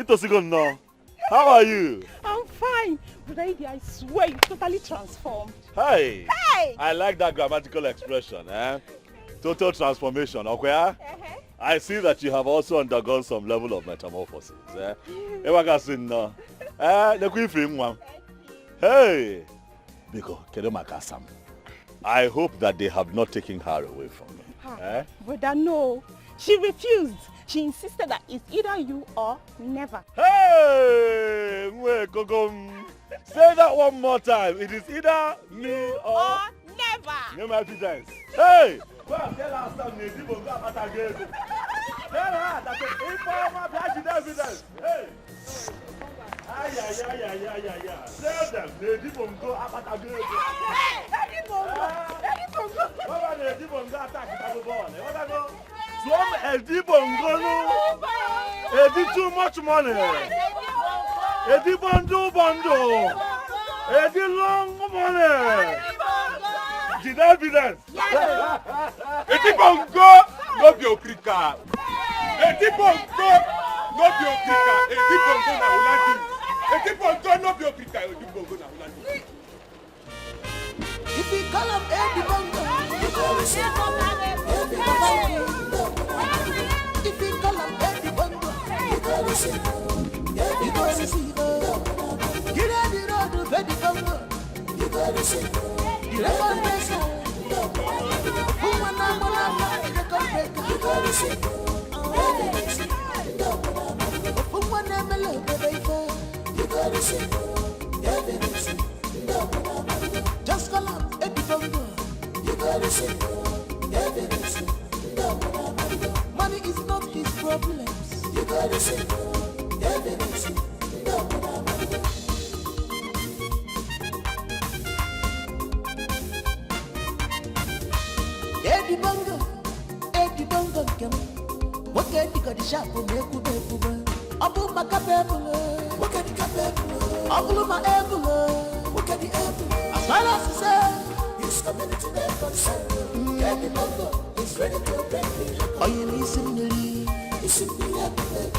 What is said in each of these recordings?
Tosigon, how are you? I'm fine. But I swear you totally transformed. Hey! Hey! I like that grammatical expression, eh? Total transformation, okay? I see that you have also undergone some level of metamorphosis, eh? Hey! Biko, Kedomakasam. I hope that they have not taken her away from me. Eh? Brother, no. She refused. She insisted that it's either you or never. Hey! Say that one more time. It is either me or never. Name evidence. Hey! Well, tell her some native will go about again. Tell her that the informer has evidence. Hey! Yeah. Tell them native will go about again. Native will go. What native will go attack the ball? What I know? Some native will go. Edi too much money. Edi bundle. Edi long money. Did evidence? Edi bongo no be okrika. Edi bongo no be okrika. Edi bongo na ulandi. Edi bongo no be okrika. Edi bongo na ulandi. If we call him Edi bongo, you go receive. If we call him Edi bongo, you go receive. You go receive. Get out the road to Edi bongo. You go receive. You go receive. Who wanna you go break. You go receive. Who wanna mellow baby? You go receive. Just call him Edi bongo. You go receive. Money is not his problems. You go receive. Edi bongo kem. What can you got the shop for me? Abu Macabebula. What can you capable? Abu my ebula. What can you ever? As well as I say, he's coming to their concern. Edi bongo is ready to break me. Are you listening to me? It's in the epic.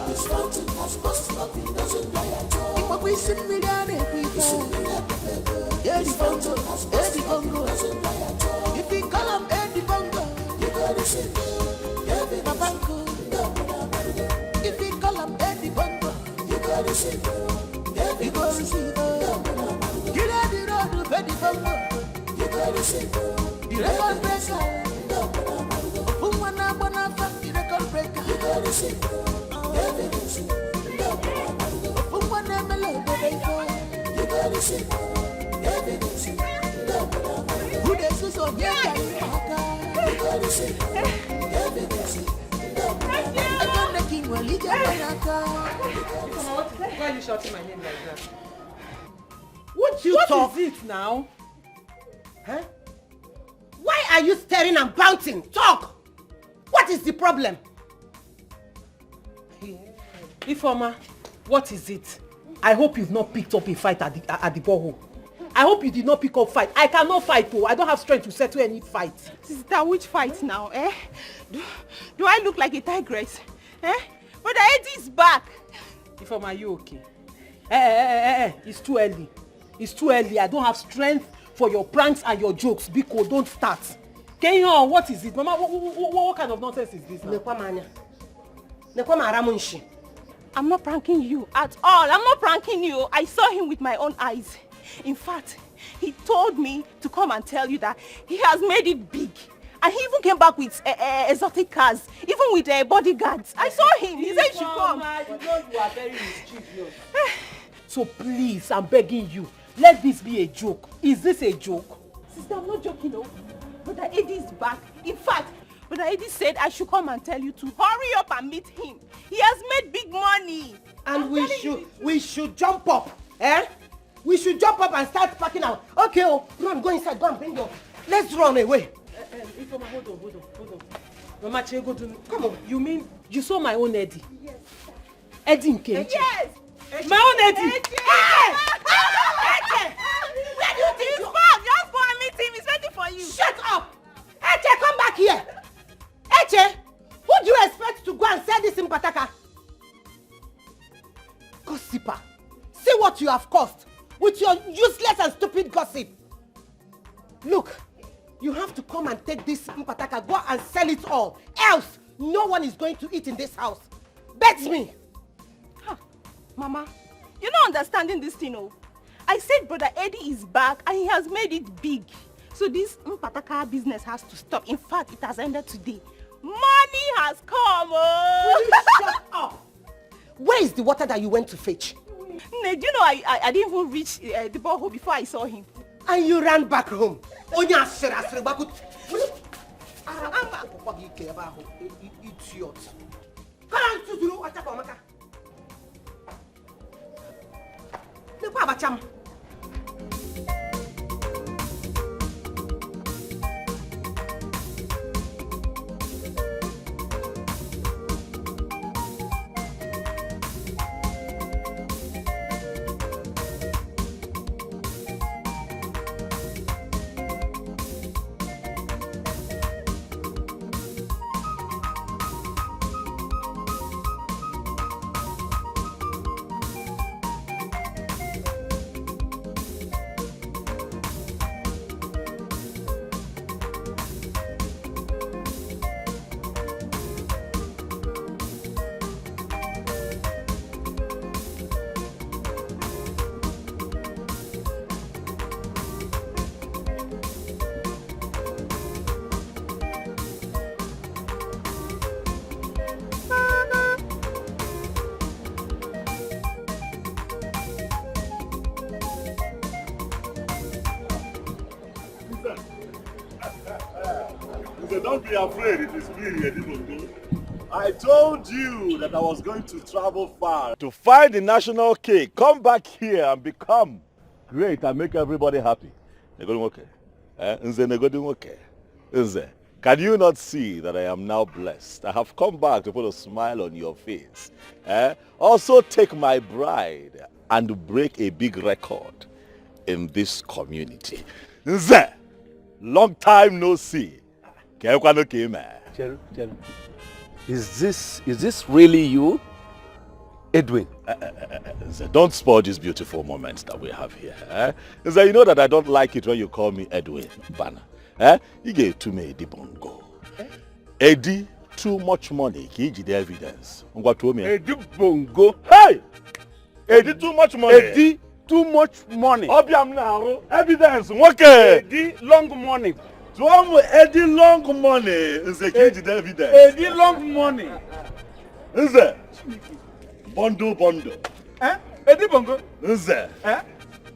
This fountain has busted up, it doesn't lie at all. If we sit me down every time. Edi bongo doesn't lie at all. If we call him Edi bongo, you gotta see. If we call him Edi bongo, you gotta see. You gotta see. Get out the road to Edi bongo, you gotta see. The record breaker. Who wanna fuck the record breaker? You gotta see. Who wanna mellow baby? You gotta see. Who they so get you gotta see. I don't the king will lead you. Why are you shouting my name like that? What is it now? Huh? Why are you staring and bouncing? Talk! What is the problem? Ifeoma, what is it? I hope you've not picked up a fight at the borehole. I hope you did not pick up fight. I cannot fight though. I don't have strength to settle any fight. Sister, which fight now, eh? Do I look like a tigress? Eh? But the Eddie is back. Ifeoma, are you okay? It's too early. It's too early. I don't have strength for your pranks and your jokes. Biko, don't start. Kenyon, what is it? Mama, what kind of nonsense is this now? I'm not pranking you at all. I'm not pranking you. I saw him with my own eyes. In fact, he told me to come and tell you that he has made it big. And he even came back with exotic cars, even with bodyguards. I saw him. He said you should come. You know you are very mischievous. So please, I'm begging you, let this be a joke. Is this a joke? Sister, I'm not joking, no. Brother Eddie is back. In fact, Brother Eddie said I should come and tell you to hurry up and meet him. He has made big money. And we should jump up, eh? We should jump up and start packing out. Okay, run, go inside, go and bring your. Let's run away. Ifeoma, hold on. Mama Chego, come on. You mean you saw my own Eddie? Yes. Eddie Nkechi? Yes. My own Eddie. Eddie. Hey! Where do you think he's back? Just go and meet him. He's waiting for you. Shut up! Eche, come back here. Eche, who do you expect to go and sell this in Pataka? what you have caused with your useless and stupid gossip. Look, you have to come and take this mpataka, go and sell it all. Else, no one is going to eat in this house. Bet me. Huh. Mama, you're not understanding this thing, oh. I said Brother Eddie is back and he has made it big. So this mpataka business has to stop. In fact, it has ended today. Money has come, oh. Will you shut up? Where is the water that you went to fetch? Do you know I didn't even reach the borehole before I saw him. And you ran back home. Idiot. Don't be afraid, it is me, Edibongo. I told you that I was going to travel far to find the national cake, come back here and become great and make everybody happy. Nze, can you not see that I am now blessed? I have come back to put a smile on your face. Also take my bride and break a big record in this community. Nze, long time no see. Cheru, is this really you, Edwin? Don't spoil these beautiful moments that we have here. You know that I don't like it when you call me Edwin Banner. You gave to me Edibongo. Eddie, too much money. Kiji the evidence. Edibongo. Hey! Eddie, too much money. Eddie, too much money. Obiam now. Evidence. Okay. Eddie, long money. Eddie long money is a key to evidence. Eddie long money. Is it? Bundle. Eddie Bongo. Is it?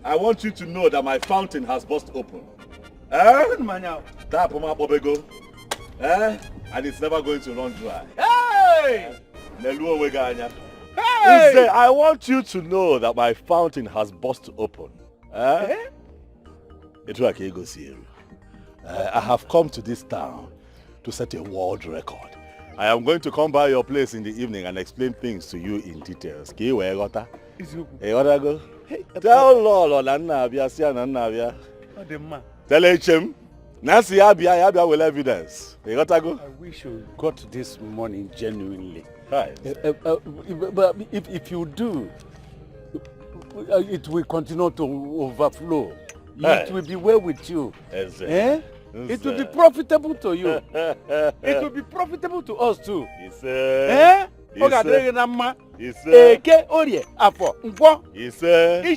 I want you to know that my fountain has burst open. Tap on my bobego. And it's never going to run dry. Hey! Hey! I want you to know that my fountain has burst open. It's like you go see. I have come to this town to set a world record. I am going to come by your place in the evening and explain things to you in details. Tell Lolo Nabia, Nabia. Tell HM. Nancy Abia will evidence. I wish you got this money genuinely. Right. But if you do, it will continue to overflow. It will be well with you. It will be profitable to you. It will be profitable to us too. It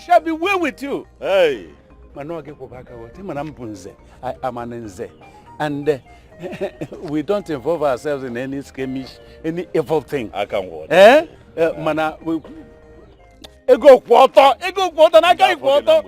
shall be well with you. Hey. And we don't involve ourselves in any skirmish, any evil thing. I can watch. Ego quarter, na kai quarter.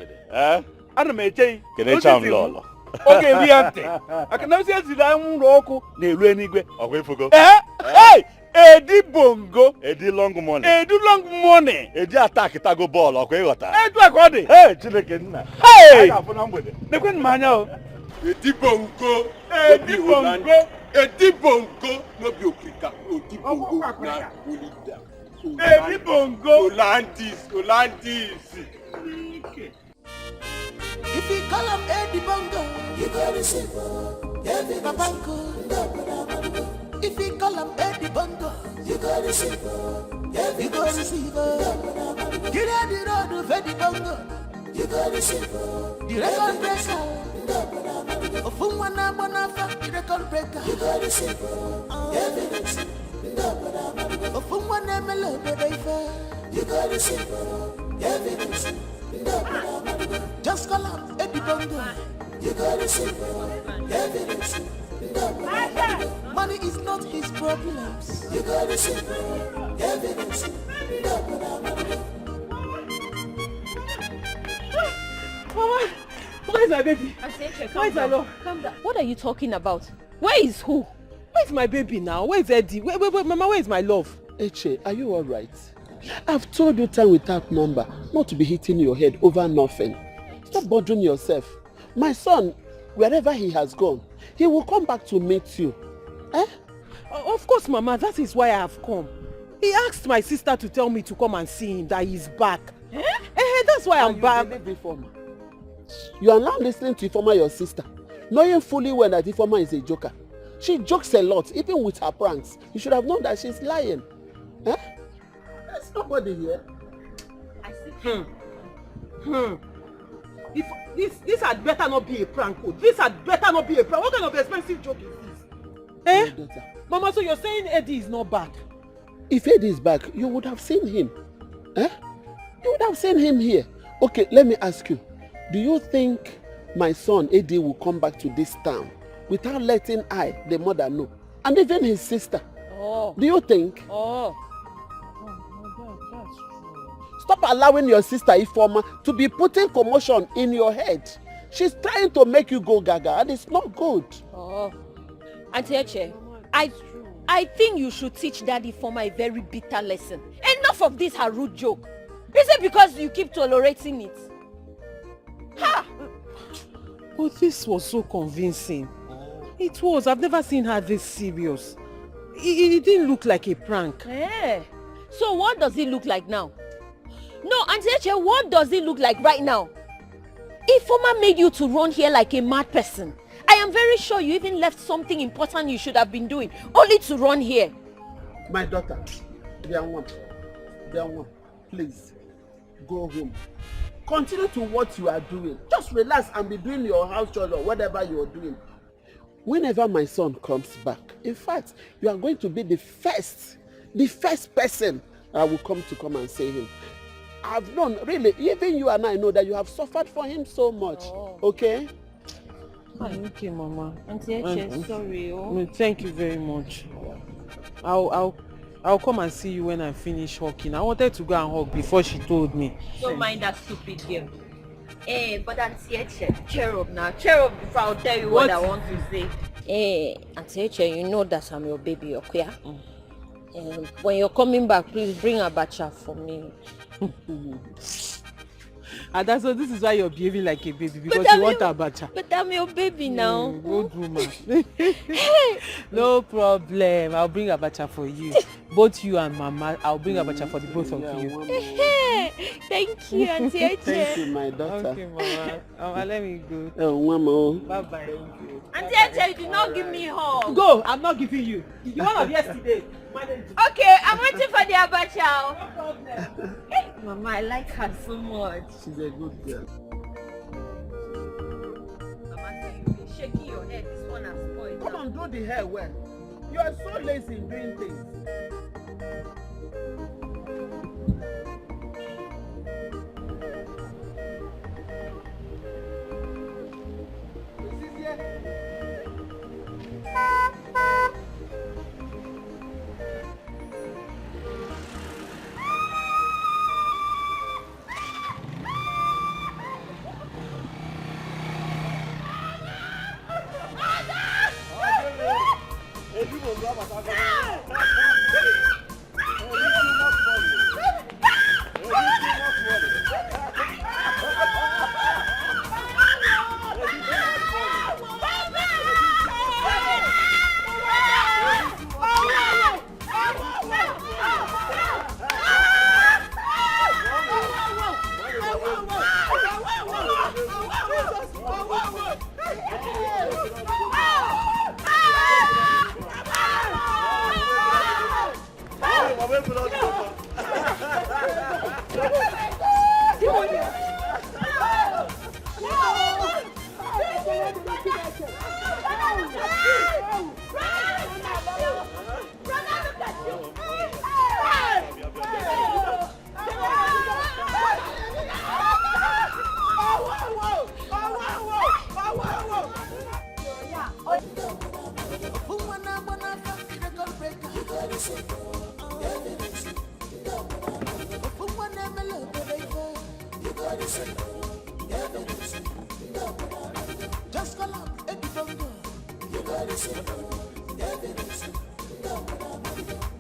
Ana meche. Kene cham lolo. Okay, riante. Akana si azida nroku na elu enigwe. Ogwefugo. Hey! Eddie Bongo. Eddie long money. Eddie long money. Eddie attack tago ball okwegota. Edu akodi. Hey, Chineke nna. Hey! Aga afuna mgbede. Nekwe manya o. Eddie Bongo. Eddie Bongo. Eddie Bongo no be okrika. Eddie Bongo na Olida. Eddie Bongo. Olandis. If you call him Eddie Bongo, you got to say, Eddie Bongo. If you call him Eddie Bongo, you got to say, you go receive her. Get on the road, Fedi Bongo, you go receive her. The record breaker, Ofumwana Bonafa, the record breaker, you go receive her. Evidence, Ofumwana Melo, you go receive her. Evidence, just call up Eddie Bongo, you go receive her. Evidence, money is not his problems, you go receive her. Evidence, Mama, where is my baby? Where is my love? Calm down. What are you talking about? Where is who? Where is my baby now? Where is Eddie? Wait, Mama, where is my love? Eche, are you all right? I've told you time without number not to be hitting your head over nothing. Stop bothering yourself. My son, wherever he has gone, he will come back to meet you. Eh? Of course, Mama, that is why I have come. He asked my sister to tell me to come and see him, that he's back. That's why I'm back. You are now listening to Ifoma, your sister, knowing fully well that Ifoma is a joker. She jokes a lot, even with her pranks. You should have known that she's lying. Eh? There's nobody here. I see. If this had better not be a prank. This had better not be a prank. What kind of expensive joke is this? Eh? Mama, so you're saying Eddie is not back? If Eddie is back, you would have seen him. Eh? You would have seen him here. Okay, let me ask you. Do you think my son Eddie will come back to this town without letting the mother, know? And even his sister? Oh. Do you think? Oh. That's true. Stop allowing your sister Ifoma to be putting commotion in your head. She's trying to make you go gaga and it's not good. Oh. Auntie Eche, I think you should teach Daddy Ifoma a very bitter lesson. Enough of this her rude joke. Is it because you keep tolerating it? Ha! But this was so convincing. It was. I've never seen her this serious. It didn't look like a prank. Eh. So what does it look like now? No, Auntie Eche, what does it look like right now? Ifoma made you to run here like a mad person. I am very sure you even left something important you should have been doing, only to run here. My daughter, Bianwa, please, go home. Continue to what you are doing. Just relax and be doing your house chores or whatever you are doing. Whenever my son comes back, in fact, you are going to be the first person I will come and see him. I've known, really, even you and I know that you have suffered for him so much. Oh. Okay? Okay, Mama. Auntie Eche, sorry. Oh. Thank you very much. I'll come and see you when I finish hawking. I wanted to go and hawk before she told me. Don't mind that stupid girl. But Auntie Eche, cheer up now. Cheer up before I'll tell you what I want to say. Auntie Eche, you know that I'm your baby, okay? When you're coming back, please bring abacha for me. And that's so this is why you're behaving like a baby, because you want abacha. But I'm your baby now. Good woman. No problem. I'll bring abacha for you. Both you and Mama, I'll bring abacha for the both of you. Thank you, Auntie Eche. Thank you, my daughter. Okay, Mama. Let me go. Oh, Mama. Bye-bye. Auntie Eche, you did not give me hug. Go. I'm not giving you. The one of yesterday. Okay, I'm waiting for the abacha. No problem. Mama, I like her so much. She's a good girl. Mama, you've been shaking your head. This one has spoiled. Come on, do the hair well. You are so lazy in doing things. Just call up Eddie Bongo. You gotta say evidence.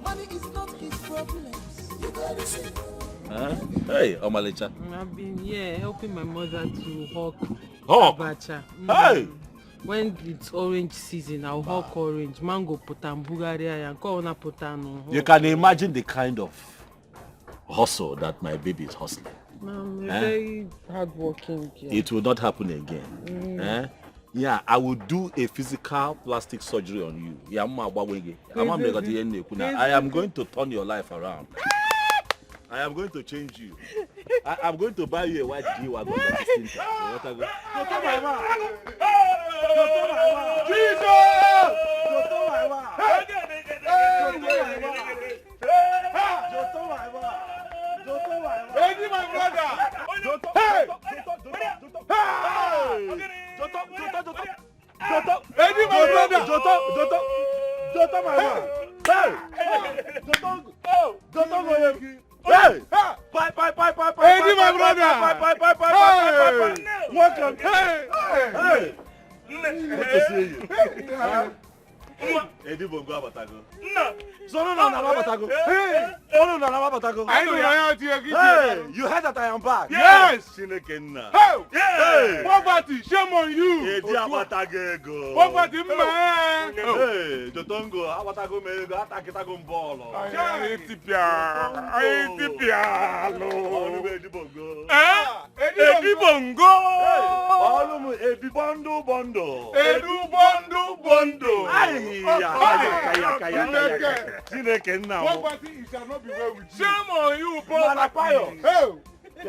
Money is not his problems. You gotta say. Huh? Hey, Omalicha. I've been here helping my mother to hawk abacha. Hey! When it's orange season, I'll hawk orange. Mango potan, Bulgaria, and Corona potan. You can imagine the kind of hustle that my baby is hustling. I'm a very hardworking girl. It will not happen again. Yeah, I will do a physical plastic surgery on you. Yeah, I am going to turn your life around. I am going to change you. I am going to buy you a white G-Wagon. Eddie, my brother! Hey! Eddie, my brother! Hey! Bye! Eddie, my brother! Welcome! Hey! Good to see you. Eddie Bongo Abatago. No, Abatago. Hey! Abatago. I know Hey! You heard that I am back? Yes! Shinekenna. Hey! Hey! Poverty, shame on you! Eddie Abatago. Poverty, man! Hey! Jotongo Abatago Mego Atakitago Mbolo. Eddie Bongo. Eddie Bongo. Olumu Eddie Bondo. Edu Bondo. Chineke nna m. Poverty shall not be well with you. Shame on you, Malapayo. Hey!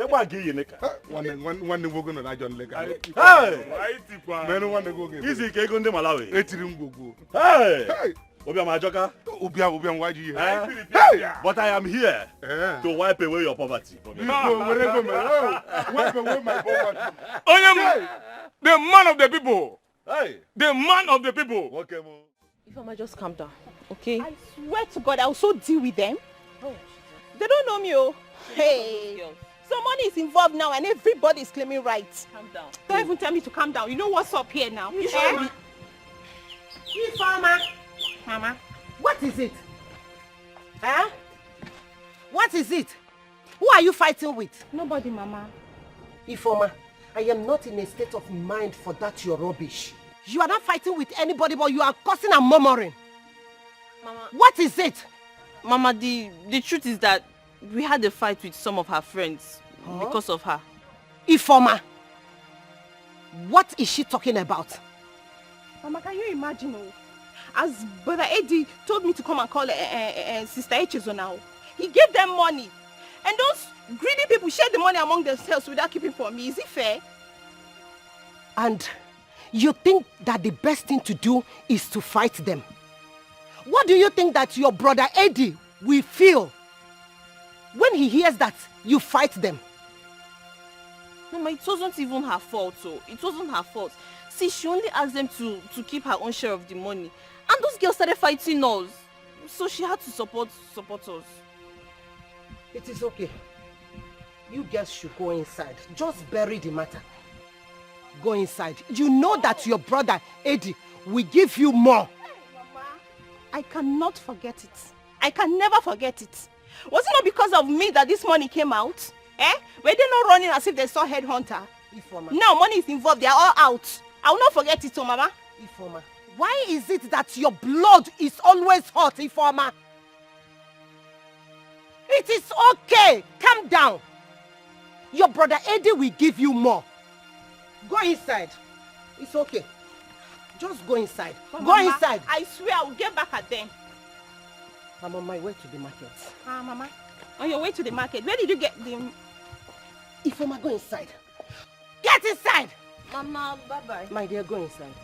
Egba gi yineka. One go na John Lake. Hey! Men one go get. Isi ke ego ndị Malawi. Etiri ngwogo. Hey! Hey! Obiam Ajoka. Obiam why you here? Hey! But I am here to to wipe away your poverty. wipe away my poverty. The man of the people. Hey! The man of the people. Okay, mo. Ifeoma, just calm down, okay? I swear to God, I will so deal with them. Oh, they don't know me, oh. Hey, some money is involved now and everybody is claiming rights. Calm down. Don't even tell me to calm down. You know what's up here now? Ifeoma. Mama. What is it? Huh? What is it? Who are you fighting with? Nobody, Mama. Ifeoma, I am not in a state of mind for that your rubbish. You are not fighting with anybody, but you are cursing and murmuring. Mama. What is it? Mama, the truth is that we had a fight with some of her friends because of her. Ifeoma, what is she talking about? Mama, can you imagine? As Brother Eddie told me to come and call Sister Echezo now, he gave them money. And those greedy people share the money among themselves without keeping for me. Is it fair? And you think that the best thing to do is to fight them? What do you think that your brother Eddie will feel when he hears that you fight them? Mama, it wasn't even her fault, so it wasn't her fault. See, she only asked them to keep her own share of the money. And those girls started fighting us. So she had to support us. It is okay. You girls should go inside. Just bury the matter. Go inside. You know that your brother Eddie will give you more. Hey, Mama. I cannot forget it. I can never forget it. Was it not because of me that this money came out? Were they not running as if they saw headhunter? Ifeoma. Now money is involved. They are all out. I will not forget it, Mama. Ifeoma, why is it that your blood is always hot, Ifeoma? It is okay. Calm down. Your brother Eddie will give you more. Go inside. It's okay. Just go inside. But go Mama, inside. I swear I will get back at them. I'm on my way to the market. Mama, on your way to the market, where did you get the... Ifeoma, go inside. Get inside! Mama, bye-bye. My dear, go inside.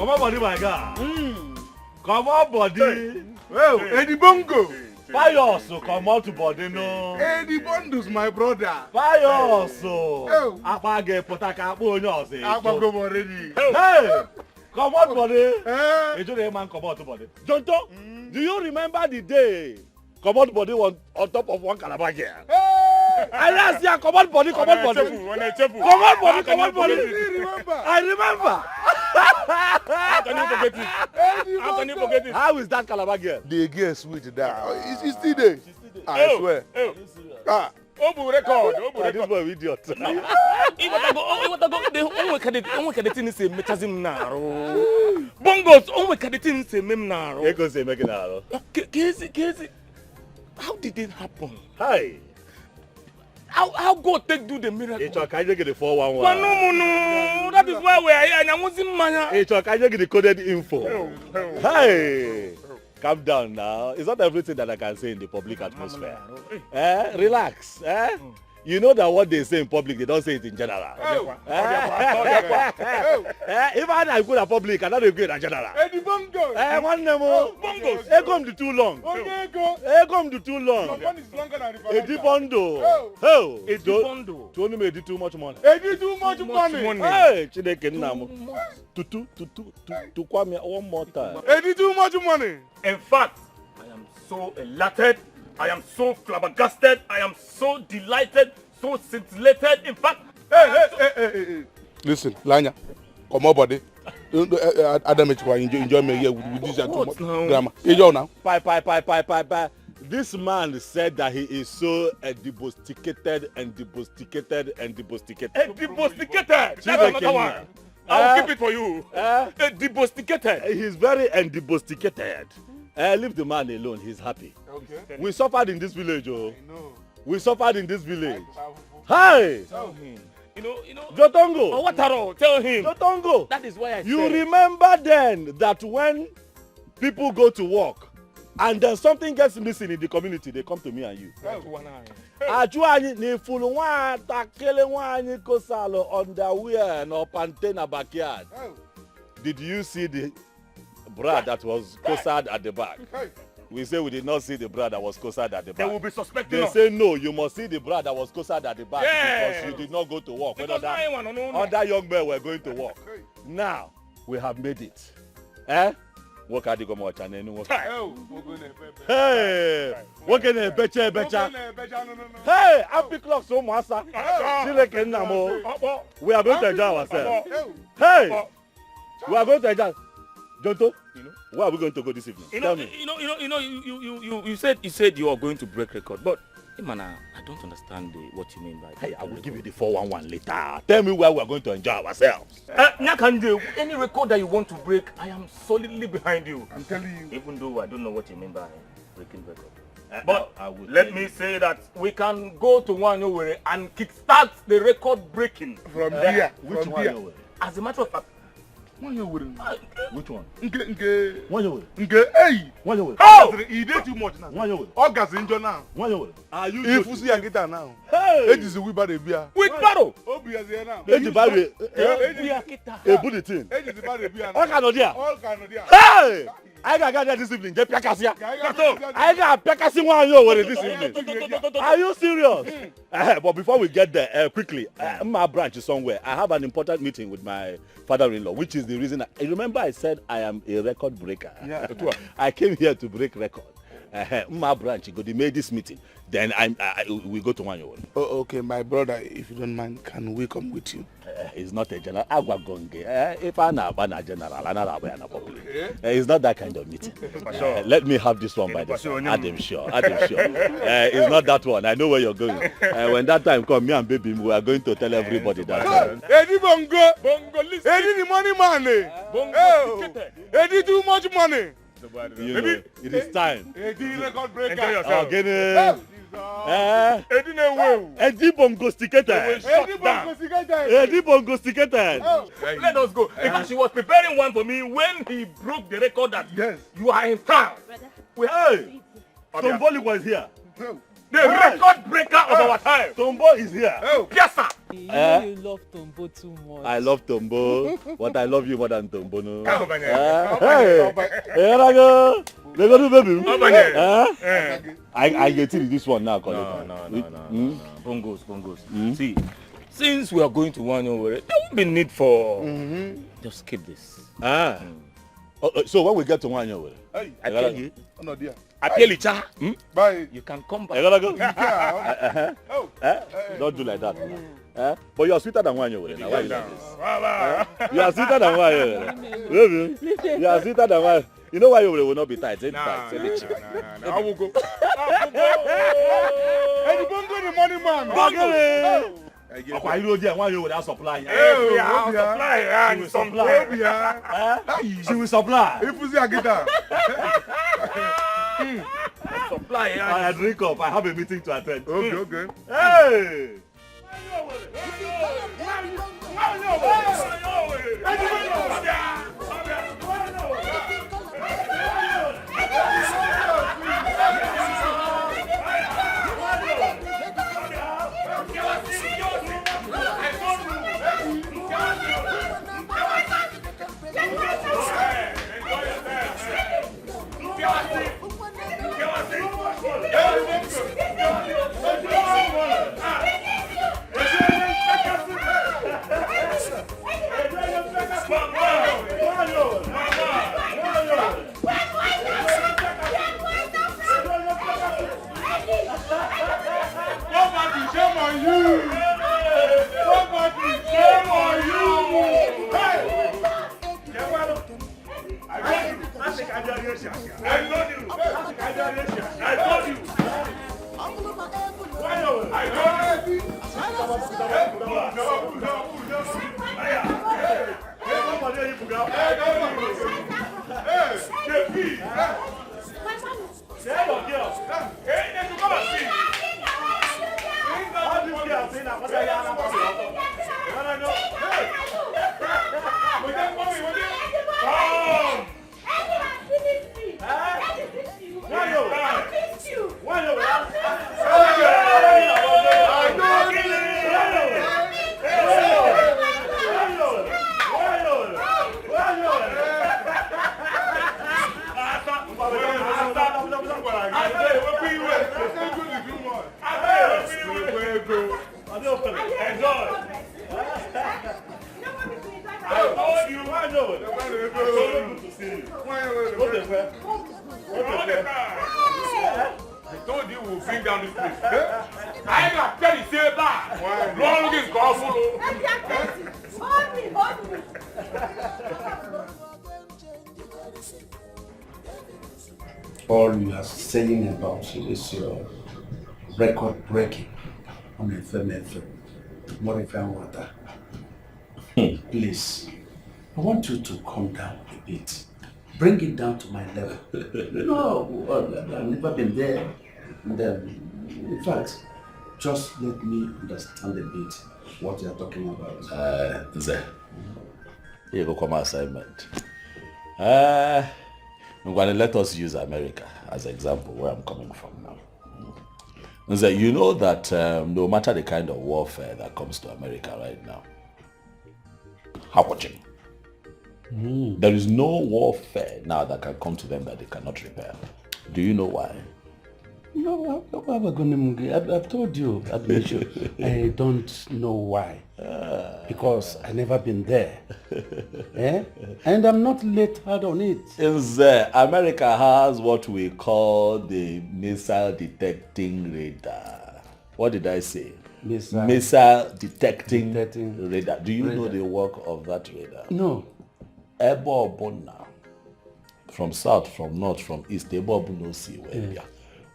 Come on, body, my guy. Come on, body. Oh, Eddie Bongo. Pious, come on to body, no. Eddie Bondo's my brother. Pious. Oh. Apage potaka bonyosi. Abago already. Hey, come on, body. Hey, you man, come on to body. Jonto, do you remember the day? Come on, body on top of one calabash here. I last year, come on, body, come on, body. Come on, body, come on, body. I remember. How can you forget it? How can you forget it? How is that calabash girl? The girl sweet that. She's still there. I swear. Ah. Obu record. This boy idiot. Onwe kadeti ni se mechazim naro. Bongos onwe kadeti ni se mem naro. Ego se make naro. Kezi. How did it happen? Hi. How God take do the miracle? It's okay, you get the 411. No. That is why we are here. And I was in mania. It's okay, you get the coded info. Hey. Calm down now. It's not everything that I can say in the public atmosphere. Relax. You know that what they say in public, they don't say it in general. If I go to public, I don't go in general. Eddie Bongo. One name. Bongos. Come to too long. Come to too long. One is longer than the Eddie Bondo. Oh. Eddie Bondo. To only made too much money. Eddie too much money. Hey, Chineke Namo. To Kwame one more time. Eddie too much money. In fact, I am so elated. I am so flabbergasted. I am so delighted, so scintillated. In fact, Hey. Listen, Lanya, come on, buddy. Adam, enjoy me here with this grammar. Enjoy now. Bye. This man said that he is so debusticated. Debusticated. That's another one. I'll keep it for you. Debusticated. He's very debusticated. Leave the man alone. He's happy. Okay. We suffered in this village, oh. No. We suffered in this village. Hi. Tell him. You know. Jotongo. What tell him. Jotongo. That is why I You said. remember then that when people go to work and then something gets missing in the community, they come to me and you. Ajuani ni fulu nwata kele nwanyị kosalo underwear no pante na backyard. Did you see the bra that was cosared at the back? We say we did not see the bra that was cosared at the back. They will be suspecting They us. say no, you must see the bra that was cosared at the back Yes. because you did not go to work. Because Other young men were going to work. Now we have made it. Work at the Gomocha. Hey, work in a becha. Hey, happy clock so massa. We are going to enjoy ourselves. Hey, we are going to enjoy. Jonto, where are we going to go this evening? Tell me. You said you are going to break record, but Imana, I don't understand what you mean by. Hey, I will give you the 411 later. Tell me where we are going to enjoy ourselves. Nyakande, any record that you want to break, I am solidly behind you. I'm telling you. Even though I don't know what you mean by breaking record. But let me say that we can go to Wanyowere and kickstart the record breaking. From here. Which one? As a matter of fact, Which one? Nke. Hey! Oh! He did too much now. August in now. Are you If you see a guitar now. Hey! It is a wheelbarrow beer. Wheelbarrow! Obi is here now. Age barrier. A bulletin. It is a barrier beer. All kind of there. All kind of there. Hey! I got there this evening. Get Piakasia. I got Piakasi one year this evening. Are you serious? But before we get there, quickly, my branch is somewhere. I have an important meeting with my father-in-law, which is the reason. I remember I said I am a record breaker. Yeah. I came here to break record. My branch, they made this meeting. Then we go to one year. Oh, okay, my brother, if you don't mind, can we come with you? It's not a general. If I'm a general, I'm public. It's not that kind of meeting. Let me have this one by this one. Adam sure. It's not that one. I know where you're going. When that time comes, me and baby, we are going to tell everybody that. Eddie Bongo, listen. Eddie the money man. Bongo, Eddie too much money. You know, it is time. Eddie record breaker. Enjoy yourself. Eddie Bongo sticketed. Eddie Bongo sticketed. Let us go. Because she was preparing one for me when he broke the record that you are in town. Hey, Tomboli was here. The record breaker of our time. Tombo is here. Piazza. You know you love Tombo too much. I love Tombo, but I love you more than Tombo. No. Hey, Here I go. They go to baby. I get it this one now, No. Bongos. See, since we are going to one over, there won't be need for just skip this. So when we get to one over, I tell you. Oh no, dear. I tell you, cha. Bye. You can come back. I gotta go. Don't do like that. But you are sweeter than one over. Now why you like this? You are sweeter than one over. You are sweeter than one. You know why you will not be tight? I will go. Hey, you don't go the money man. Why you there? Why you without supply? She will supply. If you see a guitar. Supply. I drink up. I have a meeting to attend. Okay. Hey! I told you we'll bring down this place. I ain't got to say that. Long looking call follow. Hold me. All you are saying about is your record breaking on FM. More FM water. Please, I want you to calm down a bit. Bring it down to my level. No, I've never been there. And in fact, just let me understand a bit what you are talking about. Here go come assignment. I'm going to let us use America as an example where I'm coming from now. You know that no matter the kind of warfare that comes to America right now, watching. There is no warfare now that can come to them that they cannot repair. Do you know why? No, I've told you, I don't know why. Because I've never been there. And I'm not late hard on it. America has what we call the missile detecting radar. What did I say? Missile detecting radar. Do you know the work of that radar? No. From south, from north, from east,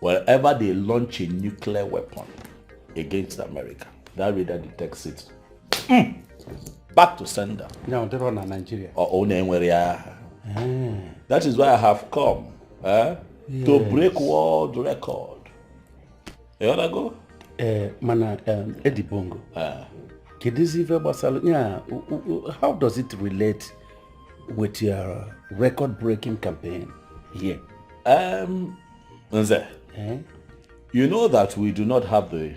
wherever they launch a nuclear weapon against America, that radar detects it. Back to sender. No, they're on Nigeria. That is why I have come to break world record. You wanna go? Mana Eddie Bongo. How does it relate with your record-breaking campaign here? You know that we do not have the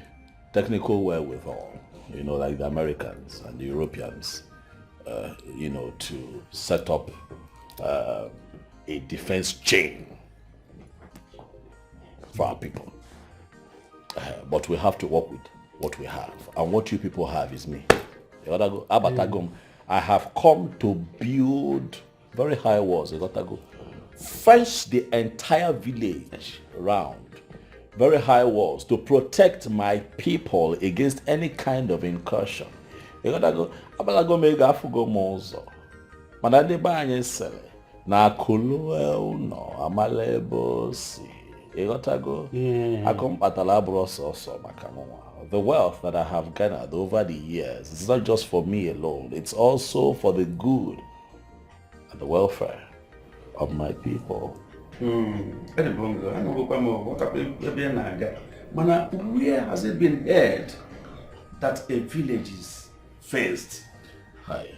technical wherewithal like the Americans and the Europeans, to set up a defense chain for our people. But we have to work with what we have. And what you people have is me. I have come to build very high walls. Fence the entire village around. Very high walls to protect my people against any kind of incursion. The wealth that I have gathered over the years is not just for me alone, it's also for the good and the welfare of my people. Where has it been heard that a village is faced? Hi.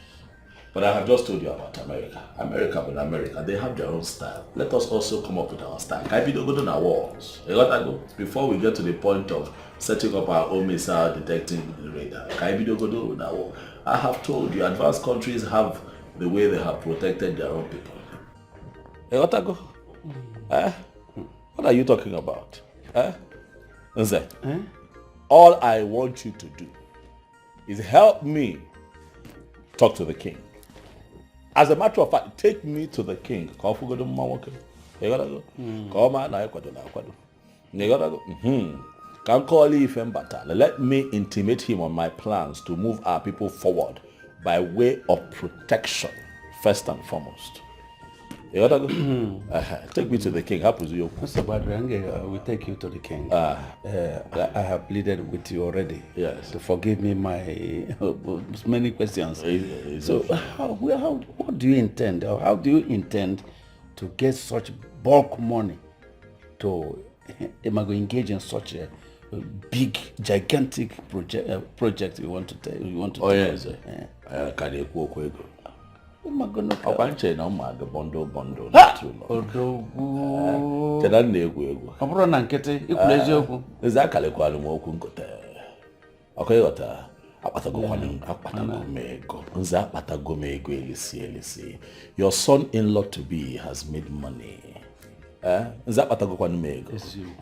But I have just told you about America, they have their own style. Let us also come up with our style. Can we go to the walls? Before we get to the point of setting up our own missile detecting radar, can we go to the wall? I have told you, advanced countries have the way they have protected their own people. What are you talking about? All I want you to do is help me talk to the king. As a matter of fact, take me to the king. Let me intimate him on my plans to move our people forward by way of protection, first and foremost. Take me to the king. Mr. Badrange, we take you to the king. I have pleaded with you already. Yes. To forgive me my many questions. So, what do you intend, or how do you intend to get such bulk money to engage in such a big, gigantic project you want to take? Yes. Can you go? Ọkwanche na ụmụagụ bọndụ cheda na-egwu egwu ọ bụrụ na nkịtị ikwuru eziokwu eze akalekwalụ m okwu nkote ọkọ ịghọta akpatago m ego nze akpatago m ego elisi your son-in-law to be has made money nze akpatagokwanụ m ego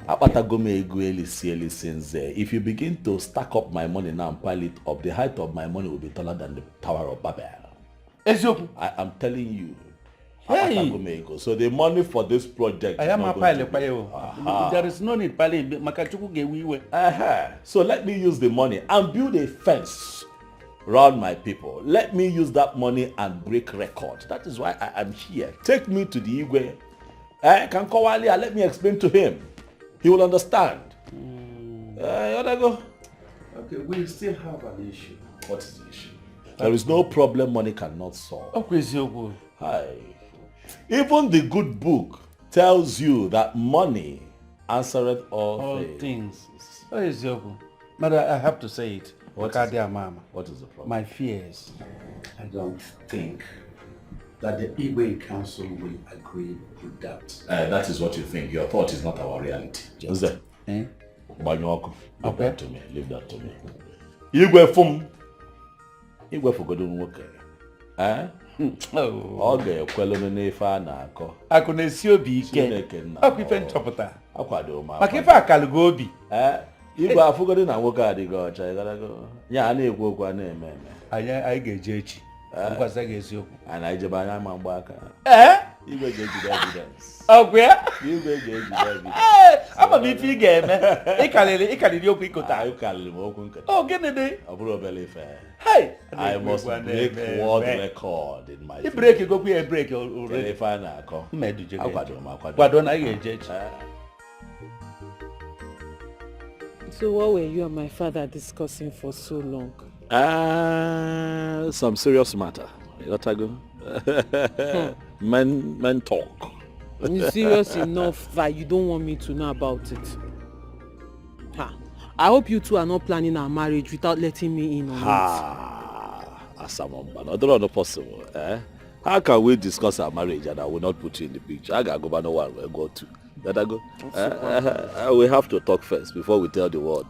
akpatago m ego elisi nze. If you begin to stack up my money now and pile it up, the height of my money will be taller than the Tower of Babel. I am telling you. Hey. So the money for this project I am a pilot. There is no need So let me use the money and build a fence around my people. Let me use that money and break records. That is why I am here. Take me to the Igwe. Let me explain to him. He will understand. Okay, we still have an issue. What is the issue? There is no problem money cannot solve. Hi. Even the good book tells you that money answereth all things. But I have to say it. What is the problem? My fears. I don't think that the Igwe Council will agree with that. That is what you think. Your thought is not our reality. Leave that to me. Leave that to me. Igwe Fum. Igwe fogodo nwoke. Ọ ga-ekwelu n'ife a na-akọ. Akụ na-esi obi ike. Ọkụ ife nchọpụta. Akwado m. Maka ife akalugo obi. Igwe afụgodo na nwoke adịghị ọcha. Ya a na-ekwu okwu a na-eme eme. Anyị ga-eje echi. Ngwaza gị eziokwu. Anyị na-ejebe anya ma mgba aka. Igwe ga-ejide evidence. Ọgwụ ya? Igwe ga-ejide evidence. Ama m ife ị ga-eme. Ịkarịrị okwu ịkụta. Ịkarịrị m okwu nkịta. Oh, gịnị dị? Ọ bụrụ obere ife. Hey! I must break world record in my field. Break go here break already. If I na-akọ. Mmeduje. Kwado na ihe eje. So what were you and my father discussing for so long? Some serious matter. You got to go. Men talk. It's serious enough that you don't want me to know about it. I hope you two are not planning our marriage without letting me in on it. Asamamba, not possible. How can we discuss our marriage and I will not put you in the picture? I gotta go, but no one will go to. Let I go. We have to talk first before we tell the world.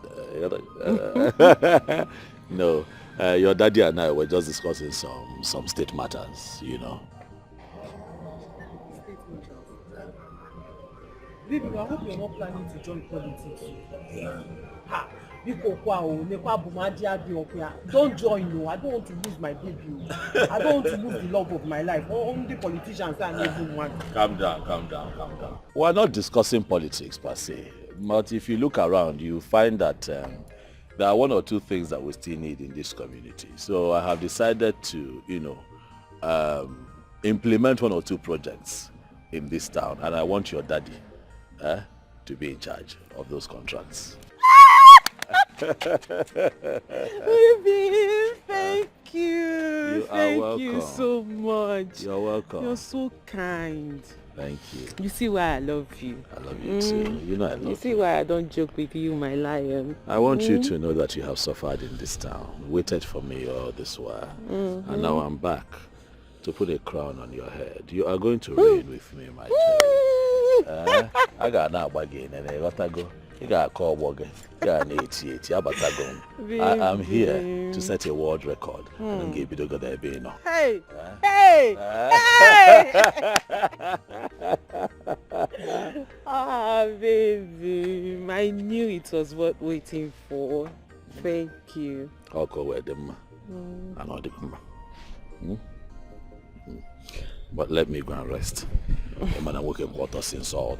No, your daddy and I were just discussing some state matters, you know. Baby, I hope you're not planning to join politics. Yeah. Ha! Don't join, no. I don't want to lose my baby. I don't want to lose the love of my life. Only politicians are even one. Calm down. We're not discussing politics per se, but if you look around, you find that there are one or two things that we still need in this community. So I have decided to, implement one or two projects in this town, and I want your daddy to be in charge of those contracts. Baby, thank you. Thank you so much. You're welcome. You're so kind. Thank you. You see why I love you. I love you too. You know I love you. You see why I don't joke with you, my lion. I want you to know that you have suffered in this town, waited for me all this while, and now I'm back to put a crown on your head. You are going to reign with me, my child. I got now again, and I got to go. You got to call Wogger. I'm here to set a world record. And give you the good idea. Hey! Ah, baby. I knew it was worth waiting for. Thank you. I'll go with them. I know them. But let me go and rest. I'm going to work in quarters since all.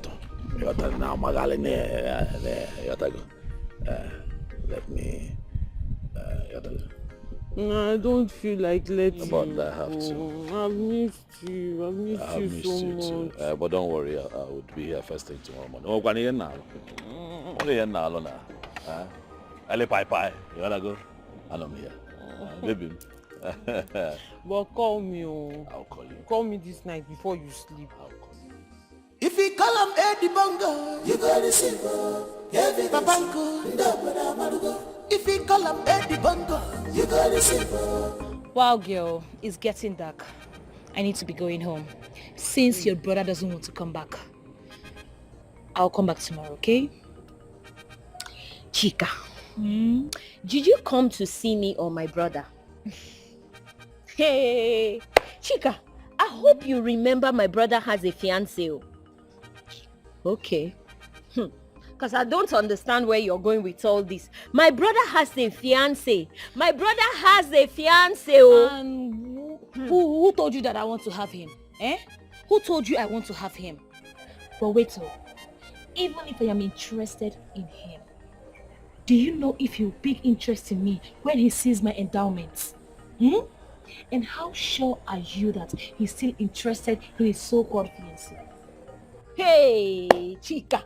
Let me. I don't feel like letting But you I have to. I've missed you. I've missed you so much. Too. But don't worry, I would be here first thing tomorrow morning. Oh, when you now? Only here now, Lona. Ali Pai. You wanna go? And I'm here. Baby. But call me. I'll call you. Call me this night before you sleep. I'll call you. If you call him Eddie Bongo, you got to see Babango. If you call him Eddie Bongo, you got to see. Wow, girl, it's getting dark. I need to be going home. Since your brother doesn't want to come back, I'll come back tomorrow, okay? Chika, did you come to see me or my brother? Hey, Chika, I hope you remember my brother has a fiancé. Okay. Because I don't understand where you're going with all this. My brother has a fiancé. And who told you that I want to have him? Who told you I want to have him? But wait, even if I am interested in him, do you know if he'll pick interest in me when he sees my endowments? And how sure are you that he's still interested in his so-called fiancé? Hey, Chika,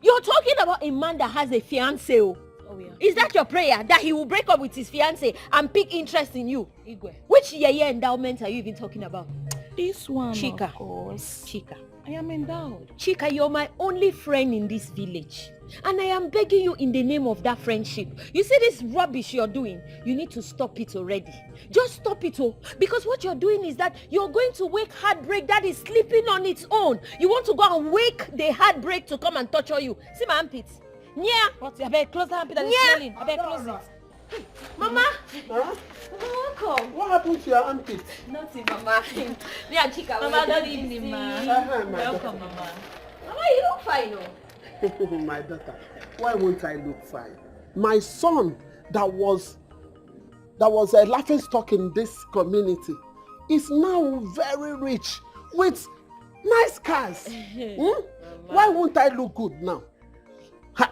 you're talking about a man that has a fiancé. Oh, yeah. Is that your prayer, that he will break up with his fiancé and pick interest in you? Igwe. Which year endowment are you even talking about? This one, Chika, of course. Chika, I am endowed. Chika, you're my only friend in this village. And I am begging you in the name of that friendship. You see this rubbish you're doing? You need to stop it already. Just stop it, because what you're doing is that you're going to wake heartbreak that is sleeping on its own. You want to go and wake the heartbreak to come and torture you. See my armpits? Yeah. What? I better close the armpit that is smelling. I better close it. Mama. Huh? Welcome. What happened to your armpit? Nothing, Mama. Me and Chika. Mama, good evening, ma. Welcome, Mama. Mama, you look fine, My daughter, why won't I look fine? My son that was a laughing stock in this community is now very rich with nice cars. Why won't I look good now? Ha!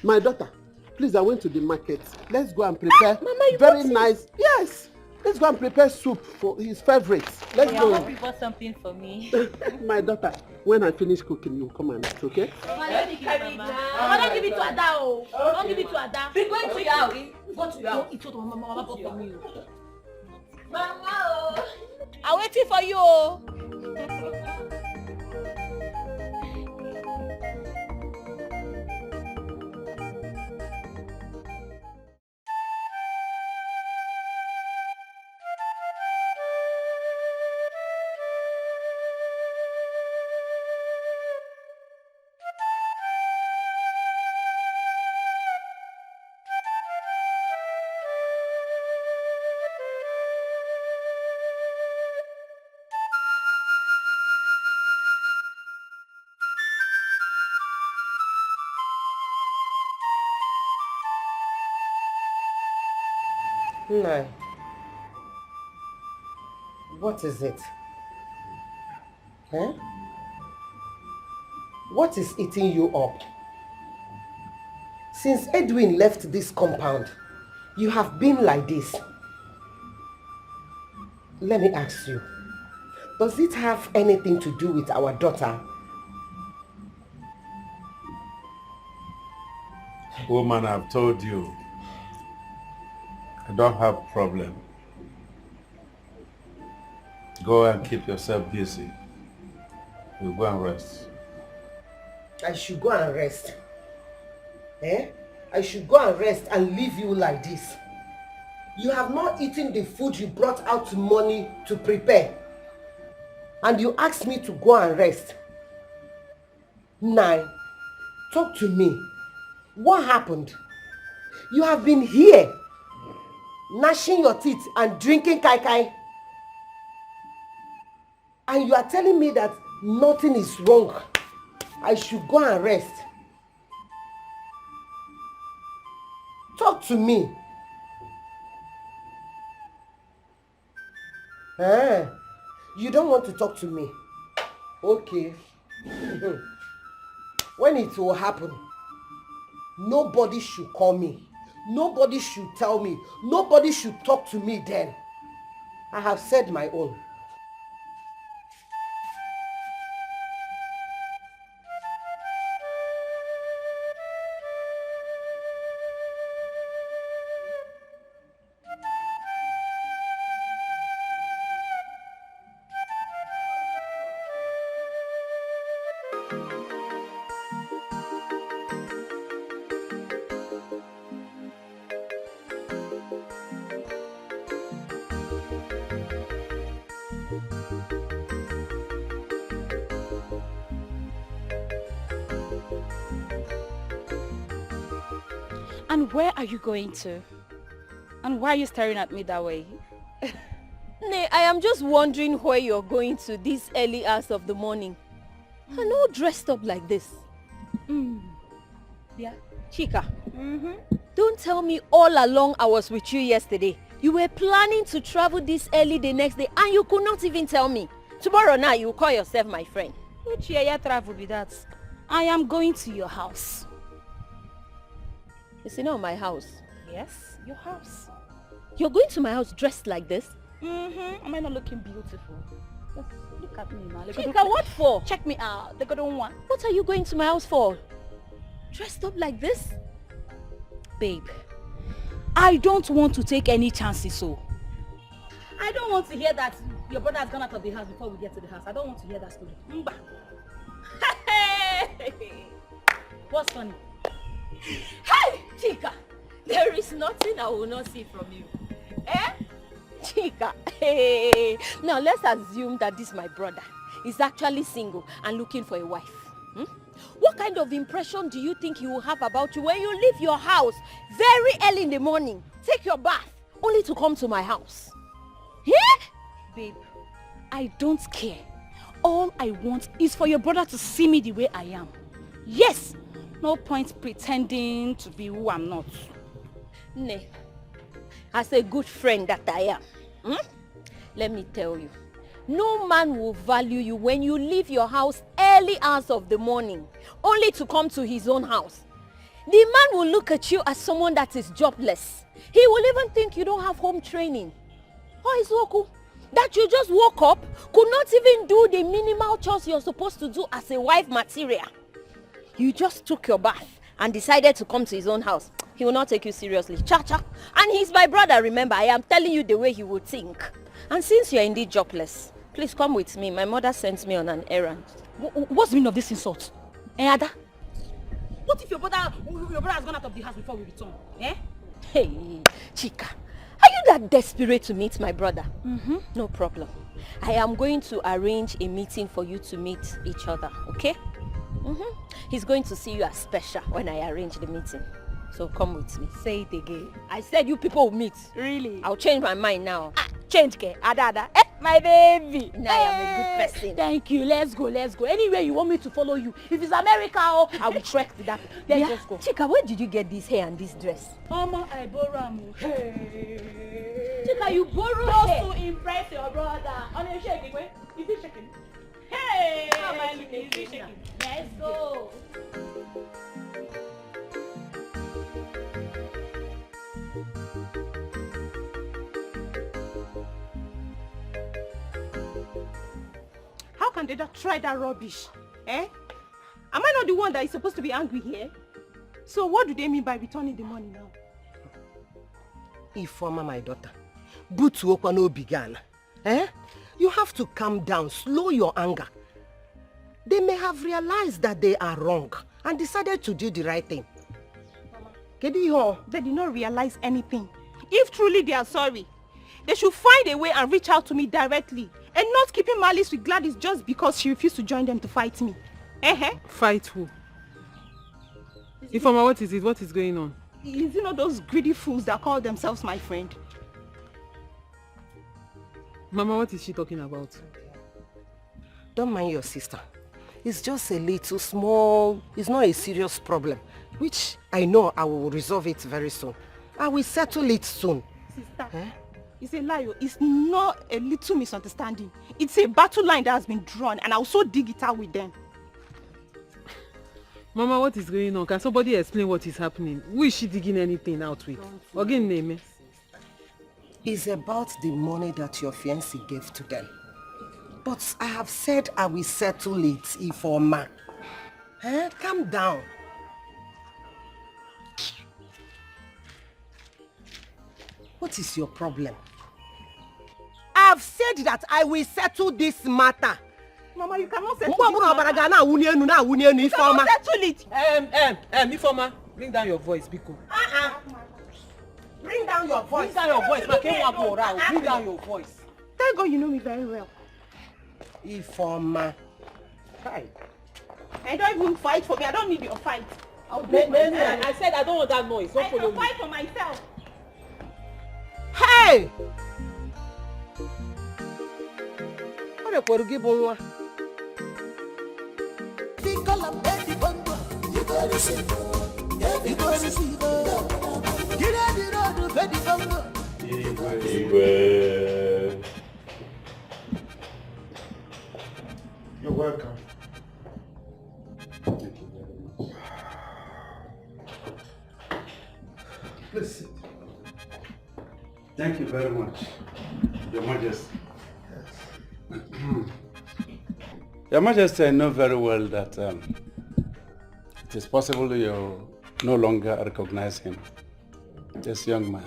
My daughter, please, I went to the market. Let's go and prepare very nice. Yes. Let's go and prepare soup for his favorites. Let's go. I hope you bought something for me. My daughter, when I finish cooking, you come and eat, okay? Mama, don't give it to Ada. Don't give it to Ada. Be going to your house. Go to your house. It's what Mama bought for me. Mama, I'm waiting for you. No. What is it? Huh? What is eating you up? Since Edwin left this compound, you have been like this. Let me ask you, does it have anything to do with our daughter? Woman, I've told you, I don't have problem. Go and keep yourself busy. We'll go and rest. I should go and rest. Eh? I should go and rest and leave you like this. You have not eaten the food you brought out money to prepare. And you asked me to go and rest. Now, talk to me. What happened? You have been here, gnashing your teeth and drinking kai kai. And you are telling me that nothing is wrong. I should go and rest. Talk to me. You don't want to talk to me. Okay. When it will happen, nobody should call me. Nobody should tell me. Nobody should talk to me then. I have said my own. And where are you going to? And why are you staring at me that way? Nay, I am just wondering where you're going to this early hours of the morning. And all dressed up like this. Yeah. Chika, don't tell me all along I was with you yesterday. You were planning to travel this early the next day and you could not even tell me. Tomorrow now you call yourself my friend. Which year travel be that? I am going to your house. Is it not my house? Yes, your house. You're going to my house dressed like this? Am I not looking beautiful? Just look at me now. Chika, what for? Check me out. They don't want. What are you going to my house for? Dressed up like this? Babe, I don't want to take any chances, so. I don't want to hear that your brother has gone out of the house before we get to the house. I don't want to hear that story. Mba. What's funny? Hey, Chika, there is nothing I will not see from you. Eh? Chika, hey. Now let's assume that this my brother is actually single and looking for a wife. What kind of impression do you think he will have about you when you leave your house very early in the morning, take your bath, only to come to my house? Yeah? Babe, I don't care. All I want is for your brother to see me the way I am. Yes! No point pretending to be who I'm not. Nay, as a good friend that I am, let me tell you, no man will value you when you leave your house early hours of the morning, only to come to his own house. The man will look at you as someone that is jobless. He will even think you don't have home training. Oh, it's Woku, that you just woke up, could not even do the minimal chores you're supposed to do as a wife material. You just took your bath and decided to come to his own house. He will not take you seriously. Cha-cha. And he's my brother, remember. I am telling you the way he would think. And since you're indeed jobless, please come with me. My mother sent me on an errand. What's the meaning of this insult? Ada? What if your brother has gone out of the house before we return? Eh? Hey, Chika. Are you that desperate to meet my brother? No problem. I am going to arrange a meeting for you to meet each other, okay? He's going to see you as special when I arrange the meeting. So come with me. Say it again. I said you people will meet. Really? I'll change my mind now. Change, ke? Ada. Eh? My baby. Now I am a good person. Thank you. Let's go. Anywhere you want me to follow you. If it's America, I will trek to that. Let's just go. Chika, where did you get this hair and this dress? Mama, I borrow am. Hey. Chika, you borrow hair. Just to impress your brother. On your shaking, wait. Is he shaking? Hey! How much you make Is he this now? shaking? Let's go. How can they not try that rubbish? Eh? Am I not the one that is supposed to be angry here? So what do they mean by returning the money now? Ifeoma, my daughter, butu okwa no began. Eh? You have to calm down, slow your anger. They may have realized that they are wrong and decided to do the right thing. Mama, they did not realize anything. If truly they are sorry, they should find a way and reach out to me directly and not keeping malice with Gladys just because she refused to join them to fight me. Fight who? Ifeoma, what is it? What is going on? Is it not those greedy fools that call themselves my friend? Mama, what is she talking about? Don't mind your sister. It's just a little small, it's not a serious problem, which I know I will resolve it very soon. I will settle it soon. Sister, it's a lie. It's not a little misunderstanding. It's a battle line that has been drawn and I'll so dig it out with them. Mama, what is going on? Can somebody explain what is happening? Who is she digging anything out with? Again, name. It's about the money that your fiancé gave to them. But I have said I will settle it, Ifeoma. Calm down. What is your problem? I have said that I will settle this matter. Mama, you cannot settle this matter. You cannot settle it. Ifeoma, bring down your voice, Biko. Bring down your voice. Bring down your voice. Bring down your voice. Thank God you know me very well. Ifeoma. Hi. I don't even fight for me. I don't need your fight. I said I don't want that noise. Don't follow me. I can fight for myself. Hey! What a poor give on one. You're welcome. Please sit. Thank you very much, Your Majesty. Yes. Your Majesty, I know very well that it is possible you no longer recognize him. This young man,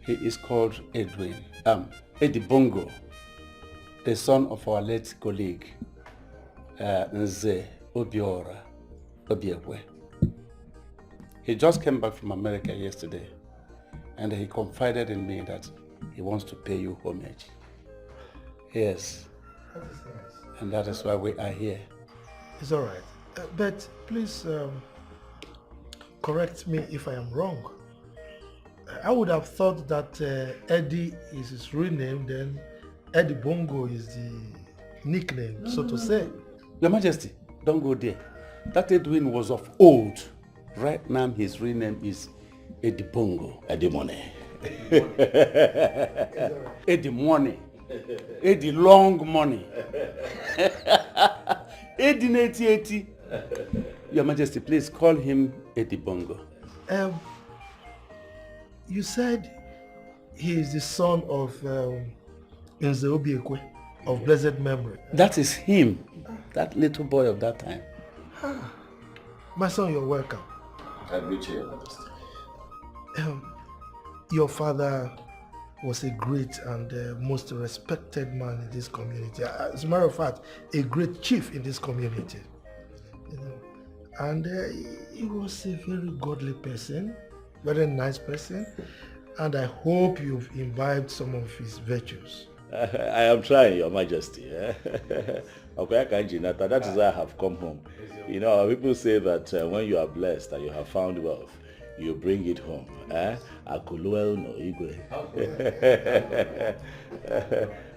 he is called Eddie Bongo, the son of our late colleague, Nze Obiora Obiekwe. He just came back from America yesterday, and he confided in me that he wants to pay you homage. Yes. That is nice. And that is why we are here. It's all right. But please correct me if I am wrong. I would have thought that Eddie is his real name, then Eddie Bongo is the nickname, so to say. Your Majesty, don't go there. That Edwin was of old. Right now, his real name is Eddie Bongo. Eddie Money. Eddie Money. Eddie Long Money. Eddie 8080. Your Majesty, please call him Eddie Bongo. You said he is the son of Nze Obiekwe of blessed memory. That is him. That little boy of that time. My son, you're welcome. I greet you, Your Majesty. Your father was a great and most respected man in this community. As a matter of fact, a great chief in this community. You know, and he was a very godly person, very nice person, and I hope you've imbibed some of his virtues. I am trying, Your Majesty. That is why I have come home. You know, people say that when you are blessed and you have found wealth, you bring it home. Akuluel no Igwe.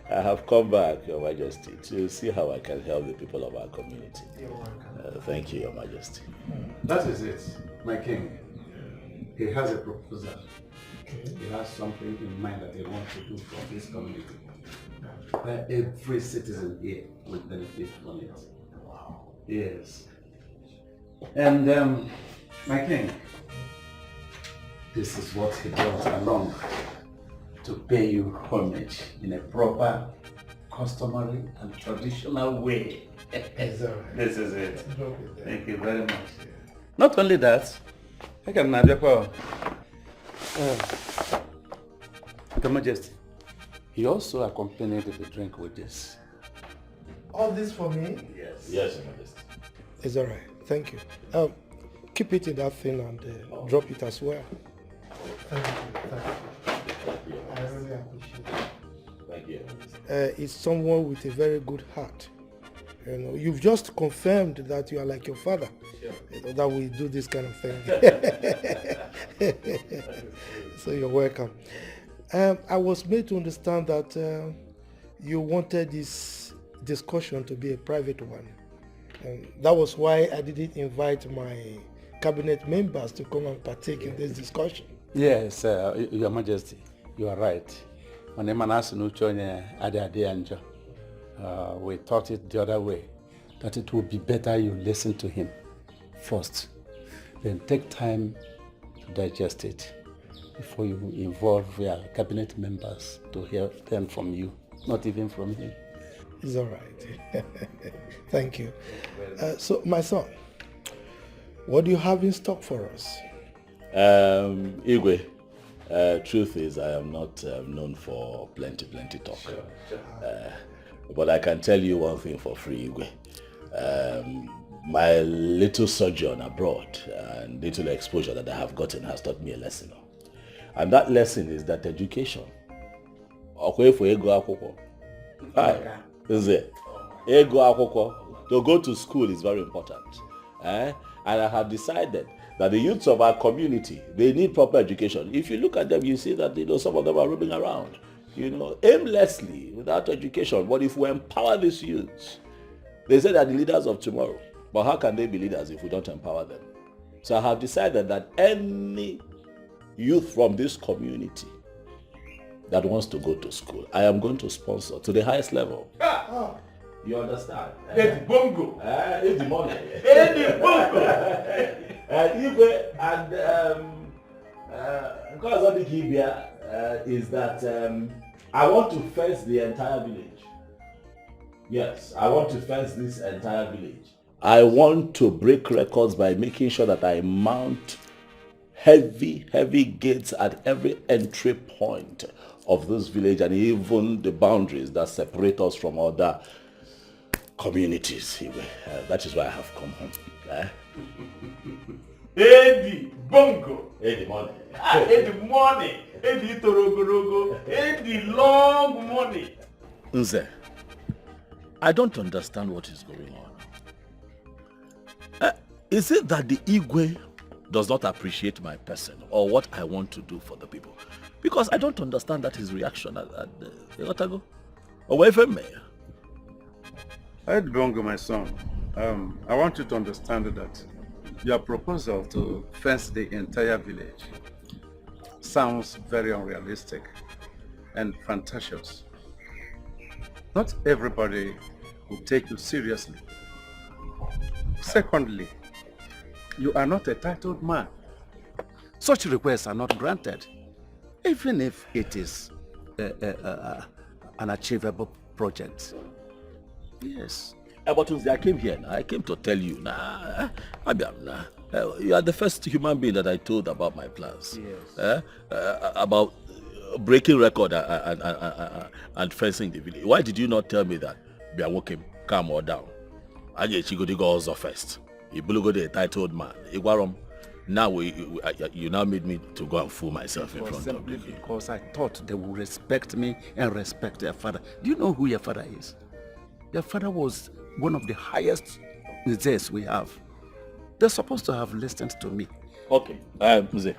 I have come back, Your Majesty, to see how I can help the people of our community. Thank you, Your Majesty. That is it, my king. He has a proposal. He has something in mind that he wants to do for this community, where every citizen here will benefit from it. Wow. Yes. And my king, this is what he brought along to pay you homage in a proper, customary and traditional way. This is it. Thank you very much. Not only that, I can have your Your Majesty, he also accompanied the drink with this. All this for me? Yes. Yes, Your Majesty. It's all right. Thank you. Keep it in that thing and drop it as well. Thank you. I really appreciate it. Thank you. It's someone with a very good heart. You know, you've just confirmed that you are like your father. Sure. You know, that we do this kind of thing. So you're welcome. I was made to understand that you wanted this discussion to be a private one. That was why I didn't invite my cabinet members to come and partake in this discussion. Yes, Your Majesty, you are right. We thought it the other way, that it would be better you listen to him first, then take time to digest it before you involve your cabinet members to hear them from you, not even from him. It's all right. Thank you. So, my son, what do you have in stock for us? Igwe, truth is I am not known for plenty talk. Sure. But I can tell you one thing for free, Igwe. My little sojourn abroad and little exposure that I have gotten has taught me a lesson. And that lesson is that education, to go to school is very important. And I have decided that the youths of our community, they need proper education. If you look at them, you see that some of them are roaming around, aimlessly, without education. But if we empower these youths, they say they're the leaders of tomorrow. But how can they be leaders if we don't empower them? So I have decided that any youth from this community that wants to go to school, I am going to sponsor to the highest level. You understand? Eddie Bongo. Eddie money. Eddie Bongo. And because of the Kibia is that I want to fence the entire village. Yes, I want to fence this entire village. I want to break records by making sure that I mount heavy gates at every entry point of this village and even the boundaries that separate us from other communities. That is why I have come home. Eddie Bongo. Eddie money. Eddie money. Eddie Torogorogo. Eddie long money. Nze, I don't understand what is going on. Is it that the Igwe does not appreciate my person or what I want to do for the people? Because I don't understand that his reaction at the Otago. Or wherever mayor. Ed Bongo, my son, I want you to understand that your proposal to fence the entire village sounds very unrealistic and fantasious. Not everybody will take you seriously. Secondly, you are not a titled man. Such requests are not granted, even if it is an achievable project. Yes. But I came here now. I came to tell you now. You are the first human being that I told about my plans. Yes. About breaking record and fencing the village. Why did you not tell me that? Be a walking, calm or down. I get you go to go also first. You go the titled man. Now you now made me to go and fool myself in front of you. Because I thought they would respect me and respect their father. Do you know who your father is? Your father was one of the highest leaders we have. They're supposed to have listened to me Okay, Mze,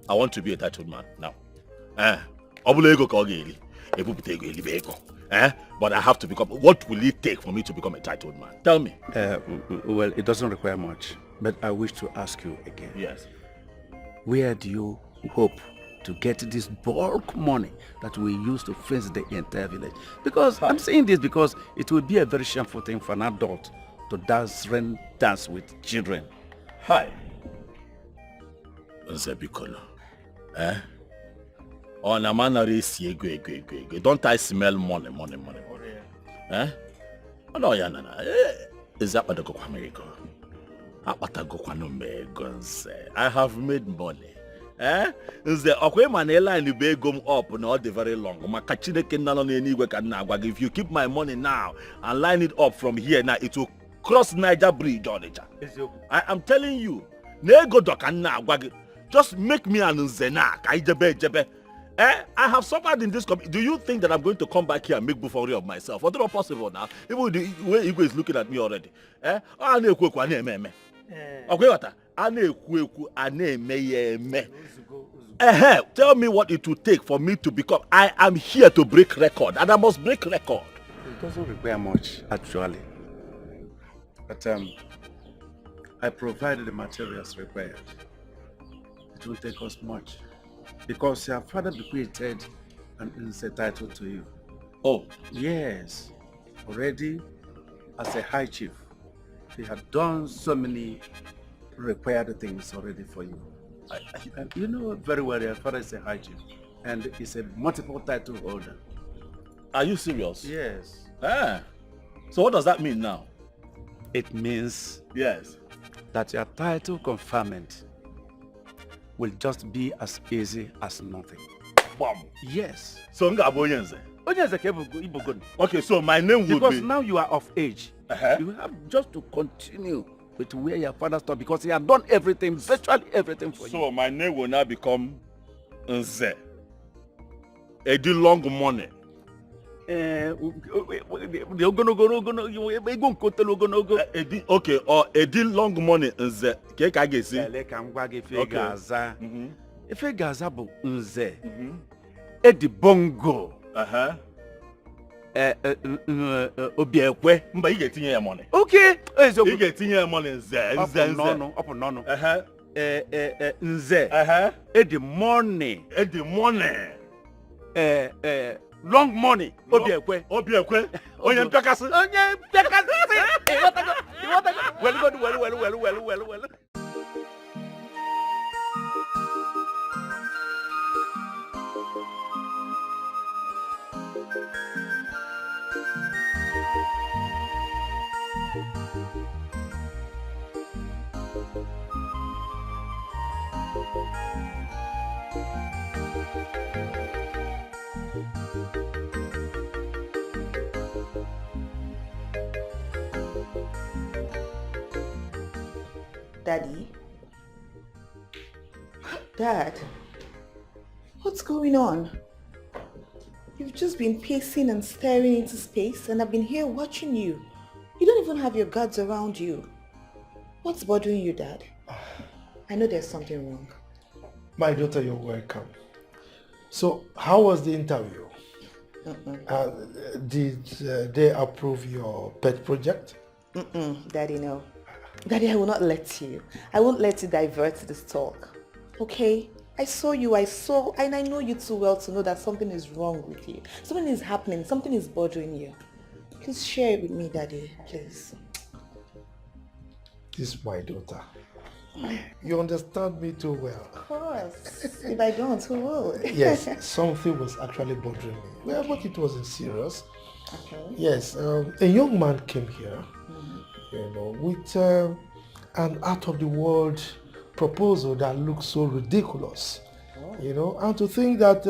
I want to be a titled man now. But I have to become. What will it take for me to become a titled man? Tell me. Well, it doesn't require much, but I wish to ask you again. Yes. Where do you hope to get this bulk money that we use to fence the entire village? Because I'm saying this because it will be a very shameful thing for an adult to dance with children. Hi. Nzebikono. On a man don't I smell money? Oh no, is that what I go America? I have made money. Nze okwe manela and be gum up not the very long. If you keep my money now and line it up from here now, it will cross Niger Bridge on it. I am telling you, just make me an Nzena. I have suffered in this company. Do you think that I'm going to come back here and make buffoonery of myself? What's not possible now? Even the way Igwe is looking at me already. Okay, what? Tell me what it will take for me to become. I am here to break record, and I must break record. It doesn't require much, actually. But I provided the materials required. It won't take us much. Because your father bequeathed an insect title to you. Oh. Yes. Already, as a high chief, he had done so many required things already for you. You know very well your father is a high chief and is a multiple title holder. Are you serious? Yes. So what does that mean now? It means yes, that your title conferment will just be as easy as nothing. Wow. Yes. So okay, so my name will be... Because now you are of age. You have just to continue with where your father stopped because he had done everything, virtually everything for you. So my name will now become Nze. Edi long money. Okay, or Edi long money Nze. If a gazabo Nze, Edi bongo. Obiekwe, mba you get your money. Okay, you get your money Nze. Nze. Edi money. Long money. Obiekwe. Onye mpekasi. You want to go? Well. Daddy? Dad? What's going on? You've just been pacing and staring into space and I've been here watching you. You don't even have your guards around you. What's bothering you, Dad? I know there's something wrong. My daughter, you're welcome. So, how was the interview? Did they approve your pet project? Daddy, no. Daddy, I will not let you. I won't let you divert this talk. Okay? I saw you, and I know you too well to know that something is wrong with you. Something is happening, something is bothering you. Please share it with me, Daddy, please. This is my daughter. You understand me too well. Of course. If I don't, who will? Yes, something was actually bothering me. Well, but it wasn't serious. Okay. Yes, a young man came here, with an out-of-the-world proposal that looks so ridiculous. And to think that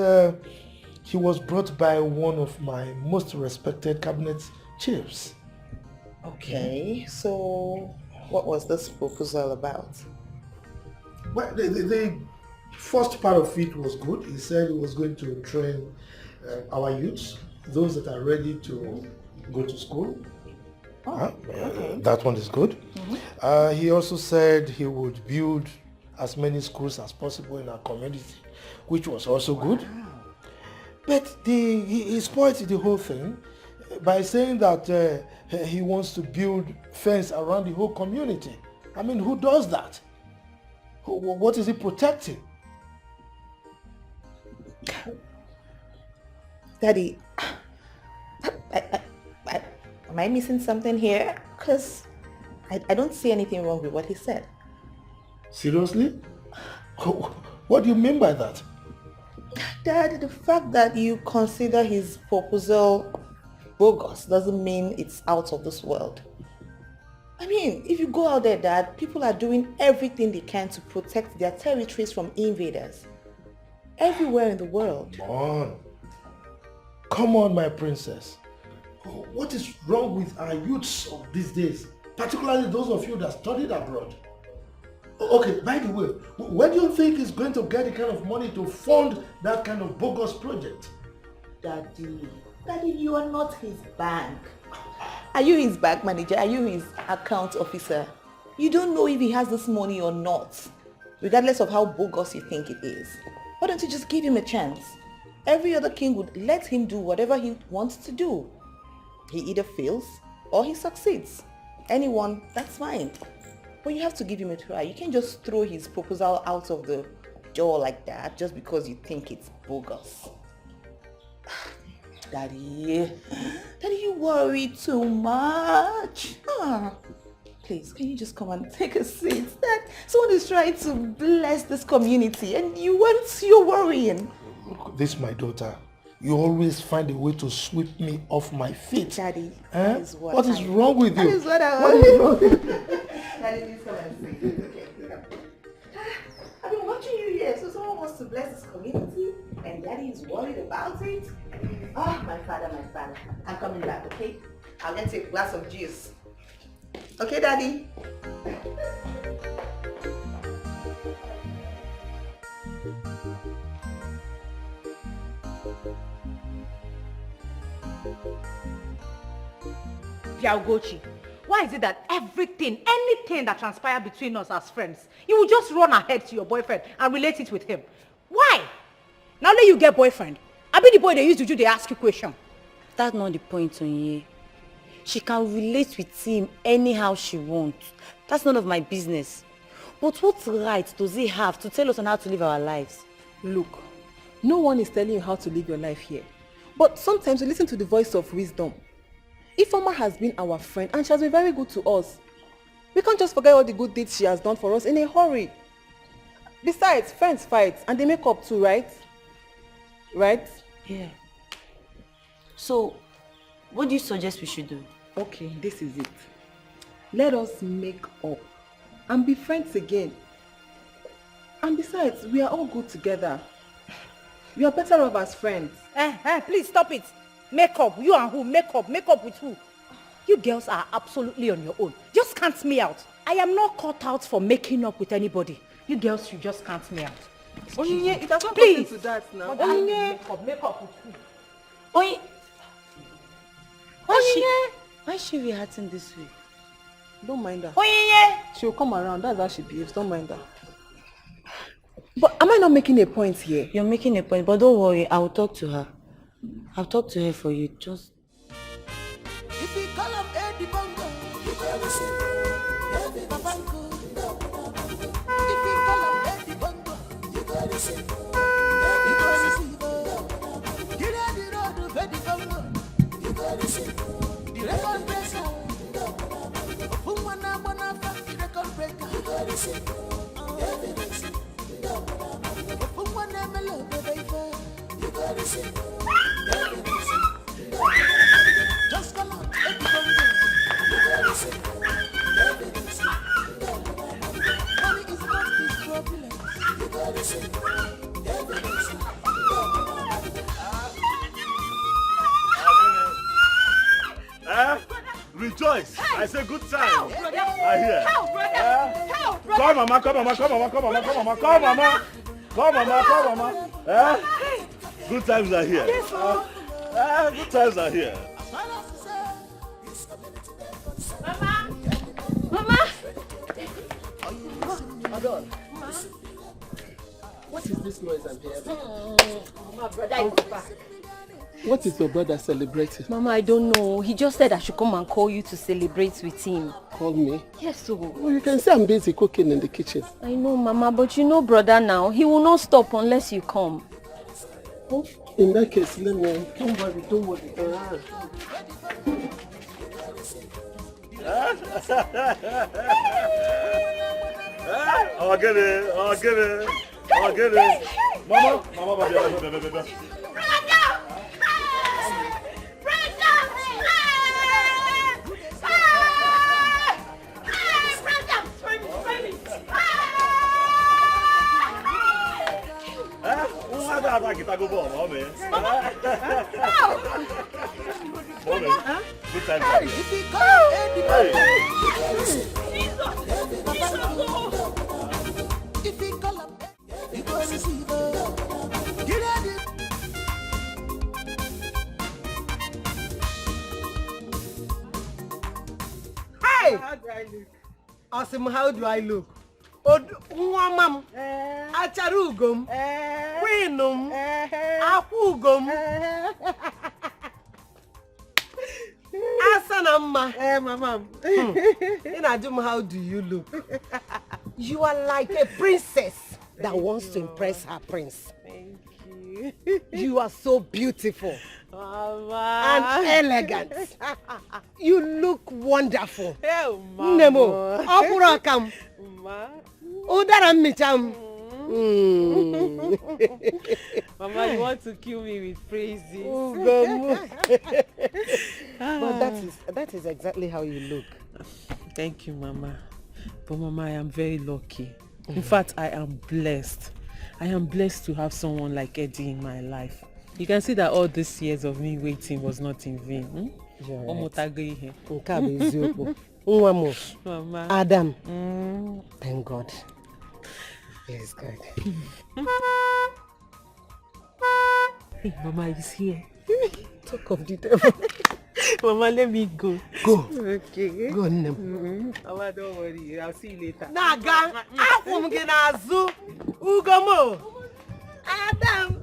he was brought by one of my most respected cabinet chiefs. Okay, so what was this proposal about? Well, the first part of it was good. He said he was going to train our youths, those that are ready to go to school. Okay. That one is good. He also said he would build as many schools as possible in our community, which was also good. But he spoiled the whole thing by saying that he wants to build fence around the whole community. I mean, who does that? What is he protecting? Daddy, am I missing something here? Because I don't see anything wrong with what he said. Seriously? What do you mean by that? Dad, the fact that you consider his proposal bogus doesn't mean it's out of this world. I mean, if you go out there, Dad, people are doing everything they can to protect their territories from invaders. Everywhere in the world. Come on, my princess. What is wrong with our youths of these days? Particularly those of you that studied abroad. Okay, by the way, where do you think he's going to get the kind of money to fund that kind of bogus project? Daddy, you are not his bank. Are you his bank manager? Are you his account officer? You don't know if he has this money or not, regardless of how bogus you think it is. Why don't you just give him a chance? Every other king would let him do whatever he wants to do. He either fails or he succeeds. Anyone, that's fine. But you have to give him a try. You can't just throw his proposal out of the door like that just because you think it's bogus. Daddy, you worry too much. Please, can you just come and take a seat? That someone is trying to bless this community and you're worrying. Look, this is my daughter. You always find a way to sweep me off my feet. Daddy, that is what is wrong with you? That is what I What is wrong with you? Daddy, please come and see. Okay. I've been watching you here, so someone wants to bless this community and Daddy is worried about it. Oh, my father. I'm coming back, okay? I'll get you a glass of juice. Okay, Daddy? Biagochi, why is it that anything that transpires between us as friends, you will just run ahead to your boyfriend and relate it with him? Why? Now let you get boyfriend. I be the boy they used to do, they ask you question. That's not the point, Onye. She can relate with him anyhow she wants. That's none of my business. But what right does he have to tell us on how to live our lives? Look, no one is telling you how to live your life here. But sometimes we listen to the voice of wisdom. Ifeoma has been our friend and she has been very good to us. We can't just forget all the good deeds she has done for us in a hurry. Besides, friends fight and they make up too, right? Right? Yeah. So, what do you suggest we should do? Okay, this is it. Let us make up and be friends again. And besides, we are all good together. We are better off as friends. Please stop it. Make up. You and who? Make up. Make up with who? You girls are absolutely on your own. Just count me out. I am not cut out for making up with anybody. You girls should just count me out. Onyinye, it has not Please. gotten to that now. Onyinye. Make up with who? Onyinye. Why is she reacting this way? Don't mind her. Onyinye. She'll come around. That's how she behaves. Don't mind her. But am I not making a point here? You're making a point, but don't worry. I will talk to her. I'll talk to her for you. Just... If you call up Eddie Bongo, you better listen. Eddie Bongo. If you call up Eddie Bongo, you better listen. Eddie Bongo. Get out the road of Eddie Bongo. You better listen. The record breaker. Fumana Bonafide, the record breaker. You better listen. Eddie listen. Fumana Melo, baby. You better listen. Just come on, Eddie Bongo. You better listen. Eddie listen. Money is not his problem. You better listen. Eddie listen. Rejoice! I say good time. Help, brother. I hear. Help, brother. Help, brother. Come, mama, come, mama, come, mama, come, mama, come, mama, come, mama. Come, mama, come, mama. Good times are here. Yes, sir. Good times are here. Mama! Mama! Hold on. is this noise I'm hearing? My brother is back. What is your brother celebrating? Mama, I don't know. He just said I should come and call you to celebrate with him. Call me? Yes, so. Well, you can say I'm busy cooking in the kitchen. I know, Mama, but you know brother now. He will not stop unless you come. Oh, in that case, let me... Don't worry. I'll get it. Mama, baby. Kita go ball, mommy. Good time. Hey! Awesome, how do I look? Nwamam, Acharugum, Queenum, Akugum, Asanamma. Mama. Inadum, how do you look? You are like a princess that wants to impress her prince. Thank you. You are so beautiful. Mama. And elegant. You look wonderful. Oh, Mama. Nemo, Opurakam. Ma. Udara micham. Mama, you want to kill me with praises. But that is exactly how you look. Thank you, Mama. But Mama, I am very lucky. In fact, I am blessed. I am blessed to have someone like Eddie in my life. You can see that all these years of me waiting was not in vain. Mama. Adam. Thank God. Yes, God. Hey, Mama is here. Talk of the devil. Mama, let me go. Go. Okay. Go, Nem. Mama, don't worry. I'll see you later. Naga, akum ginazu, Ugomo, Adam.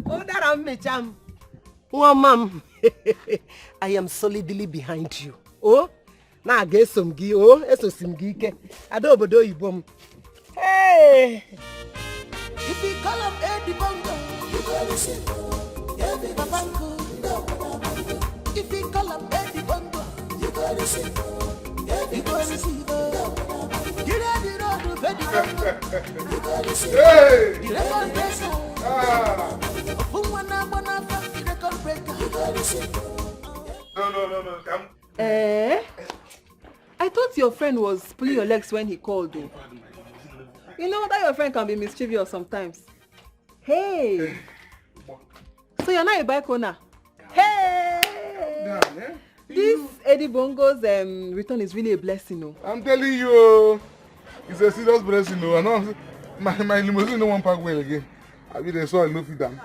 Odaram mecham. Mom, I am solidly behind you. Oh, na get some gi. Oh, eso simgi ke. Adobodo ibom. Hey. If you call up Eddie Bongo, you go listen. Eddie Bongo. If you call up Eddie Bongo, you go listen. Eddie Bongo. Get out the road with Eddie Bongo. You go listen. Hey! The record breaker. The record breaker. You go listen. No, come. I thought your friend was pulling your legs when he called though. You know that your friend can be mischievous sometimes. Hey! So you're not a bike owner? Hey! This Eddie Bongo's return is really a blessing, no? I'm telling you, it's a serious blessing, no. I know my limousine no one park well again. I mean, they saw no fit down.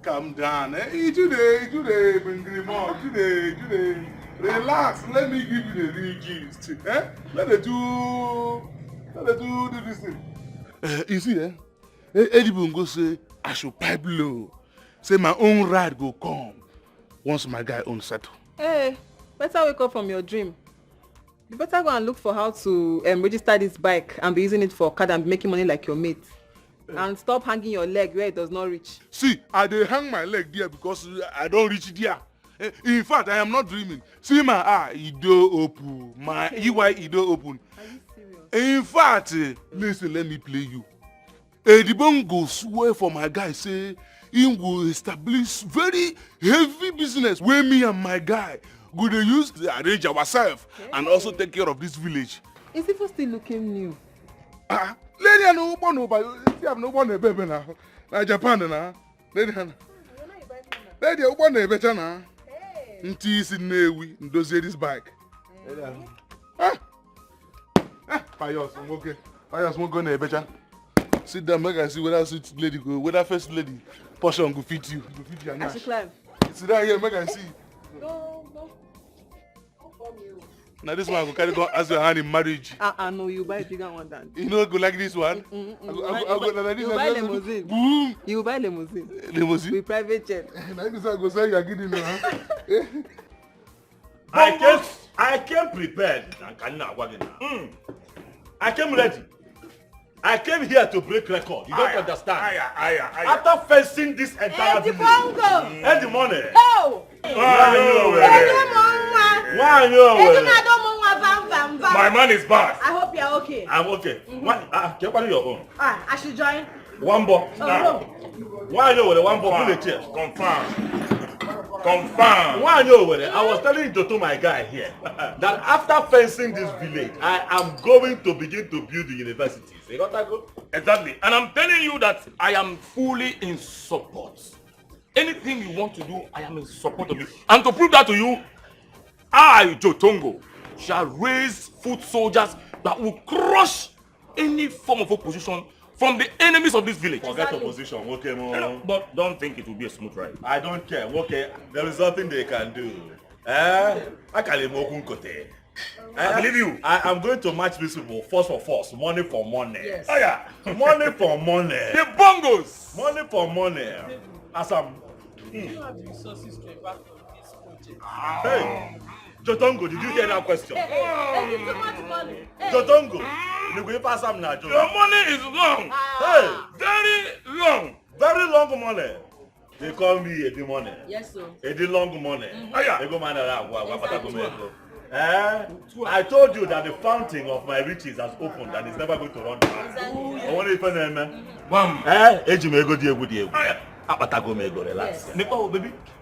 Calm down, eh? Today, bring them out. Today. Relax. Let me give you the real gist, eh? Let the do this thing. You see, Eddie Bongo say I should pipe low. Say my own ride go come once my guy own settle. Hey, better wake up from your dream. You better go and look for how to register this bike and be using it for card and be making money like your mate. And stop hanging your leg where it does not reach. See, I dey hang my leg there because I don't reach there. In fact, I am not dreaming. See my eye, Edo open. My EY Edo open. Are you serious? In fact, listen, let me play you. The Bongo swear for my guy, say he will establish very heavy business where me and my guy go to use to arrange ourselves and also take care of this village. Is it still looking new? Lady, I know one over. See, I'm no one baby now. Na Japan na. Lady, lady, one better na. Nti is in Newi, ndozie this bike. Payos, okay. Payos, mo go na better. Sit down, make I see whether sweet lady go, whether first lady portion go fit you. Go fit you. I should climb. Sit down here, make I see. Go. Now this one I go carry go ask your hand in marriage. No, you buy a bigger one than this. You know, go like this one. You buy limousine. Boom. You buy limousine. Limousine? With private jet. Now this one go say you are getting now. I came prepared. I came ready. I came here to break record. You don't understand. After facing this entire village. And the money. Oh! My man is bad. I hope you're okay. I'm okay. Can your own? I should join. One box. Why you with one box? Pull the chair. Confirm. Why you with it? I was telling Toto, my guy here, that after fencing this village, I am going to begin to build the universities. You got that go? Exactly. And I'm telling you that I am fully in support. Anything you want to do, I am in support of you. And to prove that to you, I, Jotongo, shall raise foot soldiers that will crush any form of opposition from the enemies of this village. Forget opposition, okay, mo. But don't think it will be a smooth ride. I don't care, okay. There is nothing they can do. I believe you. I am going to match these people force for force, money for money. Yes. Oh yeah, money for money. The bongos. Money for money. As I'm. You have the resources to embark on this project. Hey, Jotongo, did you hear that question? Hey, too much money. Jotongo, you will pass some now, Your money is long. Hey, very long. Very long money. They call me Edi money. Yes, sir. Edi long money. Aya. They go man I told you that the fountain of my riches has opened and it's never going to run dry. I want to find them. Relax.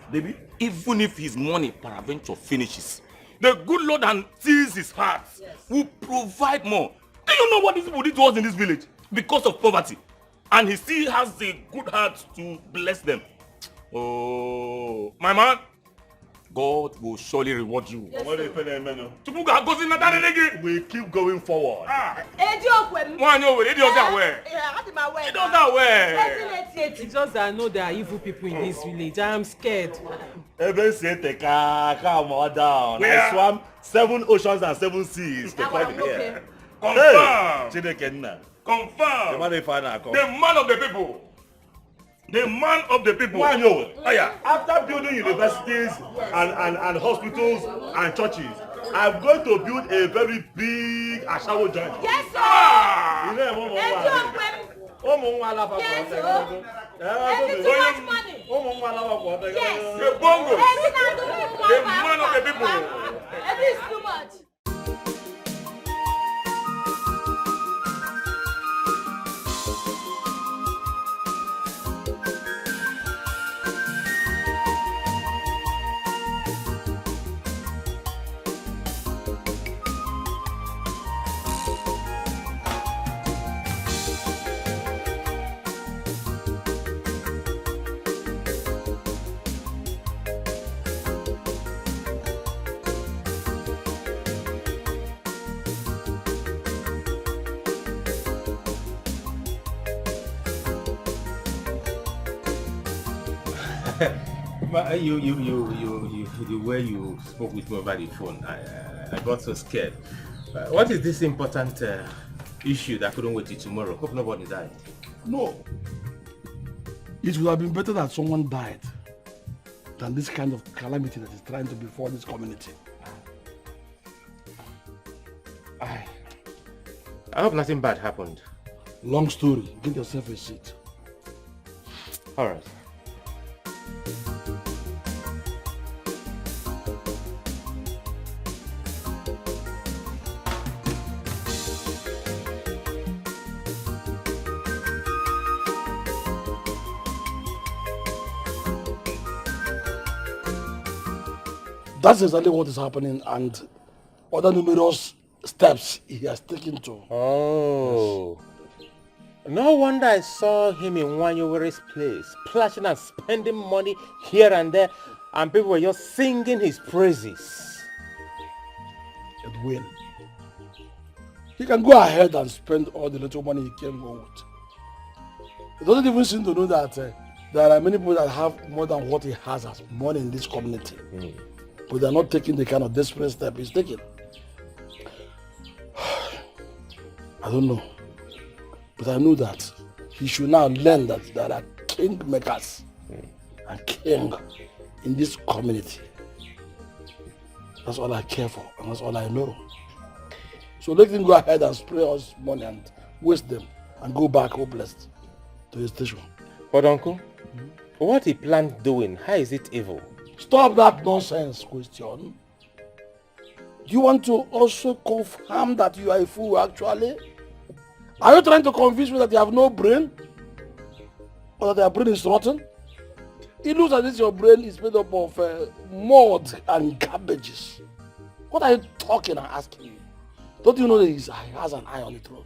Baby, even if his money peradventure finishes, the good Lord and sees his heart will provide more. Do you know what these people did to us in this village? Because of poverty. And he still has the good heart to bless them. Oh, my man, God will surely reward you. Yes, we keep going forward. It's just that I know there are evil people in this village. I am scared. Even say calm down. I swam 7 oceans and 7 seas to find here. Confirm. Confirm. The man of the people. The man of the people. Why no? After building universities and hospitals and churches, I'm going to build a very big Ashawo joint. Yes, sir. Yes, sir. Too much money. Yes. The bongos. The man of the people. It is too much. The way you spoke with me over the phone, I got so scared. What is this important issue that couldn't wait till tomorrow? Hope nobody died. No. It would have been better that someone died than this kind of calamity that is trying to befall this community. I hope nothing bad happened. Long story. Get yourself a seat. All right. That's exactly what is happening and other numerous steps he has taken to. Oh. No wonder I saw him in Wanyowere's place, splashing and spending money here and there, and people were just singing his praises. Edwin, he can go ahead and spend all the little money he came home with. He doesn't even seem to know that there are many people that have more than what he has as money in this community. But they are not taking the kind of desperate step he's taking. I don't know. But I know that he should now learn that there are king makers and king in this community. That's all I care for, and that's all I know. So let him go ahead and spray us money and waste them and go back hopeless to his station. But uncle, what he planned doing, how is it evil? Stop that nonsense question. Do you want to also confirm that you are a fool actually? Are you trying to convince me that you have no brain? Or that your brain is rotten? It looks as if your brain is made up of mud and garbages. What are you talking and asking me? Don't you know that he has an eye on the throne?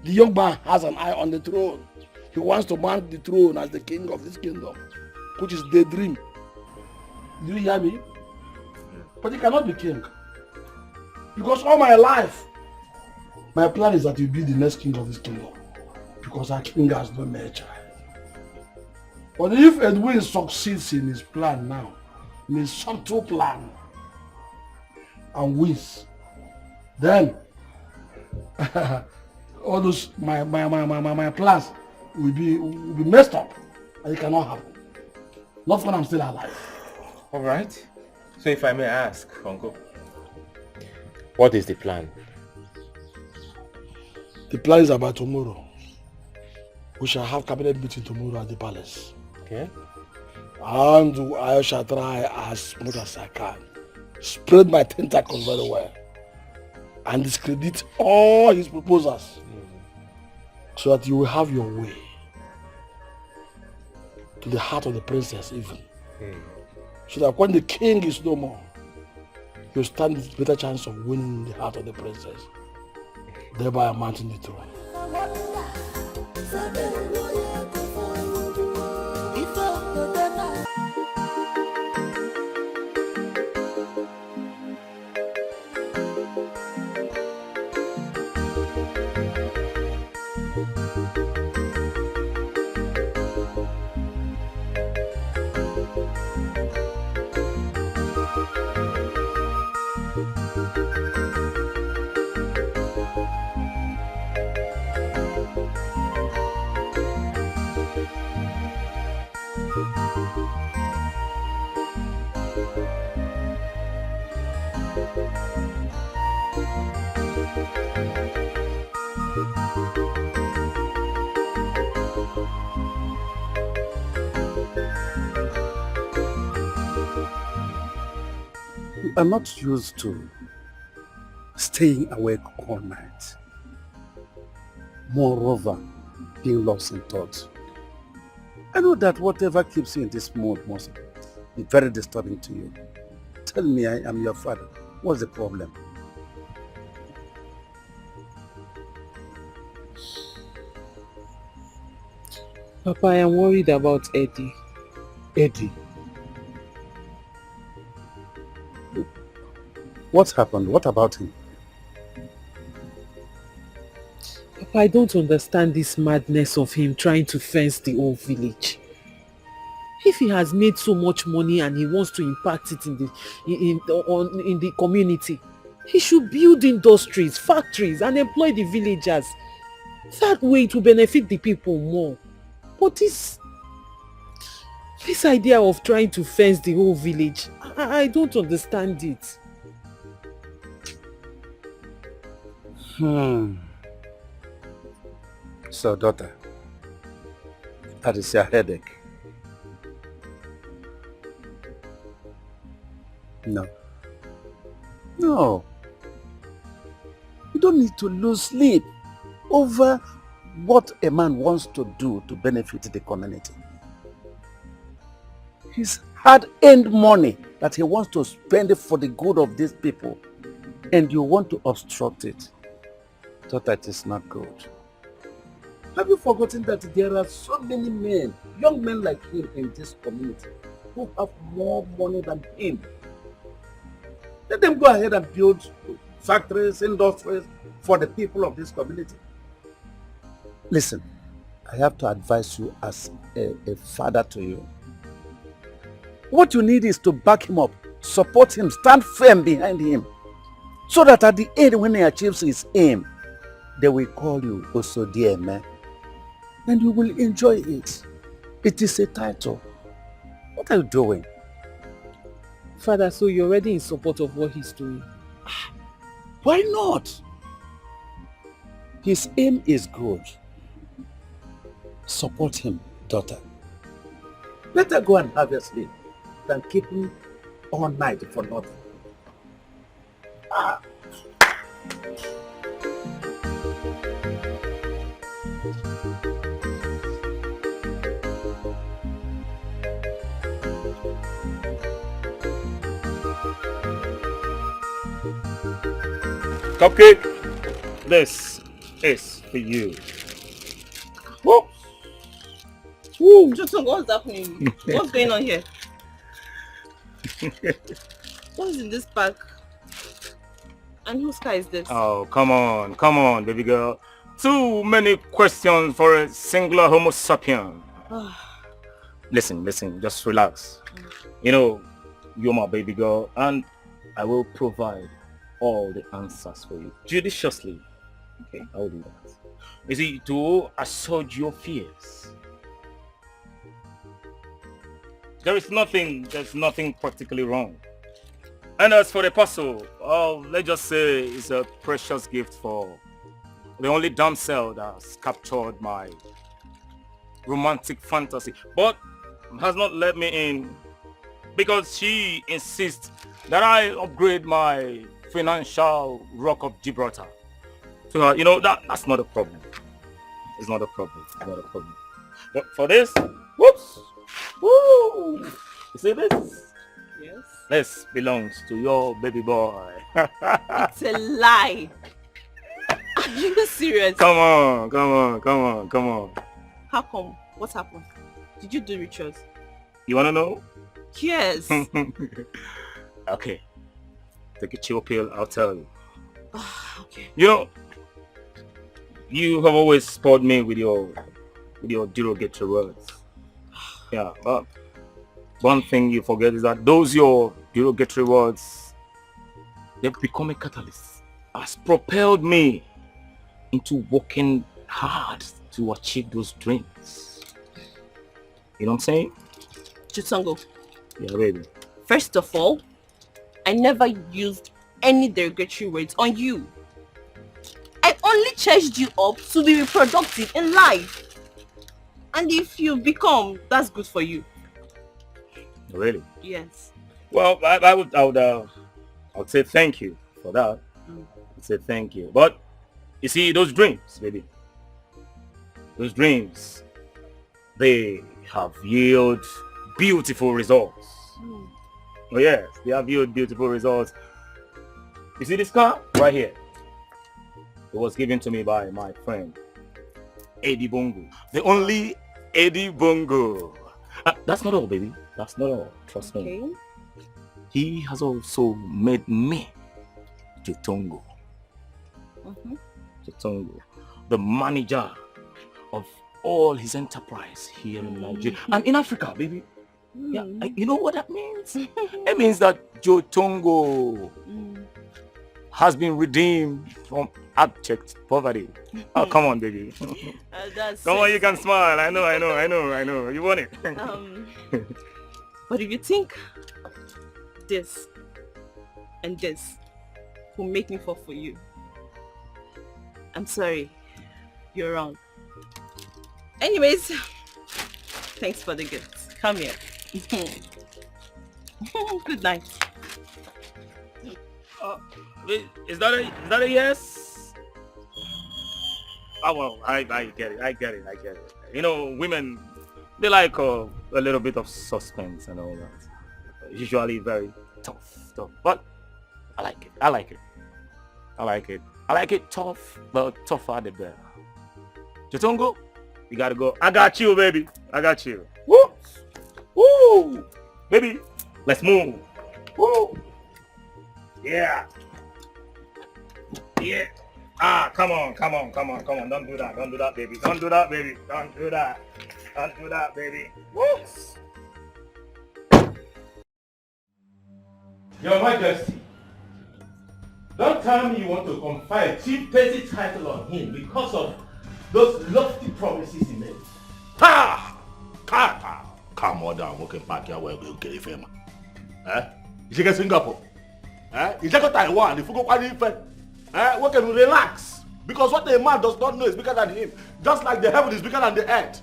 The young man has an eye on the throne. He wants to mount the throne as the king of this kingdom, which is daydream. Do you hear me? But he cannot be king. Because all my life, my plan is that you be the next king of this kingdom. Because our king has no male child. But if Edwin succeeds in his plan now, in his subtle plan, and wins, then all those my plans will be messed up, and it cannot happen. Not when I'm still alive. All right. So if I may ask, uncle, what is the plan? The plan is about tomorrow. We shall have cabinet meeting tomorrow at the palace. Okay. And I shall try as much as I can. Spread my tentacles very well. And discredit all his proposals. So that you will have your way. To the heart of the princess even. So that when the king is no more, you stand with a better chance of winning the heart of the princess. Thereby mounting the throne. I'm not used to staying awake all night. Moreover, being lost in thought. I know that whatever keeps you in this mood must be very disturbing to you. Tell me I am your father. What's the problem? Papa, I am worried about Eddie. Eddie? What happened? What about him? Papa, I don't understand this madness of him trying to fence the whole village. If he has made so much money and he wants to impact it in the community, he should build industries, factories and employ the villagers. That way it will benefit the people more. But this idea of trying to fence the whole village, I don't understand it. So, daughter, that is your headache. No. No. You don't need to lose sleep over what a man wants to do to benefit the community. His hard-earned money that he wants to spend it for the good of these people, and you want to obstruct it. Thought that is not good. Have you forgotten that there are so many men, young men like him in this community who have more money than him? Let them go ahead and build factories, industries for the people of this community. Listen, I have to advise you as a father to you. What you need is to back him up, support him, stand firm behind him, so that at the end when he achieves his aim, they will call you Osodieme. And you will enjoy it. It is a title. What are you doing? Father, so you're already in support of what he's doing? Why not? His aim is good. Support him, daughter. Better go and have a sleep than keep him all night for nothing. Cupcake, this is for you. Whoa. Justin, what's happening? What's going on here? What is in this pack? And whose car is this? Oh, come on, baby girl. Too many questions for a singular Homo sapien. Listen, just relax. You know, you're my baby girl, and I will provide all the answers for you judiciously. Okay, I will do that. You see, to assuage your fears. There's nothing particularly wrong. And as for the parcel, let's just say it's a precious gift for the only damsel that's captured my romantic fantasy, but has not let me in because she insists that I upgrade my financial rock of Gibraltar. So, you know, that's not a problem. It's not a problem. But for this, whoops, woo! You see this? Yes. This belongs to your baby boy. It's a lie. Are you serious? Come on. How come? What happened? Did you do rituals? You wanna know? Yes. Okay. Take a chill pill, I'll tell you. Okay. You know, you have always spoiled me with your derogatory words. Yeah, but one thing you forget is that those your derogatory words, they've become a catalyst. Has propelled me into working hard to achieve those dreams. You know what I'm saying? Chitongo. Yeah, baby. First of all, I never used any derogatory words on you. I only charged you up to be reproductive in life. And if you become, that's good for you. Really? Yes. Well, I would say thank you for that. I'd say thank you. But you see, those dreams, baby, those dreams, they have yielded beautiful results. Oh yes, they have yielded beautiful results. You see this car right here? It was given to me by my friend Eddie Bongo, the only Eddie Bongo. That's not all, baby. That's not all. Trust me. He has also made me Jotongo. Jotongo, the manager of all his enterprise here in Nigeria and in Africa, baby. Yeah, you know what that means? It means that Jotongo has been redeemed from abject poverty. Oh, come on, baby. Come on, you can smile. I know. You want it. But if you think this and this will make me fall for you, I'm sorry. You're wrong. Anyways, thanks for the gift. Come here. Good night. Is that a yes? Oh well, I get it. You know, women, they like a little bit of suspense and all that. Usually very tough. But I like it tough, but tougher the better. Jotongo, you gotta go. I got you, baby. I got you. Woo! Woo! Baby, let's move. Woo! Yeah. Yeah. Come on. Don't do that, baby. Don't do that, baby. Woo! Your Majesty, Don't tell me you want to confer a chief petty title on him because of those lofty promises he made. Calm down, we can pack your way, we'll get it for him. You should get Singapore. You should go Taiwan, if you go we can relax. Because what a man does not know is bigger than him. Just like the heaven is bigger than the earth.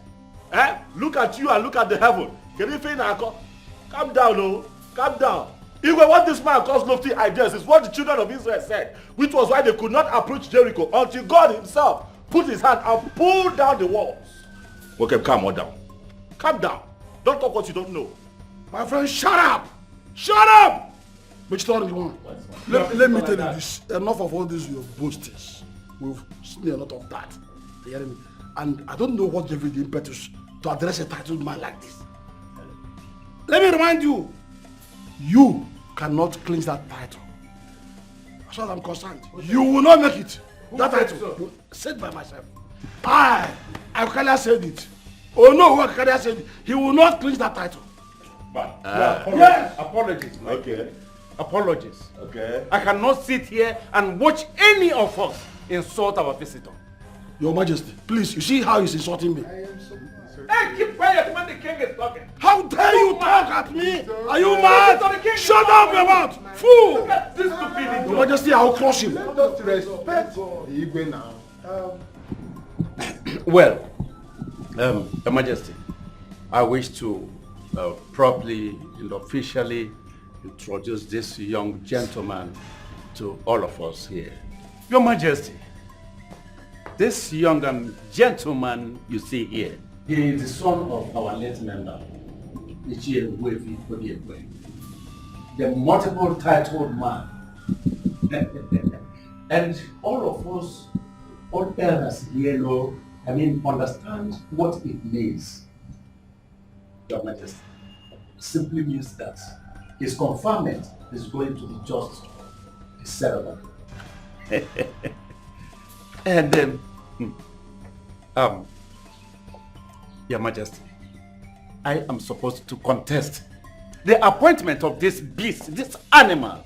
Look at you and look at the heaven. Can you feel that? Calm down, no. Calm down. Even what this man calls lofty ideas is what the children of Israel said, which was why they could not approach Jericho until God himself put his hand and pulled down the walls. Okay, calm down. Calm down. Don't talk what you don't know. My friend, shut up! Shut up! Which story you want? Let me tell you this. Enough of all this your boastings. We've seen a lot of that. You hear me? And I don't know what gave you the impetus to address a titled man like this. Let me remind you, you cannot clinch that title. As far as I'm concerned, you will not make it. That title, said by myself. Akalia said it. Oh no, Akalia said it. He will not clinch that title. Yes! Apologies. Okay. Apologies. Okay. I cannot sit here and watch any of us insult our visitor. Your Majesty, please, you see how he's insulting me? Hey, keep quiet when the king is talking. How dare you talk at me? Are you mad? Shut up your mouth, fool! This stupidity. Your Majesty, I will crush him. Just respect Igwe now. Well, Your Majesty, I wish to properly and officially introduce this young gentleman to all of us here. Your Majesty, this young gentleman you see here, he is the son of our late member, the multiple titled man. And all of us, all elders here know, understand what it means. Your Majesty, simply means that his confinement is going to be just a ceremony. And Your Majesty, I am supposed to contest the appointment of this beast, this animal,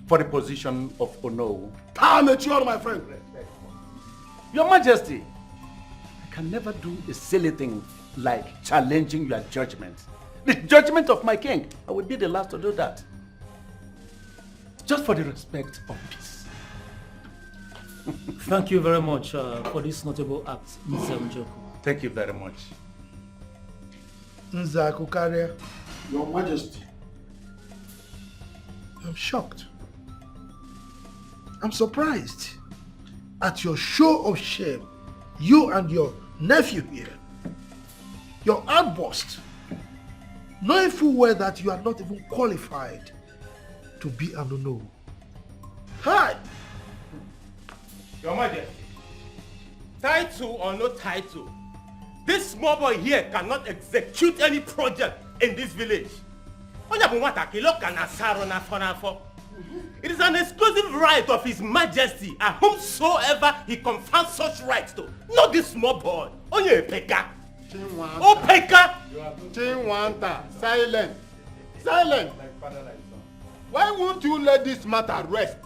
for the position of Ono. Amateur, my friend. Your Majesty, I can never do a silly thing like challenging your judgment. The judgment of my king, I would be the last to do that. Just for the respect of peace. Thank you very much for this notable act, Mr. Njoku. Thank you very much. Nzakukaria. Your Majesty. I'm shocked. I'm surprised at your show of shame. You and your nephew here. Your outburst. Knowing full well that you are not even qualified to be an Ono. Hi! Your Majesty, title or no title, this small boy here cannot execute any project in this village. It is an exclusive right of His Majesty and whomsoever he confers such rights to. Not this small boy. Only a peka. Oh, peka! Chinwanta, silent. Silent. Why won't you let this matter rest?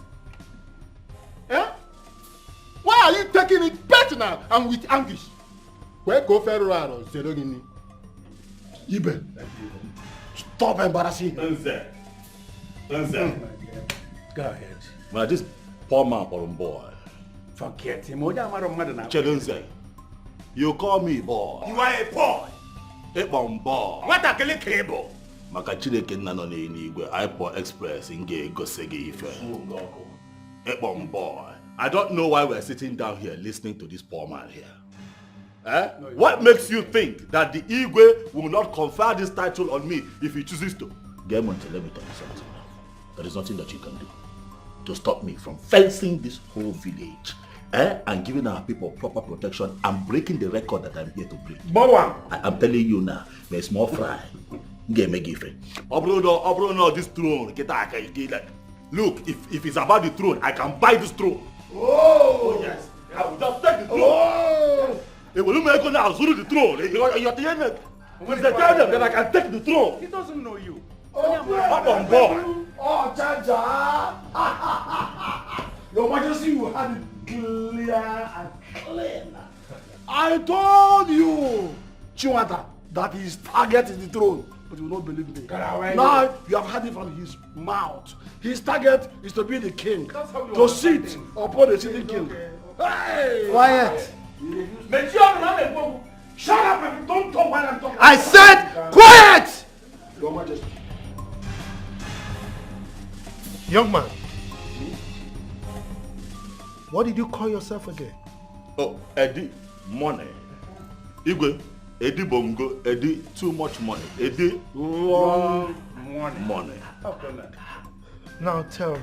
Why are you taking it personal and with anguish? Where go Ferraro, Zerogini? Ibe, stop embarrassing. Nze. Go ahead. Now this poor man for boy. Forget him. Nze, you call me boy. You are a boy. A bomb boy. What a killing cable. Maka Chineke nna nọ n'eluigwe, iPod Express nge gosi gị ife. A bomb boy. I don't know why we're sitting down here listening to this poor man here. What makes you think that the Igwe will not confer this title on me if he chooses to? Gemonte, let me tell you something. There is nothing that you can do to stop me from fencing this whole village and giving our people proper protection and breaking the record that I'm here to break. I'm telling you now, may small fry. Get me given. Obruno, this throne. Look, if it's about the throne, I can buy this throne. Oh yes, I will just take the throne. Oh. It will make you now through the throne. You're telling me that I can take the throne. He doesn't know you. Up on board. Oh, Jaja. Majesty, you had it clear and clean. I told you, Chiwata, that his target is the throne, but you will not believe me. Now you have heard it from his mouth. His target is to be the king, to sit upon the sitting king. Hey! Quiet! Shut up and don't talk while I'm talking. I said quiet! Your Majesty. Young man, what did you call yourself again? Oh, Eddie, money. Igwe, Eddie Bongo, Eddie, too much money. Eddie, wrong money. Now tell me,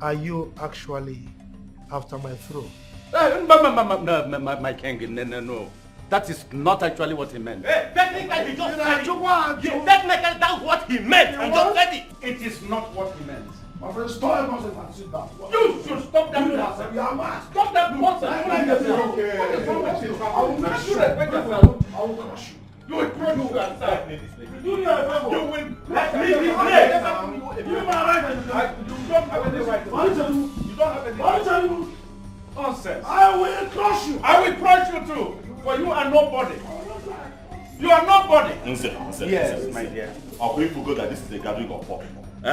are you actually after my throne? My king, no. That is not actually what he meant. Technically, he just said it. Technically, that's what he meant. And just said it. It is not what he meant. My friend, stop nonsense and sit down. You should stop that nonsense. Stop that nonsense. I will crush you. I will crush you. You will crush you yourself. You will let me be late. You don't have any right. You don't have any right. Nonsense. I will crush you. I will crush you too. For you are nobody. You are nobody. Yes, my dear. I'll be forgot that this is a gathering of poor people. We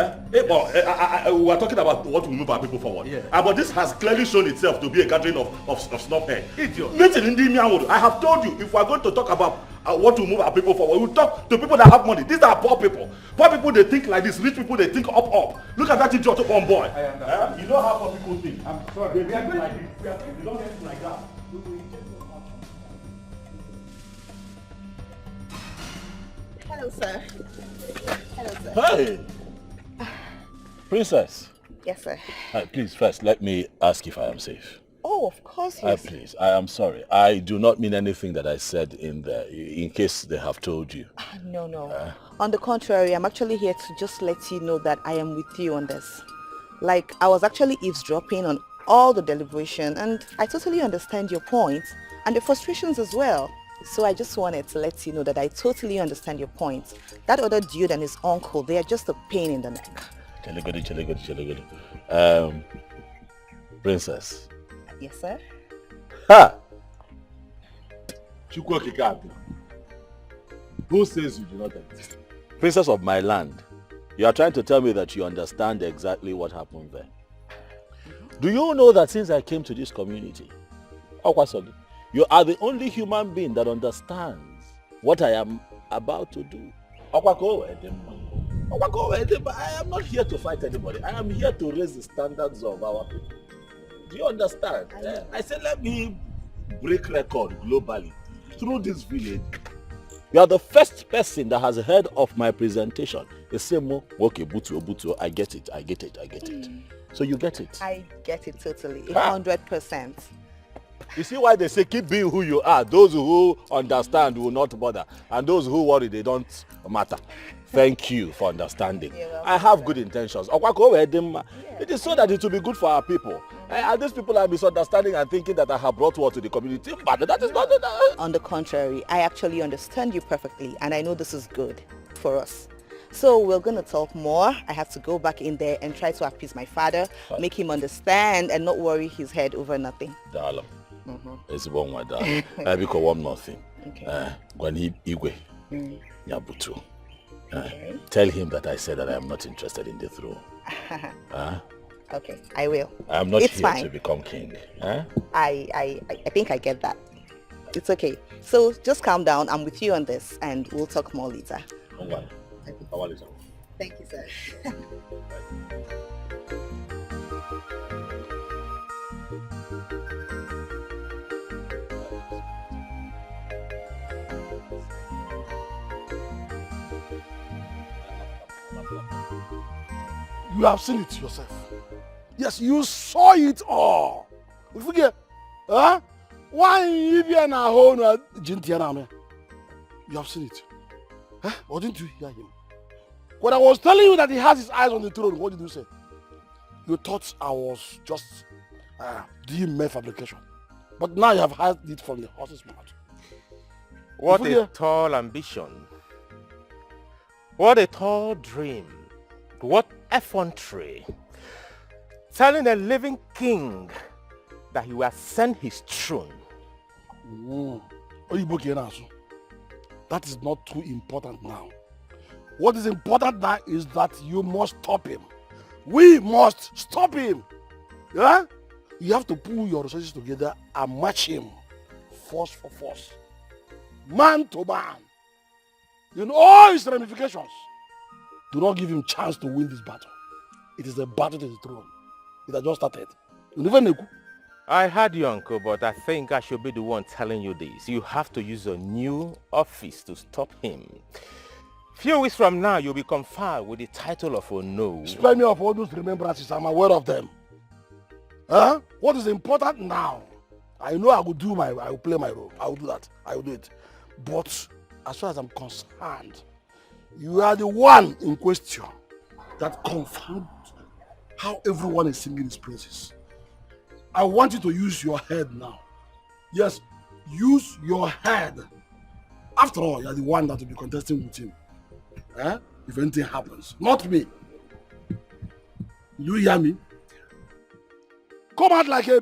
are talking about what will move our people forward. Yeah. But this has clearly shown itself to be a gathering of snobhead. I have told you, if we are going to talk about what will move our people forward, we will talk to people that have money. These are poor people. Poor people, they think like this. Rich people, they think up. Look at that idiot on boy. You know how poor people think. I'm sorry. They think like this. They don't think like that. Hello, sir. Hello, sir. Hey! Princess. Yes, sir. Please, first, let me ask if I am safe. Oh, of course, yes. Please, I am sorry. I do not mean anything that I said in there, in case they have told you. No. On the contrary, I'm actually here to just let you know that I am with you on this. Like, I was actually eavesdropping on all the deliberation, and I totally understand your points and the frustrations as well. So I just wanted to let you know that I totally understand your points. That other dude and his uncle, they are just a pain in the neck. Chaligodi. Princess. Yes, sir? Ha! Who says you do not exist? Princess of my land, you are trying to tell me that you understand exactly what happened there. Do you know that since I came to this community, you are the only human being that understands what I am about to do. I am not here to fight anybody. I am here to raise the standards of our people. Do you understand? I said let me break record globally through this village. You are the first person that has heard of my presentation. They say, okay, Butu, I get it. So you get it? I get it totally, 100%. You see why they say keep being who you are. Those who understand will not bother. And those who worry, they don't matter. Thank you for understanding. I have good intentions. It is so that it will be good for our people. And these people are misunderstanding and thinking that I have brought war to the community. But that is not... On the contrary, I actually understand you perfectly. And I know this is good for us. So we're going to talk more. I have to go back in there and try to appease my father, make him understand and not worry his head over nothing. Darling. It's one more darling. Because one more thing. When he Igwe, Nyabutu. Tell him that I said that I am not interested in the throne. Okay, I will. I am not here to become king. I think I get that. It's okay. So just calm down. I'm with you on this and we'll talk more later. Thank you, sir. You have seen it yourself. Yes, you saw it all. We forget. Why you be an ahona jintiana? You have seen it. Or didn't you hear him? When I was telling you that he has his eyes on the throne, what did you say? You thought I was just doing mere fabrication. But now you have heard it from the horse's mouth. What a tall ambition. What a tall dream. What effrontery. telling a living king that he will ascend his throne. That is not too important now. What is important now is that you must stop him. We must stop him. Yeah? You have to pull your resources together and match him. Force for force. Man to man. You know all his ramifications. Do not give him chance to win this battle. It is a battle to the throne. It has just started. You never know. I heard you, uncle, but I think I should be the one telling you this. You have to use your new office to stop him. Few weeks from now, you'll be conferred with the title of Ono. Spare me of all those remembrances. I'm aware of them. Huh? What is important now? I know I will play my role. I will do that. I will do it. But as far as I'm concerned, you are the one in question that confirmed how everyone is singing his praises. I want you to use your head now. Yes, use your head. After all, you are the one that will be contesting with him. If anything happens, not me. You hear me? Come out like a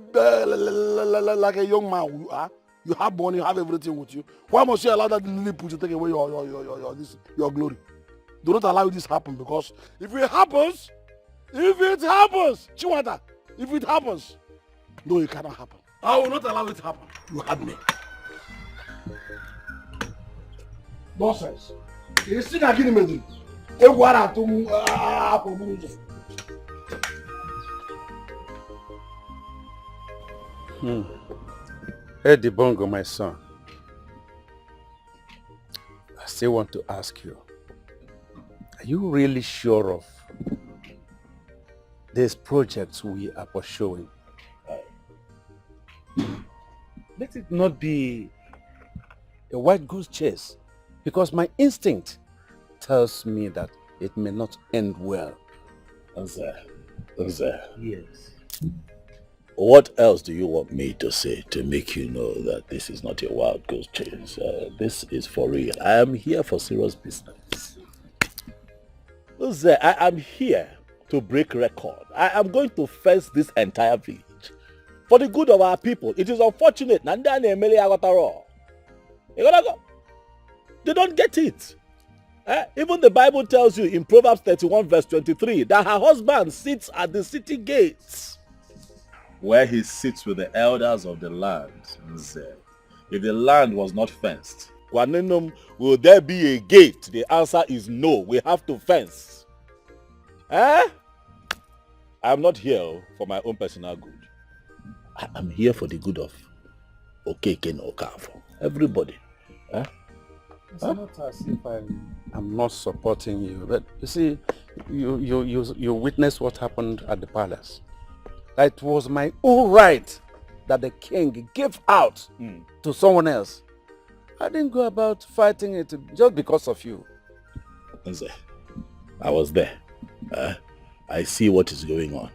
young man who you are. You have money, you have everything with you. Why must you allow that lily put to take away your glory? Do not allow this to happen, because if it happens, Chiwata, if it happens, no, it cannot happen. I will not allow it to happen. You have me. Nonsense. You see that in the Eddie Bongo, my son, I still want to ask you, are you really sure of these projects we are pursuing? Let it not be a white goose chase, because my instinct tells me that it may not end well. Yes. What else do you want me to say to make you know that this is not a wild goose chase? This is for real. I am here for serious business. I am here to break record. I am going to fence this entire village for the good of our people. It is unfortunate. They don't get it. Even the Bible tells you in Proverbs 31 verse 23 that her husband sits at the city gates, where he sits with the elders of the land. If the land was not fenced, will there be a gate? The answer is no. We have to fence. I'm not here for my own personal good. I'm here for the good of Okeke and Okafo. Everybody. It's not as if I'm not supporting you, but you see, you witnessed what happened at the palace. It was my own right that the king gave out to someone else. I didn't go about fighting it just because of you. I was there. I see what is going on,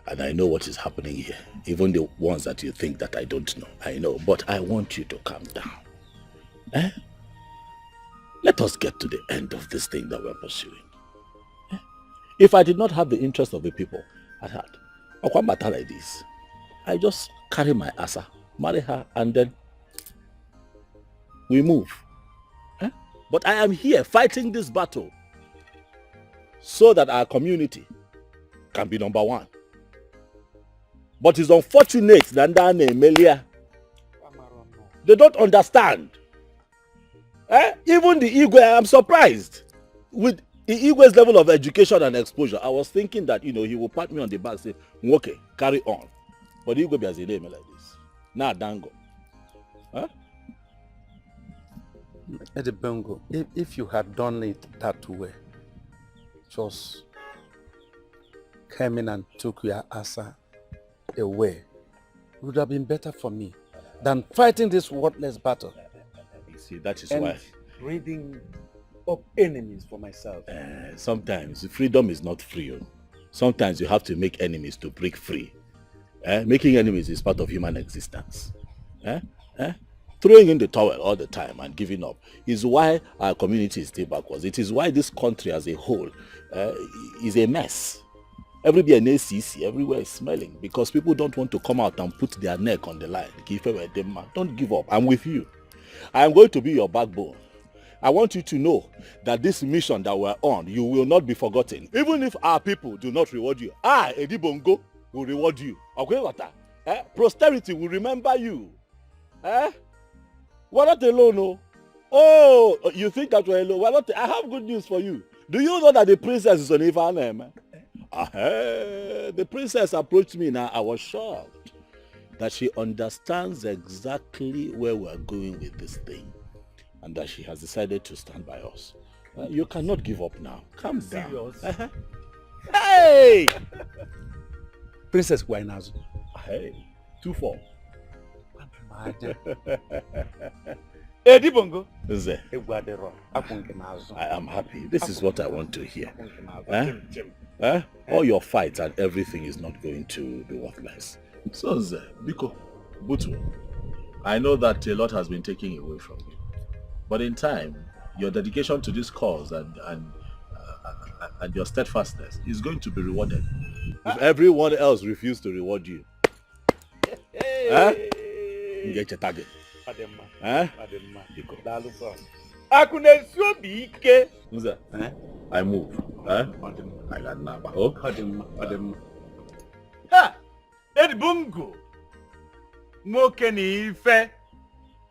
and I know what is happening here. Even the ones that you think that I don't know, I know. But I want you to calm down. Let us get to the end of this thing that we're pursuing. If I did not have the interest of the people at heart, I can't matter like this. I just carry my asa, marry her, and then we move. But I am here fighting this battle so that our community can be number one. But it's unfortunate that they don't understand. Even the Igwe, I'm surprised. With the Igwe's level of education and exposure, I was thinking that, he will pat me on the back and say, okay, carry on. But Igwe has a name like this. Now, Dango. Eddie Bongo, if you had done it that way, just came in and took your asa away, it would have been better for me than fighting this worthless battle. You see, that is and why. Breeding up enemies for myself. Sometimes freedom is not free. Sometimes you have to make enemies to break free. Making enemies is part of human existence. Throwing in the towel all the time and giving up is why our community is still backwards. It is why this country as a whole is a mess. Everywhere in ACC, everywhere is smelling because people don't want to come out and put their neck on the line. Don't give up. I'm with you. I am going to be your backbone. I want you to know that this mission that we're on, you will not be forgotten. Even if our people do not reward you, Edi Bongo, will reward you. Okay, what? Posterity will remember you. We're not alone, no. Oh, you think that we're alone? We're not. I have good news for you. Do you know that the princess is on Ivan name? The princess approached me now. I was shocked that she understands exactly where we're going with this thing. And that she has decided to stand by us. You cannot give up now. Calm down. Hey! Princess Guainazo. Hey, 2-4. Edi Bongo. I am happy. This is what I want to hear. All your fights and everything is not going to be worthless. So, Biko, Butu, I know that a lot has been taken away from you. But in time, your dedication to this cause and your steadfastness is going to be rewarded. If everyone else refuses to reward you, you get your target. I move. I got number. Edi Bongo. Nwoke ni ife.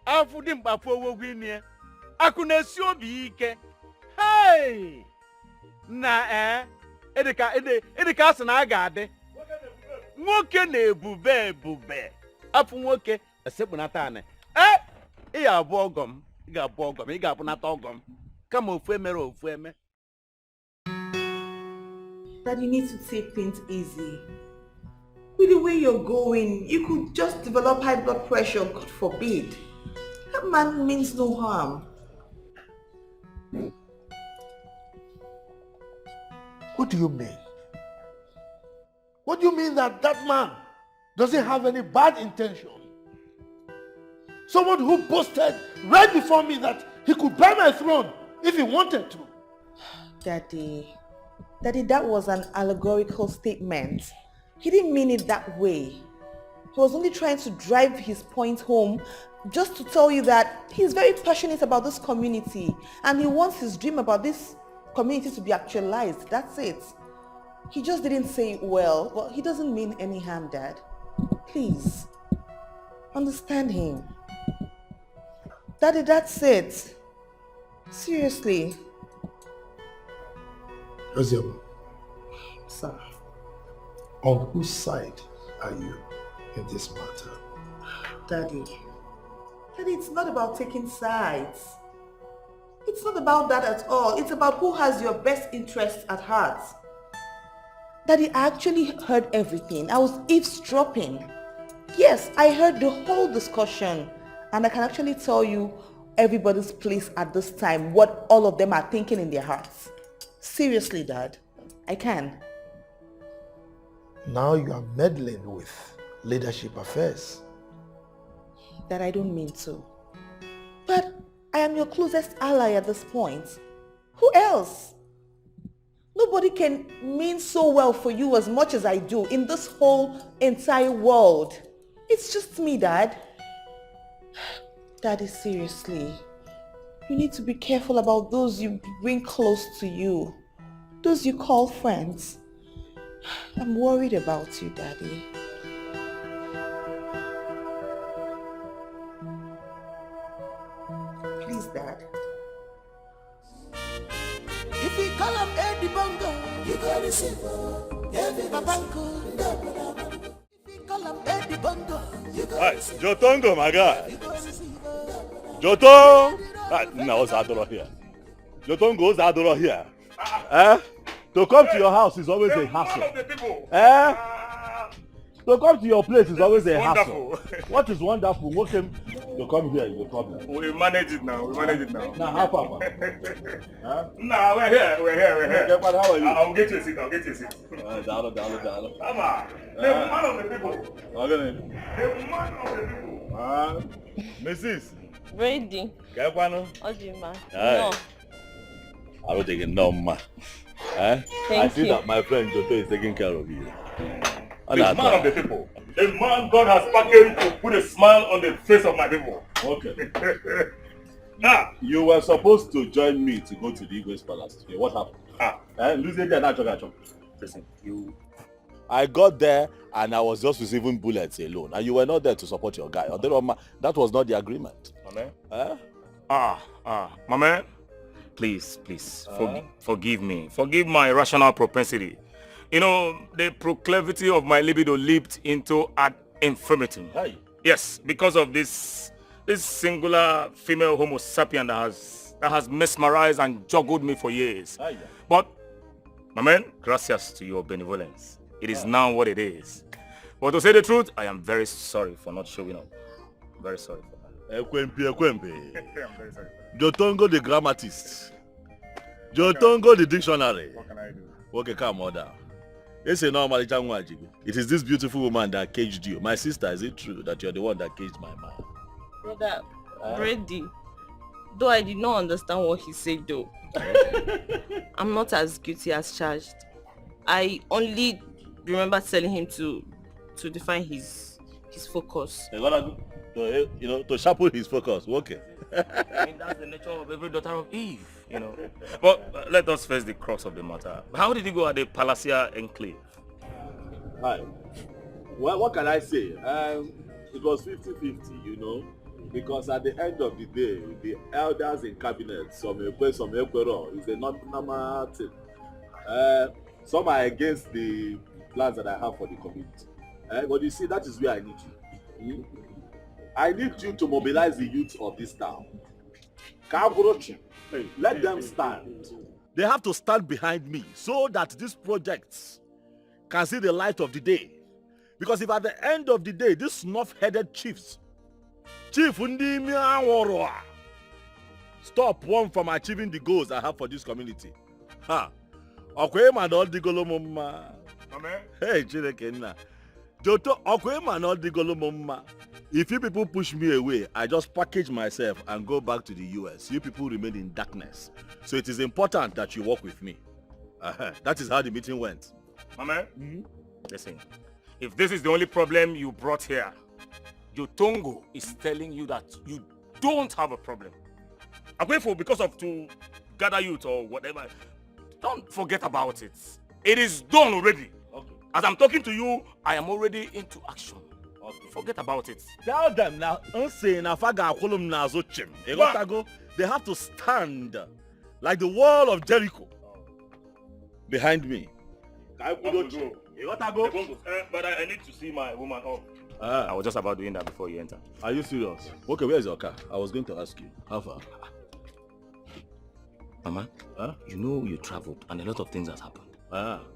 Afudi mkpafu owo ine. Akunesi obi ike. Hey! Na edika asị na aga adị. Nwoke na-ebube ebube. Afụ nwoke esekpunata anị. Ị ga-abụ ọgọm. Ị ga-abụ nata ọgọm. Kama ofu emere ofu eme. That you need to take things easy. With the way you're going, you could just develop high blood pressure, God forbid. That man means no harm. What do you mean? What do you mean that that man doesn't have any bad intention? Someone who boasted right before me that he could buy my throne if he wanted to. Daddy, that was an allegorical statement. He didn't mean it that way. He was only trying to drive his point home just to tell you that he's very passionate about this community and he wants his dream about this community to be actualized. That's it. He just didn't say it well, but he doesn't mean any harm, Dad. Please, understand him. Daddy, that's it. Seriously. Ozioma. Sir. On whose side are you in this matter? Daddy, it's not about taking sides. It's not about that at all. It's about who has your best interests at heart. Daddy, I actually heard everything. I was eavesdropping. Yes, I heard the whole discussion. And I can actually tell you everybody's place at this time, what all of them are thinking in their hearts. Seriously, Dad, I can. Now you are meddling with leadership affairs. That I don't mean to. But I am your closest ally at this point. Who else? Nobody can mean so well for you as much as I do in this whole entire world. It's just me, Dad. Daddy, seriously. You need to be careful about those you bring close to you. Those you call friends. I'm worried about you, Daddy. Please, Dad. If you call him Eddie Bongo, you go receive Eddie Bongo. If you call him Eddie Bongo, you go receive. Jotongo, my guy. Jotong! No, what's Adoro here? Jotongo's Adoro here. To come to your house is always a hassle. To come to your place is always a hassle. What is wonderful? What came to come here is a problem. We manage it now. Now, how far? No, we're here. Okay, but how are you? I'll get you a seat. Dollar. Come on. The man of the people. The man of the people. Mrs. Ready. Kepano. Ojima. No. I will take it no, ma. I see that my friend Joto is taking care of you. The man of the people. The man God has packaged to put a smile on the face of my people. Okay. Now, you were supposed to join me to go to the Igwe's palace today. What happened? Listen, I got there and I was just receiving bullets alone. And you were not there to support your guy. That was not the agreement. My man. Please, forgive me. Forgive my irrational propensity. You know, the proclivity of my libido leaped into ad infinitum. Yes, because of this singular female homo sapien that has mesmerized and juggled me for years. But, my man, gracias to your benevolence. It is now what it is. But to say the truth, I am very sorry for not showing up. Very sorry for that. Ekwempi. Jotongo the grammatist. Jotongo the dictionary. What can I do? Okay, calm down. It is this beautiful woman that caged you. My sister, is it true that you're the one that caged my man? Brother, Brady, though I did not understand what he said though. I'm not as guilty as charged. I only remember telling him to define his focus. To sharpen his focus. Okay. I mean, that's the nature of every daughter of Eve, you know. But let us face the crux of the matter. How did you go at the Palacia Enclave? Hi. Well, what can I say? It was 50-50, you know. Because at the end of the day, the elders in cabinet, some Ekwero, is a normal thing. Some are against the plans that I have for the community. But you see, that is where I need you. I need you to mobilize the youth of this town. Let them stand. They have to stand behind me so that these projects can see the light of the day. Because if at the end of the day, these snuff-headed chiefs, stop one from achieving the goals I have for this community. Hey, Chineke. If you people push me away, I just package myself and go back to the US. You people remain in darkness. So it is important that you work with me. That is how the meeting went. Mama, listen. If this is the only problem you brought here, Jotongo is telling you that you don't have a problem. I'm grateful because of to gather youth or whatever. Don't forget about it. It is done already. Okay. As I'm talking to you, I am already into action. Okay. Forget about it. Tell them now, they have to stand like the wall of Jericho behind me. But I need to see my woman off. I was just about doing that before you enter. Are you serious? Okay, where's your car? I was going to ask you. How far? Mama, you know you traveled and a lot of things has happened.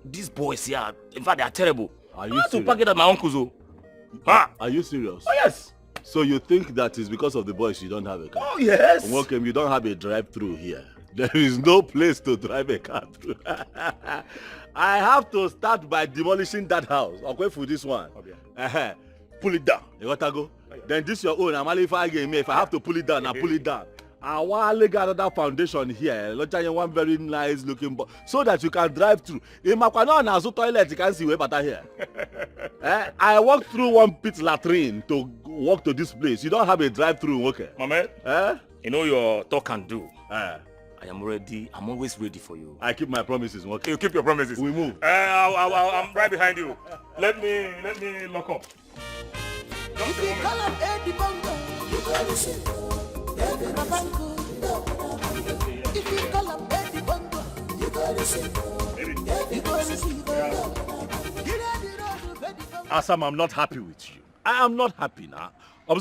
These boys here, in fact, they are terrible. Are you serious? To pack it at my uncle's. Are you serious? Oh, yes. So you think that is because of the boys you don't have a car? Oh, yes. Welcome, you don't have a drive-through here. There is no place to drive a car through. I have to start by demolishing that house. Okay, for this one. Okay. Pull it down. You gotta go. Then this your own. If I have to pull it down, I pull it down. I want to get another foundation here. One very nice looking so that you can drive through. In my toilet, you can see way better here. I walked through one pit latrine to walk to this place. You don't have a drive-through, okay? Mama, you know your talk and do. I am ready. I'm always ready for you. I keep my promises, okay? You keep your promises. We move. I'm right behind you. Let me lock up. If you call up Eddie Bongo, you go to see. If you call up Eddie Bongo, you go to see. Asam, I'm not happy with you. I am not happy now. You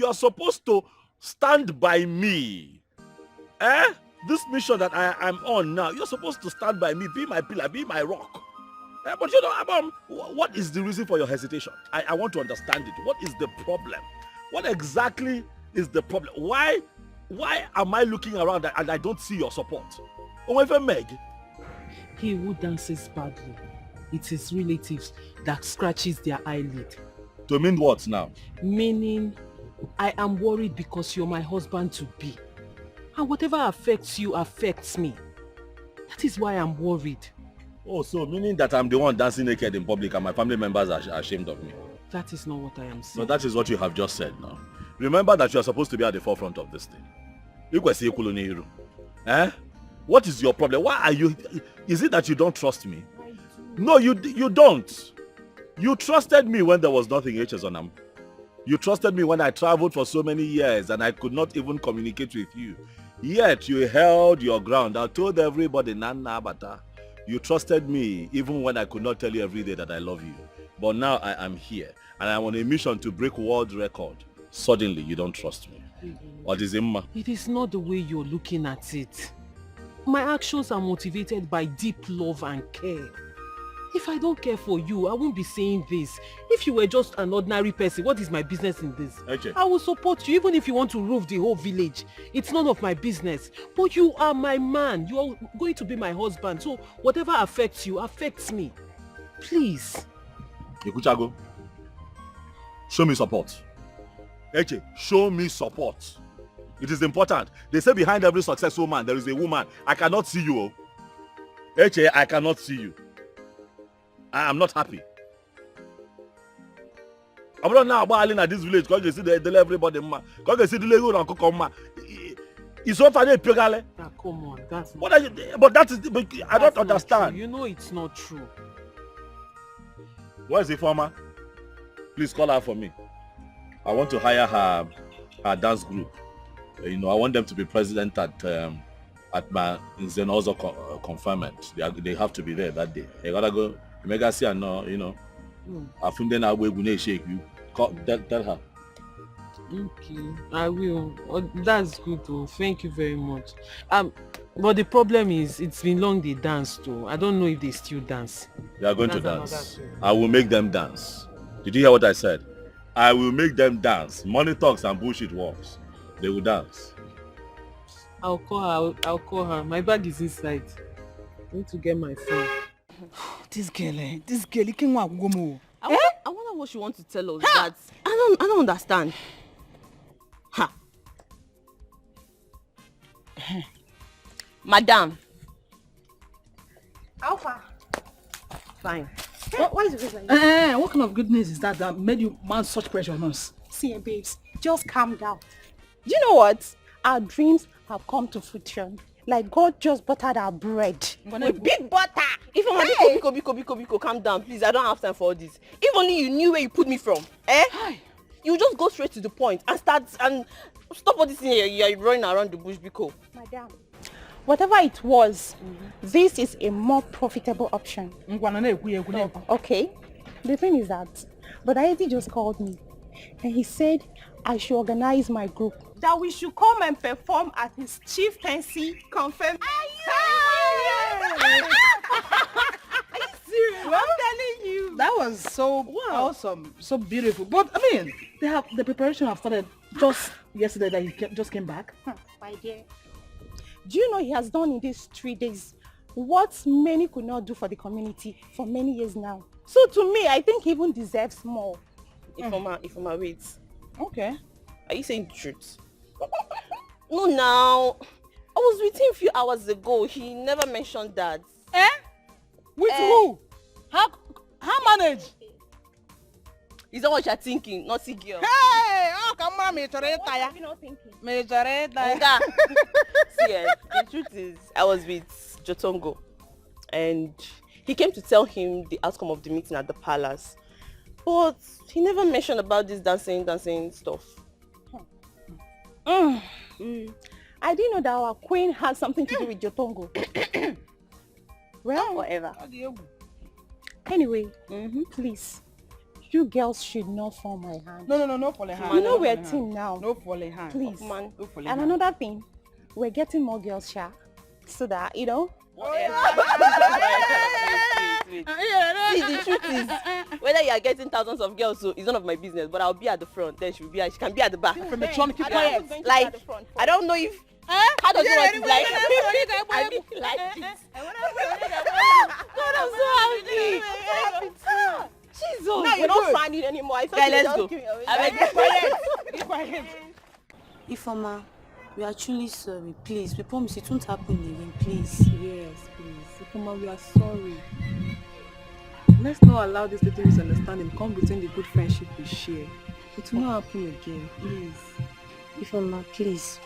are supposed to stand by me. This mission that I'm on now, you're supposed to stand by me, be my pillar, be my rock. But you know, what is the reason for your hesitation? I want to understand it. What is the problem? What exactly is the problem? Why am I looking around and I don't see your support? Meg? He who dances badly, it's his relatives that scratches their eyelid. To mean what now? Meaning, I am worried because you're my husband to be. And whatever affects you affects me. That is why I'm worried. Oh, so meaning that I'm the one dancing naked in public and my family members are ashamed of me? That is not what I am saying. No, that is what you have just said now. Remember that you are supposed to be at the forefront of this thing. Eh? What is your problem? Why are you... Is it that you don't trust me? No, you don't. You trusted me when there was nothing H.S. You trusted me when I traveled for so many years and I could not even communicate with you. Yet you held your ground. I told everybody, Nana Bata. You trusted me even when I could not tell you every day that I love you. But now I am here and I'm on a mission to break world record. Suddenly you don't trust me. What is it, ma? It is not the way you're looking at it. My actions are motivated by deep love and care. If I don't care for you, I won't be saying this. If you were just an ordinary person, what is my business in this? Okay. I will support you even if you want to roof the whole village. It's none of my business. But you are my man. You are going to be my husband. So whatever affects you, affects me. Please. Ikuchago, show me support. Eche, show me support. It is important. They say behind every successful man, there is a woman. I cannot see you. Eche, I cannot see you. I am not happy. I'm not now about at this village because you see they everybody. Because you see the Lego and Kokoma. It's so funny, Pugale. Come on, that's what are you? But that is. But I don't understand. True. You know it's not true. Where is the former? Please call her for me. I want to hire her dance group. I want them to be president at my Zenozo confinement. They have to be there that day. I gotta go. Mega see and I think then I will shake you. Tell her. Okay, I will. That's good though. Thank you very much. But the problem is it's been long they danced too. I don't know if they still dance. They are going to dance. I will make them dance. Did you hear what I said? I will make them dance. Money talks and bullshit walks. They will dance. I'll call her. I'll call her. My bag is inside. I need to get my phone. This girl, you can't walk go. I wonder what she wants to tell us. That I don't understand. Ha. Madam. Alpha. Fine. Why is it like that? What kind of goodness is that made you mount such pressure on us? See, babes, just calm down. Do you know what? Our dreams have come to fruition. Like God just buttered our bread. With big butter. If I'm Biko, calm down, please. I don't have time for all this. If only you knew where you put me from, you just go straight to the point and stop all this thing here. You're running around the bush, Biko. Madam, whatever it was, this is a more profitable option. Okay. The thing is that, but Aiti just called me and he said I should organize my group. That we should come and perform at his chieftaincy confirmation. Are you serious? I'm telling you. That was so awesome, so beautiful. But I mean, the preparation have started just yesterday that he just came back. My dear, do you know he has done in these 3 days what many could not do for the community for many years now? So to me, I think he even deserves more. If I'm wait. Okay. Are you saying the truth? No, now. I was with him a few hours ago. He never mentioned that. With who? How manage? Is that what you're thinking? Not see girl. Hey! Oh, come on, me What are you not thinking? See, the truth is, I was with Jotongo. And he came to tell him the outcome of the meeting at the palace. But he never mentioned about this dancing stuff. I didn't know that our queen had something to do with Jotongo. Well, whatever. Anyway, please, you girls should not fall my hand. No, fall hand. You know we're a team now. No falling hand. Please. Man. No falling And hand. another thing, we're getting more girls, so that, See, the truth is, whether you are getting thousands of girls, so it's none of my business. But I'll be at the front. Then she can be at the back. From the trying to keep quiet. Like, I don't know if. How does it work? Like, I mean, like this. God, I'm so happy. Jesus. Now you're not finding anymore. I thought let's go. Be quiet. Be quiet. Ifeoma, We are truly sorry. Please, we promise it won't happen again, please. Yes, please. Ifeoma, we are sorry. Let's not allow this little misunderstanding come between the good friendship we share. It will not happen again, please. Ifeoma, please.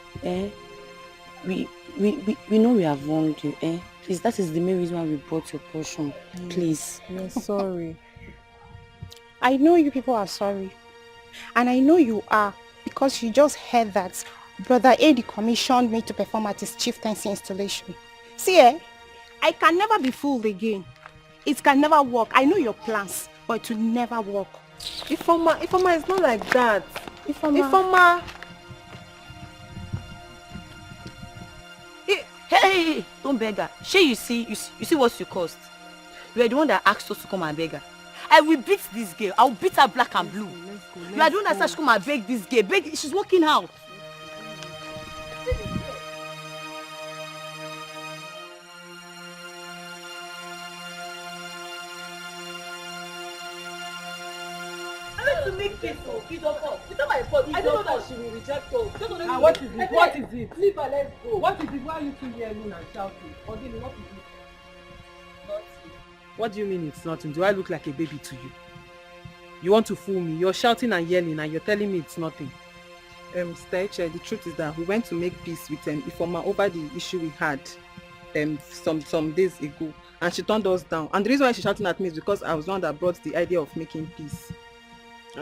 We know we have wronged you, Please, that is the main reason why we brought your portion. Please. We are sorry. I know you people are sorry. And I know you are, because you just heard that Brother Eddie commissioned me to perform at his chieftaincy installation. See, I can never be fooled again. It can never work. I know your plans, but it will never work. Ifeoma, it's not like that. Ifeoma. Hey, don't beg her. You see what you caused. You are the one that asked us to come and beg her. I will beat this girl. I will beat her black and blue. You are the one that said she come and beg this girl. She's walking out. To make this it's not my fault. I don't know that she will reject us. What is it? What is it? Leave her, let's go. What is it? Why are you two yelling and shouting? Odile, what is it? Nothing. What do you mean it's nothing? Do I look like a baby to you? You want to fool me? You're shouting and yelling and you're telling me it's nothing. Steche, the truth is that we went to make peace with Ifeoma over the issue we had some days ago, and she turned us down. And the reason why she's shouting at me is because I was the one that brought the idea of making peace.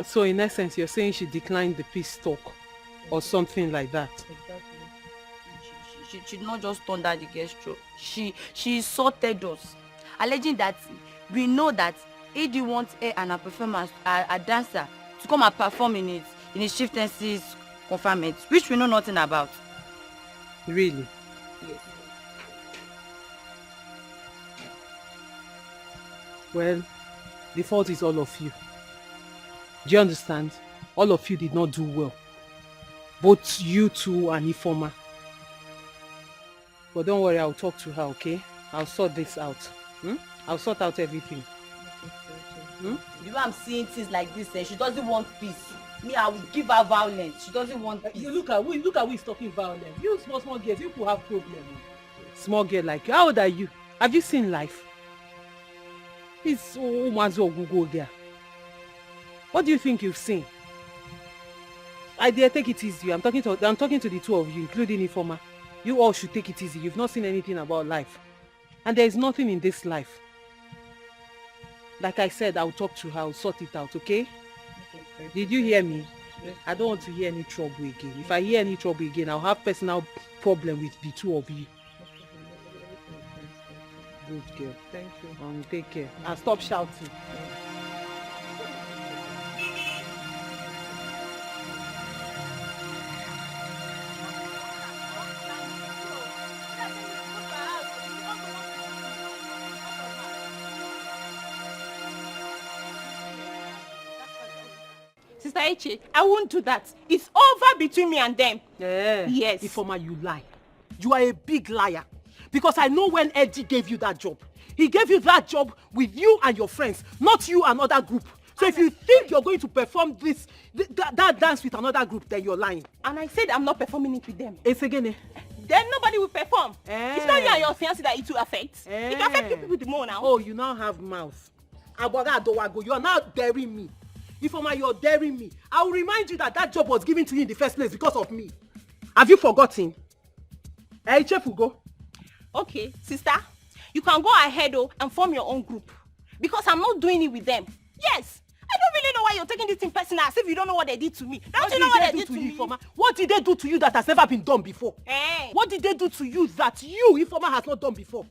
So in essence, you're saying she declined the peace talk or something like that. Exactly. She did not just turn down the gesture. She insulted us, alleging that we know that Eddie wants her and her performance, a dancer, to come and perform in his chieftaincy's confinement, which we know nothing about. Really? Yes. Well, the fault is all of you. Do you understand? All of you did not do well. Both you two and Ifeoma. But don't worry, I'll talk to her, okay? I'll sort this out. I'll sort out everything. The way I'm seeing things like this, she doesn't want peace. Me, I will give her violence. She doesn't want peace. You look at who is talking violence. You small girls, you could have problems. Small girl like you. How old are you? Have you seen life? This Umazo Google girl. What do you think you've seen? I dare take it easy. I'm talking to the two of you, including Ifeoma. You all should take it easy. You've not seen anything about life. And there is nothing in this life. Like I said, I'll talk to her, I'll sort it out, okay? Did you hear me? I don't want to hear any trouble again. If I hear any trouble again, I'll have personal problem with the two of you. Good girl. Thank you. Take care. And stop shouting. Sister Eche, I won't do that. It's over between me and them. Yeah. Yes. Ifeoma, you lie. You are a big liar. Because I know when Eddie gave you that job. He gave you that job with you and your friends, not you and another group. So if you think you're going to perform that dance with another group, then you're lying. And I said I'm not performing it with them. It's again. Then nobody will perform. It's not you and your fiancé that it will affect. It will affect people with more now. Oh, you now have mouth. You are now daring me. Ifeoma, you're daring me. I will remind you that job was given to you in the first place because of me. Have you forgotten? Hey, Chefugo. Okay, sister, you can go ahead and form your own group. Because I'm not doing it with them. Yes. I don't really know why you're taking this thing personal as if you don't know what they did to me. Don't you know what they did to me? Ifeoma? What did they do to you that has never been done before? What did they do to you that you, Ifeoma, has not done before?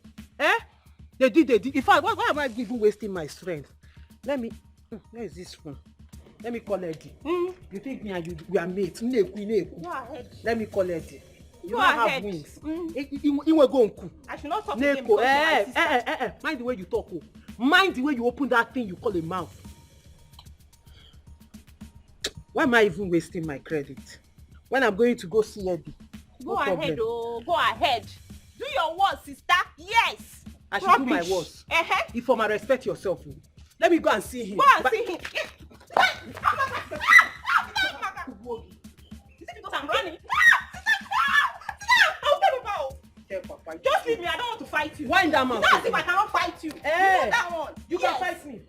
They did. In fact, why am I even wasting my strength? Let me... Where is this phone? Let me call Eddie. You think me and you we are mates? Go ahead. Let me call Eddie. You go don't ahead. have wings. You will go and I should not talk to him because my sister. Mind the way you talk. Mind the way you open that thing you call a mouth. Why am I even wasting my credit? When I'm going to go see Eddie. Go ahead, go ahead. Do your worst, sister. Yes. I should do my worst. Ifeoma, respect yourself. Let me go and see him. Go and see him. Is it because I'm running? tell Papa. Just leave me, I don't want to fight you. Wind that mouth. That's if I cannot fight you. Hey, You know that one. You can fight me.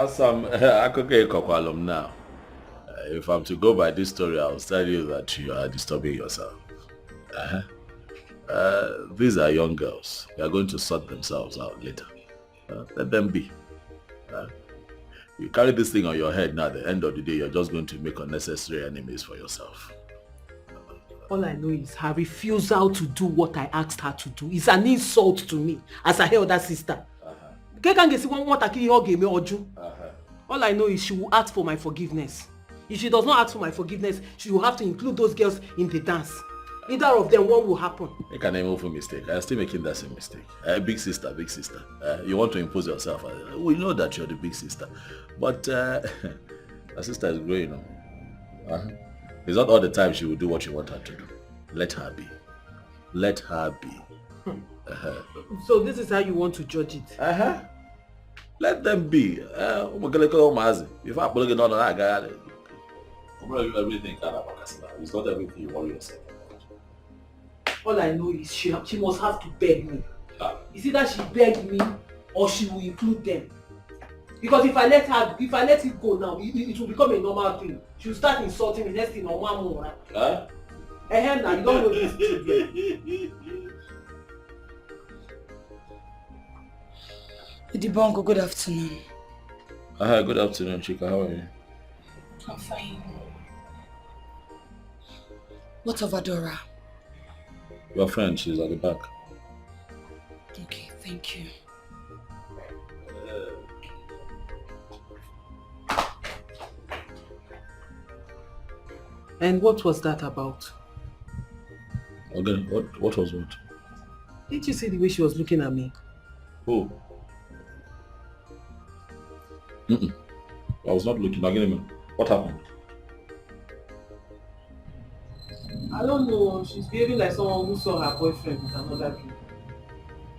Some Akoko Ekokwalum now. If I'm to go by this story, I'll tell you that you are disturbing yourself. These are young girls. They are going to sort themselves out later. Let them be. You carry this thing on your head now, at the end of the day, you're just going to make unnecessary enemies for yourself. All I know is her refusal to do what I asked her to do is an insult to me as her elder sister. All I know is she will ask for my forgiveness. If she does not ask for my forgiveness, she will have to include those girls in the dance. Either of them, what will happen? You can name for mistake. I'm still making that same mistake. Big sister, big sister. You want to impose yourself. We know that you're the big sister. But her sister is growing up. It's not all the time she will do what you want her to do. Let her be. Let her be. So this is how you want to judge it? Let them be. If I put it on that guy, everything it's not everything you worry yourself about. All I know is she must have to beg me. It's either she begged me or she will include them. Because if I let it go now, it will become a normal thing. She will start insulting me next thing on one more. Now you don't know this. Dibongo, good afternoon. Good afternoon, Chika. How are you? I'm fine. What of Adora? Your friend, she's at the back. Okay, thank you. And what was that about? Again, what was what? Didn't you see the way she was looking at me? Who? I was not looking. Again, what happened? I don't know. She's behaving like someone who saw her boyfriend with another girl.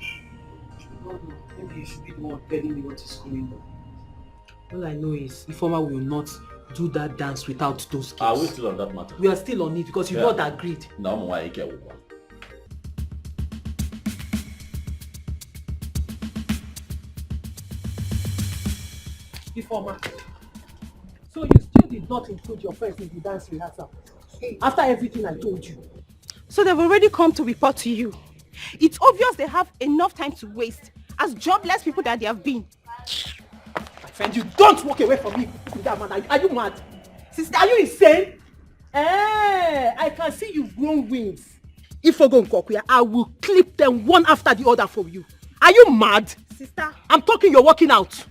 I don't know. Maybe you should be the one telling me what is going on. All I know is Ifeoma will not do that dance without those girls. Are we still on that matter? We are still on it because you not agreed. No, why I care. Ifeoma, so you still did not include your friends in the dance rehearsal after everything I told you. So they've already come to report to you. It's obvious they have enough time to waste as jobless people that they have been. My friend, you don't walk away from me with that man. Are you mad? Sister, are you insane? I can see you've grown wings. If I go in Kokuya, I will clip them one after the other for you. Are you mad? Sister. I'm talking, you're walking out.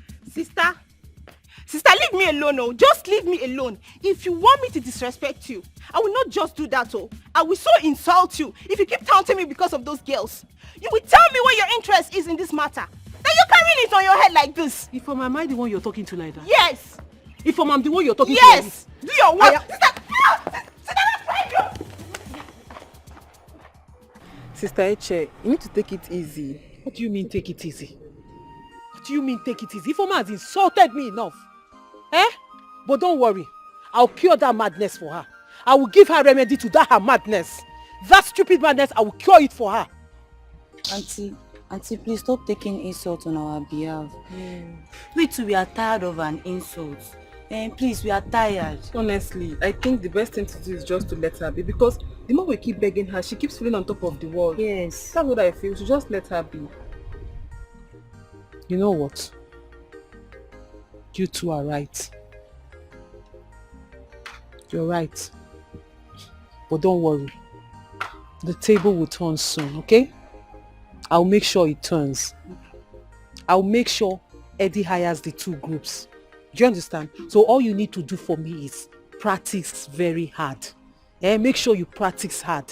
Sister, leave me alone, oh. Just leave me alone. If you want me to disrespect you, I will not just do that, oh. I will so insult you if you keep taunting me because of those girls. You will tell me what your interest is in this matter. Then you're carrying it on your head like this. Ifeoma, am I the one you're talking to like that? Yes. Ifeoma, I'm the one you're talking to like this? Yes. Do your work. Sister Eche, you need to take it easy. What do you mean take it easy? What do you mean take it easy? Ifeoma has insulted me enough. But don't worry. I'll cure that madness for her. I will give her remedy to that her madness. That stupid madness, I will cure it for her. Auntie, please stop taking insults on our behalf. We too, we are tired of an insult. Please, we are tired. Honestly, I think the best thing to do is just to let her be, because the more we keep begging her, she keeps feeling on top of the world. Yes. That's what I feel. So just let her be. You know what? You two are right. You're right. But don't worry. The table will turn soon, okay? I'll make sure it turns. I'll make sure Eddie hires the two groups. Do you understand? So all you need to do for me is practice very hard. Make sure you practice hard.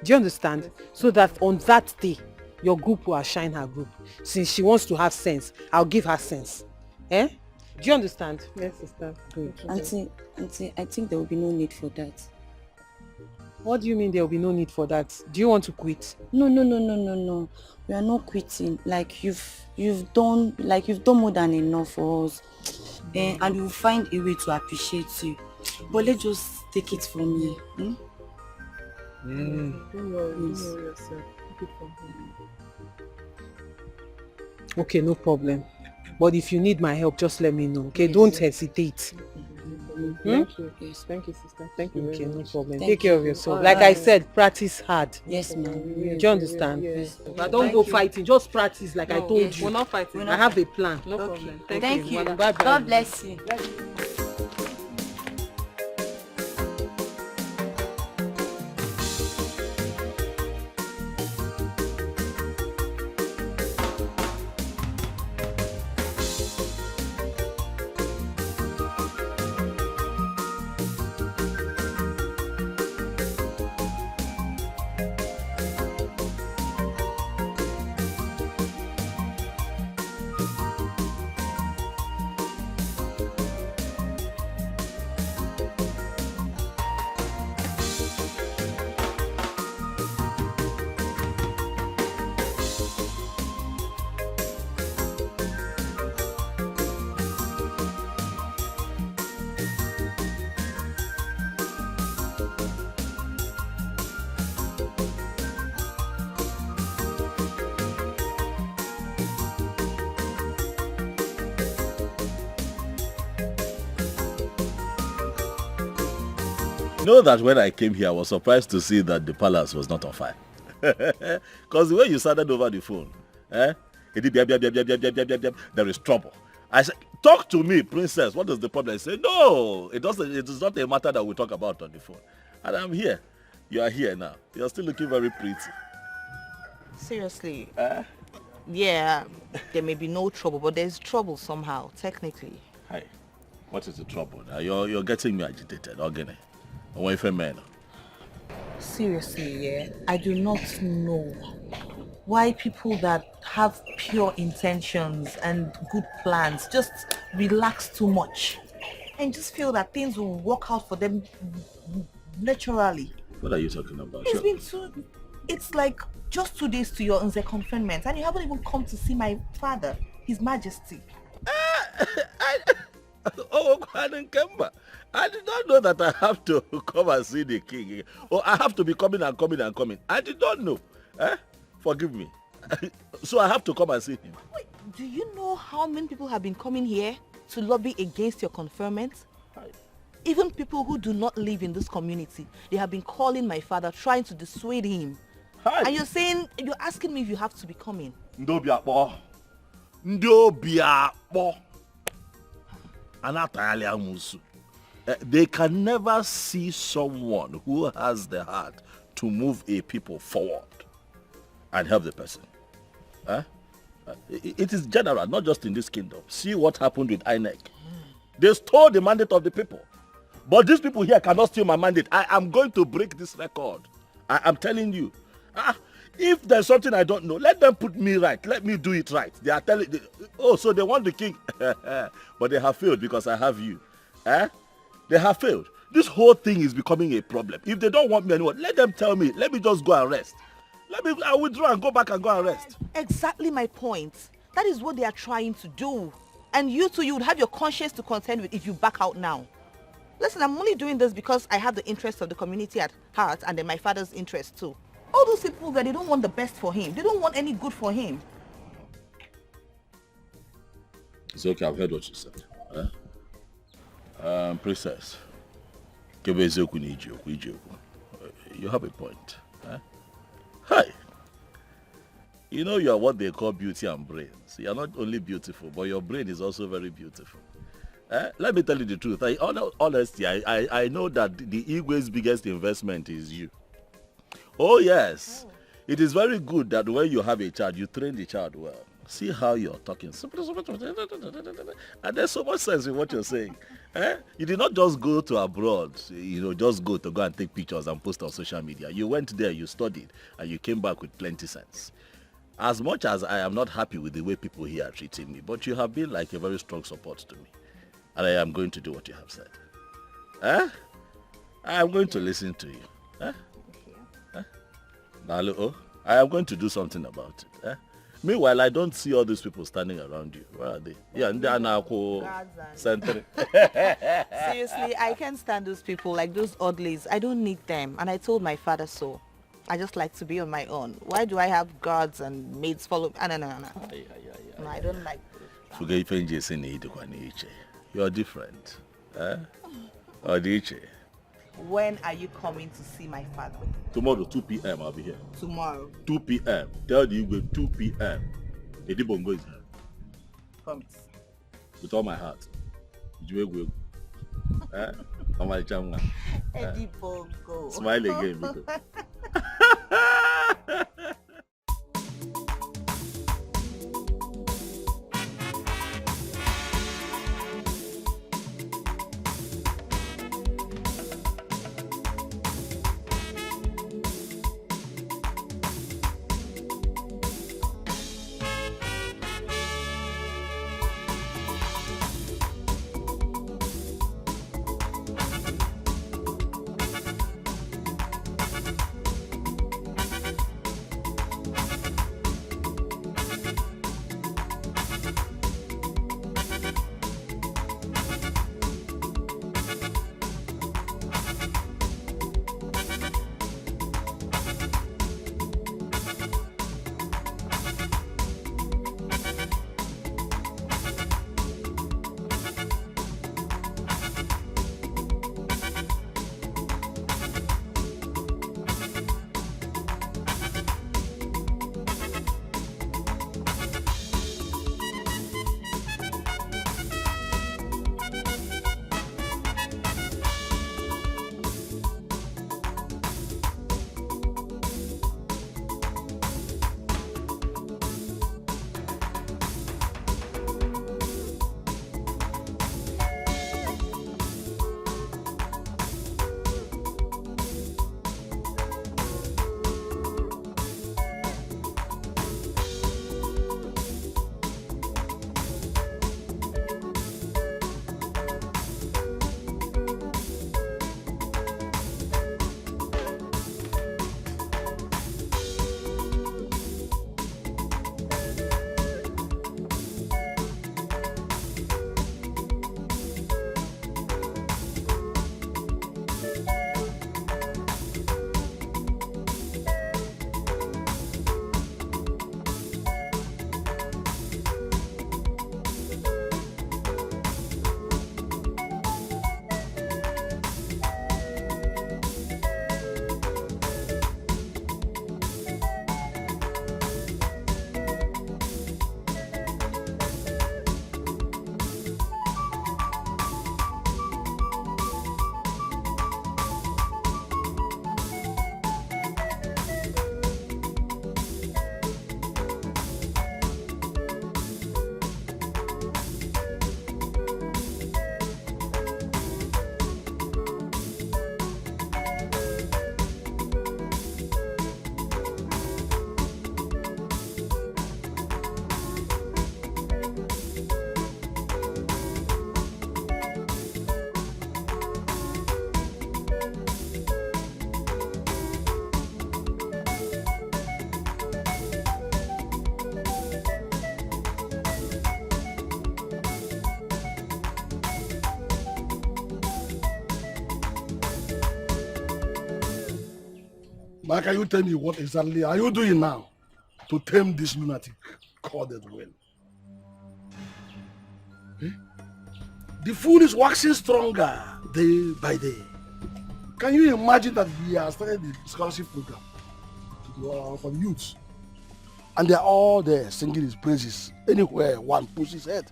Do you understand? So that on that day, your group will outshine her group. Since she wants to have sense, I'll give her sense. Do you understand? Yes, sister. Good. Auntie, I think there will be no need for that. What do you mean there will be no need for that? Do you want to quit? No. We are not quitting. Like you've done more than enough for us. And we'll find a way to appreciate you. But let's just take it from here. Don't worry yourself. Take it from here. Okay, no problem. But if you need my help, just let me know. Okay, don't hesitate. Thank you. Yes, thank you, sister. Thank you. Okay, no problem. Thank Take care of you. yourself. Like I said, practice hard. Yes, ma'am. Do you understand? Yes. But don't go fighting. Just practice like I told you. We're not fighting. I have a plan. No problem. Thank you. Bye-bye. God bless you. You know that when I came here, I was surprised to see that the palace was not on fire. Because the way you sounded over the phone, there is trouble. I said, talk to me, princess. What is the problem? I said, no, it is not a matter that we talk about on the phone. And I'm here. You are here now. You're still looking very pretty. Seriously. Yeah, there may be no trouble, but there's trouble somehow, technically. Hi. What is the trouble? Now you're getting me agitated, Ogene. Away from men. Seriously, yeah, I do not know why people that have pure intentions and good plans just relax too much and just feel that things will work out for them naturally. What are you talking about? It's like just 2 days to your confinement and you haven't even come to see my father, His Majesty. I did not know that I have to come and see the king. Or I have to be coming and coming and coming. I did not know. Forgive me. So I have to come and see him. Wait, do you know how many people have been coming here to lobby against your conferment? Even people who do not live in this community, they have been calling my father, trying to dissuade him. And you're asking me if you have to be coming. Ndobiakpo. They can never see someone who has the heart to move a people forward and help the person. It is general, not just in this kingdom. See what happened with INEC. They stole the mandate of the people. But these people here cannot steal my mandate. I am going to break this record. I am telling you. If there's something I don't know, let them put me right. Let me do it right. They are telling... so they want the king. But they have failed because I have you. They have failed. This whole thing is becoming a problem. If they don't want me anymore, let them tell me. Let me just go and rest. I'll withdraw and go back and go and rest. Exactly my point. That is what they are trying to do. And you too, you would have your conscience to contend with if you back out now. Listen, I'm only doing this because I have the interest of the community at heart and then my father's interest too. All those people that they don't want the best for him. They don't want any good for him. It's okay, I've heard what you said. Princess, you have a point. Hi. You know you are what they call beauty and brains. You are not only beautiful, but your brain is also very beautiful. Let me tell you the truth. Honestly, I know that the Igwe's biggest investment is you. Oh yes. It is very good that when you have a child, you train the child well. See how you're talking. And there's so much sense in what you're saying. You did not just go to abroad, just go and take pictures and post on social media. You went there, you studied, and you came back with plenty sense. As much as I am not happy with the way people here are treating me, but you have been like a very strong support to me. And I am going to do what you have said. I am going to listen to you. I am going to do something about it. Meanwhile, I don't see all these people standing around you. Where are they? Yeah, and they are now Seriously, I can't stand those people, like those oddlies. I don't need them. And I told my father so. I just like to be on my own. Why do I have guards and maids follow me? No, I don't like this. You're different. When are you coming to see my father? Tomorrow, 2 p.m. I'll be here. Tomorrow? 2 p.m. Tell the Igwe 2 p.m. Edi Bongo is here. Promise. With all my heart. Edi Bongo. Smile again, Biko. Now can you tell me what exactly are you doing now to tame this lunatic called Edwin? The fool is waxing stronger day by day. Can you imagine that we have started the scholarship program for the youths? And they're all there singing his praises anywhere one puts his head.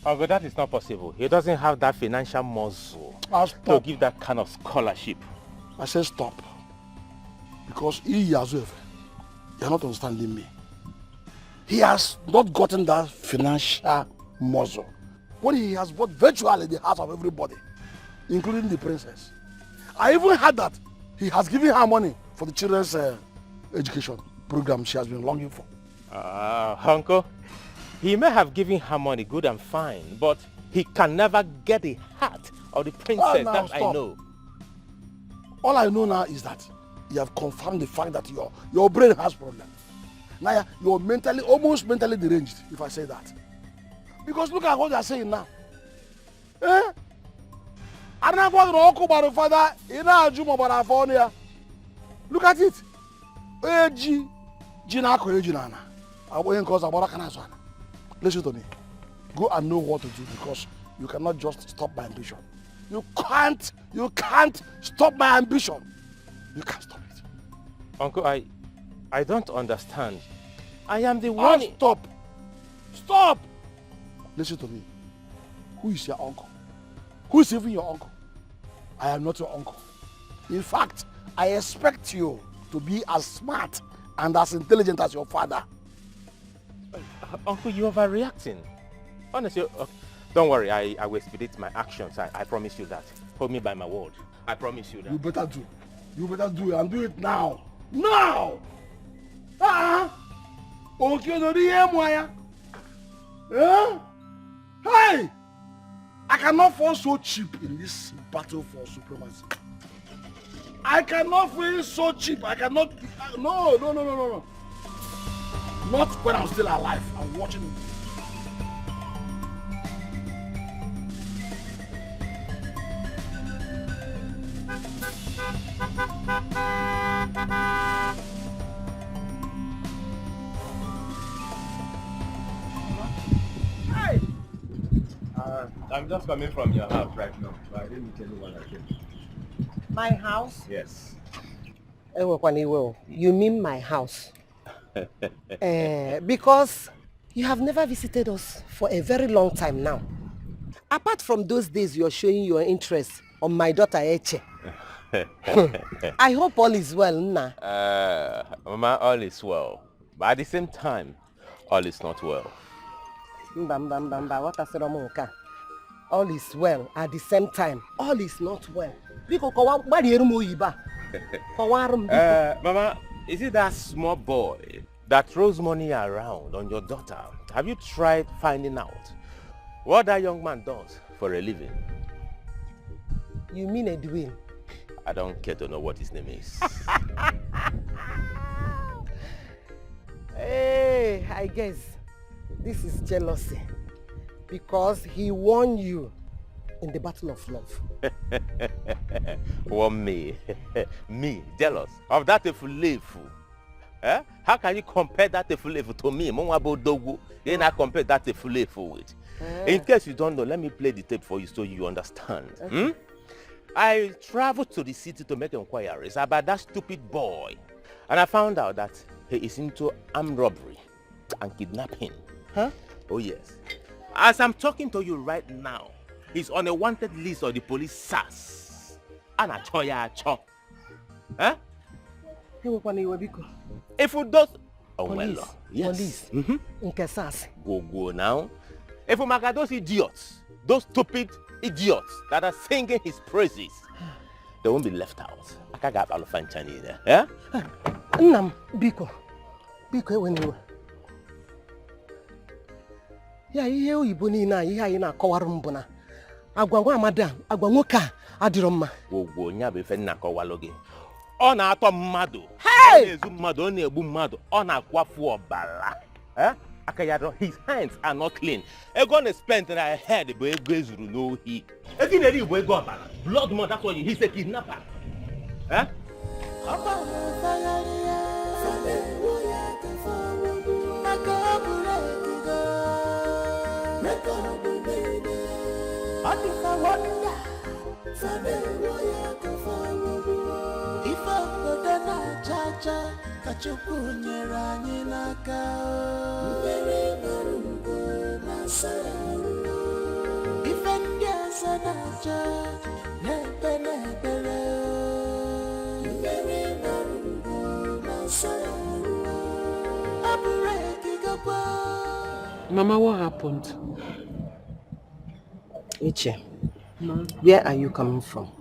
Oh, but that is not possible. He doesn't have that financial muscle to give that kind of scholarship. I said stop. Because you're not understanding me. He has not gotten that financial muscle when he has bought virtually the heart of everybody, including the princess. I even heard that he has given her money for the children's education program she has been longing for. Uncle, he may have given her money, good and fine, but he can never get the heart of the princess, that I know. All I know now is that you have confirmed the fact that your brain has problems. Now you're almost mentally deranged, if I say that. Because look at what they are saying now. Eh? Look at it. Listen to me. Go and know what to do, because you cannot just stop my ambition. You can't stop my ambition. You can't stop it. Uncle, I don't understand. I am the one. Stop. Stop. Listen to me. Who is your uncle? Who is even your uncle? I am not your uncle. In fact, I expect you to be as smart and as intelligent as your father. Uncle, you are overreacting. Honestly, don't worry. I will expedite my actions. I promise you that. Hold me by my word. I promise you that. You better do. You better do it, and do it now. Now! Okay, no, hey! I cannot fall so cheap in this battle for supremacy. I cannot feel so cheap. I cannot. No. Not when I'm still alive. I'm watching it. Hey! I'm just coming from your house right now, so I didn't tell you what I came. My house? Yes. You mean my house? Because you have never visited us for a very long time now. Apart from those days you're showing your interest on my daughter Eche. I hope all is well, Nna. Mama, all is well. But at the same time, all is not well. All is well at the same time. All is not well. Mama, is it that small boy that throws money around on your daughter? Have you tried finding out what that young man does for a living? You mean Edwin? I don't care to know what his name is. Hey, I guess this is jealousy. Because he won you in the battle of love. Won me? Me, jealous of that Efulefu? Eh? How can you compare that Efulefu to me? Then I compare that Efulefu with. In case you don't know, let me play the tape for you so you understand. Okay. I traveled to the city to make inquiries about that stupid boy. And I found out that he is into armed robbery and kidnapping. Huh? Oh yes. As I'm talking to you right now, he's on a wanted list of the police SARS. Anachoya. Huh? If you don't... Oh, police. well, yes. Police. Go now. If you make those idiots, those stupid idiots that are singing his praises, they won't be left out. I can't get Alfanchani there. Yeah? Nam, Biko. When you... Yeah, you Ibunina, you na Kawarumbuna. Agwa madam, Agwamuka, Adiroma. Go, Nyabe Fenako Walogi. On a Tomado. Hey! Madonna Bumado, on a Quafu Bala. Eh? Akayado, his hands are not clean. I'm gonna spend that I had the boy goes to know he. If you need to go back, blood mother, that's why he's a kidnapper. Eh? Mama, what happened? Iche, Ma? where are you coming from?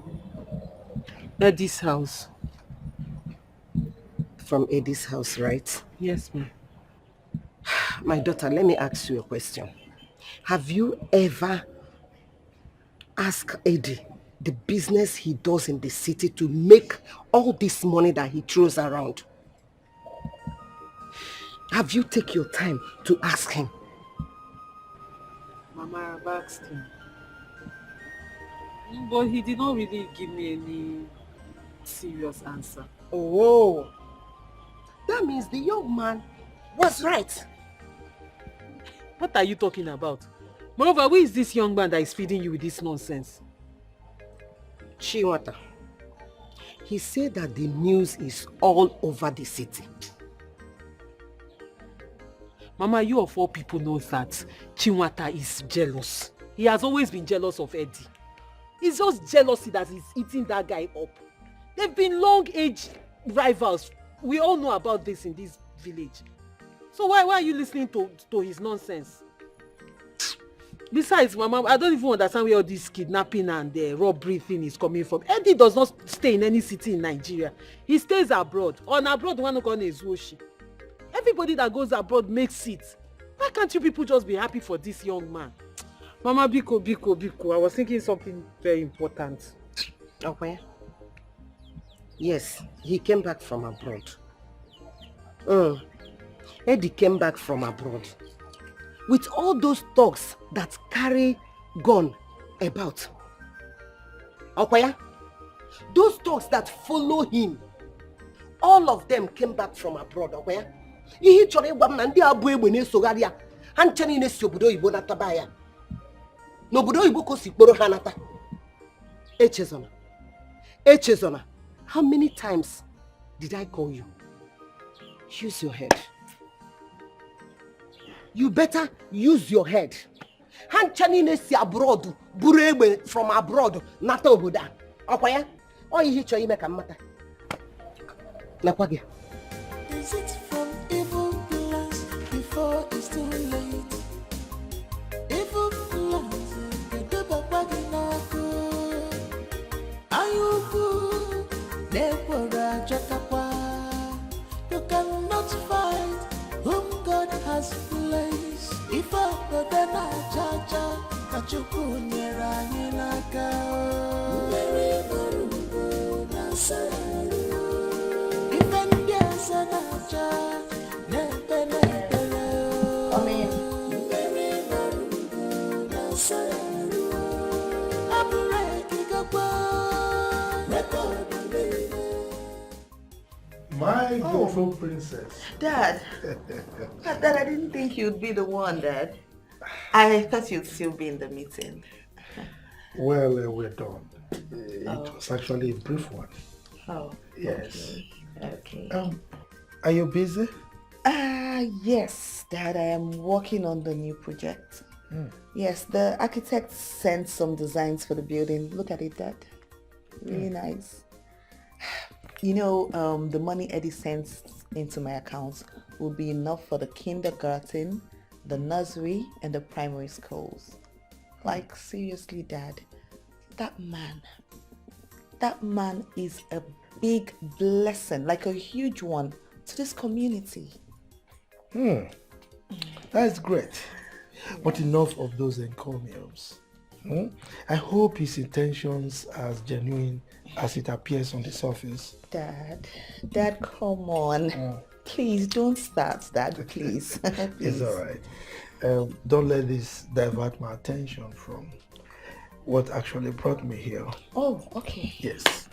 Eddie's house. From Eddie's house, right? Yes, ma'am. My daughter, let me ask you a question. Have you ever asked Eddie the business he does in the city to make all this money that he throws around? Have you taken your time to ask him? Mama, I've asked him. But he did not really give me any serious answer. Oh, that means the young man was right. What are you talking about? Moreover, who is this young man that is feeding you with this nonsense? Chiwata. He said that the news is all over the city. Mama, you of all people know that Chinwata is jealous. He has always been jealous of Eddie. It's just jealousy that is eating that guy up. They've been long-age rivals. We all know about this in this village. So why are you listening to his nonsense? Besides, Mama, I don't even understand where all this kidnapping and robbery thing is coming from. Eddie does not stay in any city in Nigeria. He stays abroad. On abroad, one of is Woshi. Everybody that goes abroad makes it. Why can't you people just be happy for this young man? Mama, Biko. I was thinking something very important. Okay. Yes, he came back from abroad. Eddie came back from abroad. With all those thugs that carry gun about. Okay? Those thugs that follow him, all of them came back from abroad. Okay? Ihe chọrọ ịgwa m na ndị abụ egbe na-esogharị ya ha nche niile si obodo oyibo nataba ya n'obodo oyibo ka o si kporo ha nata. Echezona, how many times did I call you? Use your head. You better use your head. Ha nche niile si abroad buru egbe from abroad nata obodo a. Ọkwa ya? Ọ ihe chọrọ ime ka m mata. Nakwa gị. Is it from evil plans before it's too late? Evil plans, the double wagging are good. Are you good? Never Jakapa. You cannot fight whom God has placed. If I go then I cha Kachuku Nera Nilaka. Very good, My beautiful princess. Dad. Dad, I didn't think you'd be the one, Dad. I thought you'd still be in the meeting. Well, we're done. It was actually a brief one. Oh. Yes. Okay. Are you busy? Yes, Dad. I am working on the new project. Yes, the architect sent some designs for the building. Look at it, Dad. Really nice. You know, the money Eddie sends into my accounts will be enough for the kindergarten, the nursery, and the primary schools. Like, seriously, Dad, that man is a big blessing, like a huge one, to this community. That's great. But enough of those encomiums. I hope his intentions are as genuine as it appears on the surface. Dad, come on. Please don't start, Dad, please. It's all right. Don't let this divert my attention from what actually brought me here. Oh, okay. Yes.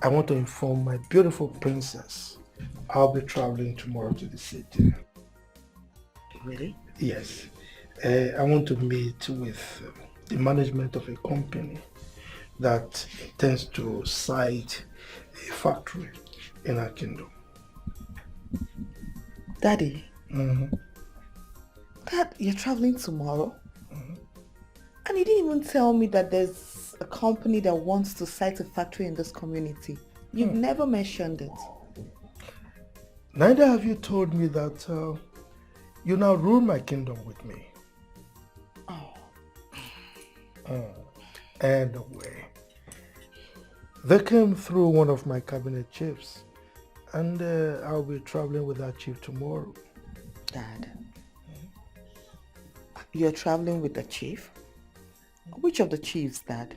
I want to inform my beautiful princess I'll be traveling tomorrow to the city. Really? Yes. I want to meet with the management of a company that tends to site a factory in our kingdom. Daddy? Dad, you're traveling tomorrow? And you didn't even tell me that there's a company that wants to site a factory in this community. You've never mentioned it. Neither have you told me that You now rule my kingdom with me. Anyway, they came through one of my cabinet chiefs, and I'll be traveling with that chief tomorrow. Dad, you're traveling with the chief? Which of the chiefs, Dad?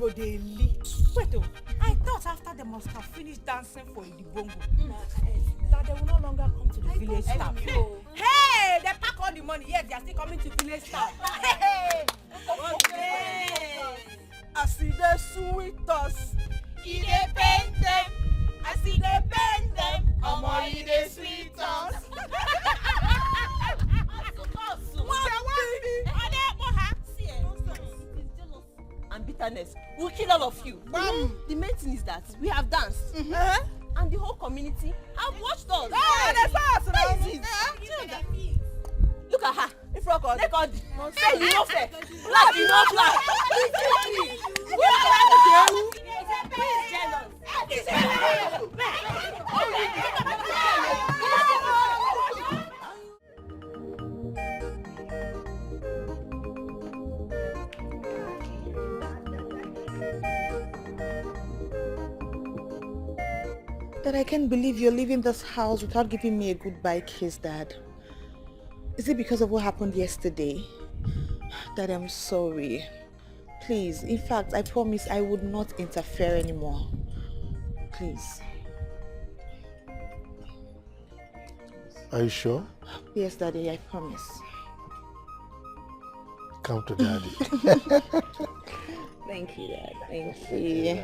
go dey leak. Wait oh, I thought after they must have finished dancing for the bongo, that they will no longer come to the village staff. Hey, they pack all the money, yes, they are still coming to village staff. Hey, okay. I see the sweet us. E dey pain them. I see they pain them. Omo, e dey sweet us. And bitterness will kill all of you. The main thing is that we have danced. And the whole community have watched us. Look at her. Take all the say you no fair. Flag you no flag. We are jealous. Dad, I can't believe you're leaving this house without giving me a goodbye kiss, Dad. Is it because of what happened yesterday? Dad, I'm sorry. Please, in fact, I promise I would not interfere anymore. Please. Are you sure? Yes, Daddy, I promise. Come to Daddy. Thank you, Dad. Thank you.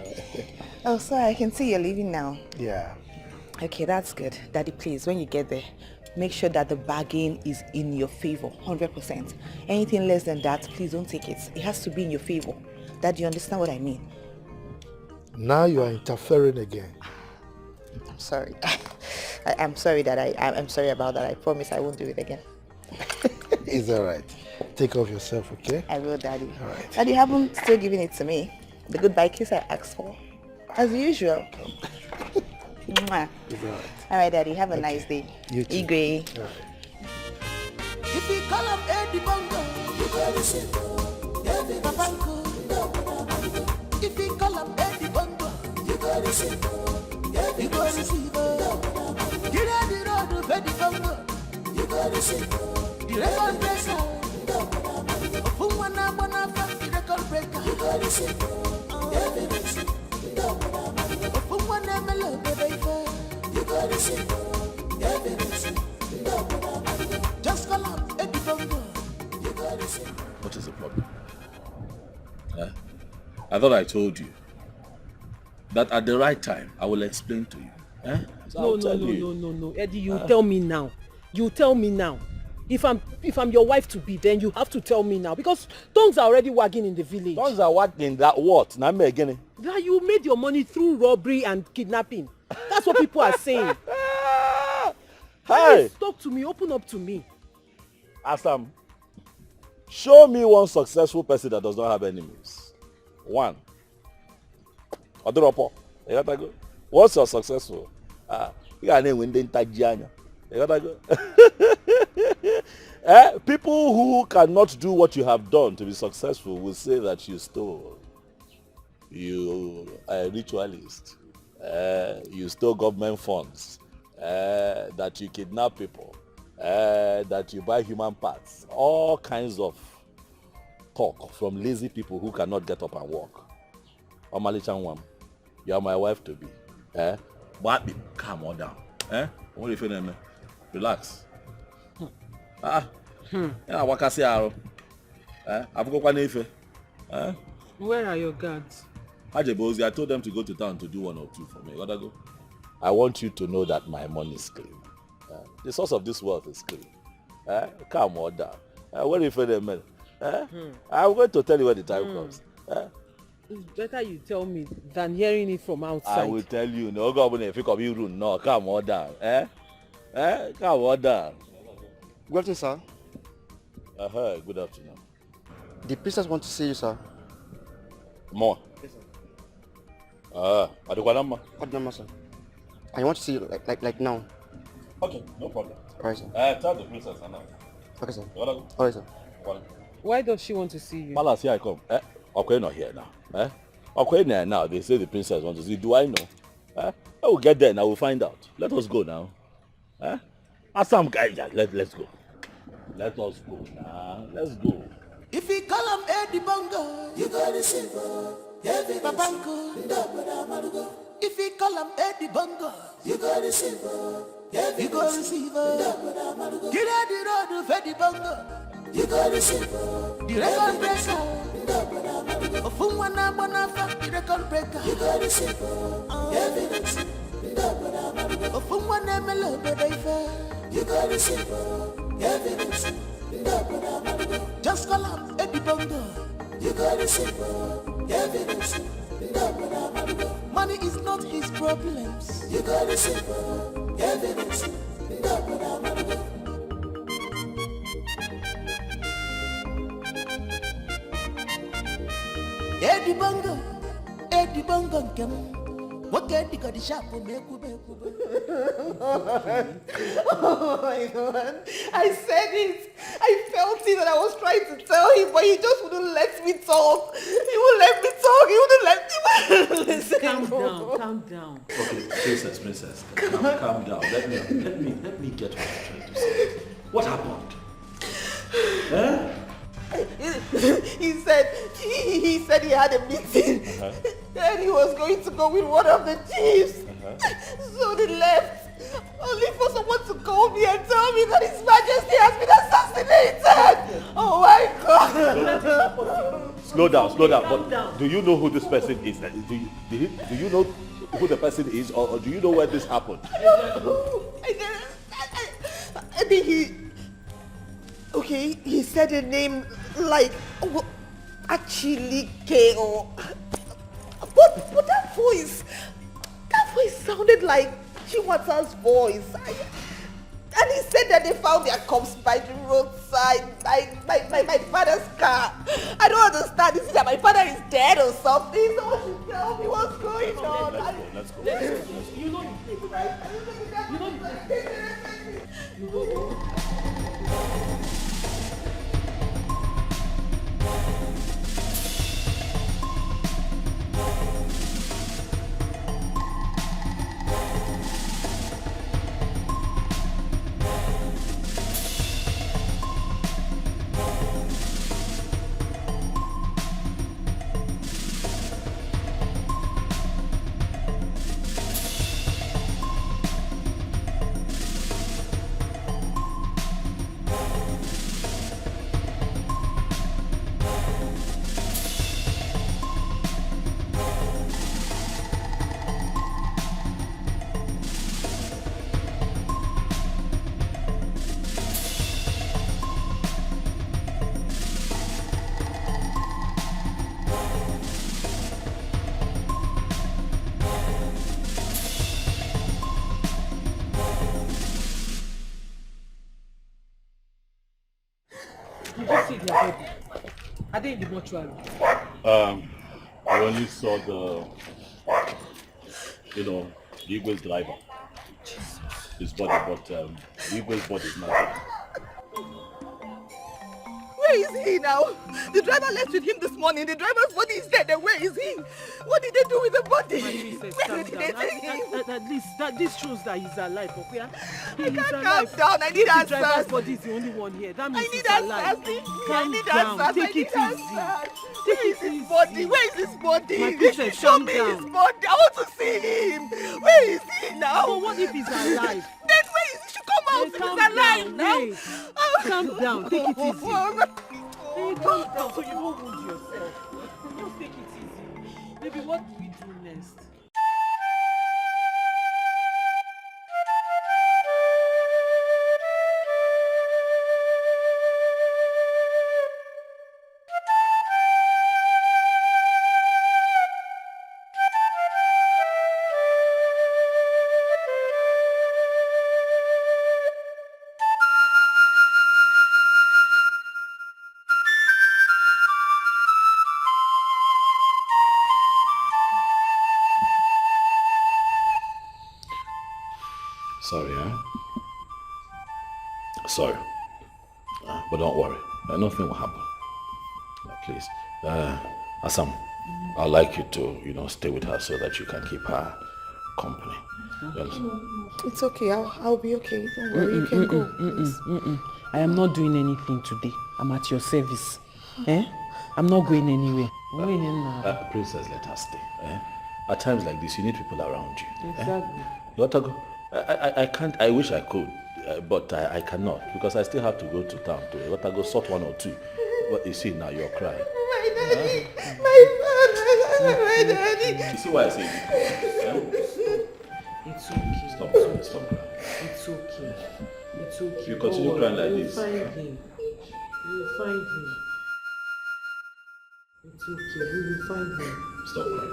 Oh, sorry, I can see you're leaving now. Yeah. Okay, that's good. Daddy, please, when you get there, make sure that the bargain is in your favor, 100%. Anything less than that, please don't take it. It has to be in your favor. Dad, you understand what I mean? Now you are interfering again. I'm sorry. I'm sorry that I'm sorry about that. I promise I won't do it again. It's all right. Take off yourself, okay? I will, Daddy. All right. Daddy, you haven't still given it to me. The goodbye kiss I asked for. As usual. Mwah. It's all right. All right, Daddy. Have a nice day. You too. Igwe. All right. If you call him Eddie Bongo, you go receive. Eddie Bongo. If you call him Eddie Bongo, you go receive. You go receive. Get on the road with Eddie Bongo, you go receive. The record breaker. Who wanna fuck the record breaker? You go receive. Who wanna mellow baby? You go receive. Just call up Eddie Bongo. You go receive. What is the problem? I thought I told you that at the right time I will explain to you. No, Eddie, you tell me now. You tell me now. If I'm your wife to be, then you have to tell me now, because tongues are already wagging in the village. Tongues are wagging that what? Now me again. That you made your money through robbery and kidnapping. That's what people are saying. Hey! Please, talk to me. Open up to me. Asam, show me one successful person that does not have enemies. One. Odoropo. You gotta go. Once you're successful, you gotta name Winde Ntajianya. You gotta go. People who cannot do what you have done to be successful will say that you stole. You are a ritualist. You stole government funds. That you kidnap people. That you buy human parts. All kinds of talk from lazy people who cannot get up and walk. Omali Chanwam, you are my wife to be. But calm on down. What do you feel, man? Relax. Where are your guards? Ajebozi, I told them to go to town to do 1 or 2 for me. Gotta go. I want you to know that my money is clean. The source of this wealth is clean. Calm on down. What do you feel, man? I'm going to tell you when the time comes. It's better you tell me than hearing it from outside. I will tell you. No, God, if you come here, no, calm on down. Calm on down. Good afternoon, sir. Good afternoon. The princess wants to see you, sir. More? Yes, sir. What number, sir? I want to see you like now. Okay, no problem. Alright, sir. Tell the princess now. Okay, sir. Alright, sir. Why does she want to see you? Palace, here I come. Okay, not here now. Okay, now they say the princess wants to see. Do I know? I will get there and I will find out. Let us go now. Ask some guy. Let's go. Let us go now. Let's go. If you call him Eddie Bongo, you go receive. Papanko, if you call him Eddie Bongo, you go receive her. You go receive her. Get out the road of Eddie Bongo, you go receive her. The record breaker, Ofumwana Bonafa, the record breaker, you go receive her. Evidence, Ofumwana Melo Bedaifa, you go receive her. Evidence, just call him Eddie Bongo, you go receive her. Evidence. Money is not his problems. You gotta see evidence. Eddie Bongo, what can you got the shop for me? Oh my God. I said it. I felt it and I was trying to tell him, but he just wouldn't let me talk. He wouldn't let me talk. He wouldn't let me listen. Calm down. Okay, princess. Calm down. Let me get what you're trying to say. What happened? He said he had a meeting. And he was going to go with one of the chiefs. So they left. Only for someone to call me and tell me that His Majesty has been assassinated. Oh my God. Slow down. But do you know who this person is? Do you know who the person is, or do you know where this happened? I think he said a name like Accusations or but that voice sounded like Chiwata's voice. And he said that they found their corpse by the roadside, my father's car. I don't understand. Is it that my father is dead or something? Someone should tell me what's going on. Let's go. You know the place, right? You know the place. Are they in the mortuary? I only saw the Igwe's driver. His body, but Igwe's body is not there. Where is he now? The driver left with him this morning. The driver's body is dead. Then where is he? What did they do with the body? Where did they take him? At least this shows that he's alive. Okay? I can't calm down. I need answers. The driver's body is the only one here. That means he's alive. Calm down. Take it easy. Where is his body? Where is his body? My princess, show me his body. I want to see him. Where is he now? But what if he's alive? Then where is he? He should come out if he's alive now. Calm down. Take it easy. Hey, calm down so you don't wound yourself. Just take it easy. Maybe what do we do next? Sorry, Sorry. But don't worry. Nothing will happen. Please. Assam, I'd like you to, stay with her so that you can keep her company. It's okay. I'll be okay. Don't worry. You can go. I am not doing anything today. I'm at your service. I'm not going anywhere. Princess, let her stay. At times like this, you need people around you. Exactly. Watago, I can't, I wish I could, but I cannot because I still have to go to town to Watago sort one or two. But you see now, you're crying. My daddy, my daddy. You see why I say it? It's okay. Stop crying. It's okay. It's okay. If you continue crying like this. Find him. You'll find him. It's okay. We will find him. Stop crying.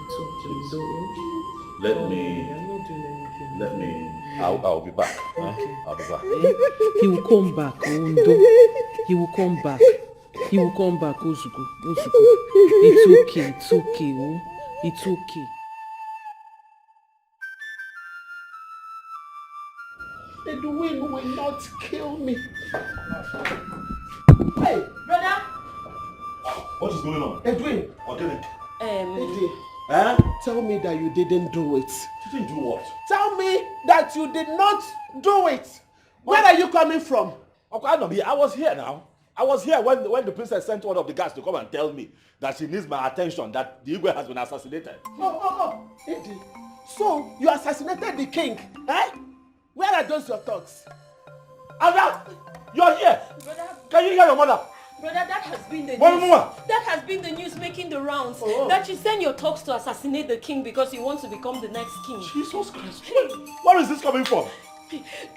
It's okay. Don't. Let me. I'm not doing anything. Let me. I'll be back. Okay. I'll be back. He will come back. He will come back. He will come back, Ozuko. It's okay. It's okay. Oh. It's okay. Edwin will not kill me. Hey, brother. What is going on? Edwin. Okay. Edwin. Huh? Tell me that you didn't do it. You didn't do what? Tell me that you did not do it. Where are you coming from? Okay, I was here now. I was here when the princess sent one of the guards to come and tell me that she needs my attention, that the Igwe has been assassinated. Oh. Eddie. So, you assassinated the king, eh? Where are those your thoughts? Ada, you're here. Brother, Can you hear your mother? Brother, that has been the news. Mama. That has been the news making the rounds. That you send your talks to assassinate the king because you want to become the next king. Jesus Christ. Where is this coming from?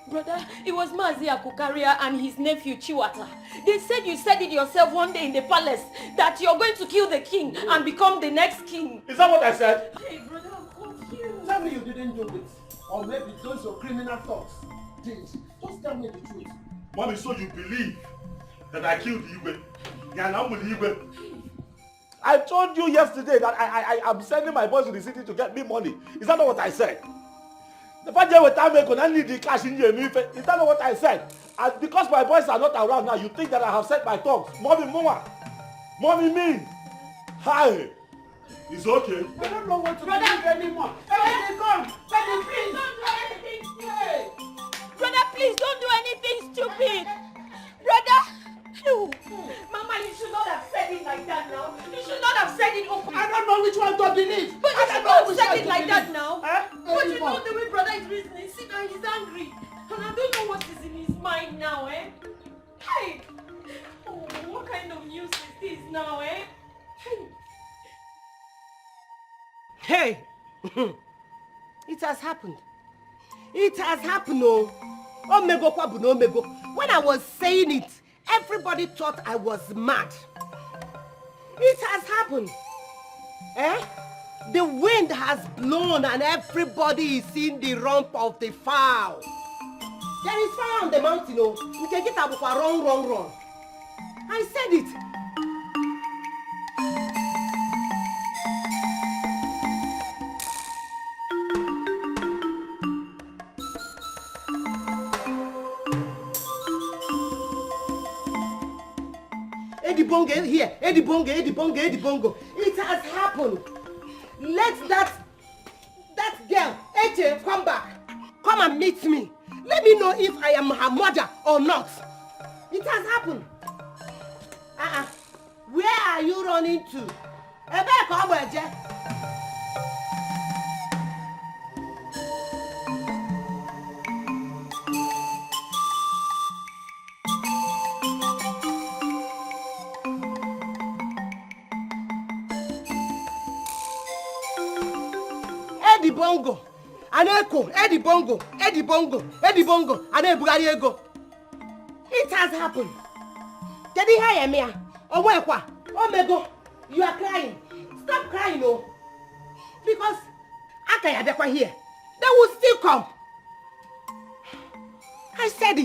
Brother, it was Mazi Akukaria and his nephew Chiwata. They said you said it yourself one day in the palace that you're going to kill the king and become the next king. Is that what I said? Hey, brother, I'm confused. Tell me you didn't do it. Or maybe those your criminal thoughts did. Just tell me the truth. Mommy, so you believe that I killed the Igwe? Yeah, now with the Igwe. I told you yesterday that I am sending my boys to the city to get me money. Is that not what I said? The fact that I need the cash in here, is that not what I said? And because my boys are not around now, you think that I have said my tongues. Mommy, me. Hi. It's okay. I don't know what to believe anymore. Everything come. Daddy, please. Don't do anything stupid. Brother, please don't do anything stupid. Brother. No. Mama, you should not have said it like that now. You should not have said it openly. I don't know which one to believe. But you should not have said it like that now. Huh? But you know the way brother is reasoning. See now he's angry. And I don't know what is in his mind now, eh? Hey! Oh, what kind of news is this now, eh? Hey! It has happened. It has happened, oh. Omego kwabu omego. When I was saying it, everybody thought I was mad. It has happened. Eh? The wind has blown and everybody is seeing the rump of the fowl. There is fire on the mountain, oh. You can get up for run. I said it. Eddie Bongo. It has happened. Let that girl, Eche, come back. Come and meet me. Let me know if I am her mother or not. It has happened. Where are you running to? Eddie Bongo, Aneko, Eddie Bongo, Anebugari ego. It has happened. Jadi hi Emia, Omwekwa, Omego, you are crying. Stop crying, oh. Because Akayadekwa here, they will still come. I said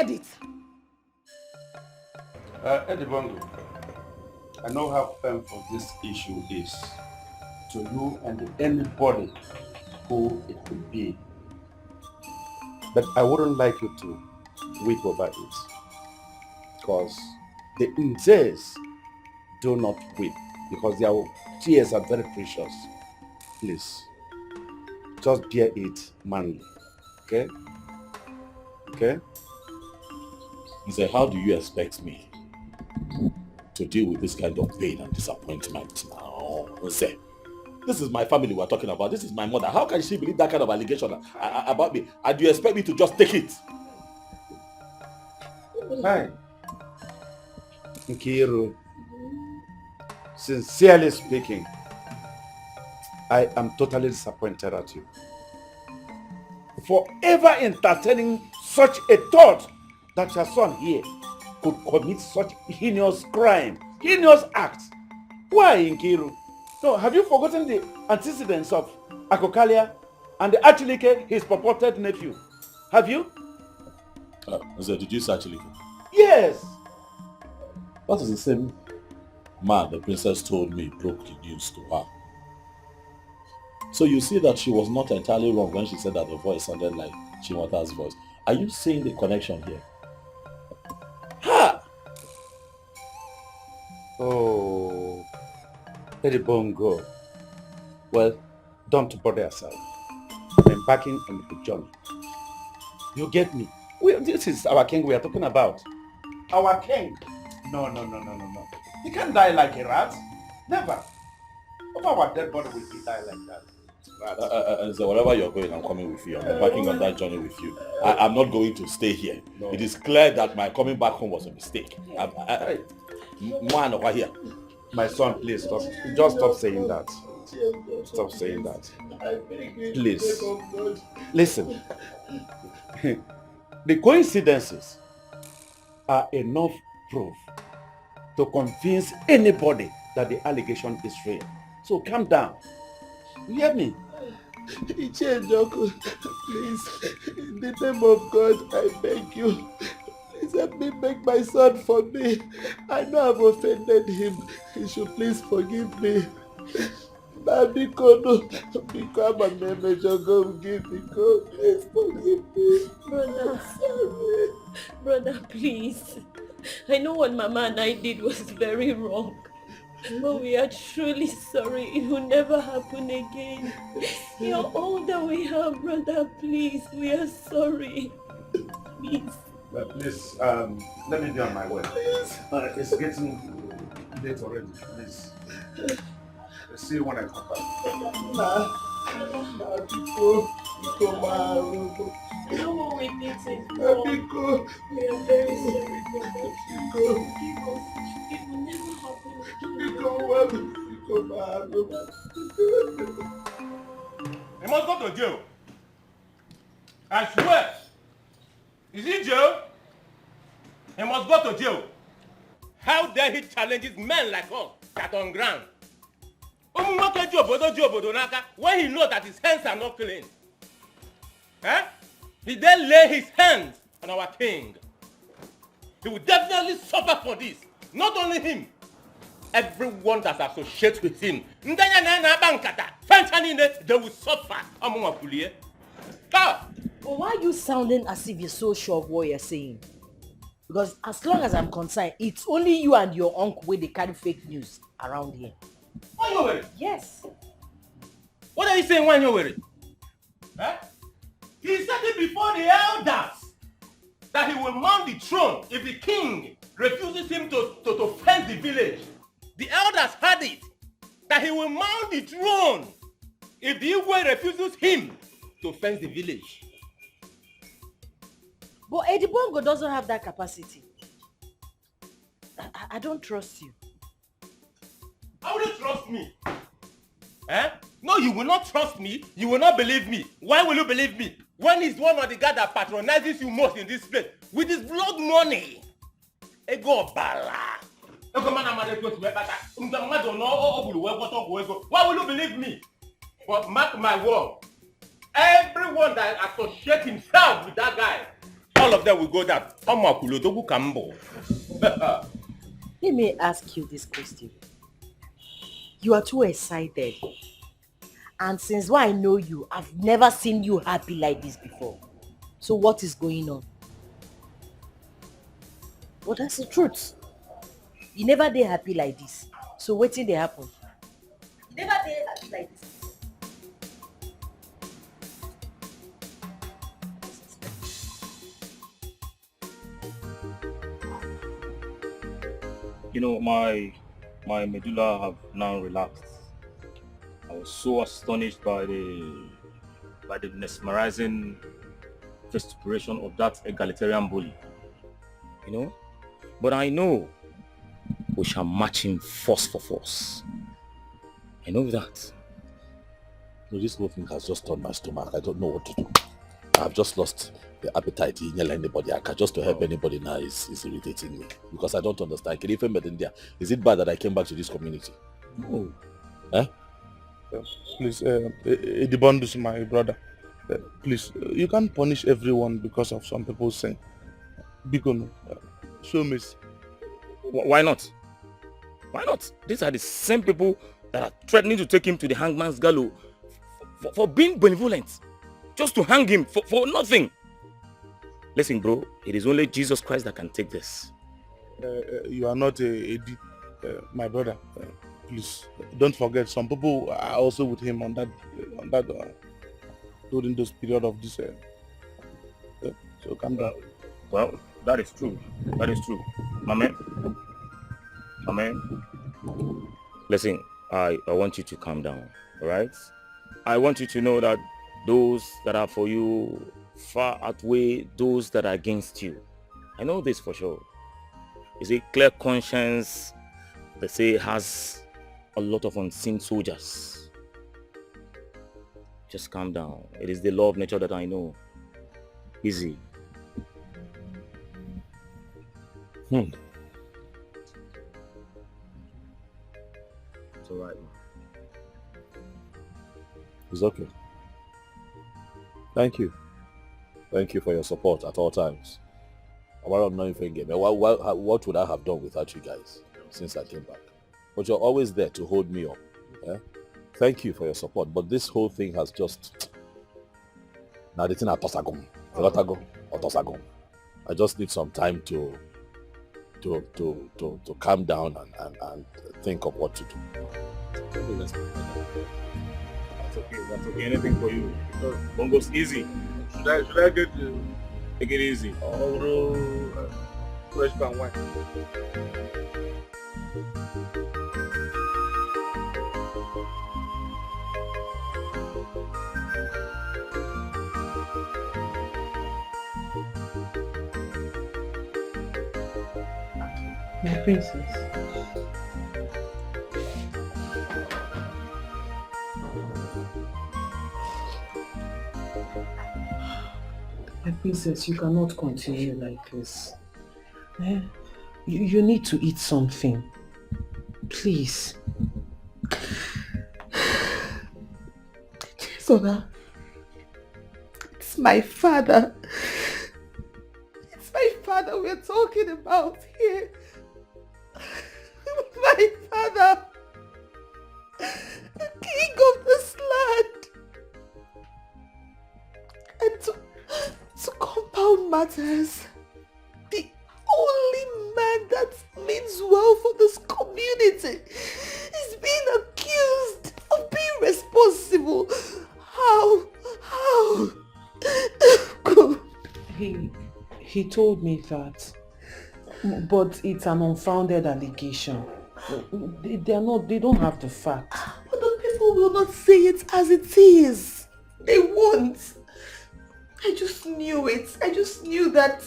it. Eddie Bongo, I know how painful this issue is to you and anybody who it could be. But I wouldn't like you to weep over it, because the Nzes do not weep, because their tears are very precious. Please, just bear it manly, okay? Okay? He said, how do you expect me to deal with this kind of pain and disappointment now. Say, this is my family we're talking about. This is my mother. How can she believe that kind of allegation about me? And do you expect me to just take it? Hi. Nkiru, sincerely speaking, I am totally disappointed at you. For ever entertaining such a thought that your son here could commit such heinous crime, heinous acts. Why, Nkiru? No, have you forgotten the antecedents of Akokalia and the Achilike, his purported nephew? Have you? So did you say Achilike? Yes. That is the same man the princess told me broke the news to her. So you see that she was not entirely wrong when she said that the voice sounded like Chimota's voice. Are you seeing the connection here? Ha! Oh, Lady Bongo. Well, don't bother yourself. I'm embarking on the journey. You get me? This is our king we are talking about. Our king. No. He can't die like a rat. Never. Of our dead body will he die like that. So wherever you're going, I'm coming with you. I'm embarking on that journey with you. I'm not going to stay here. No. It is clear that my coming back home was a mistake. Man over here. My son, please stop. Just stop saying that. Stop saying that. Please. Listen. The coincidences are enough proof to convince anybody that the allegation is real. So calm down. You hear me? Ichejoko, please, in the name of God, I beg you, please help me beg my son for me. I know I've offended him. He should please forgive me. Biko, no, become a member, go give me, go, please forgive me. Brother, sorry. Brother, please. I know what Mama and I did was very wrong. But we are truly sorry. It will never happen again. You're all that we have, brother. Please, we are sorry. Please. Please, let me be on my way. It's getting late already. Please. I'll see you when I come back. No more with it. We are very sorry, brother. Forgive us. It will never happen. He must go to jail. I swear. Is he jail? He must go to jail. How dare he challenges men like us that on ground? When he knows that his hands are not clean. He then lay his hands on our king. He will definitely suffer for this. Not only him. Everyone that associates with him. They will suffer. But why are you sounding as if you're so sure of what you're saying? Because as long as I'm concerned, it's only you and your uncle where they carry fake news around here. Yes. What are you saying when you're worried? He said it before the elders that he will mount the throne if the king refuses him to fence the village. The elders heard it that he will mount the throne if the Igwe refuses him to fence the village. But Eddie Bongo doesn't have that capacity. I don't trust you. How will you trust me? No, you will not trust me. You will not believe me. Why will you believe me? When he's one of the guys that patronizes you most in this place with his blood money. Ego bala. Why will you believe me? But mark my word. Everyone that associates himself with that guy, all of them will go down. Let me ask you this question. You are too excited. And since I know you, I've never seen you happy like this before. So what is going on? Well, that's the truth. You never did happy like this. So what did they happen? You never did happy like this. You know, my medulla have now relaxed. I was so astonished by the mesmerizing vituperation of that egalitarian bully. You know? But I know we shall match him force for force. I know that. No, this whole thing has just turned my stomach. I don't know what to do. I've just lost the appetite to yell anybody. I can just to help anybody now is irritating me. Because I don't understand. Is it bad that I came back to this community? No. Eh? Please, Edibondus, my brother. Please, you can't punish everyone because of some people's sin. Bikono, show mercy. Why not? Why not? These are the same people that are threatening to take him to the hangman's gallows for being benevolent. Just to hang him for nothing. Listen, bro, it is only Jesus Christ that can take this. You are not Eddie, my brother. Please, don't forget, some people are also with him on that during this period of this. So calm down. Well, that is true. That is true. Amen. Amen. Listen, I want you to calm down, alright? I want you to know that those that are for you far outweigh those that are against you. I know this for sure. You see, clear conscience, they say, has a lot of unseen soldiers. Just calm down. It is the law of nature that I know. Easy. It's alright. It's okay. Thank you. Thank you for your support at all times. What would I have done without you guys since I came back? But you're always there to hold me up. Yeah? Thank you for your support. But this whole thing has just... Now the thing at Tosagum. I just need some time to calm down and think of what to do. That's okay. Anything for you. Bongo's easy. Should I get you? Take it easy. Fresh pan wine. My princess. My princess, you cannot continue like this. You need to eat something. Please. Soda, it's my father. It's my father we're talking about here. My father. The king of this land. And to compound matters, the only man that means well for this community is being accused of being responsible. How? He told me that, but it's an unfounded allegation. They don't have the facts. But the people will not say it as it is. They won't. I just knew it. I just knew that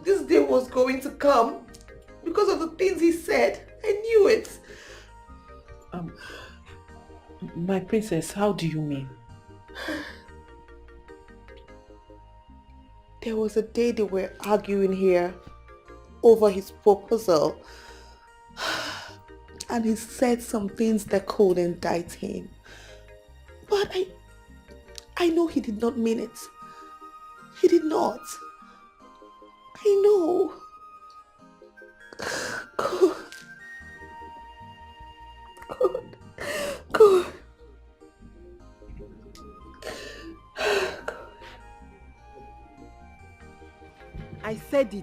this day was going to come because of the things he said. I knew it. My princess, how do you mean? There was a day they were arguing here over his proposal. And he said some things that could indict him. But I know he did not mean it. He did not. I know. God. I said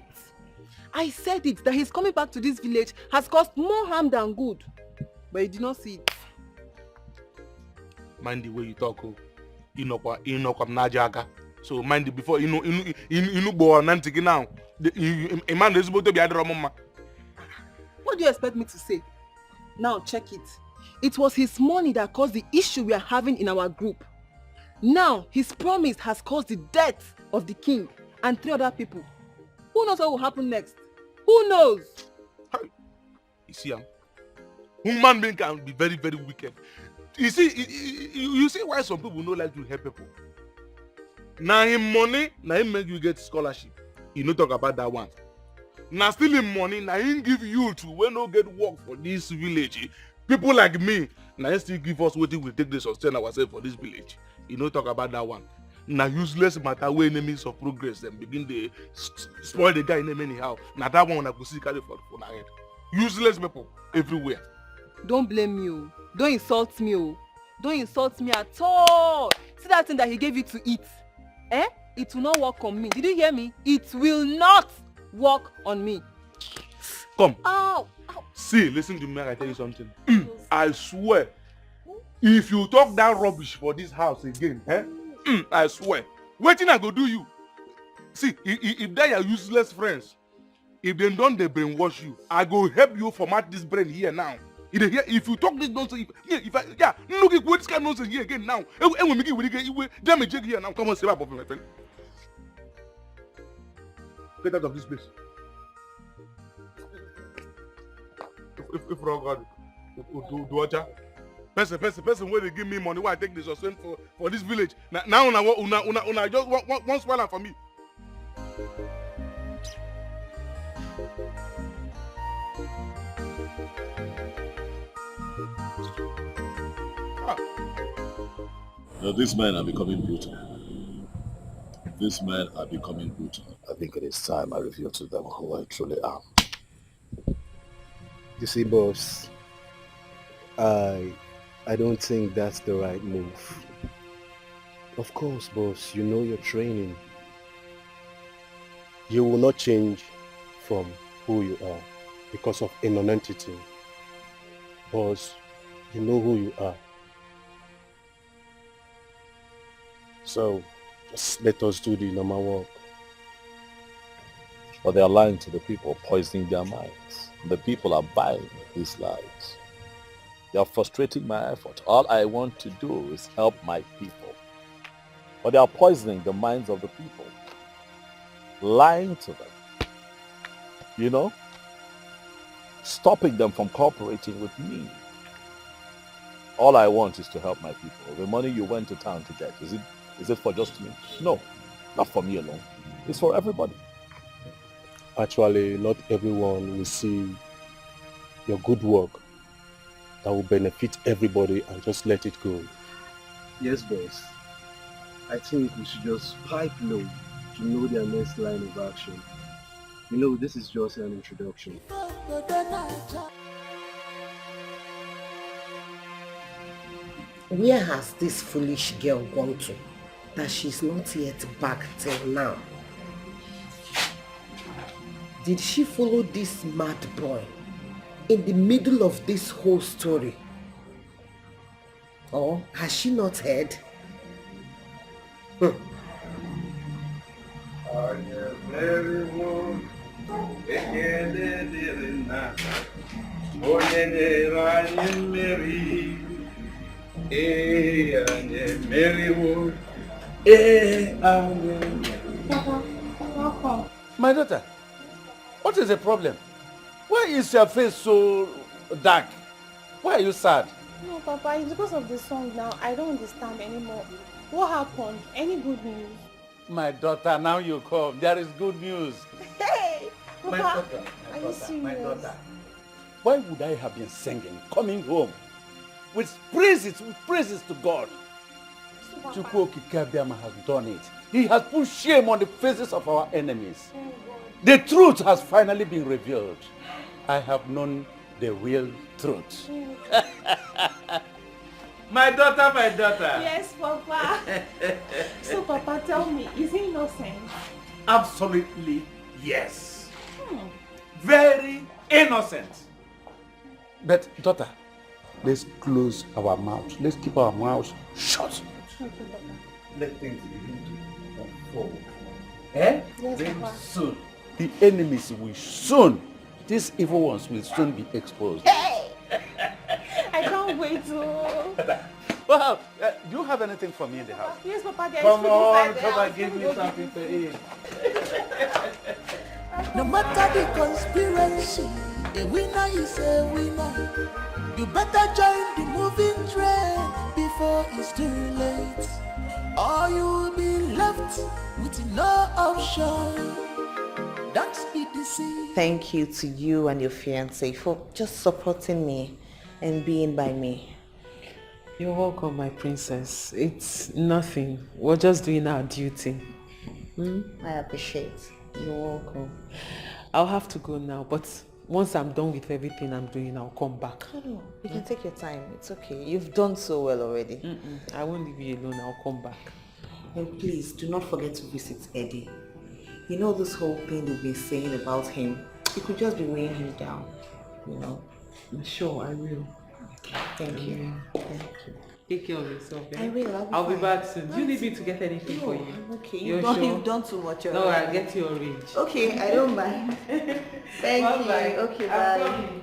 it, that his coming back to this village has caused more harm than good. But he did not see it. Mind the way you talk. Inokwa mnajaga. So mind it before inu bo nantiki now. A man is supposed to be adorable. What do you expect me to say? Now check it. It was his money that caused the issue we are having in our group. Now his promise has caused the death of the king and 3 other people. Who knows what will happen next? Who knows? You see, human being can be very, very wicked. You see, you see why some people don't like to help people. Now him money, now him make you get scholarship. You no talk about that one. Now stealing money, now him give you to when no get work for this village. People like me, now him still give us what we take to sustain ourselves for this village. You no talk about that one. Now useless matter where enemies of progress and begin to spoil the guy name anyhow. Now that one I could see carry for my head. Useless people everywhere. Don't blame me. Don't insult me. Don't insult me at all. See that thing that he gave you to eat? It will not work on me. Did you hear me? It will not work on me. Come. Ow. See, listen to me, I tell you something. I swear, if you talk that rubbish for this house again, I swear, wetin I go do you? See, if they are useless friends, if they don't they brainwash you, I go help you format this brain here now. If you talk this nonsense, look at what this kind of nonsense here again now. And when we get damage here now, come on, say my friend. Get out of this place. If wrong God, do what? Person where they give me money, why I take this sustain for this village. Now una just one swallow for me. Now, these men are becoming brutal. These men are becoming brutal. I think it is time I reveal to them who I truly am. You see, boss, I don't think that's the right move. Of course, boss, you know your training. You will not change from who you are because of a non-entity. Boss, you know who you are. So, just let us do the normal work. But they are lying to the people, poisoning their minds. The people are buying these lies. They are frustrating my effort. All I want to do is help my people. But they are poisoning the minds of the people. Lying to them. You know? Stopping them from cooperating with me. All I want is to help my people. The money you went to town to get, is it for just me? No, not for me alone. It's for everybody. Actually, not everyone will see your good work that will benefit everybody and just let it go. Yes, boss. I think we should just pipe low to know their next line of action. You know, this is just an introduction. Where has this foolish girl gone to that she's not yet back till now? Did she follow this mad boy in the middle of this whole story? Or has she not heard? My daughter, what is the problem? Why is your face so dark? Why are you sad? No, Papa, it's because of the song now. I don't understand anymore. What happened? Any good news? My daughter, now you come. There is good news. Hey! Papa, My daughter, are you serious? Why would I have been singing, coming home, with praises to God? Chukwokikabiama has done it. He has put shame on the faces of our enemies. The truth has finally been revealed. I have known the real truth. My daughter, my daughter. Yes, Papa. So, Papa, tell me, is he innocent? Absolutely yes. Very innocent. But daughter, let's close our mouths. Let's keep our mouths shut. Let things begin to unfold. Yes, Very Papa. soon, the enemies will soon These evil ones will soon be exposed. I can't wait to... Well, do you have anything for me in the house? Yes, Papa, there's Come food on, inside come there. and give me something to eat. No matter the conspiracy, a winner is a winner. You better join the moving train before it's too late, or you will be left with no option. Don't be deceived. Thank you to you and your fiancé for just supporting me and being by me. You're welcome, my princess. It's nothing. We're just doing our duty. I appreciate. You're welcome. I'll have to go now, but once I'm done with everything I'm doing, I'll come back. No, you can take your time. It's okay. You've done so well already. I won't leave you alone. I'll come back. And please, do not forget to visit Eddie. You know this whole thing they've been saying about him, it could just be weighing him down, you know? Sure, I will. Thank you. Thank you. Take care of yourself. Eh? I will. I'll be back soon. Do you need me to get anything for you? I'm okay. You're You've done too much already. No, I'll get you orange. Okay, I don't mind. Thank you. Bye. Okay, I'm bye. coming.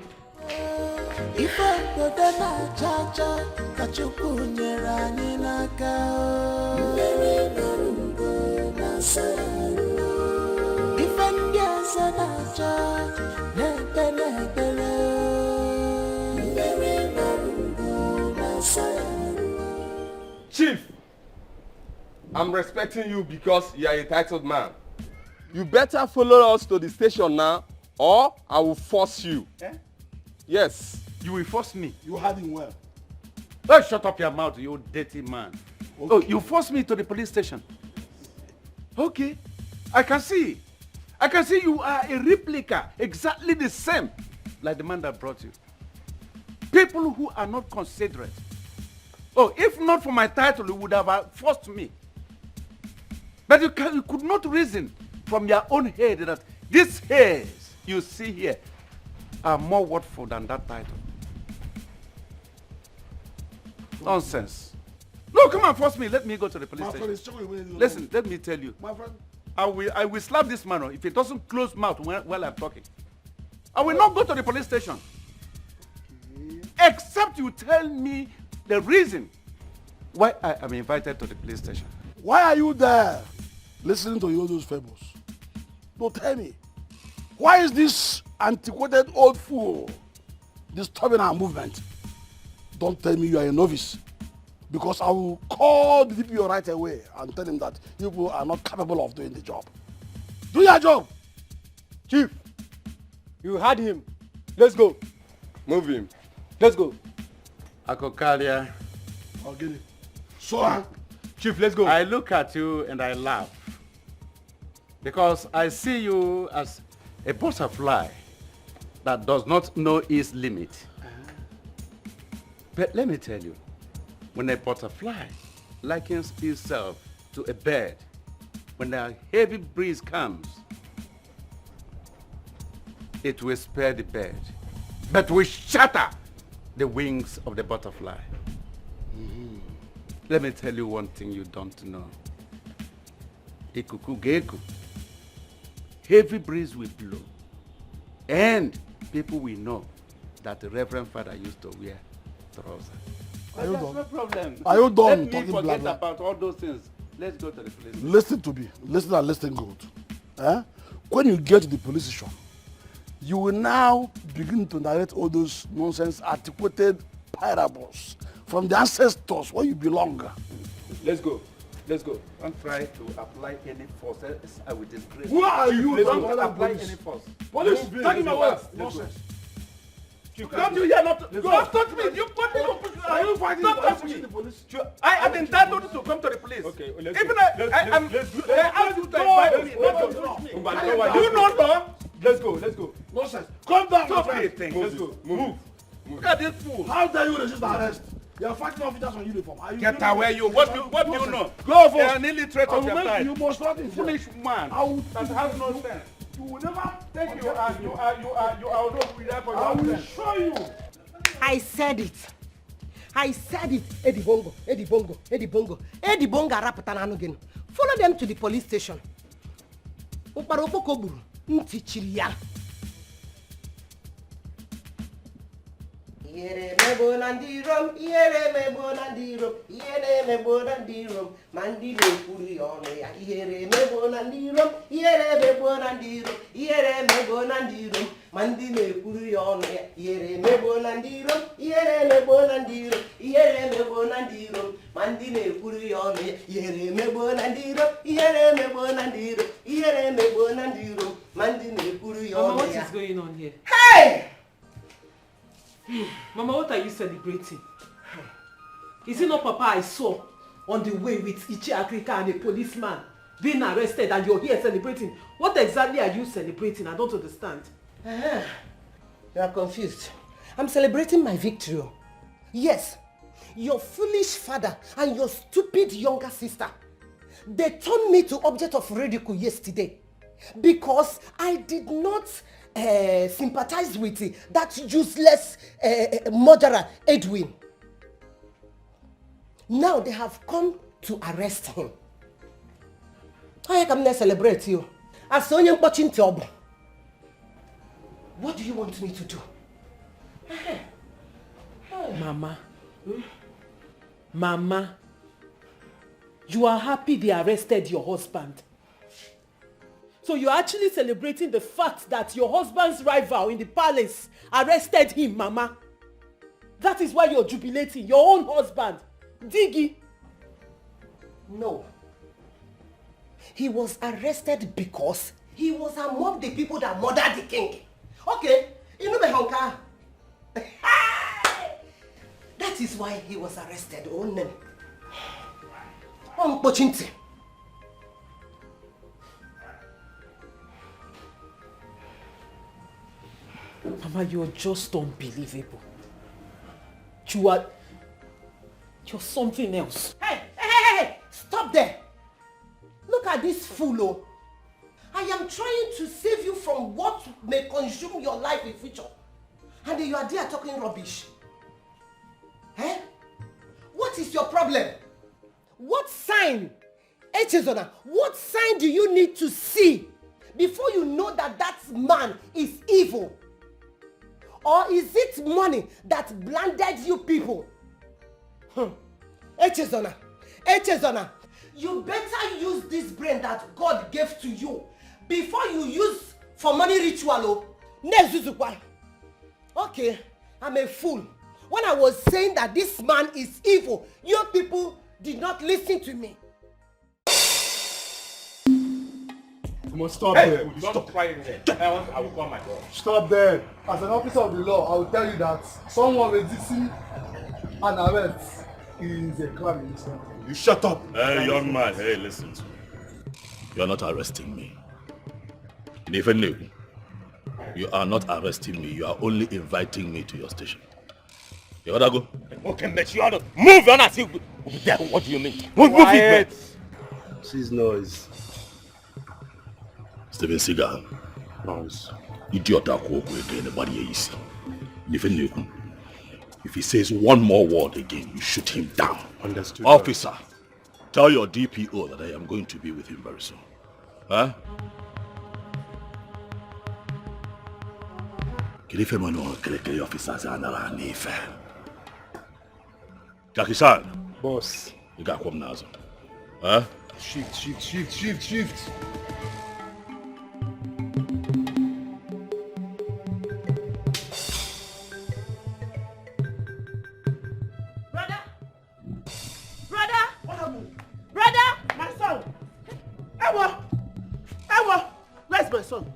If I go to na cha-cha, kachukwu nyere anyị n'aka. Mmeri n'orumbo na-asarụ. Ife ndị ọzọ na-achọ, na-ekpe na-ekpere. Mmeri n'orumbo na-asarụ. Chief, I'm respecting you because you are a titled man. You better follow us to the station now, or I will force you. Eh? Yes. You will force me. You had him well. Oh, shut up your mouth, you dirty man. Okay. Oh, you forced me to the police station. Okay. I can see. I can see you are a replica, exactly the same, like the man that brought you. People who are not considerate. Oh, if not for my title, you would have forced me. But you could not reason from your own head that these hairs you see here are more worthful than that title. Nonsense. No, come and force me. Let me go to the police station. Listen, let me tell you. My friend. I will slap this man if he doesn't close mouth while I'm talking. I will not go to the police station. Except you tell me the reason why I am invited to the police station. Why are you there listening to all those fables? Don't tell me. Why is this antiquated old fool disturbing our movement? Don't tell me you are a novice, because I will call the DPO right away and tell him that you people are not capable of doing the job. Do your job. Chief, you had him. Let's go. Move him. Let's go. Akokalia. I'll get it. So, Chief, let's go. I look at you and I laugh, because I see you as a butterfly that does not know its limit. But let me tell you, when a butterfly likens itself to a bird, when a heavy breeze comes, it will spare the bird, but will shatter the wings of the butterfly. Let me tell you one thing you don't know. Ikuku geku. Heavy breeze will blow, and people will know that the Reverend Father used to wear trousers. Are you That's done? no problem. Are you done Let me talking forget blah, blah? about all those things. Let's go to the police. Listen to me. Listen and listen good. Eh? When you get to the police station, you will now begin to narrate all those nonsense, antiquated parables from the ancestors where you belong. Let's go. Let's go. Don't try to apply any force. Else I will disgrace. Who are you? Please Don't don't apply apply police. any force. Police, take him away. Let's go. Nonsense. Don't you hear not? Don't touch me. You put me to push. Are you fighting? Don't touch me. The police? I am entitled to come to the police. Okay, let's Even go. I am. They ask you to invite me, not to touch me. You don't know. Let's go. Let's go. Nonsense. Calm down, my Stop friend. it, thing. Let's go. Move. Look at this fool. How dare you resist arrest? You are fighting officers on uniform. Are you Get away, you. What do you know? Go for You are an illiterate I of will your make time. you most not in Foolish man I will that has no sense. You will never Thank you. You are not with that for I will your sense. show you. I said it. I said it. Eddie Bongo, Eddie Bongo, Eddie Bongo. Eddie Bongo arapụtana again. Follow them to the police station. Ụkpara okpoko gburu, ntị chiri ya. Ihere mebo nandirom, ihere mebo nandirom, ihere mebo nandirom, mandi le kuri ono ya. Ihere mebo nandirom, ihere mebo nandirom, ihere mebo nandirom, mandi le kuri ono ya. Ihere mebo nandirom, ihere mebo nandirom, ihere mebo nandirom, mandi le kuri ono ya. Ihere mebo nandirom, ihere mebo nandirom, ihere mebo nandirom, mandi le kuri ono ya. Mama, what is going on here? Hey! Mama, what are you celebrating? Is it not Papa I saw on the way with Ichi Africa and a policeman being arrested and you're here celebrating? What exactly are you celebrating? I don't understand. You are confused. I'm celebrating my victory. Yes, your foolish father and your stupid younger sister, they turned me to object of ridicule yesterday because I did not sympathize with that useless murderer Edwin. Now they have come to arrest him. I come to celebrate you. As onye watching job. What do you want me to do? Mama, Mama, you are happy they arrested your husband. So you're actually celebrating the fact that your husband's rival in the palace arrested him, Mama. That is why you're jubilating your own husband, Dikeh. No. He was arrested because he was among the people that murdered the king. Okay, you know the honka. That is why he was arrested. Oh, no. Mama, you're just unbelievable. You're something else. Hey! Stop there. Look at this fool. Oh. I am trying to save you from what may consume your life in future. And you are there talking rubbish. Eh? What is your problem? What sign? Echezona, what sign do you need to see before you know that that man is evil? Or is it money that blinded you people? Echezona, you better use this brain that God gave to you before you use for money ritual. Okay, I'm a fool. When I was saying that this man is evil, you people did not listen to me. You must stop there. Stop crying there. I will call my God. Stop there. As an officer of the law, I will tell you that someone resisting an arrest is a crime in this country. You shut up. Hey, young man. Hey, listen to me. You are not arresting me. Even you are not arresting me. You are only inviting me to your station. You wanna go? Okay, but you ought to move on. What do you mean? Move it, man. Cease noise. Steven Seagal. Noise. Idiot that walk with anybody you see. If he says one more word again, you shoot him down. Understood. Officer, tell your DPO that I am going to be with him very soon. Huh? Jackie-san. Boss. You got come now. Huh? Shift. Brother! My son! Ewo! Where's my son?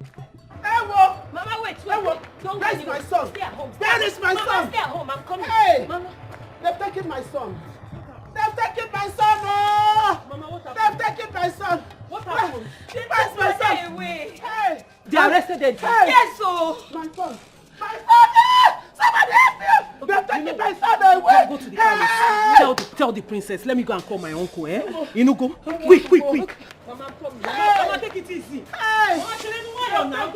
Ewo! Mama, wait. Ewo! Don't Where's go my son? Stay at home. Where is my Mama, son? stay at home. I'm coming. Hey! Mama. They've taken my son. They've taken my son! Oh! Mama, what happened? They've taken my son! What happened? Where's my son? Away. Hey! They arrested them. Hey! Yes, so. My son! My son! Somebody help me! They've taken my son away! Go to the palace. Tell the princess. Let me go and call my uncle, eh? You know, go. Quick. Mama, come. Hey. Mama, take it easy. Hey! Mama,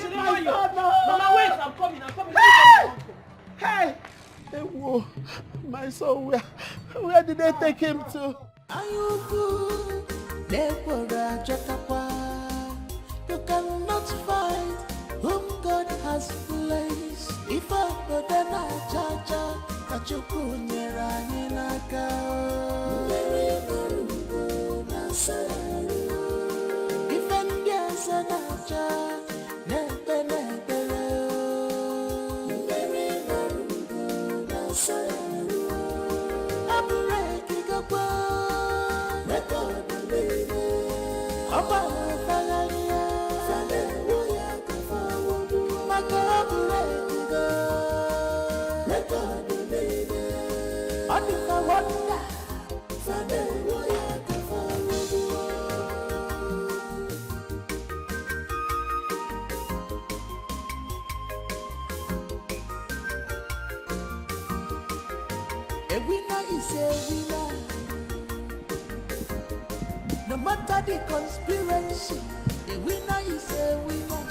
wait. I'm coming. Hey! Ewo, my son, where did they take him to? You cannot find whom God has placed. If I then I judge. ka Chukwu nyere anyị n'aka. Ife ndị ọzọ na-acha na-ekpe n'ekpere. Ọ bụrụ ekigakwa rekọdụ niile. Ọ gbara fagharị ya. Maka ọ bụrụ ekigo rekọdụ niile. Ọ dịka wọnda. A winner is a winner. No matter the conspiracy, a winner is a winner.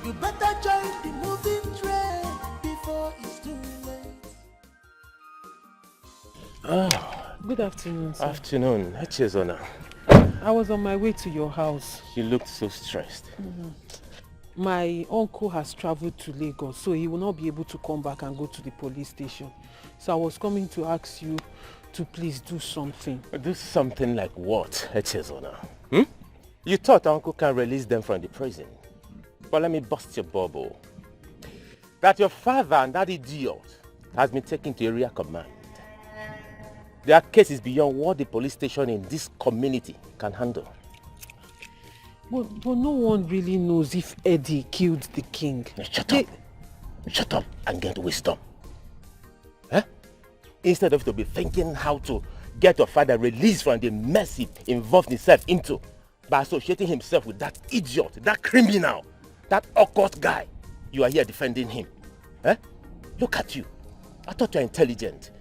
You better join the moving train before it's too late. Good afternoon, sir. Afternoon. Echezona. I was on my way to your house. You looked so stressed. My uncle has traveled to Lagos, so he will not be able to come back and go to the police station. So I was coming to ask you to please do something. Do something like what, Echezona? You thought Uncle can release them from the prison. But let me bust your bubble. That your father and that idiot has been taken to area command. Their case is beyond what the police station in this community can handle. But no one really knows if Eddie killed the king. Shut up and get wisdom. Instead of to be thinking how to get your father released from the mess he involved himself into by associating himself with that idiot, that criminal, that occult guy, you are here defending him. Look at you. I thought you were intelligent.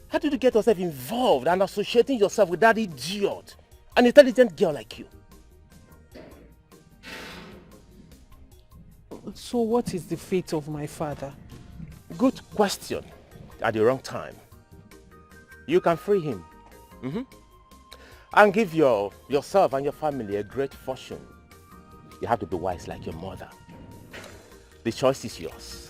How did you get yourself involved and associating yourself with that idiot, an intelligent girl like you? So what is the fate of my father? Good question. At the wrong time. You can free him. And give yourself and your family a great fortune. You have to be wise like your mother. The choice is yours.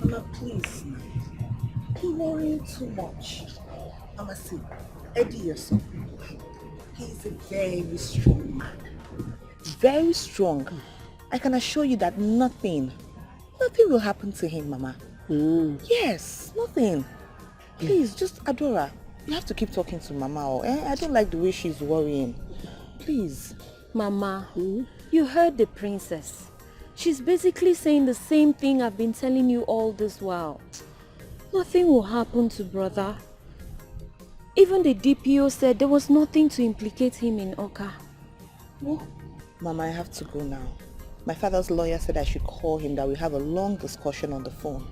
Mama, please. You're worrying too much. Mama, see, Eddie, your son, he's a very strong man. Very strong. I can assure you that nothing will happen to him, Mama. Yes, nothing. Please, just Adora, you have to keep talking to Mama. I don't like the way she's worrying. Please. Mama, you heard the princess. She's basically saying the same thing I've been telling you all this while. Nothing will happen to brother. Even the DPO said there was nothing to implicate him in Oka. Oh, Mama, I have to go now. My father's lawyer said I should call him, that we have a long discussion on the phone.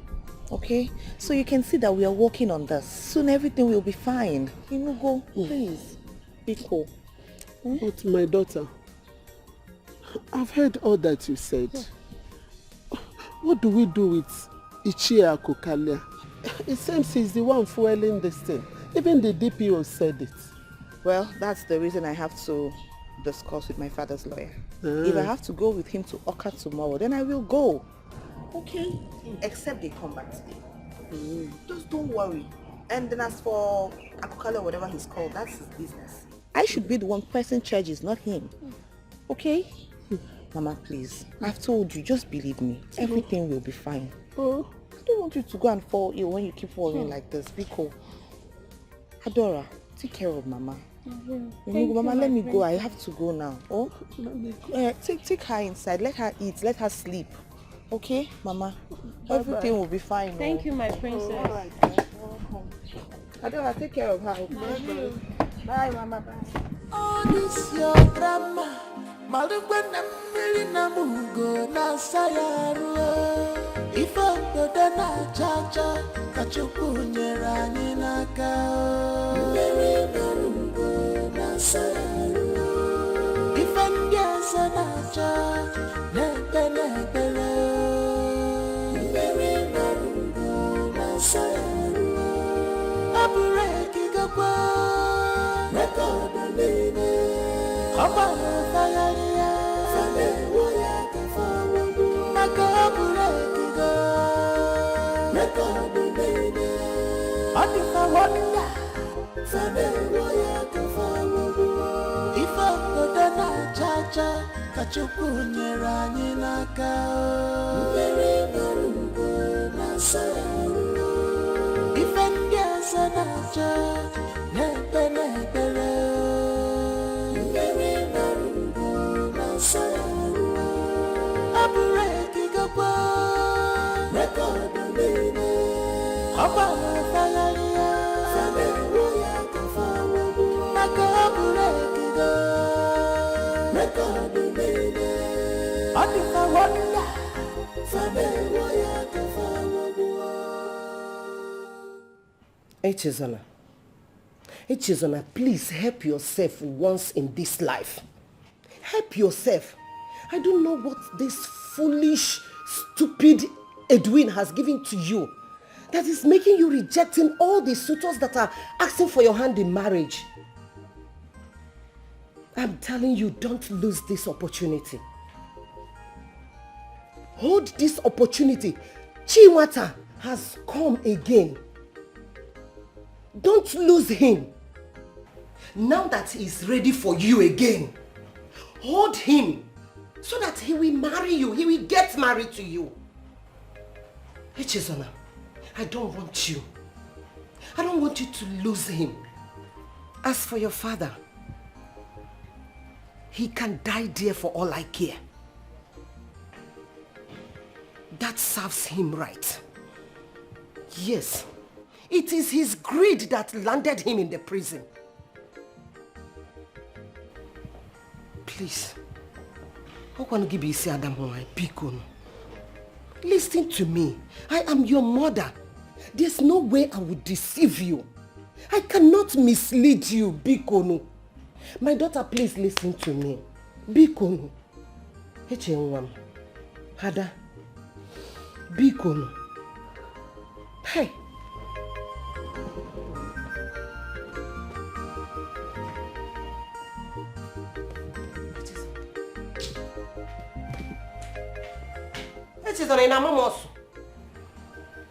Okay? So you can see that we are working on this. Soon everything will be fine. You will go, please. Be cool. But my daughter, I've heard all that you said. What do we do with Ichie Akokalia? It seems he's the one fueling this thing. Even the DPO said it. Well, that's the reason I have to discuss with my father's lawyer. If I have to go with him to Oka tomorrow, then I will go. Okay? Except they come back today. Just don't worry. And then as for Akokalia, whatever he's called, that's his business. I should be the one pressing charges, not him. Okay? Mama, please. I've told you, just believe me. Everything will be fine. I don't want you to go and fall ill when you keep worrying like this. Be cool. Adora, take care of Mama. Mama, let me go. I have to go now. Oh, take her inside. Let her eat. Let her sleep. Okay, Mama. Bye-bye. Everything will be fine. Thank you, my princess. All right. Welcome. Adela, take care of her. Okay? Bye, Mama. Bye. Oh, this your drama. Malungwana mmiri na mugo na sayaru. Ife obodo na chacha kachukwu nyere anyị n'aka. Mmiri na mugo na sayaru. Ife ndị ọzọ na-acha n'ebe n'ebere. Mmiri na mugo na sayaru. Abụrụ ekigakwa rekọdụ niile. Ọgbara fagharịa famewo ya kafawobu. Maka abụrụ ekigo rekọdụ niile. Ọ dịka wọnda famewo ya kafawobu. Ife obodo na-acha acha ka Chukwu nyere anyị n'aka. Mmiri bara ugo na-asa ya arụ. Ife ndị ọzọ na-acha n'ebe n'ebere. Mmiri bara ugo na-asa ya arụ. Abụrụ ekigakwa rekọdụ niile. Ọgbara fagharịa famewo ya kafawobu. Maka abụrụ ekigo rekọdụ niile. Ọ dịka wọnda famewo ya kafawobu. Echezona, please help yourself once in this life. Help yourself. I don't know what this foolish, stupid Edwin has given to you that is making you rejecting all the suitors that are asking for your hand in marriage. I'm telling you, don't lose this opportunity. Hold this opportunity. Chinwata has come again. Don't lose him. Now that he's ready for you again, hold him so that he will marry you. He will get married to you. Echezona, I don't want you. I don't want you to lose him. As for your father, he can die there for all I care. That serves him right. Yes, it is his greed that landed him in the prison. Please, listen to me. I am your mother. There's no way I would deceive you. I cannot mislead you, Bikono. My daughter, please listen to me. Bikono. Echenwam. Hada. Bikono. Hey.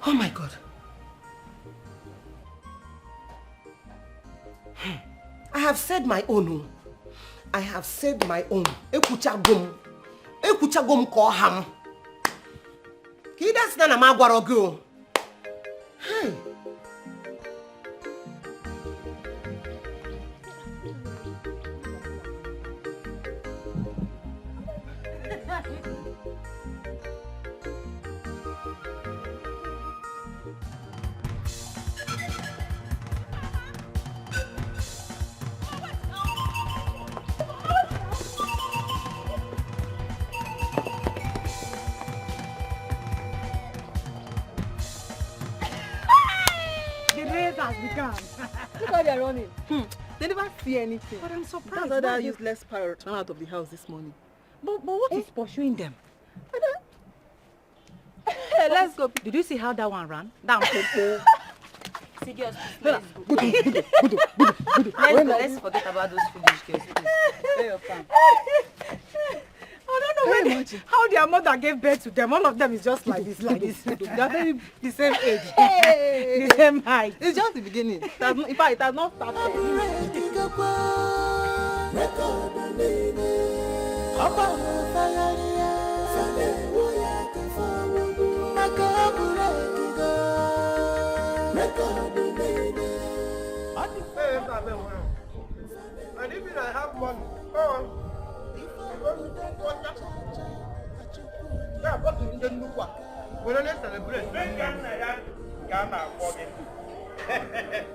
Oh my God. I have said my own. I have said my own. Ekuchagum. Ekuchagum koham. Kidas na magwarogo. Hey. Look how they're running. They never see anything. But I'm surprised. That other useless pirate ran out of the house this morning. But what is pursuing them? Hey, let's go. Did you see how that one ran? That one. Serious, let's go. Let's forget about those foolish girls. Where your fan? I don't know how their mother gave birth to them. All of them is just like this. They are very the same age, the same height. It's just the beginning. In fact, it has not started. And even I have money.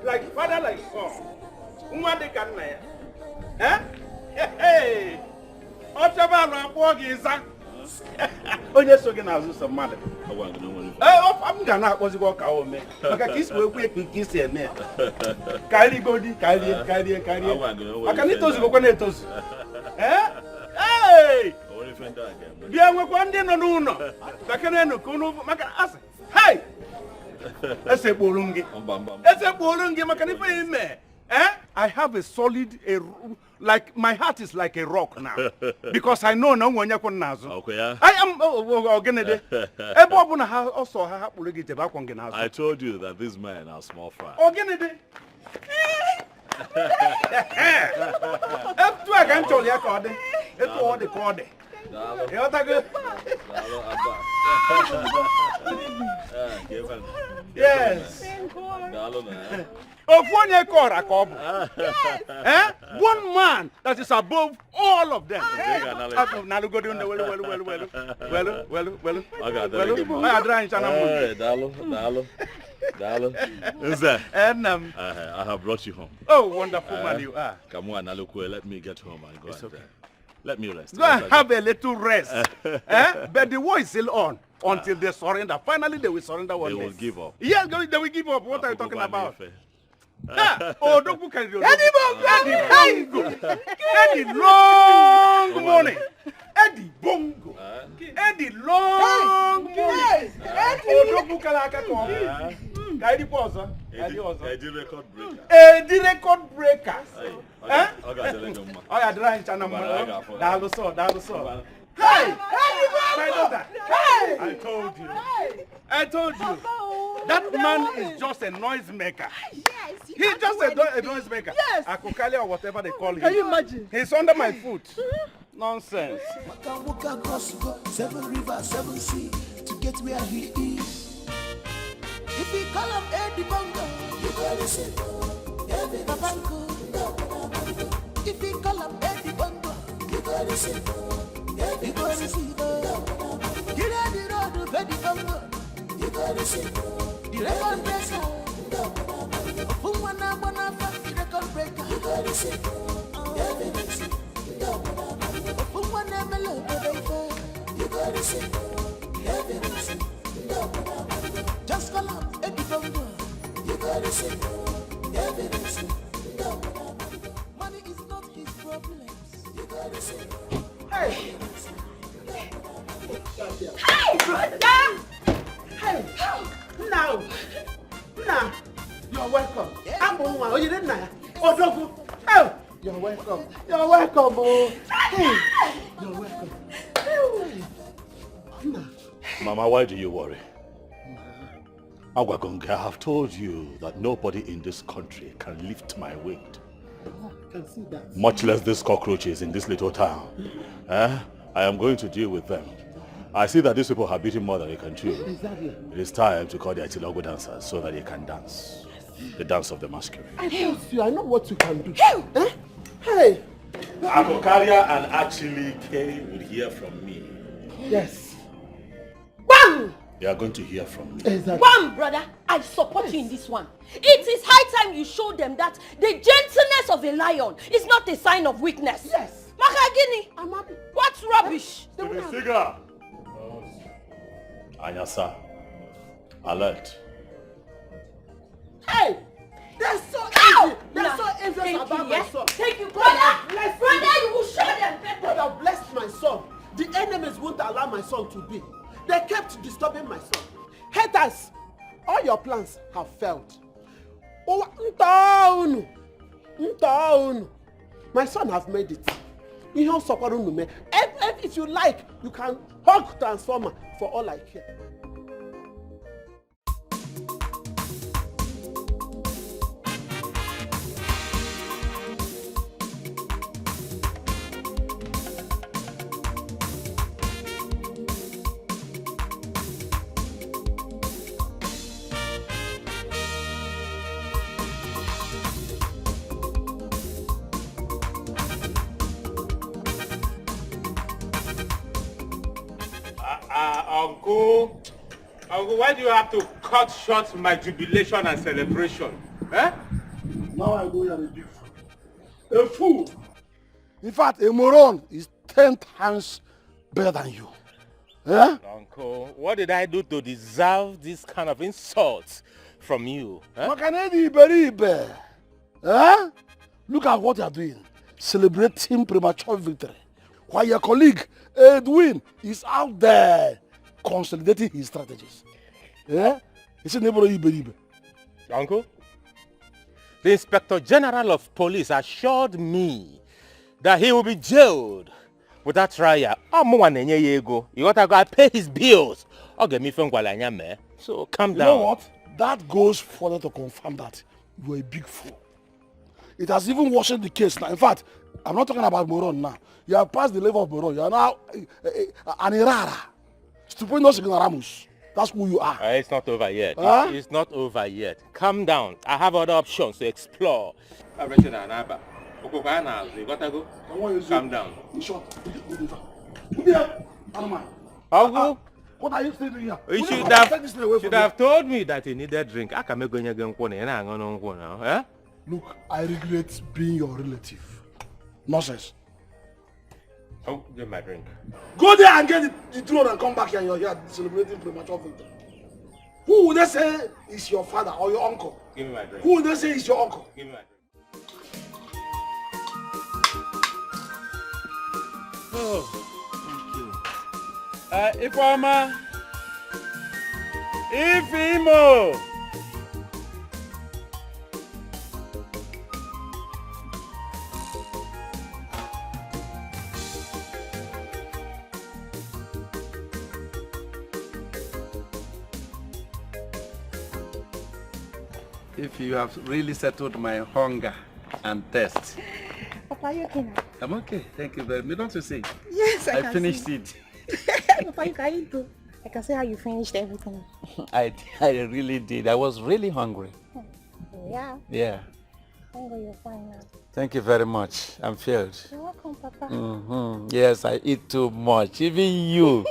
Like father, like son. Nwa dị ka nna ya. Hey! Ọchaba na akpọ gị ịza. Onye so gị n'azụ so mmadụ. I'm ga na-akpọzikwa ọka ome. Maka ka isi wee kwe ka isi eme. Karịa igodi, karịa. Maka na itozugokwa na-etozu. Hey! Bịa nwekwa ndị nọ n'ụlọ. Takenenu ka unu maka asị. Hey! Esekporo gị. Maka na ife ime. I have a solid, like my heart is like a rock now, because I know no one yakon nazo. I am organide. I told you that these men are small fry. Organide. Up to I can tell you according. It's all the code. Yes. Of 1 year core, one man that is above all of them. I have brought you home. Oh, wonderful man you are. Come on, Nalukwe, let me get home and go. It's okay. Let me rest. Go and have a little rest. But the war is still on until they surrender. Finally, they will surrender one day. They will give up. Yeah, they will give up. What are you talking about? Oh, don't book Eddie long money. Eddie Bongo. Eddie long money. Oh, don't book Eddie Posa. Eddie record breaker. Eddie record breaker. Okay, Hey! My daughter! Hey! I told you. That man is just a noisemaker. Yes. He's just a noisemaker. Yes. Akukali or whatever they call him. Can you imagine? He's under my foot. Nonsense. 7 rivers, 7 seas to get where he is. If we call him Eddie Bongo, you gotta say Eddie Bongo. If we call him Eddie Bongo, you gotta say Eddie Bongo. Get out the road of Eddie Bongo, you gotta say the record breaker. Umwana the record breaker, you gotta say Eddie Bongo. Umwana you gotta say Eddie Bongo. Just call him Eddie Bongo, you gotta say Eddie Bongo. Money is not his problem, you gotta say. Hey! Hey, brother! Hey! Now! You're welcome. I'm on one. Oh, you didn't know? Oh, don't. Oh! You're welcome. You're welcome, oh. Hey! You're welcome. Mama, why do you worry? Agwagonga, I have told you that nobody in this country can lift my weight. Can see that. Much less these cockroaches in this little town. I am going to deal with them. I see that these people have beaten more than they can chew. Exactly. It is time to call the Atilogo dancers so that they can dance. The dance of the masquerade. I told you, I know what you can do. Hey! Akokaria and actually K will hear from me. Yes. One! They are going to hear from me. Exactly. One, brother, I support you in this one. It is high time you show them that the gentleness of a lion is not a sign of weakness. Yes. Makagini, I'm happy. what's rubbish? Figure. Anyasa. Alert. Hey! They're so easy. They're so easy about my son. Thank you, brother. Brother, you will show them. Brother, bless my son. The enemies won't allow my son to be. They kept disturbing my son. Haters, all your plans have failed. Oh, my son has made it. If you like, you can hug Transformer for all I care. Uncle, why do you have to cut short my jubilation and celebration? Eh? Now I know you're a big fool. A fool. In fact, a moron is 10 times better than you. Eh? Uncle, what did I do to deserve this kind of insults from you? Eh? Look at what you are doing. Celebrating premature victory. While your colleague, Edwin, is out there consolidating his strategies. Yeah? Uncle, the Inspector General of Police assured me that he will be jailed without trial. You gotta go pay his bills. So calm down. You know what? That goes further to confirm that you are a big fool. It has even worsened the case now. In fact, I'm not talking about moron now. You have passed the level of moron. You are now an errara. Stupendous ignoramus. That's who you are. It's not over yet. Huh? It's not over yet. Calm down. I have other options to explore. Calm down. Uncle, what are you still doing here? You should have told me that you needed drink. I can make eh? Look, I regret being your relative. Nonsense. Oh, get my drink. Go there and get the throne and come back here and you're here celebrating premature victory. Who would they say is your father or your uncle? Give me my drink. Who would they say is your uncle? Give me my drink. Oh, thank you. Ifeoma. Ifeimo. If you have really settled my hunger and thirst. Papa, are you okay now? I'm okay, thank you very much. Don't you see? Yes, I can finished see. it. Papa, you can eat too. I can see how you finished everything. I really did. I was really hungry. Yeah. Yeah. Oh, you're fine now. Thank you very much. I'm filled. You're welcome, Papa. Yes, I eat too much. Even you.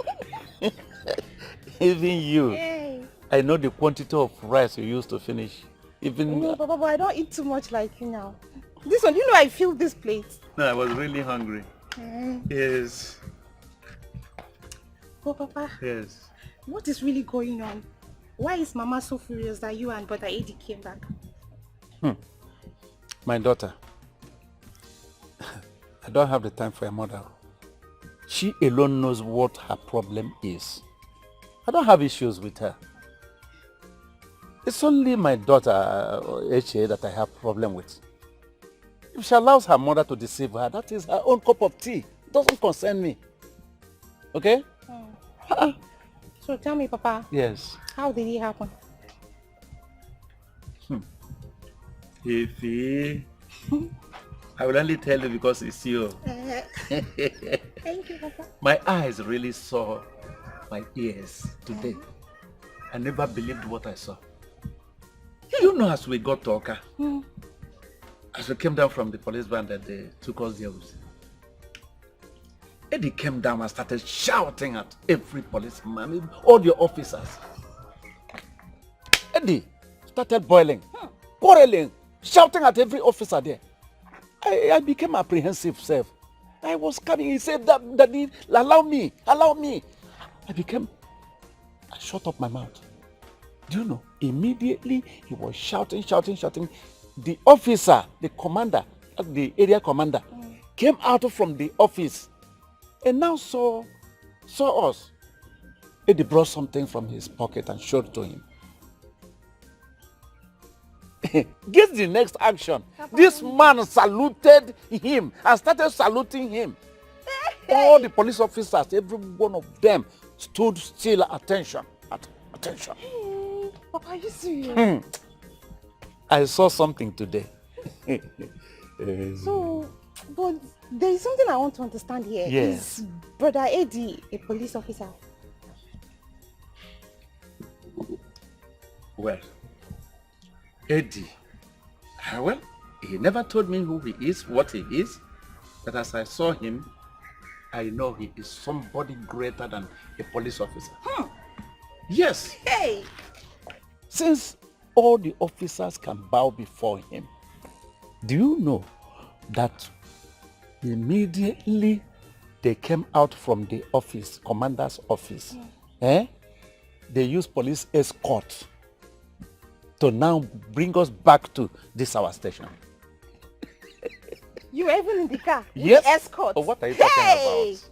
Even you. Hey. I know the quantity of rice you used to finish. Even No, Papa, but I don't eat too much like you now. This one, you know I feel this plate. No, I was really hungry. Yes. Oh, Papa. Yes. What is really going on? Why is Mama so furious that you and Brother Eddie came back? My daughter. I don't have the time for a mother. She alone knows what her problem is. I don't have issues with her. It's only my daughter, H.A., that I have problem with. If she allows her mother to deceive her, that is her own cup of tea. It doesn't concern me. Okay? So tell me, Papa. Yes. How did it happen? Ify, I will only tell you because it's you. Thank you, Papa. My eyes really saw my ears today. I never believed what I saw. You know, as we got to Oka, as we came down from the police van that they took us there with, Eddie came down and started shouting at every policeman, all your officers. Eddie started boiling, quarreling, shouting at every officer there. I became apprehensive, self. I was coming. He said that Daddy, allow me. I shut up my mouth. Do you know? Immediately he was shouting. The officer, the commander, the area commander, came out from the office and now saw us. Eddie brought something from his pocket and showed it to him. Guess the next action. This man saluted him and started saluting him. All the police officers, every one of them stood still at attention. Papa, are you serious? I saw something today. So, but there is something I want to understand here. Yes. Is Brother Eddie a police officer? Well, Eddie, he never told me who he is, what he is, but as I saw him, I know he is somebody greater than a police officer. Yes. Hey! Since all the officers can bow before him, do you know that immediately they came out from the office, commander's office, they used police escort to now bring us back to this our station. You were even in the car? Yes. With the escort? Oh, what are you talking about?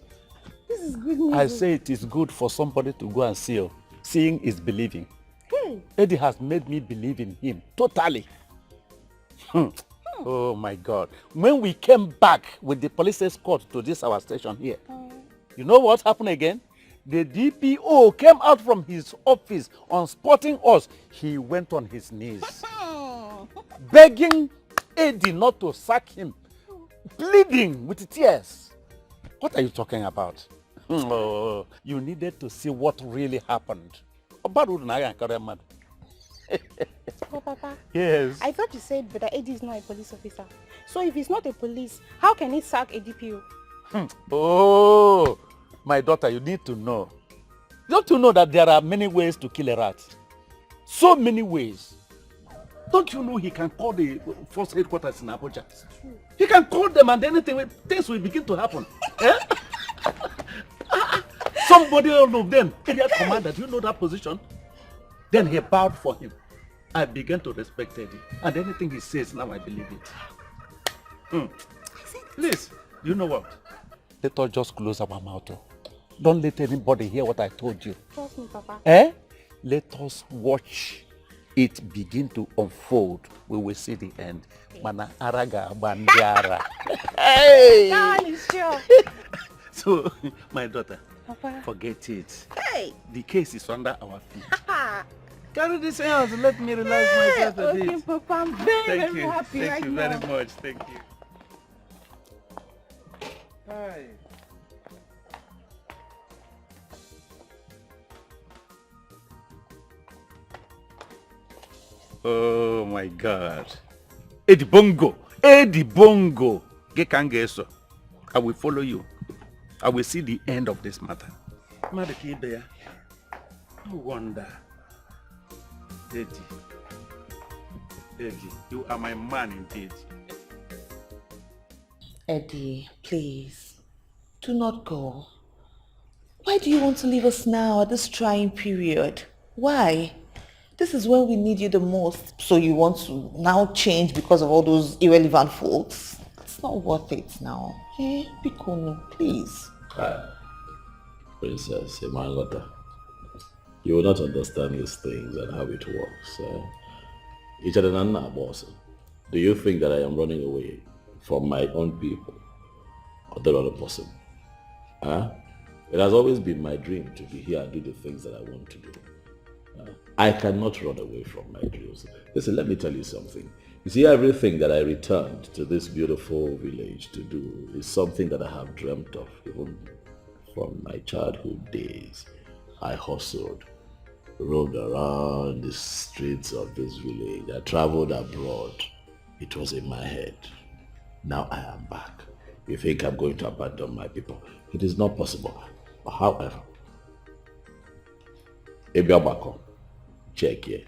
This is good news. I say it is good for somebody to go and see. Seeing is believing. Hey. Eddie has made me believe in him totally. Oh my God. When we came back with the police escort to this our station here, you know what happened again? The DPO came out from his office on spotting us. He went on his knees, begging Eddie not to sack him, pleading with tears. What are you talking about? Oh, you needed to see what really happened. Oh, Papa. Yes. I thought you said that Eddie is not a police officer. So if he's not a police, how can he sack a DPO? Oh, my daughter, you need to know. You have to know that there are many ways to kill a rat. So many ways. Don't you know he can call the force headquarters in Abuja? He can call them and anything, things will begin to happen. Somebody all of them, area commander, do you know that position? Then he bowed for him. I began to respect Eddie. And anything he says, now I believe it. Please, you know what? Let us just close our mouth. Don't let anybody hear what I told you. Trust me, Papa. Let us watch it begin to unfold. We will see the end. Mana araga bandiara. Hey! Darling, sure. So, my daughter, Papa. forget it. Hey! The case is under our feet. Carry this out and let me relax myself a bit. Okay, Papa, I'm very, Thank very you. happy Thank right you now. very much. Thank you. Hi. Oh my God. Eddie Bongo. Eddie Bongo. Gekangeso. I will follow you. I will see the end of this matter. Madakibea. No wonder. Eddie. Eddie, you are my man indeed. Eddie, please, do not go. Why do you want to leave us now at this trying period? Why? This is when we need you the most. So you want to now change because of all those irrelevant folks? It's not worth it now. Bikono, please. Princess Imangota, you will not understand these things and how it works. Do you think that I am running away from my own people? Or that other person? It has always been my dream to be here and do the things that I want to do. I cannot run away from my dreams. Listen, let me tell you something. You see, everything that I returned to this beautiful village to do is something that I have dreamt of even from my childhood days. I hustled, roamed around the streets of this village. I traveled abroad. It was in my head. Now I am back. You think I'm going to abandon my people? It is not possible. However, check here,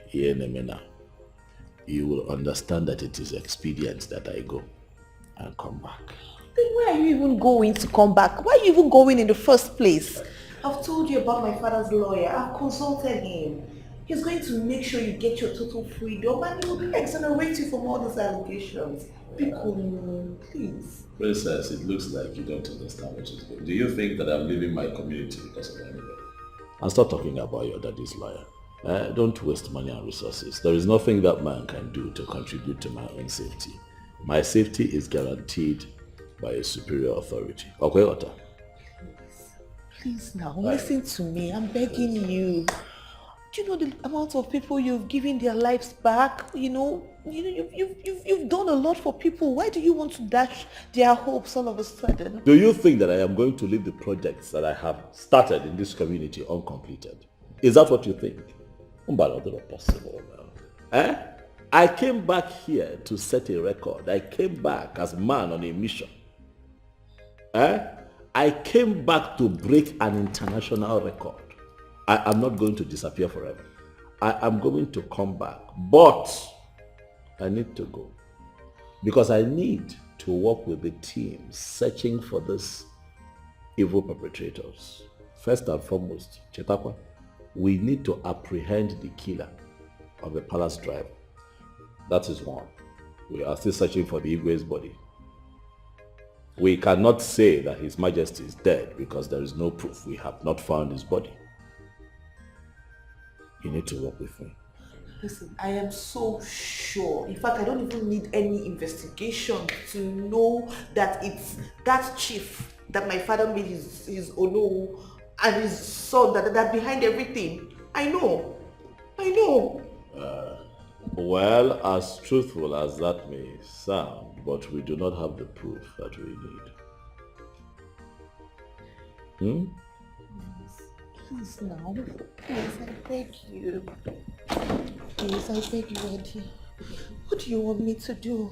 you will understand that it is expedient that I go and come back. Then why are you even going to come back? Why are you even going in the first place? I've told you about my father's lawyer. I've consulted him. He's going to make sure you get your total freedom and he will exonerate you from all those allegations. Please. Princess, it looks like you don't understand what is going on. Do you think that I'm leaving my community because of anybody? And stop talking about your daddy's lawyer. Don't waste money and resources. There is nothing that man can do to contribute to my own safety. My safety is guaranteed by a superior authority. Okay, Otta? Please now, listen to me. I'm begging you. Do you know the amount of people you've given their lives back? You've done a lot for people. Why do you want to dash their hopes all of a sudden? Do you think that I am going to leave the projects that I have started in this community uncompleted? Is that what you think? Possible. I came back here to set a record. I came back as man on a mission. I came back to break an international record. I am not going to disappear forever. I am going to come back, but I need to go because I need to work with the team searching for these evil perpetrators. First and foremost, Chetakwa, we need to apprehend the killer of the palace driver. That is one. We are still searching for the Igwe's body. We cannot say that His Majesty is dead because there is no proof. We have not found his body. You need to work with me. Listen, I am so sure. In fact, I don't even need any investigation to know that it's that chief that my father made his Ono and his son that behind everything. I know. Well, as truthful as that may sound, but we do not have the proof that we need. Please now. Please, I beg you. Please, I beg you, Eddie. What do you want me to do?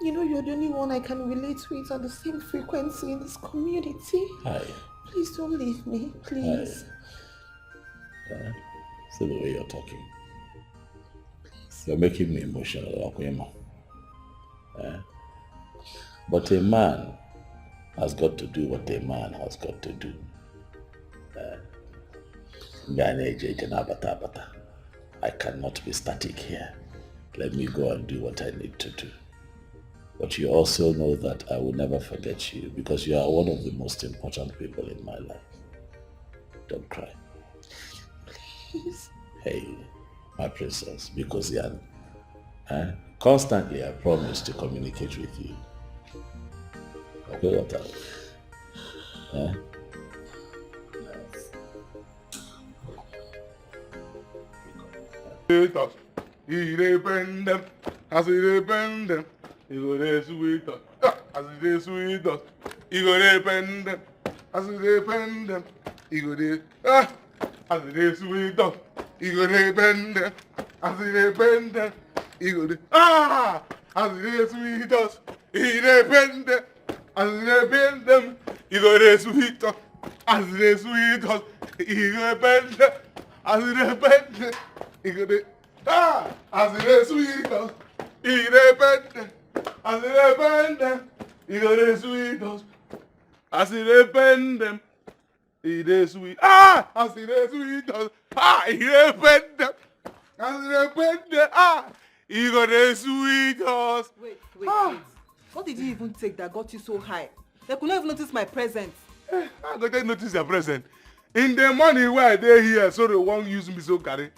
You know you're the only one I can relate with on the same frequency in this community. Hi. Please don't leave me, please. See the way you're talking. You're making me emotional, Okwemo. But a man has got to do what a man has got to do. I cannot be static here. Let me go and do what I need to do. But you also know that I will never forget you because you are one of the most important people in my life. Don't cry. Please. Hey, my princess, because constantly I promise to communicate with you. Okay, what else? He depend them, as he depend them, he go there sweet us, as he there sweet us, he go depend them, as he depend them, he go there, as he there sweet us, he go depend them, as he depend them, he go there, as he there sweet us, he depend them, as he depend them, he go there sweet us, as he there sweet us, he go depend them, as he depend them, he go there. As it is sweet us, he depend. As it depend, he go dey sweet us. As it depend, he dey sweet. As it is sweet us, he depend. As it depend, he go dey sweet us. Wait. What did you even take that got you so high? They could not even notice my presence. I go take notice your presence. In the morning where I dey here, so they won't use me so carry.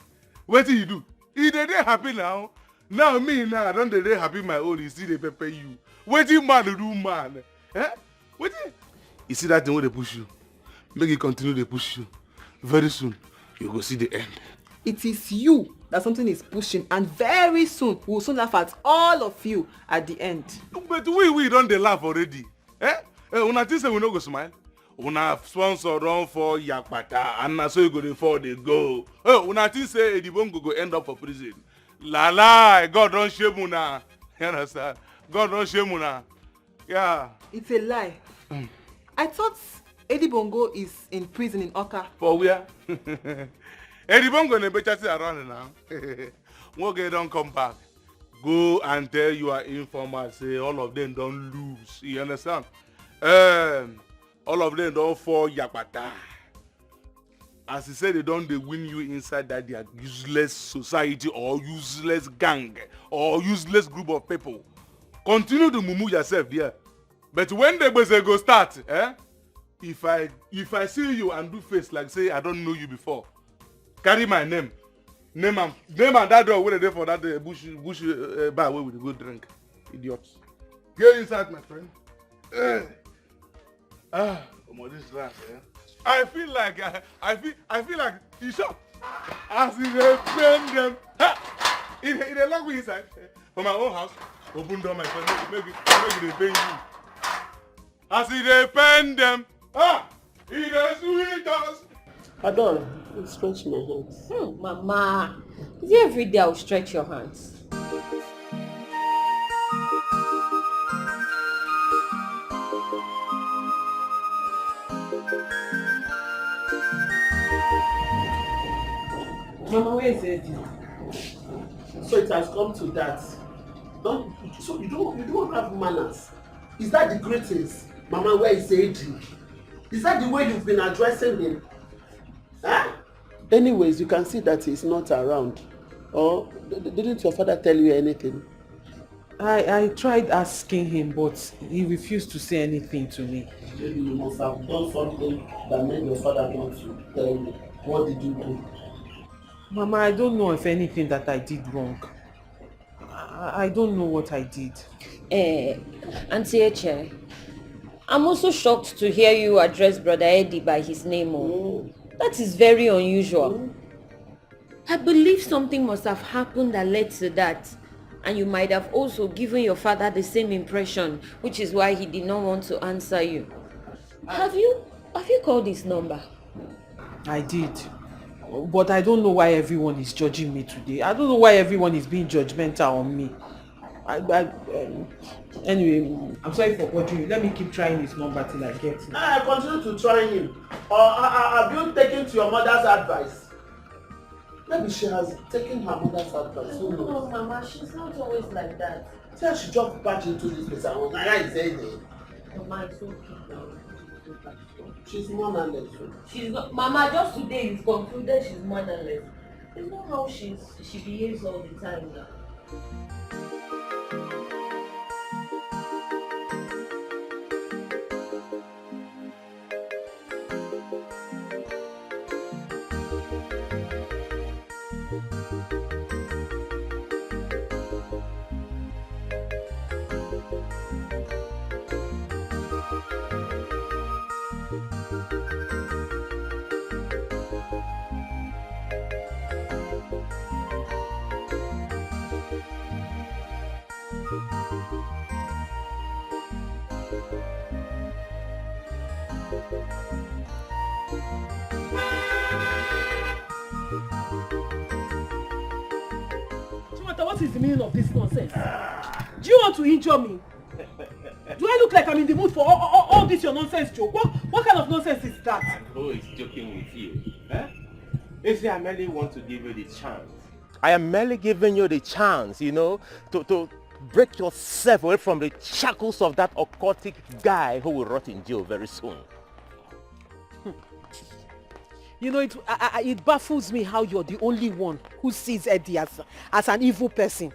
What do you do? He dey happy now. Now me now I don't dey happy my own. You see they pepper you. Wetin man do man? Wetin? You see that thing where they push you? Make it continue they push you. Very soon you go see the end. It is you that something is pushing, and very soon we will soon laugh at all of you at the end. But we don't dey laugh already. Una think say we no go smile? Una sponsor run for Yakpata and na so you go dey fall dey go. Una think say Edibongo go end up for prison? La, God don't shame una. You understand? God don't shame una. Yeah. It's a lie. I thought Eddie Bongo is in prison in Oka. For where? Eddie Bongo ne better around now. Woge don't come back. Go and tell your informer say all of them don't lose. You understand? All of them don't fall Yakpata. As he said, they don't win you inside that their useless society or useless gang or useless group of people. Continue to mumu yourself there. But when the base go start, if I see you and do face like say I don't know you before, carry my name and that door where they for that bush bar where we go drink. Idiots. Get inside, my friend. This last, I feel like you shot. As if they bend them. In a long way inside. From my own house. Open door, my friend. Make it bend you. As if they bend them. It is sweet us. Adol, stretch my hands. Mama, is it every day I'll stretch your hands? Mama, where is Eddie? So it has come to that. So you don't have manners. Is that the greetings? Mama, where is Eddie? Is that the way you've been addressing him? Huh? Anyways, you can see that he's not around. Or didn't your father tell you anything? I tried asking him, but he refused to say anything to me. Maybe you must have done something that made your father want to tell you. What did you do? Mama, I don't know if anything that I did wrong. I don't know what I did. Auntie Eche, I'm also shocked to hear you address Brother Eddie by his name. That is very unusual. I believe something must have happened that led to that. And you might have also given your father the same impression, which is why he did not want to answer you. Have you called his number? I did. But I don't know why everyone is judging me today. I don't know why everyone is being judgmental on me. Anyway, I'm sorry for bothering you. Let me keep trying his number till I get it. I continue to try him. Or have you taken to your mother's advice? Maybe she has taken her mother's advice. No, Mama, she's not always like that. See, she jumped back into this place and was like, I said it. Mama, it's okay now. She's mannerless. She's not, Mama, just today you've concluded she's mannerless. It's not how she behaves all the time now. What is the meaning of this nonsense? Do you want to injure me? Do I look like I'm in the mood for all this your nonsense joke? What kind of nonsense is that? And who is joking with you? Huh? I merely want to give you the chance. I am merely giving you the chance, to break yourself away from the shackles of that occultic guy who will rot in jail very soon. It baffles me how you're the only one who sees Eddie as an evil person.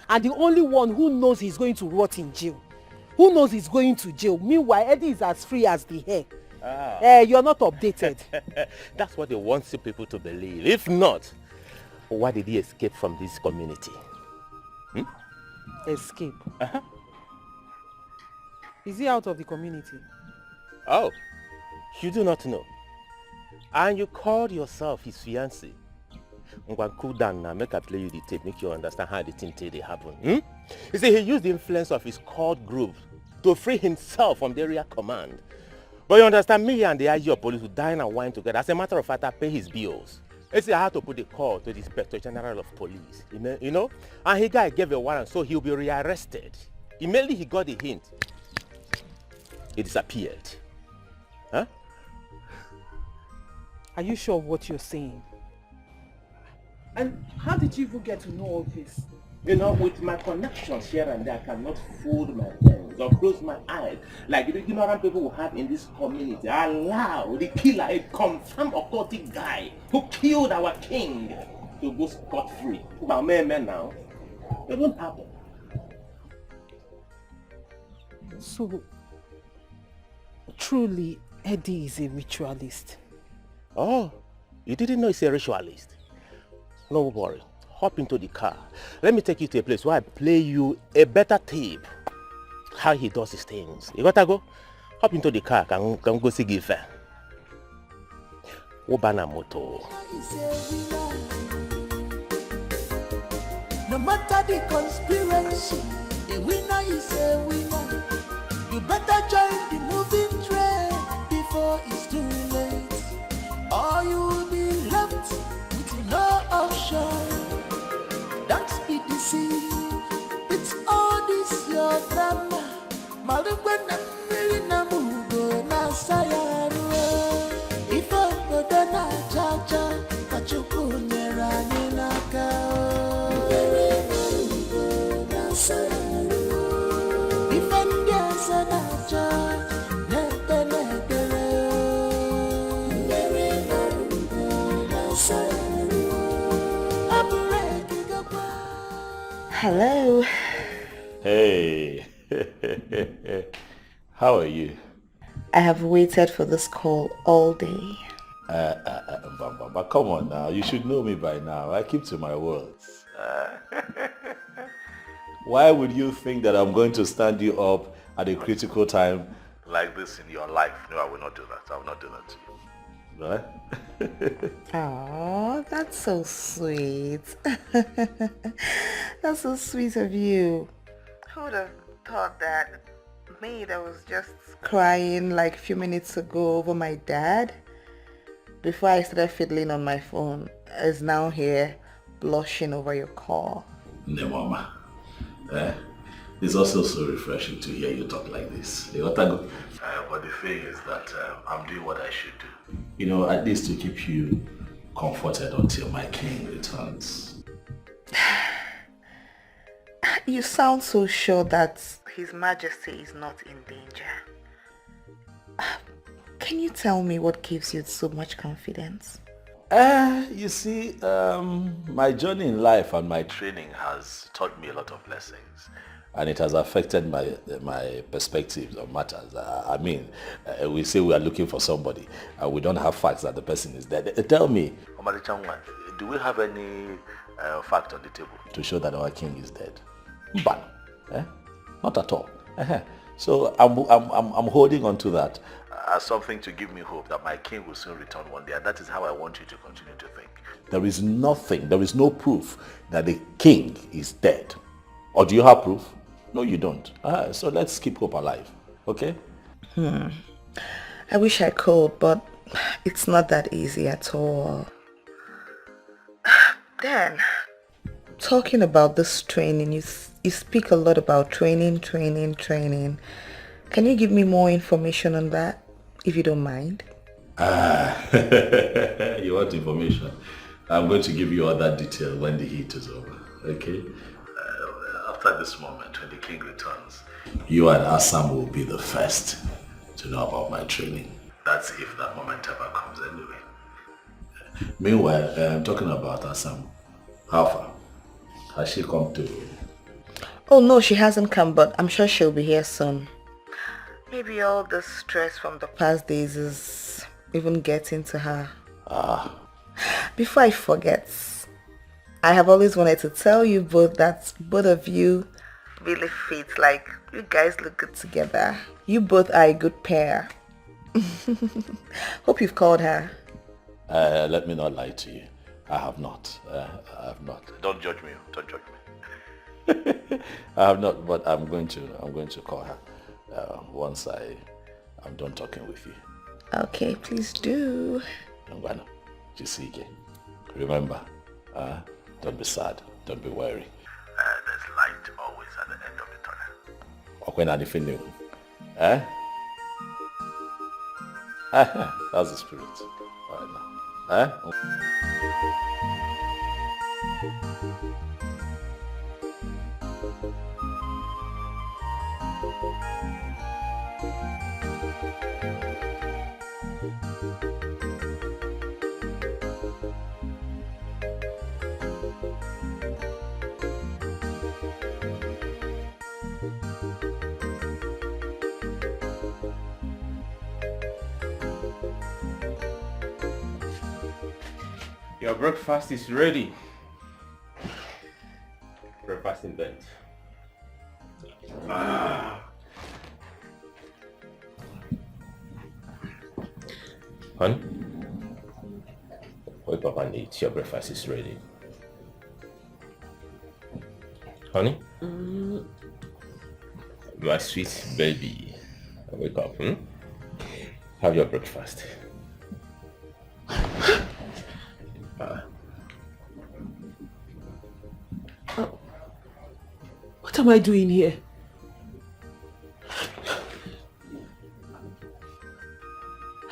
And the only one who knows he's going to rot in jail. Who knows he's going to jail. Meanwhile, Eddie is as free as the hair. You're not updated. That's what they want people to believe. If not, why did he escape from this community? Escape? Is he out of the community? Oh, you do not know. And you called yourself his fiancé. Cool down now, make I play you the tape, make you understand how the thing they happen. You see, he used the influence of his cult group to free himself from the area command. But you understand, me and the IG of police would dine and wine together. As a matter of fact, I pay his bills. You see, I had to put a call to the Inspector General of Police, and he gave a warrant, so he'll be rearrested. Immediately he got the hint, he disappeared. Huh? Are you sure of what you're saying? And how did you even get to know all this? With my connections here and there, I cannot fold my hands or close my eyes like the ignorant people we have in this community. Allow the killer, a confirmed occultic guy who killed our king, to go scot-free. But men now, it won't happen. So, truly, Eddie is a ritualist. Oh, you didn't know he's a ritualist? No worry. Hop into the car. Let me take you to a place where I play you a better tape. How he does his things. You gotta go? Hop into the car. Can go see Gife. Obana moto. No matter the conspiracy, a winner is a winner. You better join the moving train before it's too late. Or you will be left with no option. Don't be deceived. It's all this your drama. Malugwana milina mugo na sayaru. If I go na cha cha, kachuku nerani. Hello. Hey. How are you? I have waited for this call all day. But come on now. You should know me by now. I keep to my words. Why would you think that I'm going to stand you up at a critical time like this in your life? No, I will not do that. I will not do that to you. Right? Oh, that's so sweet. That's so sweet of you. Who would have thought that me that was just crying like a few minutes ago over my dad before I started fiddling on my phone is now here blushing over your call. No, Mama. It's also so refreshing to hear you talk like this. But the thing is that I'm doing what I should do. You know, at least to keep you comforted until my king returns. You sound so sure that His Majesty is not in danger. Can you tell me what gives you so much confidence? You see, my journey in life and my training has taught me a lot of lessons. And it has affected my perspectives on matters. We say we are looking for somebody and we don't have facts that the person is dead. Tell me, do we have any fact on the table to show that our king is dead? But, not at all. So I'm holding on to that as something to give me hope that my king will soon return one day. And that is how I want you to continue to think. There is no proof that the king is dead. Or do you have proof? No, you don't. So let's keep hope alive, okay? I wish I could, but it's not that easy at all. Then, talking about this training, you speak a lot about training. Can you give me more information on that, if you don't mind? You want information? I'm going to give you all that detail when the heat is over, okay? After this moment, when the king returns, you and Assam will be the first to know about my training. That's if that moment ever comes anyway. Meanwhile, talking about Assam, how far? Has she come to? Oh no, she hasn't come, but I'm sure she'll be here soon. Maybe all the stress from the past days is even getting to her. Before I forget, I have always wanted to tell you both that both of you really fit. Like, you guys look good together. You both are a good pair. Hope you've called her. Let me not lie to you. I have not. Don't judge me. I have not, but I'm going to call her once I'm done talking with you. Okay, please do. Remember, don't be sad. Don't be worried. There's light always at the end of the tunnel. When anything new. That's the spirit. All right now. Your breakfast is ready. Breakfast in bed. Honey, wake up and eat. Your breakfast is ready. Honey? My sweet baby. Wake up. Have your breakfast. What am I doing here?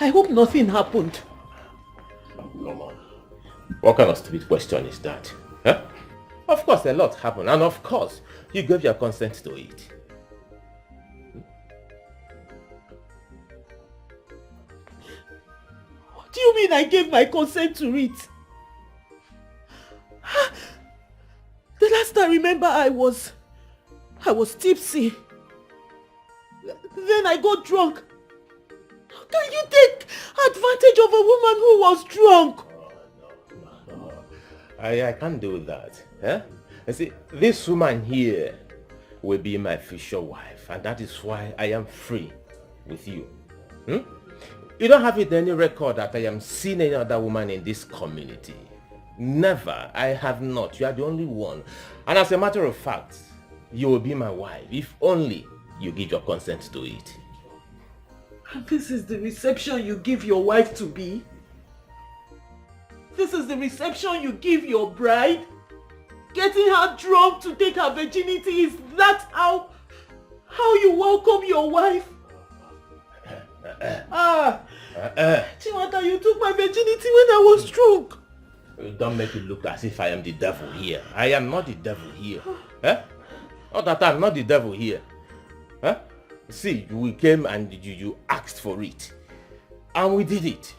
I hope nothing happened. Come on. What kind of stupid question is that? Huh? Of course a lot happened, and of course you gave your consent to it. What do you mean I gave my consent to it? Then last I remember I was tipsy. Then I got drunk. How can you take advantage of a woman who was drunk? I can't do that. Eh? You see, this woman here will be my future wife, and that is why I am free with you. You don't have it in any record that I am seeing any other woman in this community. Never. I have not. You are the only one. And as a matter of fact, you will be my wife if only you give your consent to it. And this is the reception you give your wife to be? This is the reception you give your bride? Getting her drunk to take her virginity, is that how you welcome your wife? Chiwata, you took my virginity when I was drunk. Don't make it look as if I am the devil here. I am not the devil here. Not that I'm not the devil here. See, we came and you asked for it. And we did it.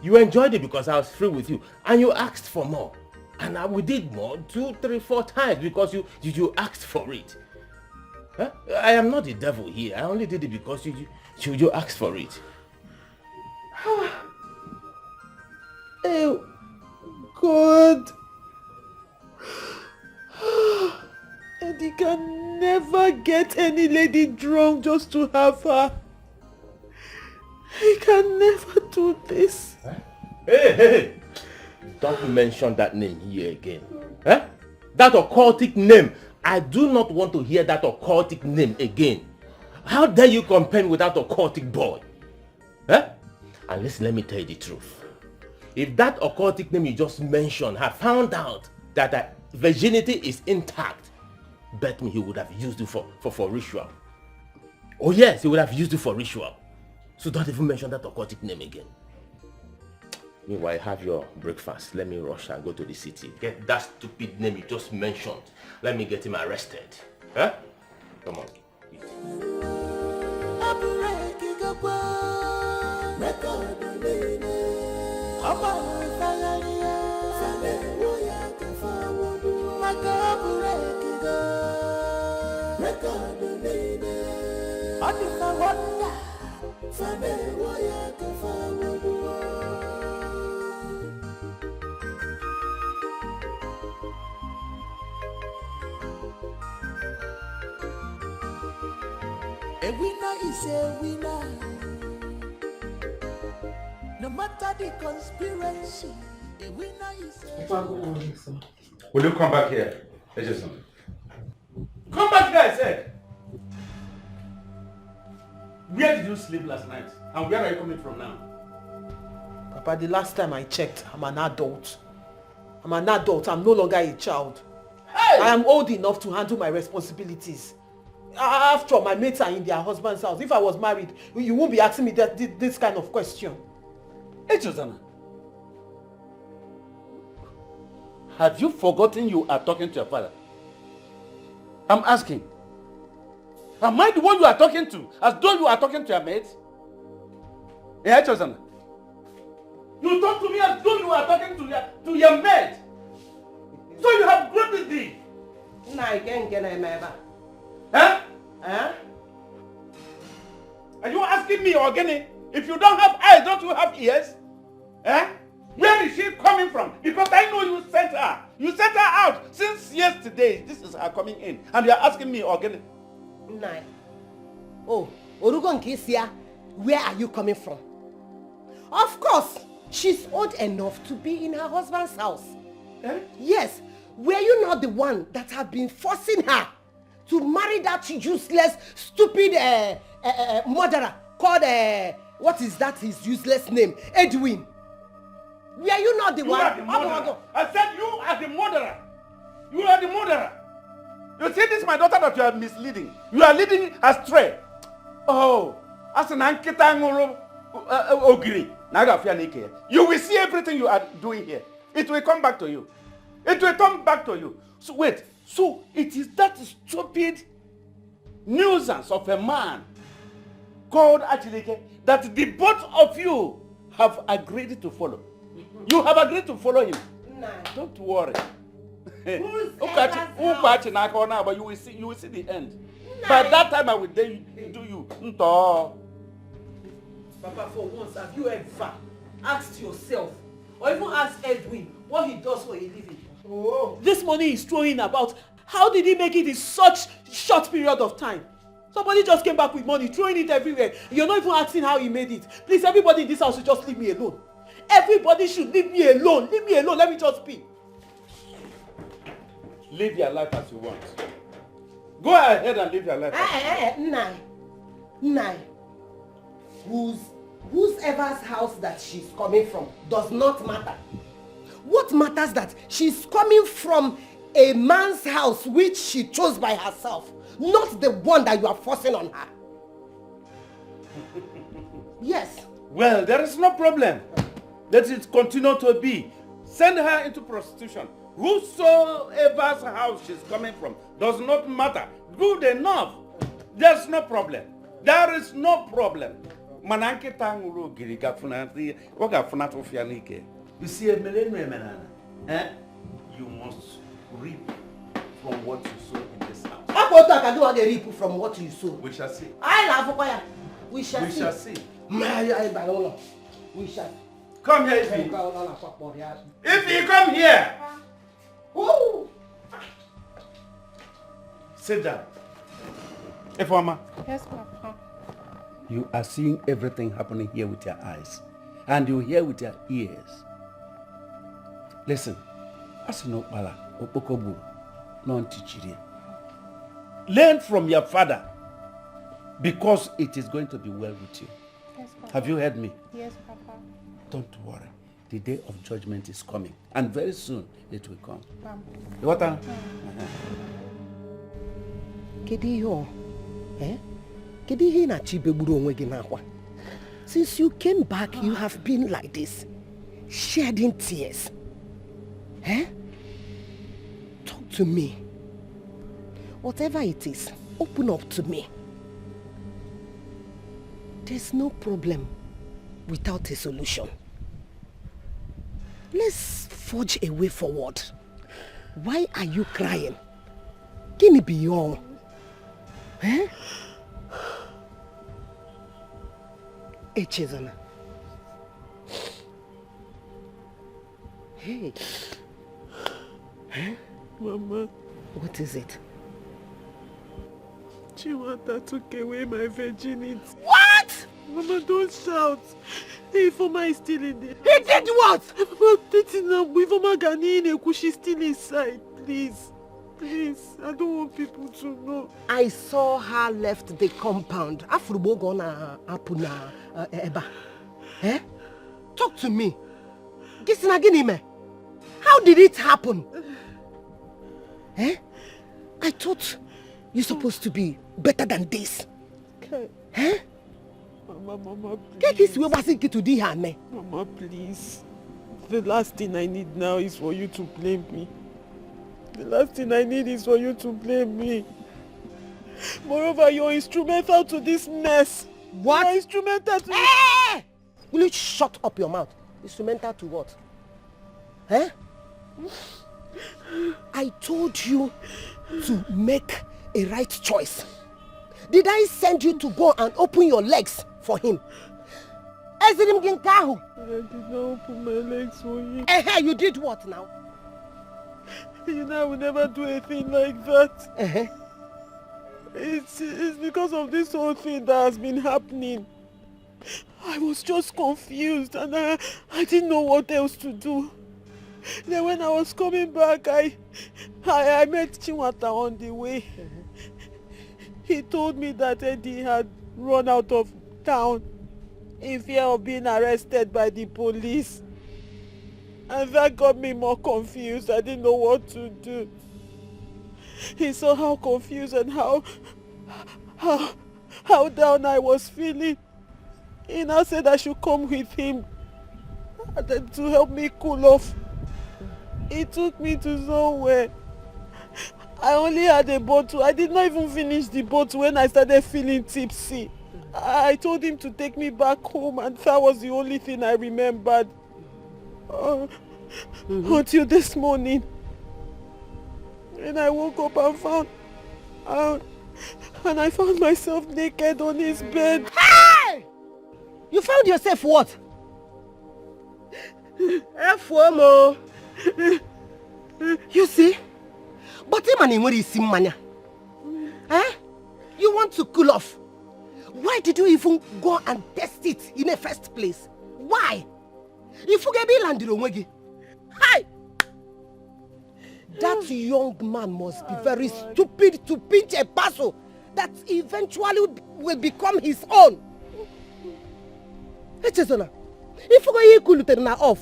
You enjoyed it because I was free with you. And you asked for more. And we did more 2, 3, 4 times because you asked for it. I am not the devil here. I only did it because you asked for it. Oh, God. Eddie can never get any lady drunk just to have her. He can never do this. Hey! Don't mention that name here again. That occultic name. I do not want to hear that occultic name again. How dare you compare with that occultic boy? And listen, let me tell you the truth. If that occultic name you just mentioned had found out that virginity is intact, bet me he would have used it for ritual. Oh yes, he would have used it for ritual. So don't even mention that occultic name again. Meanwhile, have your breakfast. Let me rush and go to the city. Get that stupid name you just mentioned. Let me get him arrested. Come on. A winner is a winner. No matter the conspiracy, a winner is a winner. Will you come back here? Edgerson? Come back here, I said. Where did you sleep last night? And where are you coming from now? Papa, the last time I checked, I'm an adult. I'm an adult. I'm no longer a child. Hey! I am old enough to handle my responsibilities. After all, my mates are in their husband's house. If I was married, you won't be asking me this kind of question. Hey, Josanna. Have you forgotten you are talking to your father? I'm asking. Am I the one you are talking to? As though you are talking to your mates? Yeah, Josanna. You talk to me as though you are talking to your mate. So you have grown this deep. No, I can't get him ever. Huh? Huh? Are you asking me, Ogene, if you don't have eyes, don't you have ears? Eh? Where is she coming from? Because I know you sent her. You sent her out since yesterday. This is her coming in. And you are asking me, Ogene. No. Oh, Orugon Kisia, where are you coming from? Of course, she's old enough to be in her husband's house. Eh? Yes. Were you not the one that have been forcing her to marry that useless, stupid murderer called, what is that, his useless name? Edwin. Were you not the one? You are the murderer. I said you are the murderer. You are the murderer. You see, this is my daughter that you are misleading. You are leading astray. Oh, as an ankita ogiri. You will see everything you are doing here. It will come back to you. It will come back to you. So wait. So it is that stupid nuisance of a man called Achileke that the both of you have agreed to follow. You have agreed to follow him. Nah. Don't worry. But you will see the end. By that time I will do you. Papa, for once, have you ever asked yourself, or even asked Edwin, what he does for a living? Oh. This money he's throwing about, how did he make it in such short period of time? Somebody just came back with money, throwing it everywhere. You're not even asking how he made it. Please, everybody in this house should just leave me alone. Everybody should leave me alone. Leave me alone. Let me just speak. Live your life as you want. Go ahead and live your life. Nai. Whoever's house that she's coming from does not matter. What matters that she's coming from a man's house which she chose by herself, not the one that you are forcing on her. Yes. Well, there is no problem. Let it continue to be. Send her into prostitution. Whosoever's house she's coming from does not matter. Good enough. There's no problem. There is no problem. You see, you must reap from what you sow in this house. Reap from what you sow. We shall see. We shall see. We shall. Come here, Ifi. If you come here. Woo. Sit down. Ifeoma. Yes, Papa. You are seeing everything happening here with your eyes. And you hear with your ears. Listen. Learn from your father. Because it is going to be well with you. Yes, Papa. Have you heard me? Yes, Papa. Don't worry. The day of judgment is coming. And very soon it will come. Papa. What? Since you came back, you have been like this, shedding tears. Talk to me. Whatever it is, open up to me. There's no problem without a solution. Let's forge a way forward. Why are you crying? Give me beyond. Chizana. Hey. Mama. What is it? Chiwata took away my virginity. What? Mama, don't shout. Ifeoma is still in there. He did what? Ifeoma Gani Ineku, she's still inside. Please. Please, I don't want people to know. I saw her left the compound. Afrubo gonna apuna eba. Talk to me. How did it happen? I thought you're supposed to be better than this. Mama, please. Mama, please. The last thing I need now is for you to blame me. The last thing I need is for you to blame me. Moreover, you're instrumental to this mess. What? You're instrumental to... Hey! Will you shut up your mouth? Instrumental to what? I told you to make a right choice. Did I send you to go and open your legs for him? I did not open my legs for him. You did what now? You know, I would never do a thing like that. It's because of this whole thing that has been happening. I was just confused and I didn't know what else to do. Then when I was coming back, I met Chinwata on the way. He told me that Eddie had run out of town in fear of being arrested by the police. And that got me more confused. I didn't know what to do. He saw how confused and how down I was feeling. He now said I should come with him to help me cool off. He took me to somewhere. I only had a bottle. I did not even finish the bottle when I started feeling tipsy. I told him to take me back home and that was the only thing I remembered. Until this morning. And I woke up and I found myself naked on his bed. Hey! You found yourself what? FOMO. You see? But him and him mania. Eh? You want to cool off? Why did you even go and test it in the first place? Why? If you get landed on Wegi. Hi! That young man must be very stupid to pinch a parcel that eventually will become his own. Hey, Chesona, if you go here, cool off.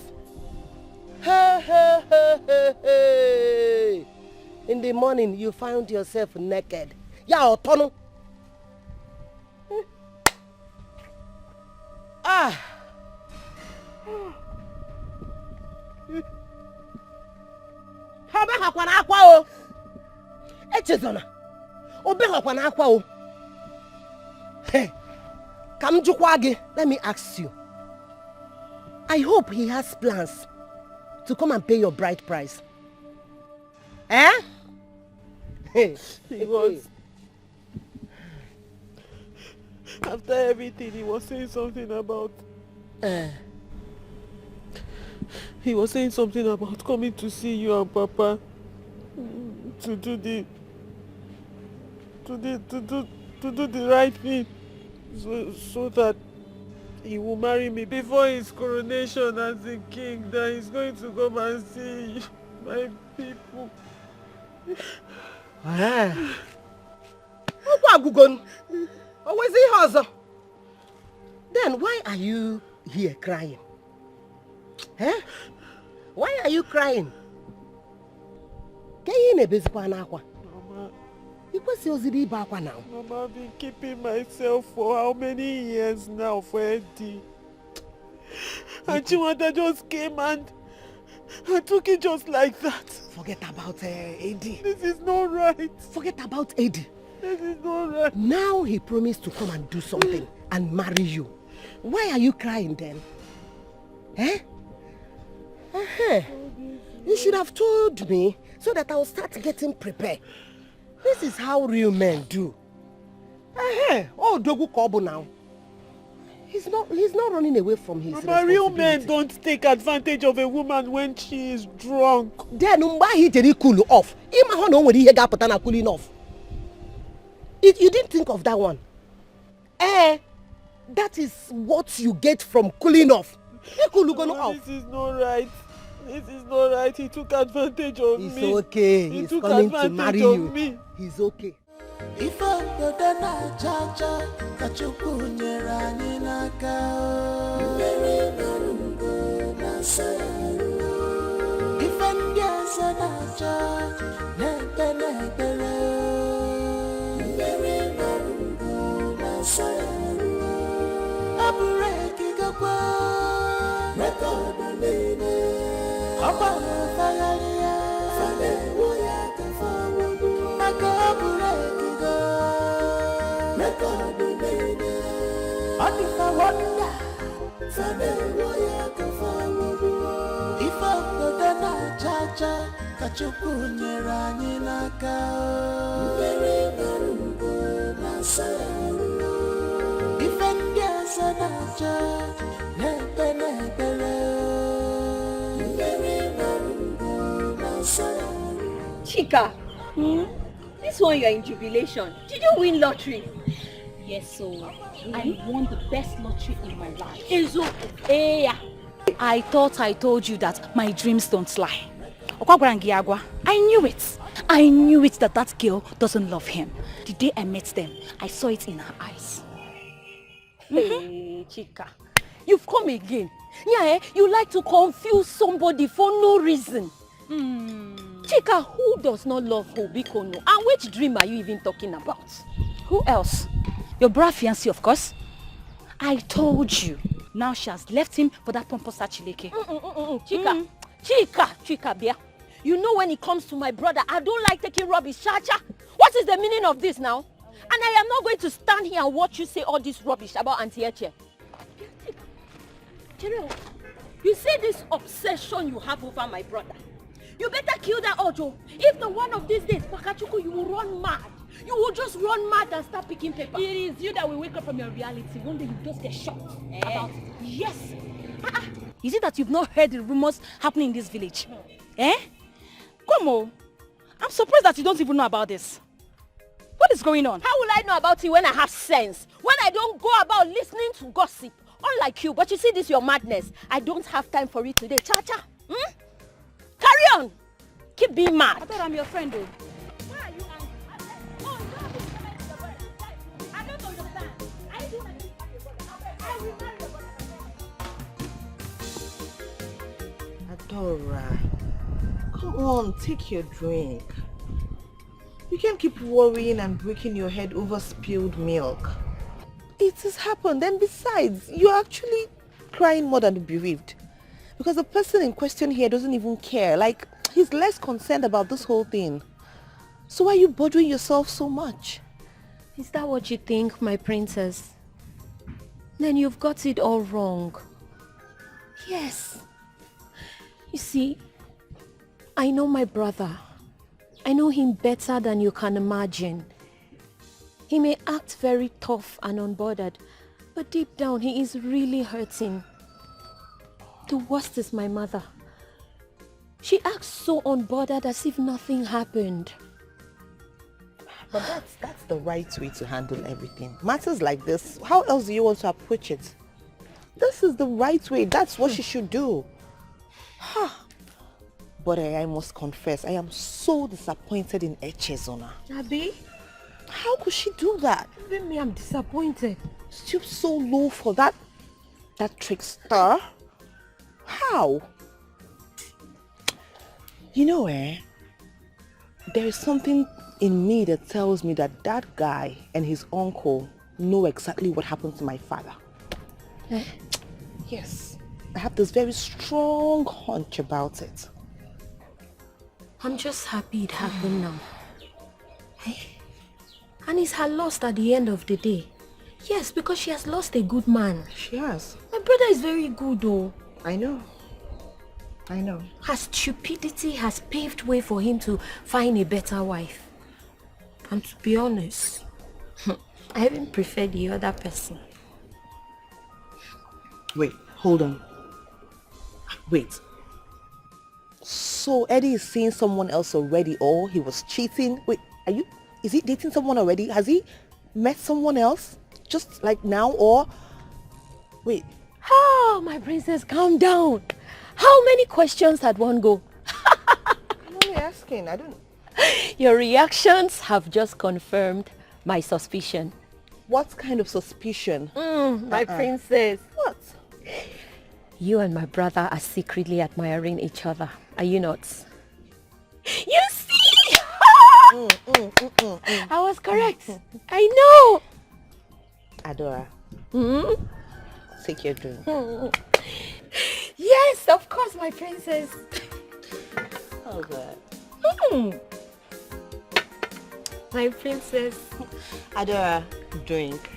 Hey. In the morning, you found yourself naked. Yeah, Otono. Ah. Obe hakwa na akwa o. Echezona. Obe hakwa na akwa o. Hey. Kam jukwa gi, let me ask you. I hope he has plans to come and pay your bride price. Eh? He was. After everything, he was saying something about... He was saying something about coming to see you and Papa to do the right thing, so that he will marry me before his coronation as the king. That he's going to come and see my people. Then why are you here crying? Eh? Why are you crying? Mama, I've been keeping myself for how many years now for Eddie? And Chiwanda just came and took it just like that. Forget about Eddie. This is not right. Forget about Eddie. This is not right. Now he promised to come and do something and marry you. Why are you crying then? Eh? You should have told me so that I'll start getting prepared. This is how real men do. Oh, Dogu Kobo now. He's not running away from his responsibility. Real men don't take advantage of a woman when she is drunk. Then he didn't cool off. Cooling off. You didn't think of that one. That is what you get from cooling off. This is not right. This is not right. He took advantage of me. It's okay. He's coming to marry you. He's okay. If I go na cha-cha, kachuku nyera ninaka. Very narungo na sayaru. If I get na cha, nepele. Very narungo na sayaru. Abureki gakwa, record nene. Aba fagaria, fane woya kafawu. Akabureki go, record nene. Adifa wanda, fane woya kafawu. Ifa kodana cha-cha, kachuku nyera ninaka. Very narungo na sayaru. Ifendia sana cha, nepele. Chika, this one you're in jubilation. Did you win lottery? Yes, so I won the best lottery in my life. I thought I told you that my dreams don't lie. I knew it. I knew it that girl doesn't love him. The day I met them, I saw it in her eyes. Hey, Chika, you've come again. Yeah, you like to confuse somebody for no reason. Chika, who does not love Hobikono? And which dream are you even talking about? Who else? Your bra fiancé, of course. I told you. Now she has left him for that pompous Chileke. Chika, Bia. You know when it comes to my brother, I don't like taking rubbish. Chacha, what is the meaning of this now? And I am not going to stand here and watch you say all this rubbish about Auntie Eche. You see this obsession you have over my brother. You better kill that Ojo. If the one of these days, Pakachuku, you will run mad. You will just run mad and start picking paper. It is you that will wake up from your reality. One day you just get shocked about it. Yes. Is it that you've not heard the rumors happening in this village? Eh? Come on. I'm surprised that you don't even know about this. What is going on? How will I know about it when I have sense? When I don't go about listening to gossip? Unlike you, but you see this your madness. I don't have time for it today. Cha-cha. Carry on. Keep being mad. I thought I'm your friend though. Why are you angry? Oh, you have been coming to the body. I don't understand. I do like this. I will marry the body. Adora, come on, take your drink. You can't keep worrying and breaking your head over spilled milk. It has happened, and besides, you're actually crying more than bereaved. Because the person in question here doesn't even care. Like, he's less concerned about this whole thing. So why are you bothering yourself so much? Is that what you think, my princess? Then you've got it all wrong. Yes. You see, I know my brother. I know him better than you can imagine. He may act very tough and unbothered, but deep down he is really hurting. The worst is my mother. She acts so unbothered as if nothing happened. But that's the right way to handle everything. Matters like this, how else do you want to approach it? This is the right way. That's what she should do. But I must confess, I am so disappointed in Echezona. Abi? How could she do that? Even me, I'm disappointed. Stoop so low for that trickster? How? You know, there is something in me that tells me that that guy and his uncle know exactly what happened to my father. Yes, I have this very strong hunch about it. I'm just happy it happened now. And it's her loss at the end of the day. Yes, because she has lost a good man. She has. My brother is very good though. I know. Her stupidity has paved way for him to find a better wife. And to be honest, I even prefer the other person. Wait, hold on. Wait. So Eddie is seeing someone else already, or he was cheating? Wait, is he dating someone already? Has he met someone else? Just like now, or? Wait. Oh, my princess, calm down. How many questions at one go? I'm only asking, I don't... Your reactions have just confirmed my suspicion. What kind of suspicion? My princess. What? You and my brother are secretly admiring each other. Are you not? You see? I was correct. I know. Adora. Take your drink. Yes, of course, my princess. How's that? My princess. Adora, drink.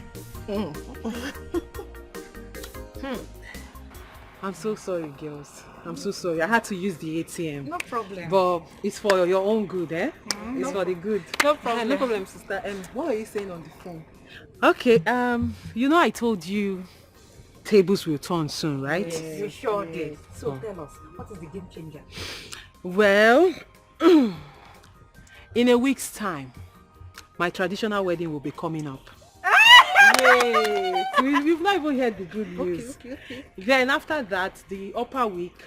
I'm so sorry, girls. I'm so sorry. I had to use the ATM. No problem. But it's for your own good, eh? It's No. for the good. No problem. No problem, sister. What are you saying on the phone? Okay, you know I told you tables will turn soon, right? Yes, you sure did. So tell us, what is the game changer? Well, in a week's time, my traditional wedding will be coming up. Wait, we've not even heard the good news. Okay. Then after that, the upper week,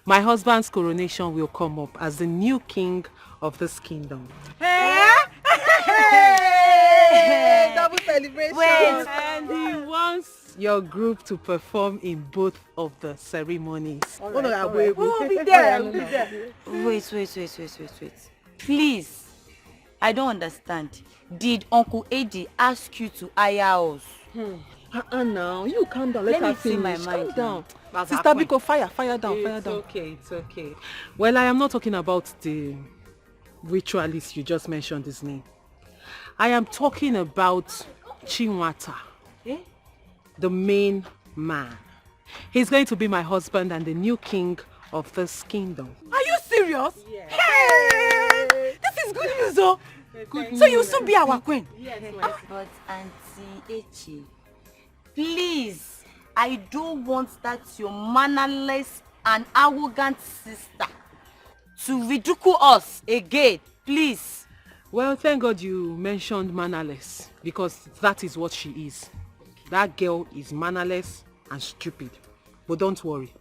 my husband's coronation will come up as the new king of this kingdom. Hey! Double celebration. Wait, and he wants your group to perform in both of the ceremonies. We'll be there. We'll be there. Wait. Please, I don't understand. Did Uncle Eddie ask you to hire us? Now you calm down. Let me her see my finish. mind Calm down. now. Sister Biko, fire down. It's okay. Well, I am not talking about the ritualist you just mentioned his name. I am talking about Chinwata, the main man. He's going to be my husband and the new king of this kingdom. Are you serious? serious? Yes. Hey! This is good news, oh. So you soon be our queen? Yes, but Auntie Echi, please, I don't want that your mannerless and arrogant sister to ridicule us again, please. Well, thank God you mentioned mannerless, because that is what she is. That girl is mannerless and stupid. But don't worry,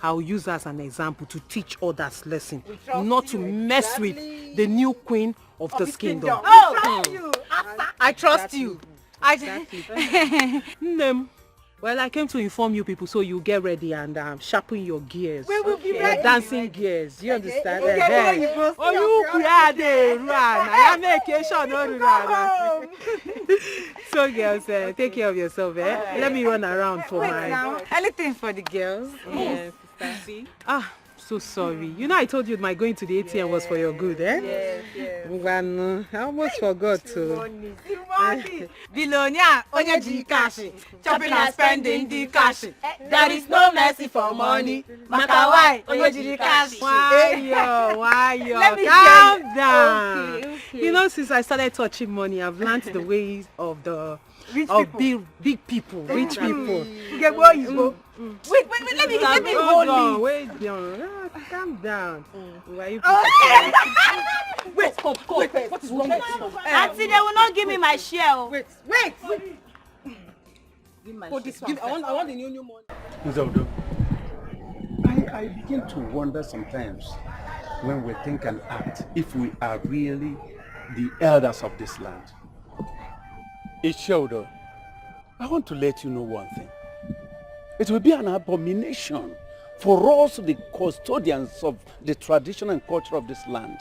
I'll use her as an example to teach others lesson, not to mess with the new queen of this kingdom. I trust you. Nem. Well, I came to inform you people so you get ready and sharpen your gears. We will be ready. Dancing gears. You understand? Okay. Oh, you create run. I am vacation. So, girls, take care of yourself. Let me run around for Anything for the girls. Yes, sister. So sorry. You know I told you my going to the ATM was for your good, eh? Yes. Well, I almost forgot to. Billionaire, onye ji cash, chopping and spending the cash. There is no mercy for money. Maka why, onye ji cash. Why yo? Let me Calm down. Okay. You know, since I started touching money, I've learned the ways of the big people, rich people. Wait, let me hold you. Wait down. Calm down. Why you Wait, what is wrong with you? Auntie, they will not give me my share. Wait. Give my share. I want the new money. I begin to wonder sometimes when we think and act if we are really the elders of this land. Ishodo, I want to let you know one thing. It will be an abomination for us, the custodians of the tradition and culture of this land,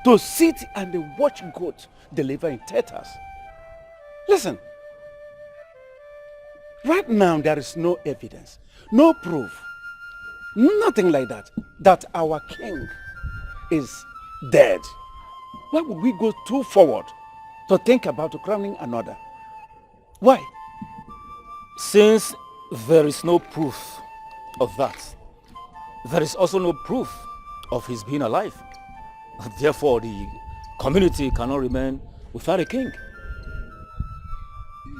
to sit and watch goats deliver in teters. Listen, right now there is no evidence, no proof, nothing like that our king is dead. Why would we go too forward to think about crowning another? Why? Since there is no proof of that, there is also no proof of his being alive. Therefore, the community cannot remain without a king.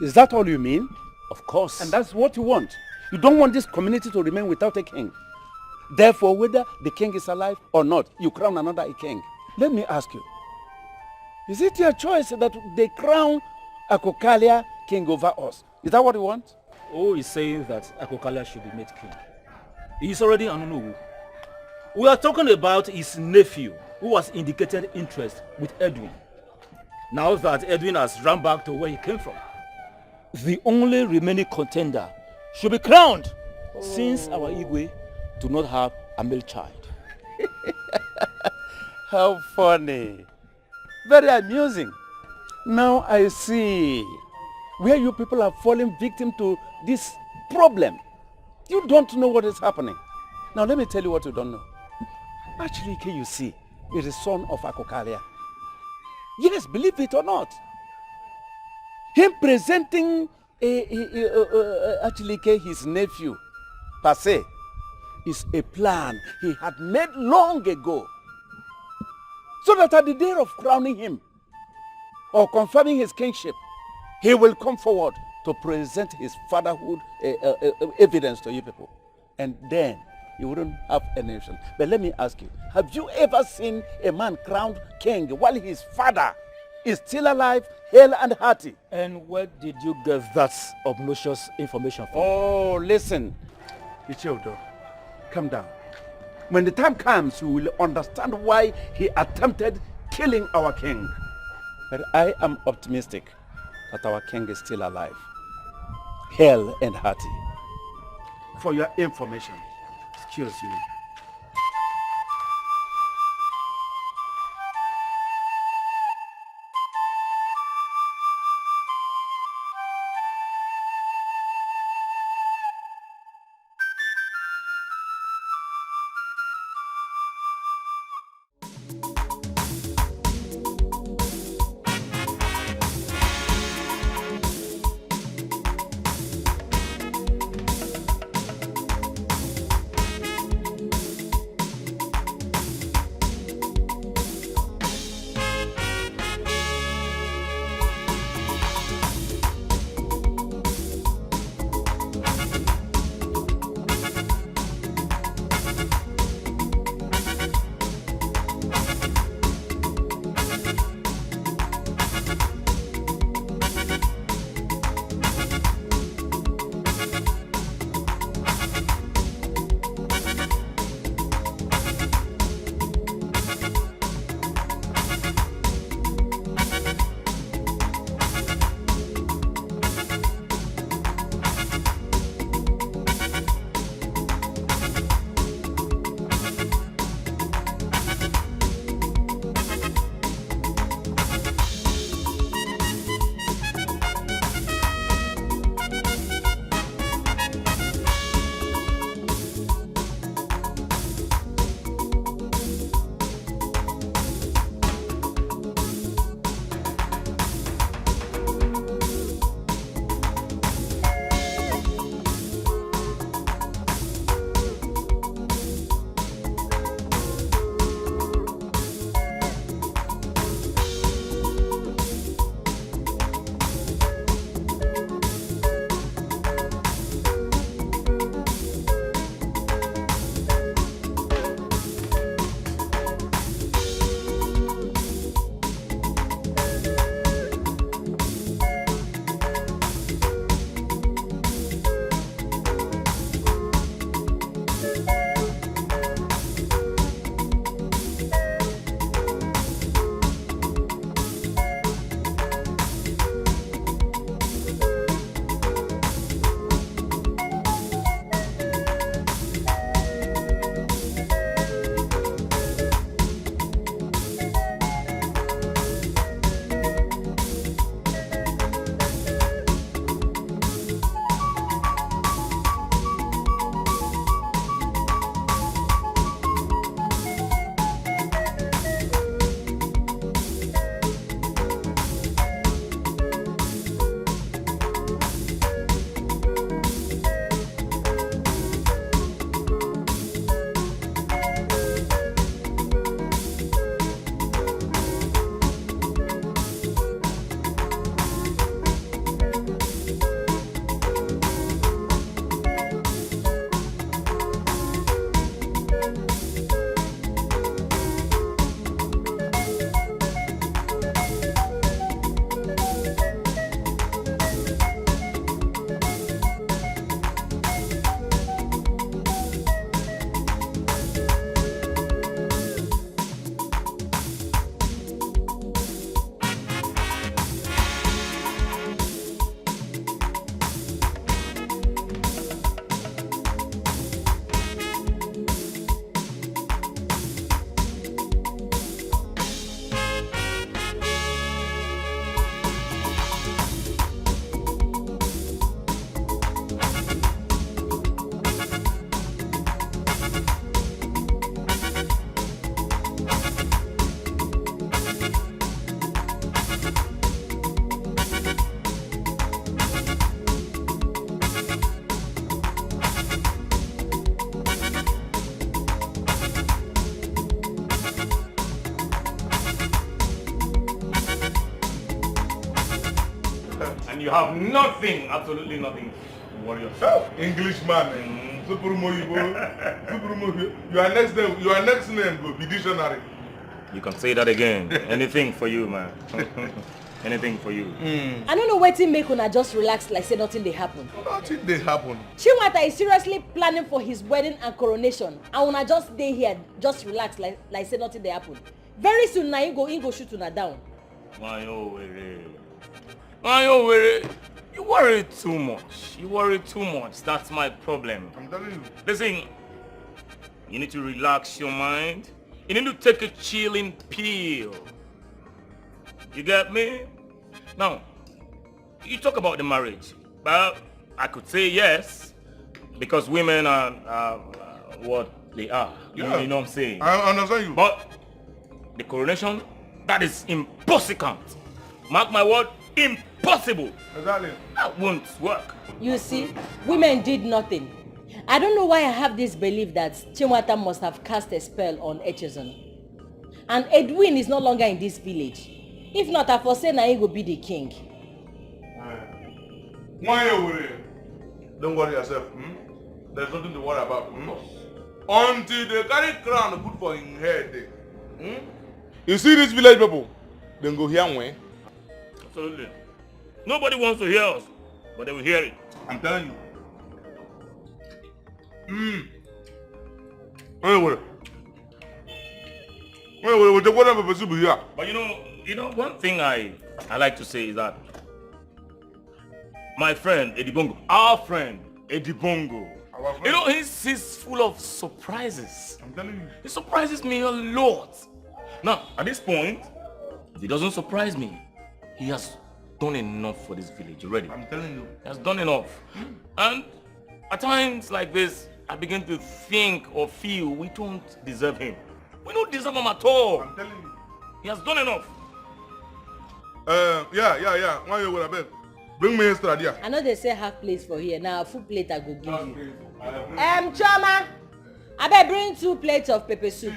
Is that all you mean? Of course. And that's what you want. You don't want this community to remain without a king. Therefore, whether the king is alive or not, you crown another a king. Let me ask you, is it your choice that they crown Akokalia king over us? Is that what you want? Oh, he's saying that Akokalia should be made king. He's already Anunuwu. We are talking about his nephew, who has indicated interest with Edwin. Now that Edwin has run back to where he came from, the only remaining contender should be crowned, since our Igwe do not have a male child. How funny. Very amusing. Now I see where you people are falling victim to this problem. You don't know what is happening. Now let me tell you what you don't know. Actually, can you see, is the son of Akokalia. Yes, believe it or not. Him presenting actually his nephew, per se, is a plan he had made long ago. So that at the day of crowning him, or confirming his kingship, he will come forward to present his fatherhood evidence to you people. And then you wouldn't have any option. But let me ask you, have you ever seen a man crowned king while his father is still alive, hale and hearty? And where did you get that obnoxious information from? Oh, listen, Ichiodo, calm down. When the time comes, you will understand why he attempted killing our king. But I am optimistic that our king is still alive, hale and hearty. For your information, excuse me. And you have nothing, absolutely nothing to worry yourself. Englishman, Super Moyo. Your next name will be dictionary. You can say that again. Anything for you, man. Anything for you. I don't know wetin make una just relax like say nothing dey happen. Nothing dey happen. Chinwata is seriously planning for his wedding and coronation and una just stay here just relax like say nothing dey happen. Very soon na him go shoot una down. Why you worry too much. You worry too much. That's my problem. I'm telling you. Listen, you need to relax your mind. You need to take a chilling pill. You get me? Now, you talk about the marriage. Well, I could say yes, because women are what they are. Yeah. You know what I'm saying? I understand you. But the coronation, that is impossible. Mark my word, impossible. Exactly. That won't work. You see, women did nothing. I don't know why I have this belief that Chinwata must have cast a spell on Echezon. And Edwin is no longer in this village. If not, I foresee na he go be the king. Don't worry yourself. There's nothing to worry about. Until they carry crown put for his head. You see this village people? Then go hear me. Absolutely. Nobody wants to hear us, but they will hear it. I'm telling you. Anyway, but you know, one thing I like to say is that my friend Edibongo, our friend Edibongo, you know, he's full of surprises. I'm telling you. He surprises me a lot. Now, at this point, if he doesn't surprise me, he has done enough for this village already. I'm telling you. He has done enough. And at times like this, I begin to think or feel we don't deserve him. We don't deserve him at all. I'm telling you. He has done enough. Yeah. Why you with a bring me extra there. I know they say half place for here. Now full plate I go give you. Choma, I better bring 2 plates of pepper soup.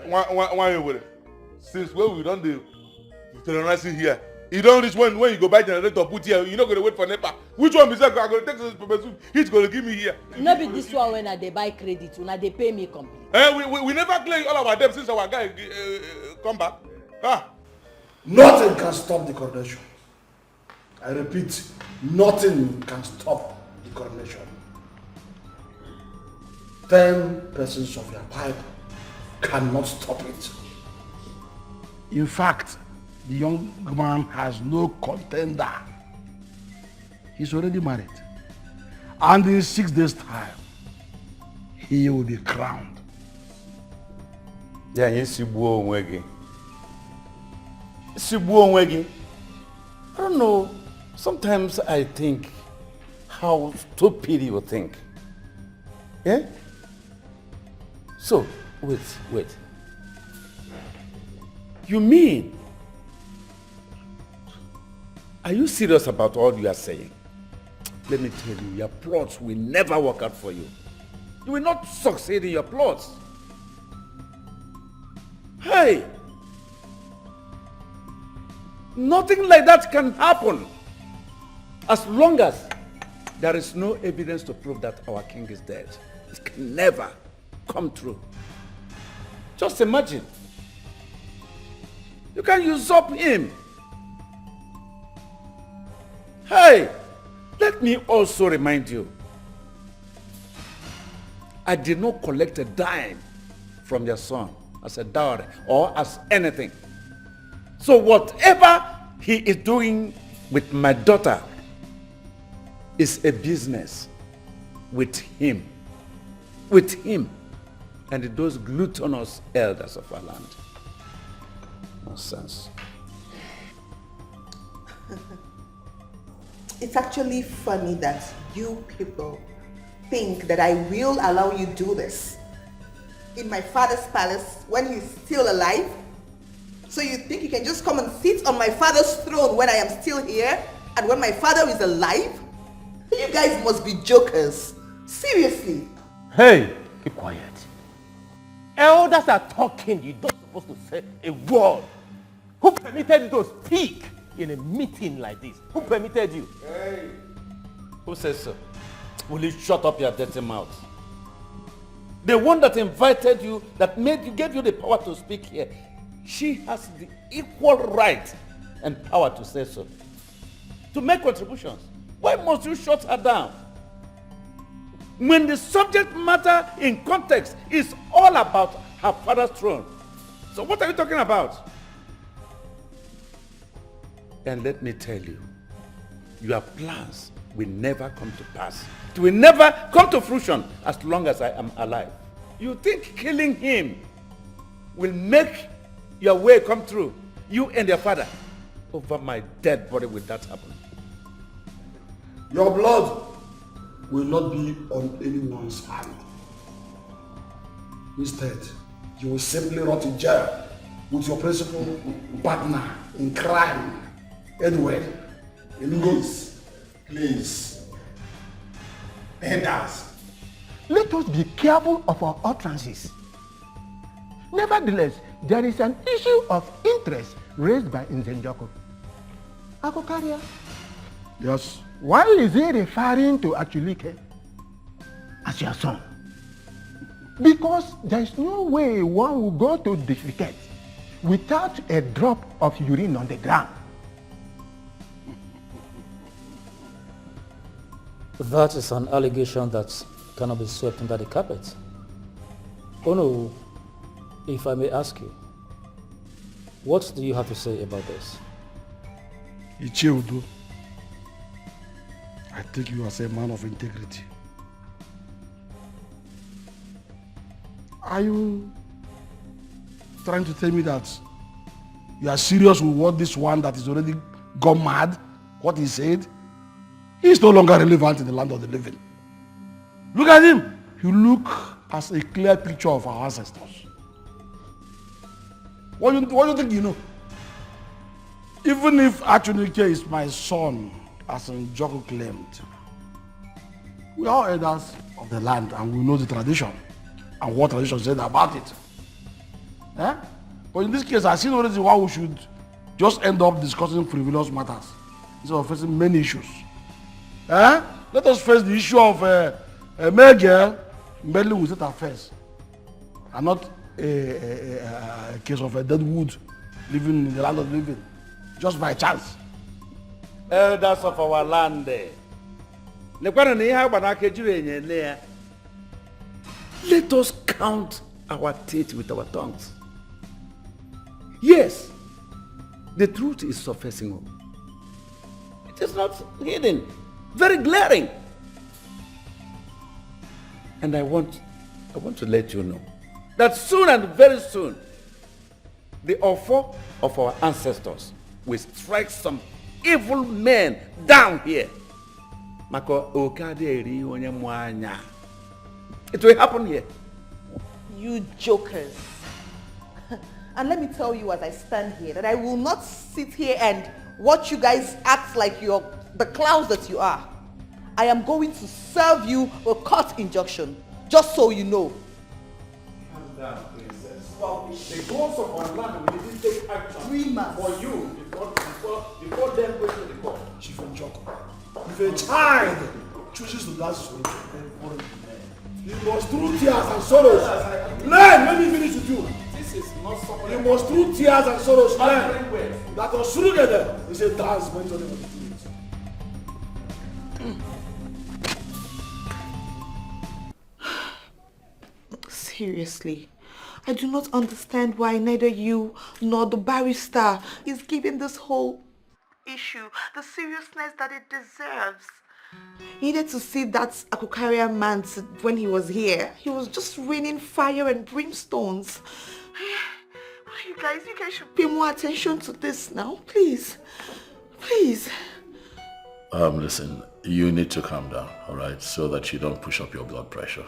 Why you with it? Since when we don't do terrorizing here, you don't reach when you go buy generator put here, you're not going to wait for NEPA. Which one is that? I'm going to take this pepper soup. He's going to give me here. No be this one when they buy credit, when they pay me complete. We never clear all our debt since our guy come back. Nothing can stop the coronation. I repeat, nothing can stop the coronation. 10 persons of your pipe cannot stop it. In fact, the young man has no contender. He's already married. And in 6 days' time, he will be crowned. Yeah, you see, I don't know. Sometimes I think how stupid you think. Yeah? So, wait. You mean? Are you serious about all you are saying? Let me tell you, your plots will never work out for you. You will not succeed in your plots. Hey! Nothing like that can happen as long as there is no evidence to prove that our king is dead. It can never come true. Just imagine. You can usurp him. Hey, let me also remind you, I did not collect a dime from your son as a dowry or as anything. So whatever he is doing with my daughter is a business with him and those gluttonous elders of our land. Nonsense. It's actually funny that you people think that I will allow you do this in my father's palace when he's still alive. So you think you can just come and sit on my father's throne when I am still here and when my father is alive? You guys must be jokers. Seriously. Hey, keep quiet. Elders are talking. You're not supposed to say a word. Who permitted you to speak? in a meeting like this? Who permitted you? Hey, who says so? Will you shut up your dirty mouth? The one that invited you, that gave you the power to speak here, she has the equal right and power to say so. To make contributions. Why must you shut her down? When the subject matter in context is all about her father's throne. So what are you talking about? And let me tell you, your plans will never come to pass. It will never come to fruition as long as I am alive. You think killing him will make your way come true? You and your father. Over my dead body will that happen. Your blood will not be on anyone's hand. Instead, you will simply rot in jail with your principal partner in crime. Anyway, please, elders, let us be careful of our utterances. Nevertheless, there is an issue of interest raised by Nzenjoko. Akokaria. Yes. Why is he referring to Achulike as your son? Because there is no way one will go to defecate without a drop of urine on the ground. That is an allegation that cannot be swept under the carpet. Oh no, if I may ask you, what do you have to say about this? Icheudo, I take you as a man of integrity. Are you trying to tell me that you are serious with what this one that is already gone mad, what he said? He is no longer relevant in the land of the living. Look at him. You look as a clear picture of our ancestors. What do you think you know? Even if Achunike is my son, as Njoku claimed, we are elders of the land and we know the tradition and what tradition said about it. Eh? But in this case, I see no reason why we should just end up discussing frivolous matters instead of facing many issues. Eh? Let us face the issue of a male girl meddling with state affairs and not a case of a dead wood living in the land of the living just by chance. Elders of our land. Let us count our teeth with our tongues. Yes, the truth is surfacing. It is not hidden, very glaring. And I want to let you know that soon and very soon, the offer of our ancestors will strike some evil men down here. It will happen here. You jokers. And let me tell you as I stand here that I will not sit here and watch you guys act like you're the clowns that you are. I am going to serve you a court injunction, just so you know. Calm down, princess. The goals of our land, we didn't take action for you before them going to the court. Chief Njoko, if a child chooses to dance solution, you must through tears and sorrows learn. Let me finish with you. This is not something. You must through tears and sorrows learn that Osurugede is a dance meant to the spirit. Seriously, I do not understand why neither you nor the barrister is giving this whole issue the seriousness that it deserves. He needed to see that Akukaria man when he was here. He was just raining fire and brimstones. You guys should pay more attention to this now, please. Please. Listen, you need to calm down, all right, so that you don't push up your blood pressure.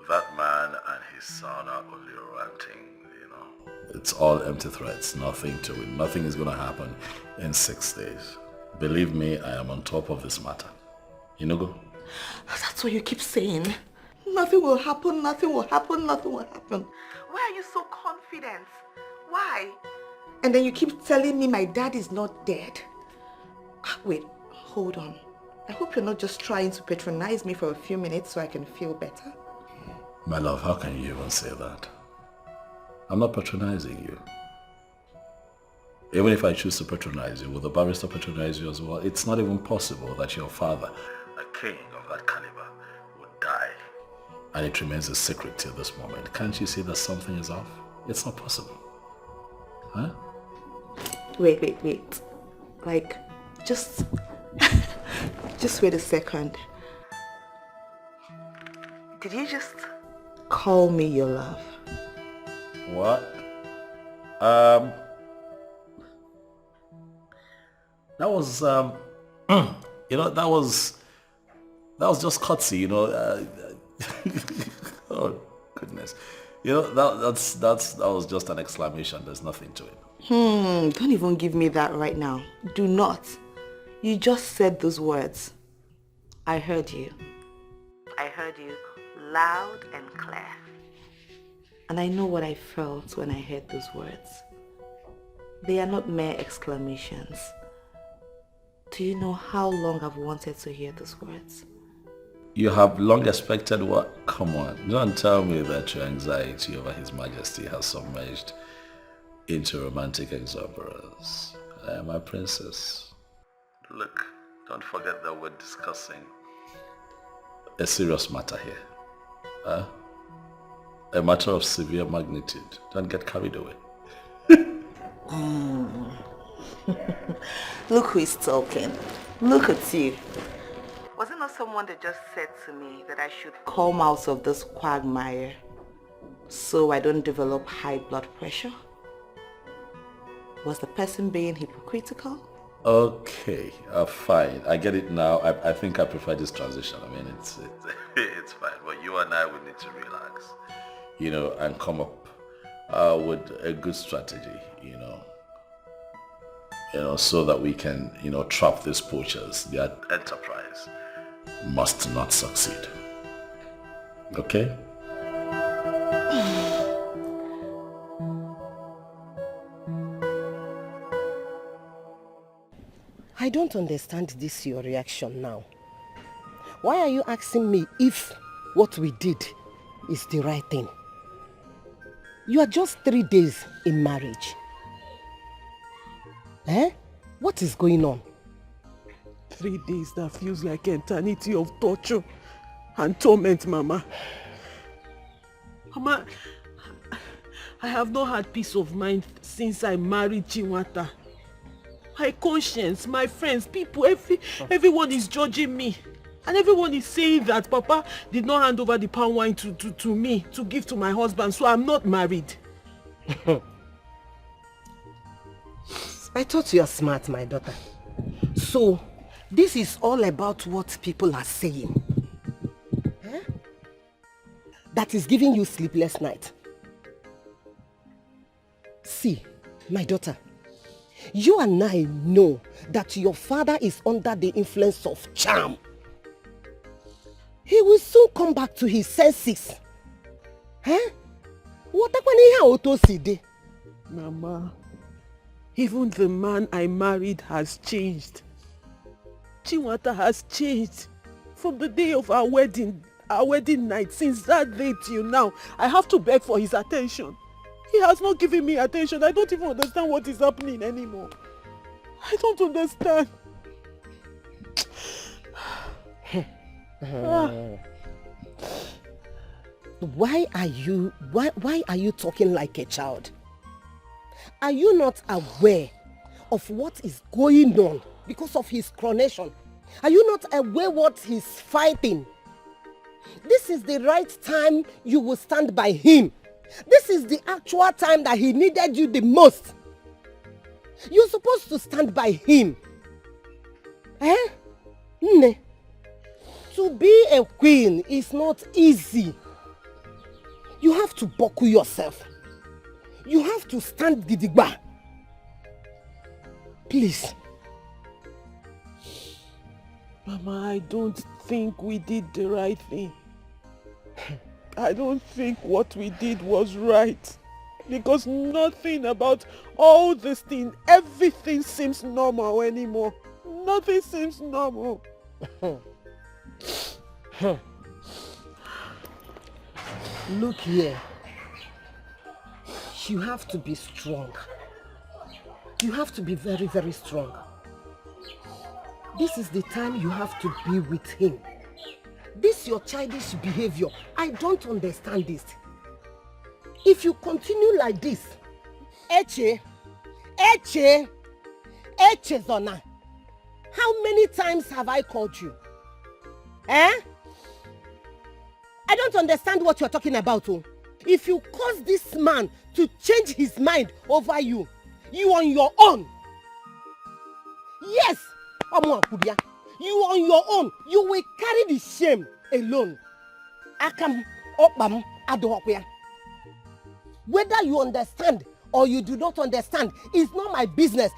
That man and his son are only ranting, you know. It's all empty threats, nothing to it. Nothing is going to happen in 6 days. Believe me, I am on top of this matter. You know, go? That's what you keep saying. Nothing will happen, nothing will happen, nothing will happen. Why are you so confident? Why? And then you keep telling me my dad is not dead. Wait, hold on. I hope you're not just trying to patronize me for a few minutes so I can feel better. My love, how can you even say that? I'm not patronizing you. Even if I choose to patronize you, will the barrister patronize you as well? It's not even possible that your father, a king of that caliber, would die. And it remains a secret till this moment. Can't you see that something is off? It's not possible. Huh? Wait. Like, just wait a second. Did you just call me your love? What? That was, you know, that was just courtesy, you know. Oh, goodness. You know, that was just an exclamation. There's nothing to it. Don't even give me that right now. Do not. You just said those words. I heard you. I heard you loud and clear. And I know what I felt when I heard those words. They are not mere exclamations. Do you know how long I've wanted to hear those words? You have long expected what? Come on, don't tell me that your anxiety over His Majesty has submerged into romantic exuberance. My princess. Look, don't forget that we're discussing a serious matter here. A matter of severe magnitude. Don't get carried away. Look who is talking. Look at you. Was it not someone that just said to me that I should come out of this quagmire so I don't develop high blood pressure? Was the person being hypocritical? Okay, fine. I get it now. I think I prefer this transition. I mean, it's fine. But you and I would need to relax, you know, and come up with a good strategy, you know, so that we can, you know, trap these poachers. Their enterprise must not succeed. Okay? I don't understand this your reaction now. Why are you asking me if what we did is the right thing? You are just 3 days in marriage. What is going on? 3 days that feels like eternity of torture and torment, Mama. Mama, I have not had peace of mind since I married Chinwata. My conscience, my friends, people, everyone is judging me. And everyone is saying that Papa did not hand over the palm wine to me to give to my husband, so I'm not married. I thought you are smart, my daughter. So, this is all about what people are saying. That is giving you sleepless night. See, my daughter, you and I know that your father is under the influence of charm. He will soon come back to his senses. Mama, even the man I married has changed. Chinwata has changed. From the day of our wedding night, since that day till now, I have to beg for his attention. He has not given me attention. I don't even understand what is happening anymore. I don't understand. Why are you talking like a child? Are you not aware of what is going on because of his coronation? Are you not aware what he's fighting? This is the right time you will stand by him. This is the actual time that he needed you the most. You're supposed to stand by him. To be a queen is not easy. You have to buckle yourself. You have to stand gidigba. Please. Mama, I don't think we did the right thing. I don't think what we did was right. Because nothing about all these things, everything seems normal anymore. Nothing seems normal. Look here. You have to be strong. You have to be very, very strong. This is the time you have to be with him. This your childish behavior. I don't understand this. If you continue like this, Eche Zona, how many times have I called you? Eh? I don't understand what you're talking about. Oh. If you cause this man to change his mind over you, you on your own. Yes, you on your own. You will carry the shame alone. Akam opam adohokwe. Whether you understand or you do not understand is not my business.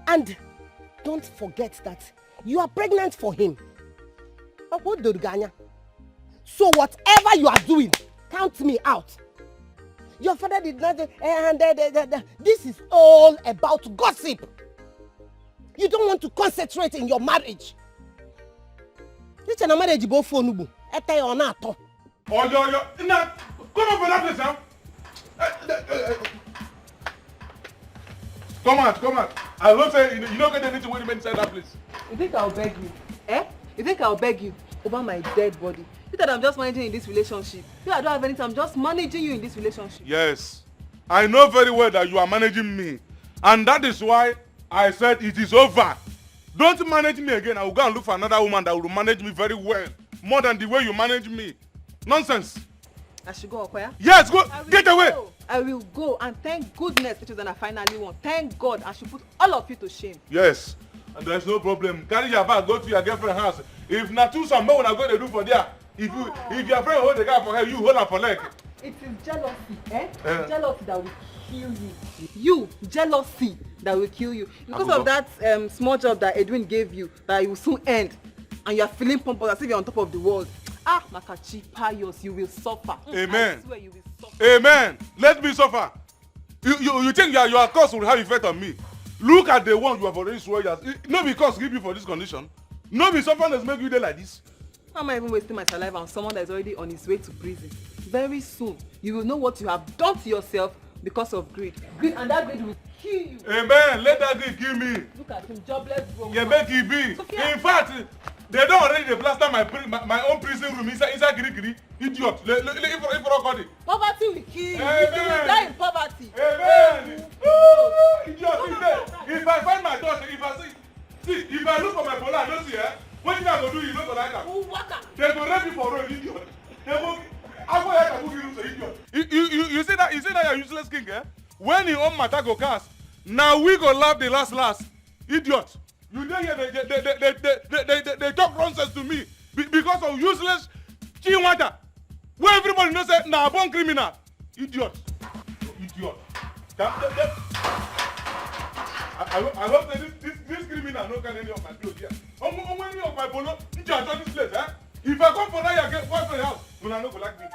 And don't forget that you are pregnant for him. So whatever you are doing, count me out. Your father did not, this is all about gossip. You don't want to concentrate in your marriage. This is a marriage both for Nubu. Come on for that place, huh? Come out. I will say you don't get anything when you inside that place. You think I'll beg you? Eh? You think I'll beg you over my dead body? You thought I'm just managing in this relationship. You I don't have anything, I'm just managing you in this relationship. Yes. I know very well that you are managing me. And that is why I said it is over. Don't manage me again. I will go and look for another woman that will manage me very well. More than the way you manage me. Nonsense. I should go, Okoya? Yes, go. Get away. I will go, and thank goodness it was when I finally won. Thank God, I should put all of you to shame. Yes. And there's no problem. Carry your bag, go to your girlfriend's house. If not two some more, when I go to do for there. If your friend hold the guy for her, you hold her for leg. It is jealousy, eh? Jealousy that will kill you. You, jealousy that will kill you. Because of that small job that Edwin gave you, that you will soon end, and you are feeling pompous as if you're on top of the world. Ah, Makachi, pious, you will suffer. Amen. I swear you will suffer. Amen. Let me suffer. You think your curse will have effect on me? Look at the one you have already sworn. No because give you for this condition. No be suffering has make you there like this. How am I even wasting my saliva on someone that is already on his way to prison? Very soon, you will know what you have done to yourself because of greed. Greed, and that greed will kill you. Amen. Let that greed kill me. Look at him, jobless bro. Yeah, make it be. Sophia. In fact, they don't already plaster my own prison room inside Giri. Idiot. If poverty will kill you. Amen. You will die in poverty. Amen. Idiot. If I find my daughter, if I look for my phone, I don't see her. What you going to do? You know what I can. They go ready for road, idiot. They go. You see that you're useless king, eh? When you own matter go cast, now we go laugh the last. Idiot. You don't hear they talk nonsense to me because of useless Chinwata. Where everybody knows that now born criminal. Idiot. I hope that this criminal no can any of my clothes here. Any of my polo, idiot on this place, eh? If I come for that, you get one for the house. You will not go like me.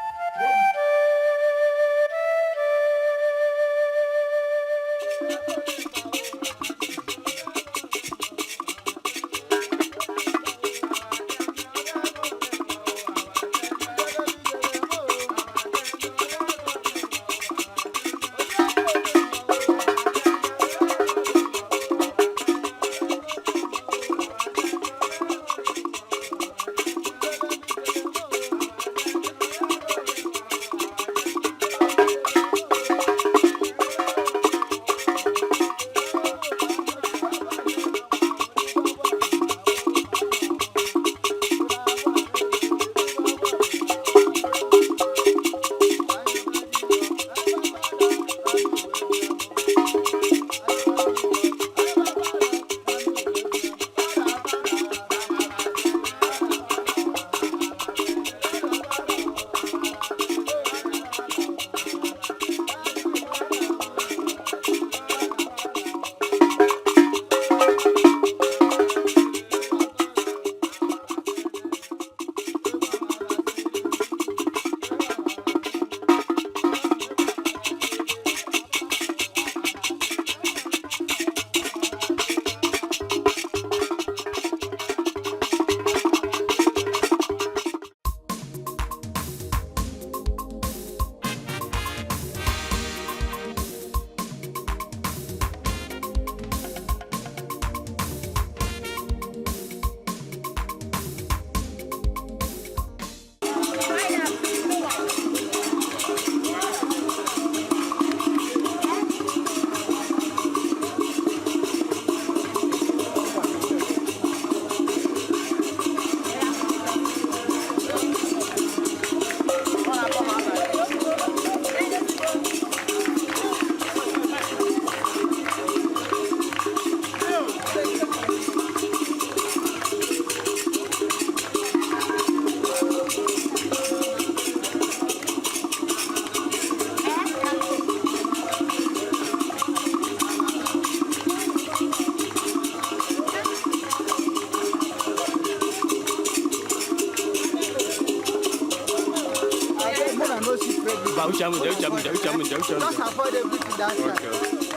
Just avoid everything that side.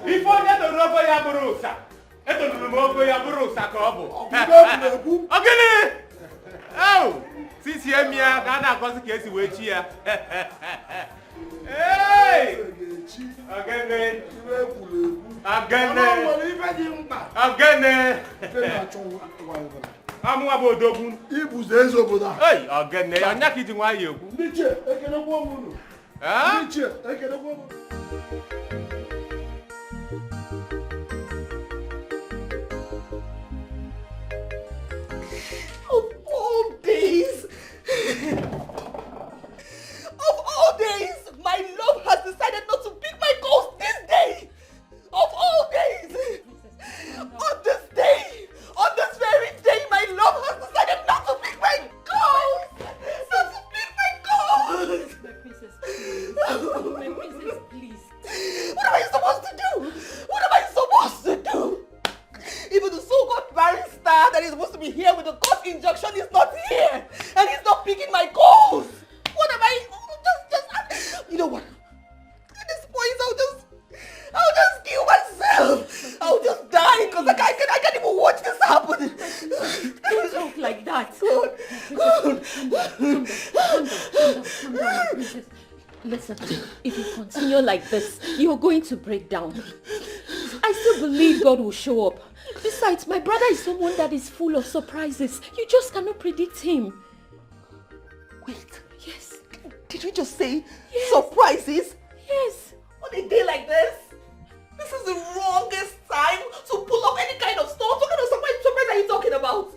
Before that, the rubber yaburusa. Eto no mo yaburusa ka obo. Ogene. Oh, sisi emia ka na akosi ka esi we chi ya. Hey! Ogene. Ogene. Amu abodogun. Ibuze ezo obodo. Hey, ogene, anya kiji nwa yeku. Niche, ekene gwo mu nu. Niche, ekene gwo mu. Of all days, my love has decided not to pick my calls this day. Of all days, on this day, on this very day, my love has decided not to pick my calls. Not to pick my calls. My princess, please. My princess, please. What am I supposed to do? What am I supposed to do? Even the so-called barrister that is supposed to be here with the court injunction is not here, and he's not picking my calls. What am I? You know what? At this point, I'll just kill myself. I'll just die because I can't even watch this happen. Don't talk like that. God. Calm down, my princess. Listen, if you continue like this, you're going to break down. I still believe God will show up. Besides, my brother is someone that is full of surprises. You just cannot predict him. Wait. Yes. Did you just say surprises? Yes. On a day like this? This is the wrongest time to pull up any kind of stuff. What kind of surprise are you talking about?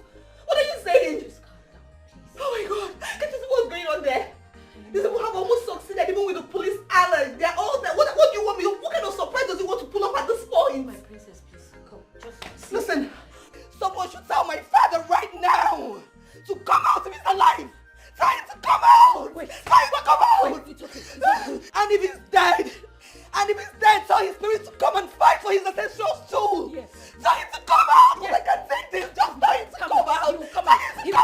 What are you saying? Just calm down, please. Oh my God. Can you see what's going on there? These people have almost succeeded even with the police alert. They're all there. What do you want me? What kind of surprise does he want to pull up at this point? My princess, please come. Just listen. Someone should tell my father right now to come out if he's alive. Tell him to come out. Wait. Tell him to come out. Wait, it's okay. And if he's dead, tell his spirit to come and fight for his ancestral soul. Yes. Tell him to come out. Yes. I can't take this. Just tell him to come out. He will come out. He will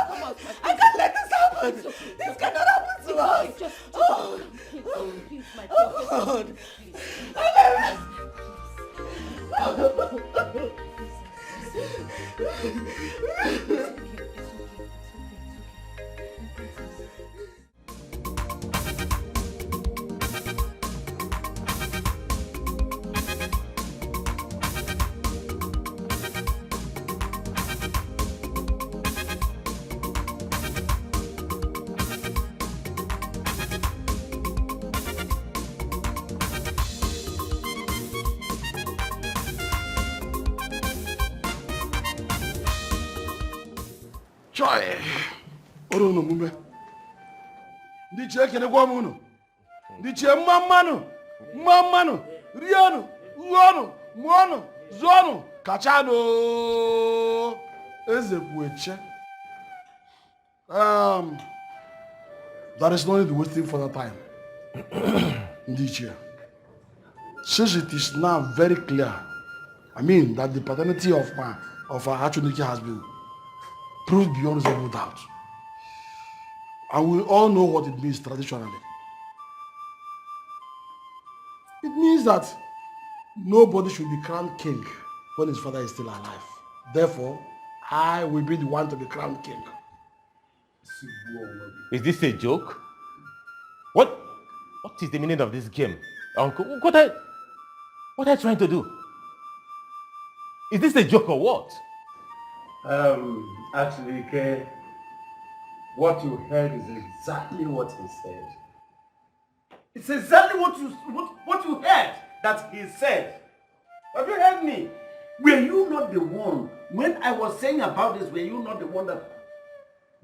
come out. I can't let this happen. This cannot happen to us. Just please, my God. Joy. Oro no mume. Ndi che kene gwa mu no. Ndi che mamanu. Rianu, uonu, muonu, zonu, kachano. Eze bueche. There is no need to wasting further time. Ndi che. Since it is now very clear, I mean that the paternity of our Achunike has been proved beyond reasonable doubt. And we all know what it means traditionally. It means that nobody should be crowned king when his father is still alive. Therefore, I will be the one to be crowned king. Is this a joke? What is the meaning of this game? Uncle, what are you trying to do? Is this a joke or what? Actually, Ke, what you heard is exactly what he said. It's exactly what you heard that he said. Have you heard me? Were you not the one, when I was saying about this, were you not the one that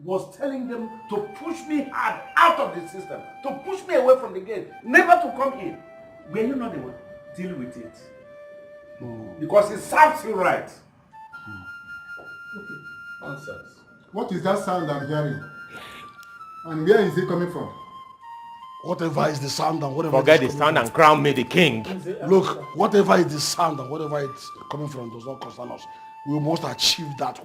was telling them to push me hard out of the system, to push me away from the gate, never to come in? Were you not the one? Deal with it. Because it serves you right. Okay. Nonsense. What is that sound I'm hearing? And where is it coming from? Whatever is the sound and whatever forget the sound and crown me the king. Look, whatever is the sound and whatever it's coming from does not concern us. We must achieve that.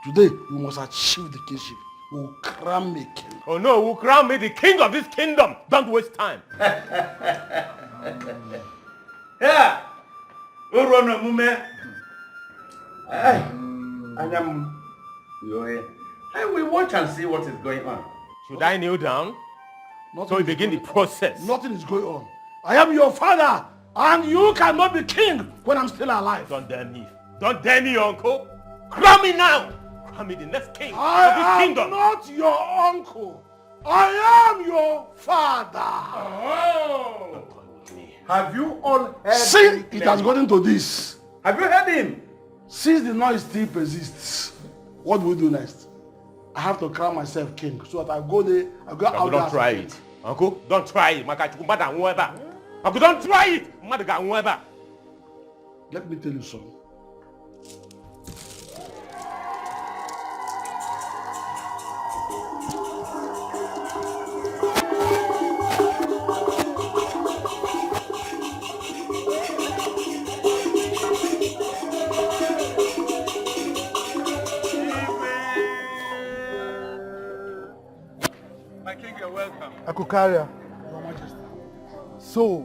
Today, we must achieve the kingship. will crown me king. Oh no, will crown me the king of this kingdom. Don't waste time. Yeah. Urono mume. Hey. Anyam. I will watch and see what is going on. Should I kneel down? So we begin the process. Nothing is going on. I am your father, and you cannot be king when I'm still alive. Don't dare me. Don't dare me, uncle. Crown me now. Crown me the next king of this kingdom. I am not your uncle. I am your father. Oh. Have you all heard See, it has gotten to this. Have you heard him? Since the noise still persists, what do we do next? I have to crown myself king so that I go there, I go out there. Don't try it. Uncle, don't try it. Uncle, don't try it. Let me tell you something. Akukaria, Your Majesty. So,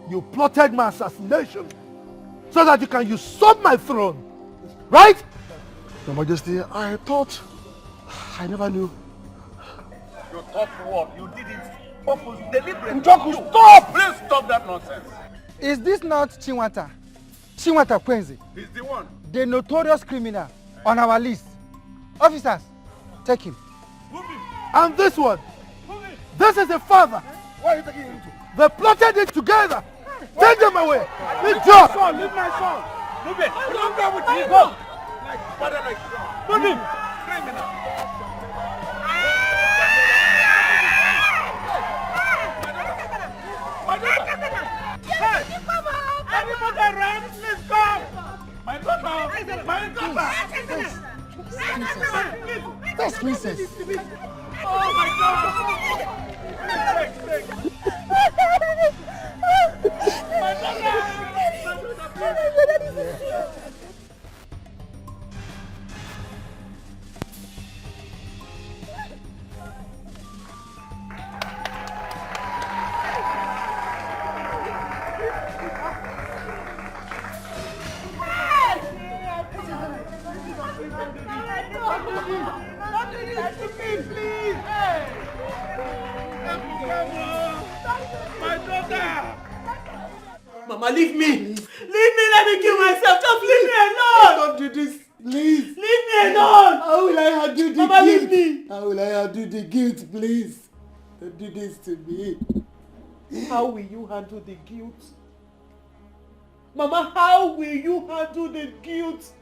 you plotted my assassination so that you can usurp my throne, right? Your Majesty, I thought, I never knew. You thought what? You did it purpose deliberately. Njoku, stop! Please stop that nonsense. Is this not Chinwata? Chinwata Kwenzi, He's the one. the notorious criminal on our list. Officers, take him. And this one, this is the father. Where are you taking him to? They plotted it together. Take them away. Leave Leave my John. son, leave my son. Move it. Don't go with him. Go. Like father, like son. Move him. Criminal. Anybody around, please come. My daughter. My daughter. First princess. Oh my God. My daughter. Mama, leave me. Leave me, let me kill myself. Just leave me alone. Don't do this, please. Leave me alone. How will I handle the Mama, guilt? leave me. How will I handle the guilt, please? Don't do this to me. How will you handle the guilt? Mama, how will you handle the guilt?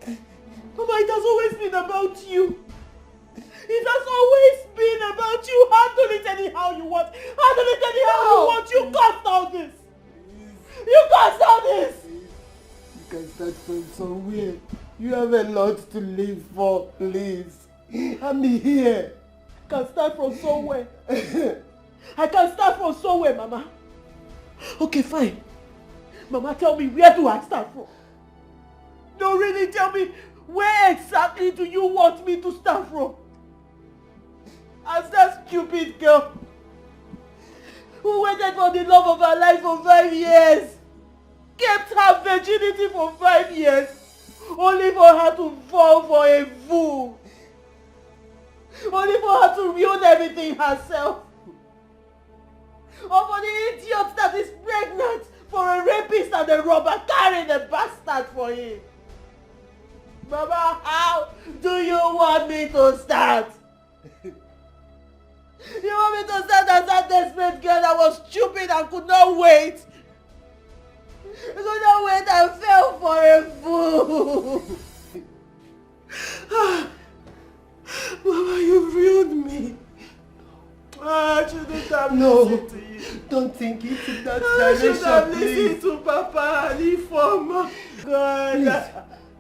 Mama, it has always been about you. It has always been about you. Handle it anyhow you want. Handle it anyhow you want. You caused all this. You caused all this. You can start from somewhere. You have a lot to live for, please. I'm here. I can start from somewhere. I can start from somewhere, Mama. Okay, fine. Mama, tell me, where do I start from? No, really, tell me, where exactly do you want me to start from? As that stupid girl who waited for the love of her life for 5 years, kept her virginity for 5 years, only for her to fall for a fool, only for her to ruin everything herself, or for the idiot that is pregnant for a rapist and a robber carrying a bastard for him. Mama, how do you want me to start? You want me to stand as that desperate girl that was stupid and could not wait? Could not wait and fell for a fool. Mama, you ruined me. I shouldn't have listened to you. Don't think it in that I should direction, have please. listened to Papa and Ifoma. God. Please,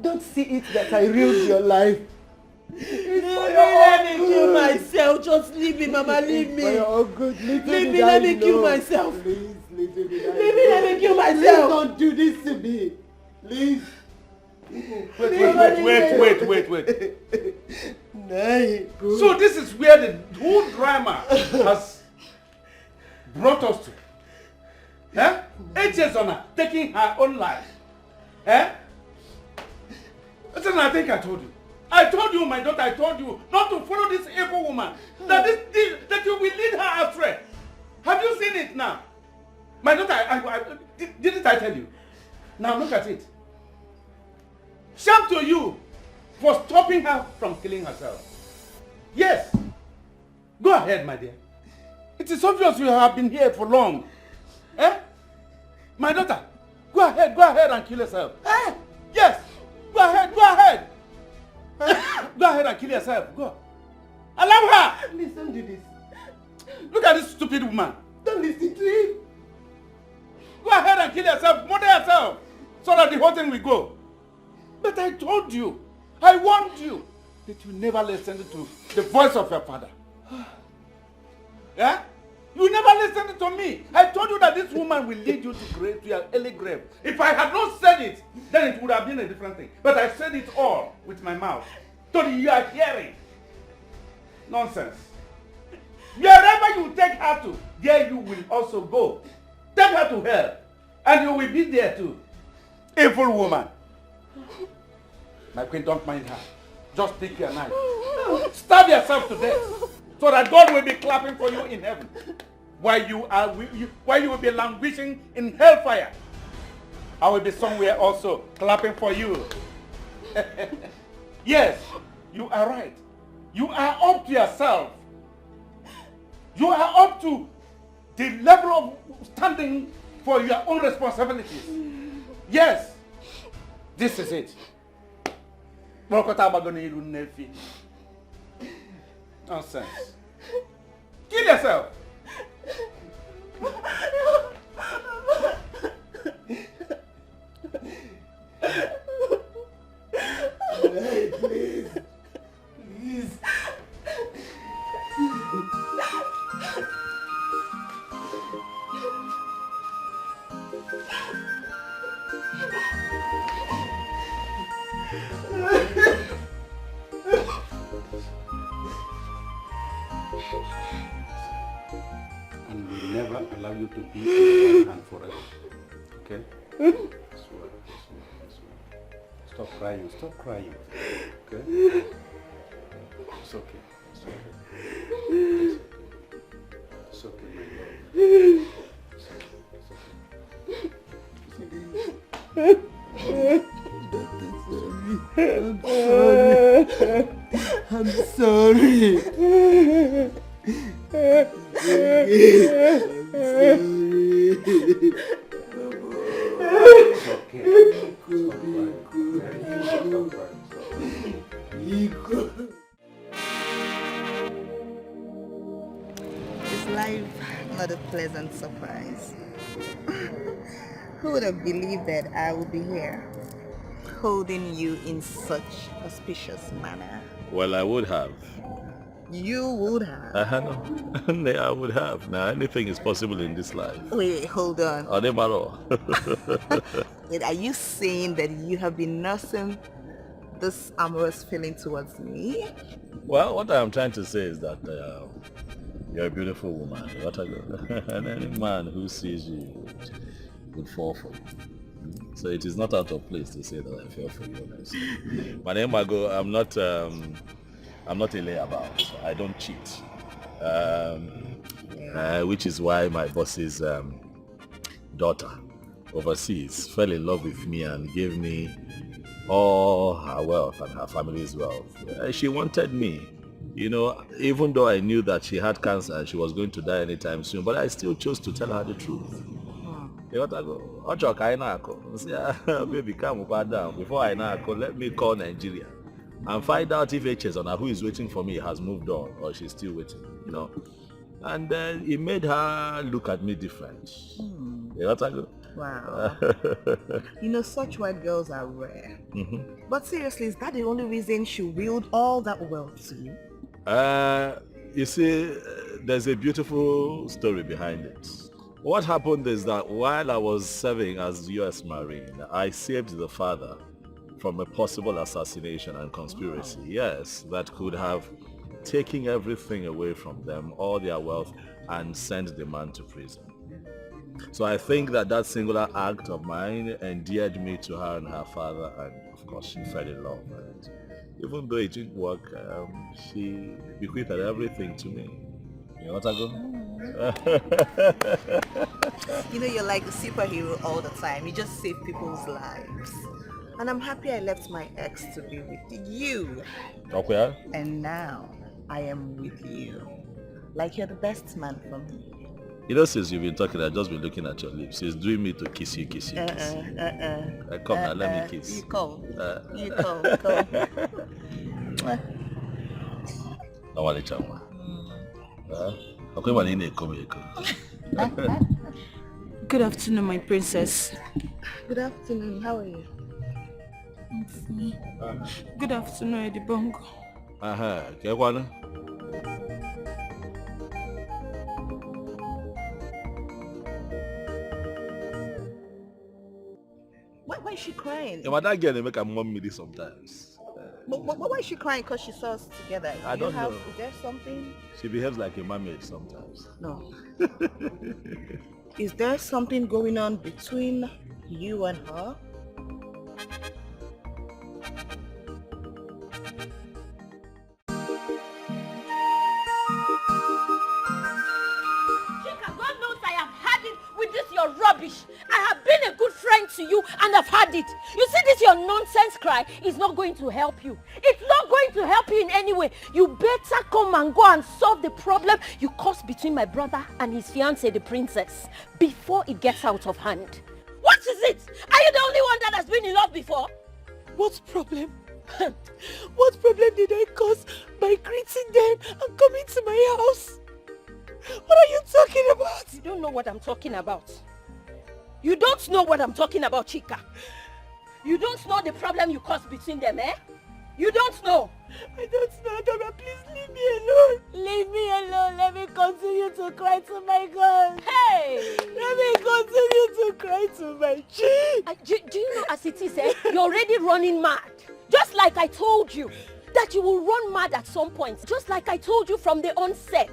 don't see it that I ruined your life. Let me kill myself. Just leave me, Mama. Leave me. For your own good. Leave me. Let me kill myself. Please, leave me. Leave me. Let me kill myself. Please don't do this to me. Please. Wait. So this is where the whole drama has brought us to. Eh? Ejezona taking her own life. Eh? Listen, I think I told you. I told you, my daughter, I told you not to follow this evil woman. That you will lead her astray. Have you seen it now? My daughter, didn't I tell you? Now look at it. Shame to you for stopping her from killing herself. Yes. Go ahead, my dear. It is obvious you have been here for long. Eh? My daughter, go ahead and kill yourself. Eh? Yes. Go ahead. Go ahead and kill yourself. Go. Allow her. Please don't do this. Look at this stupid woman. Don't listen to him. Go ahead and kill yourself. Murder yourself. So that the whole thing will go. But I told you. I warned you. That you never listened to the voice of your father. Yeah? You never listened to me. I told you that this woman will lead you to your early grave. If I had not said it, then it would have been a different thing. But I said it all with my mouth. So you are hearing. Nonsense. Wherever you take her to, there you will also go. Take her to hell. And you will be there too. Evil woman. My queen, don't mind her. Just take your knife. Stab yourself to death. So that God will be clapping for you in heaven. While you will be languishing in hellfire. I will be somewhere also clapping for you. Yes, you are right. You are up to yourself. You are up to the level of standing for your own responsibilities. Yes, this is it. Nonsense. Kill yourself. Please. And we never allow you to be in one hand forever. Okay? Stop crying. Okay? It's okay. It's okay, my love. I'm sorry. Is life not a pleasant surprise? Who would have believed that I would be here, holding you in such auspicious manner? Well, I would have. You would have. No, I would have. Now, anything is possible in this life. Wait, hold on. Ademaro. Wait, are you saying that you have been nursing this amorous feeling towards me? Well, what I'm trying to say is that you're a beautiful woman. And any man who sees you would fall for you. So it is not out of place to say that I fell for you, honestly. My name Mago, I'm not a layabout. I don't cheat. Which is why my boss's daughter overseas fell in love with me and gave me all her wealth and her family's wealth. She wanted me, you know, even though I knew that she had cancer and she was going to die anytime soon, but I still chose to tell her the truth. Baby, come down. Before I know, let me call Nigeria and find out if Echezona, who is waiting for me, has moved on or she's still waiting, you know. And it made her look at me different. Wow. You know, such white girls are rare. Mm-hmm. But seriously, is that the only reason she willed all that wealth to you? You see, there's a beautiful story behind it. What happened is that while I was serving as U.S. Marine, I saved the father from a possible assassination and conspiracy. Yes, that could have taken everything away from them, all their wealth, and sent the man to prison. So I think that singular act of mine endeared me to her and her father, and of course she fell in love. And even though it didn't work, she bequeathed everything to me. You know what I go? You know, you're like a superhero all the time. You just save people's lives. And I'm happy I left my ex to be with you. Okay. And now I am with you. Like you're the best man for me. You know, since you've been talking, I've just been looking at your lips. It's doing me to kiss you. Come now, let me kiss. You come. You come. I want to chama. Okay, one in come. Good afternoon, my princess. Good afternoon. How are you? I'm fine. Good afternoon, Edibongo. Okay, one. Why is she crying? Yeah, but that girl, they make her mom me this sometimes. But why is she crying? Because she saw us together. I don't know. Is there something? She behaves like a mermaid sometimes. No. Is there something going on between you and her? Your rubbish. I have been a good friend to you and I've had it. You see this your nonsense cry is not going to help you. It's not going to help you in any way. You better come and go and solve the problem you caused between my brother and his fiancée, the princess, before it gets out of hand. What is it? Are you the only one that has been in love before? What problem? What problem did I cause by greeting them and coming to my house? What are you talking about? You don't know what I'm talking about. You don't know what I'm talking about, Chika. You don't know the problem you caused between them, eh? You don't know. I don't know, Dora. Please leave me alone. Leave me alone. Let me continue to cry to my God. Hey! Let me continue to cry to my cheek. Do you know as it is, eh? You're already running mad. Just like I told you. That you will run mad at some point, just like I told you from the onset.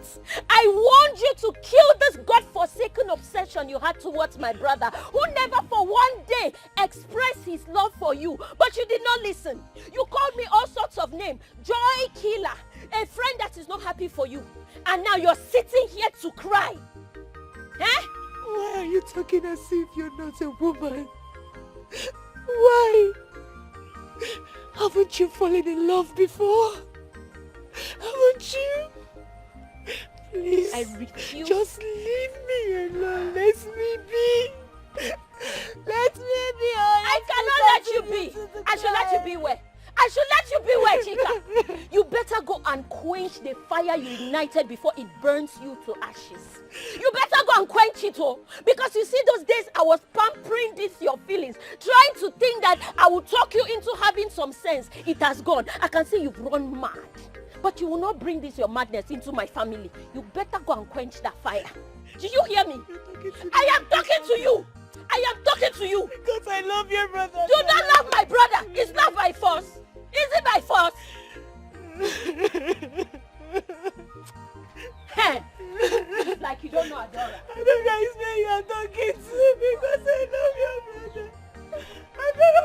I warned you to kill this godforsaken obsession you had towards my brother, who never for one day expressed his love for you, but you did not listen. You called me all sorts of names, joy killer, a friend that is not happy for you, and now you're sitting here to cry. Eh? Why are you talking as if you're not a woman? Why? Haven't you fallen in love before? Haven't you? Please, I refuse. Just leave me alone. Let me be. Let me be. I cannot let you be. I should let you be where? I should let you be where, Chika? You better go and quench the fire you ignited before it burns you to ashes. You better go and quench it, oh. Because you see those days I was pampering your feelings, trying to think that I will talk you into having some sense. It has gone. I can see you've run mad. But you will not bring your madness into my family. You better go and quench that fire. Do you hear me? I am talking to you. I am talking to you. Because I love your brother. Do not love my brother. It's not by force. Is it by force? Hey, it's like you don't know Adora. I don't know his name you are talking to because I love your brother. I don't know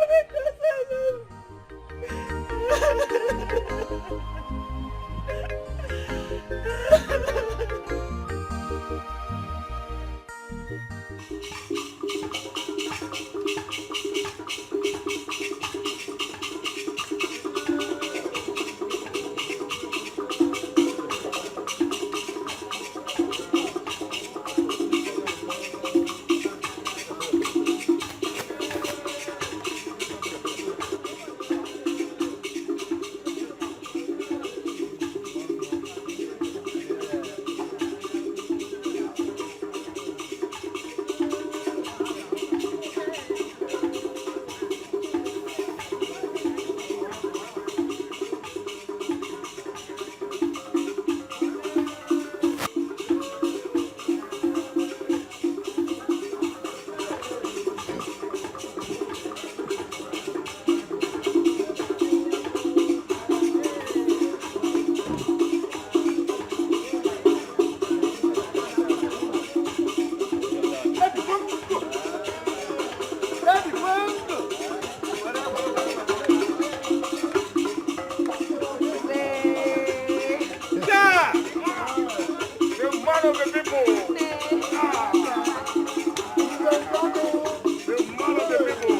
man of the people. The man of the people.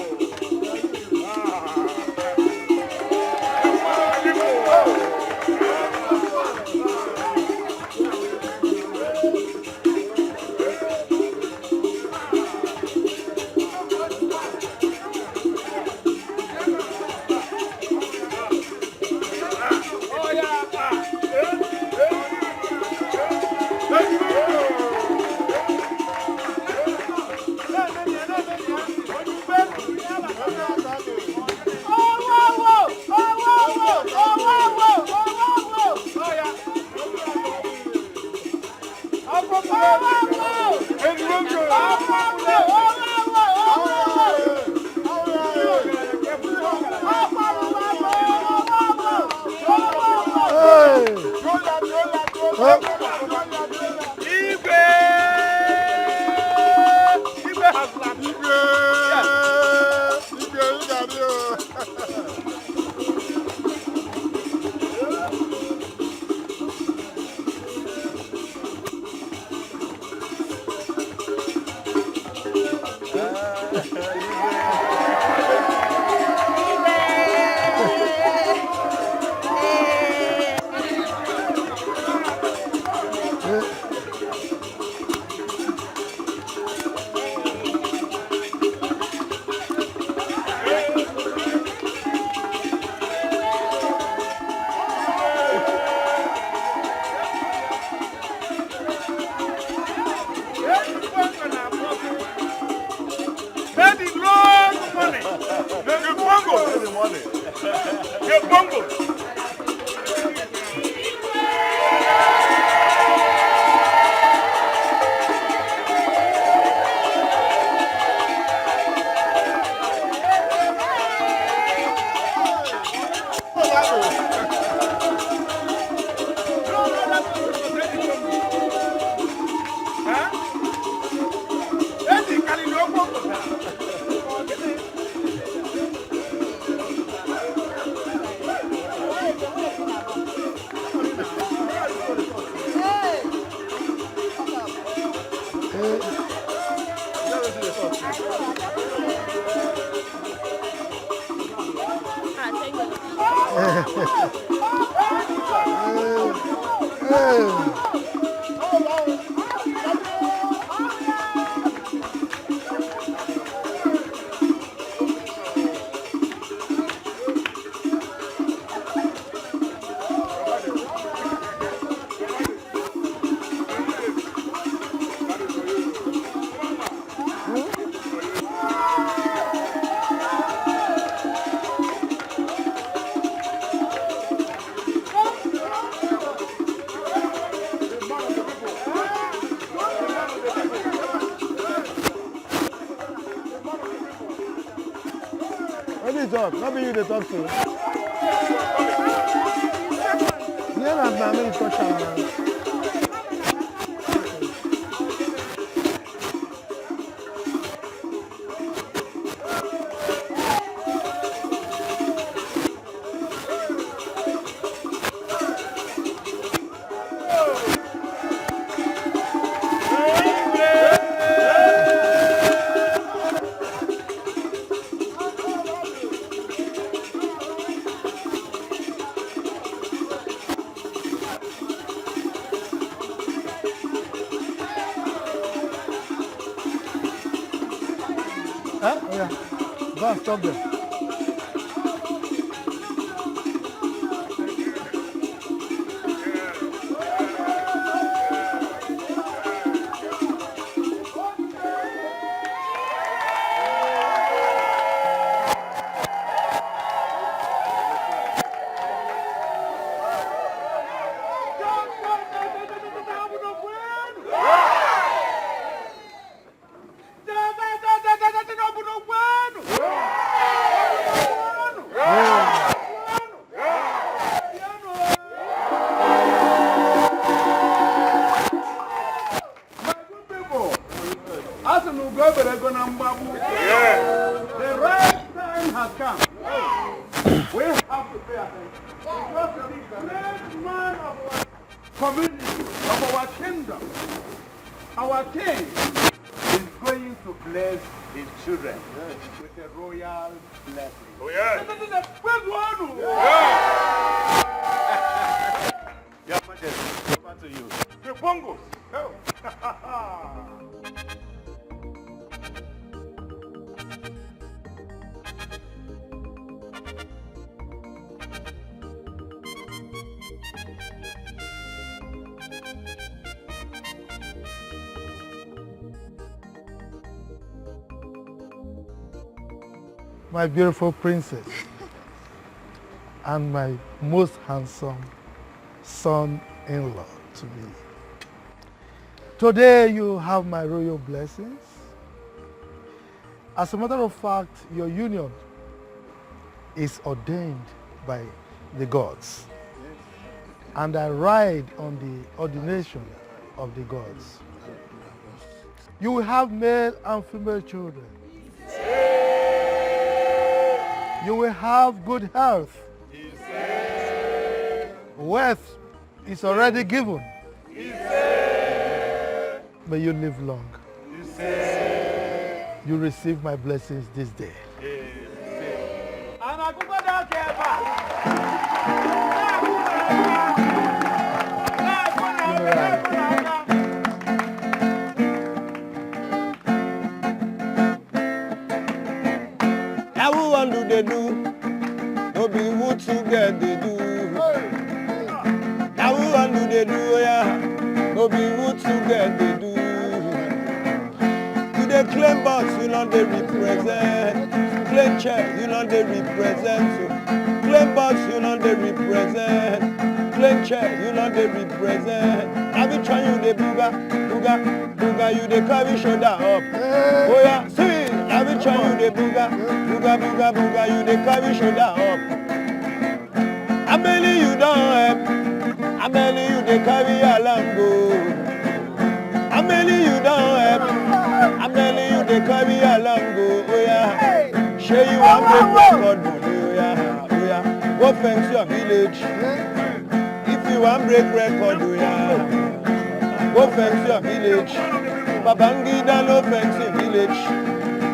Talk. Not be you they talk to. Yeah, that's my main question. Huh? Oh yeah. Go and stop there. The right time has come. We have to pay attention. Because the great man of our community, of our kingdom, Our king is going to bless his children with a royal blessing. Oh, yeah. Your Majesty, over to you. The bongos. Oh. My beautiful princess and my most handsome son-in-law to be. Today you have my royal blessings. As a matter of fact, your union is ordained by the gods. And I ride on the ordination of the gods. You will have male and female children. You will have good health. Wealth is already given. May you live long. You receive my blessings this day. Now who want do they do? No be who to get they do. Now who want do they do? Yeah. No be who to get they do. You they claim boss, you know they represent. Claim chair, you know they represent. Claim boss, you know they represent. Claim chair, you know they represent. I be trying you the booga, you the carry shoulder up. Oh yeah, see, I be trying you the booga, you the carry shoulder up. I'm telling you don't help. I'm telling you they carry along go. I'm telling you don't help. I'm telling you they carry along go. Oh yeah, show you one break record. Oh yeah, go fence your village. If you want break record, oh yeah, go fence your village. Babangida no fencing village.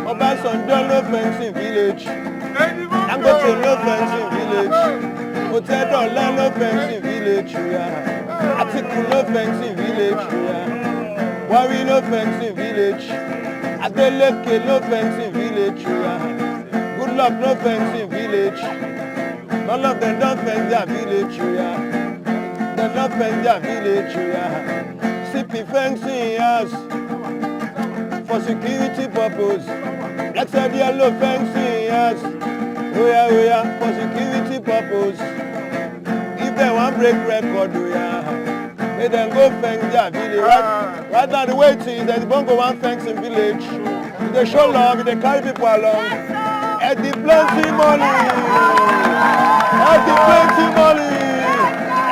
Obasanjo no fencing village. Dangote no fencing village. Otedola no fencing village. Atiku no fencing village. Wari no fencing village. Adeleke no fencing village. Good luck no fencing village. None of them don't fence their village. They don't fence their village. CP fencing house for security purpose. Black said yellow fencing house. Oh yeah, for security purpose. If they want break record, oh yeah, may them go fence their village. Right now the way it is, there's bongo one fencing village. If they show love, if they carry people along, at the plenty money, at the plenty money,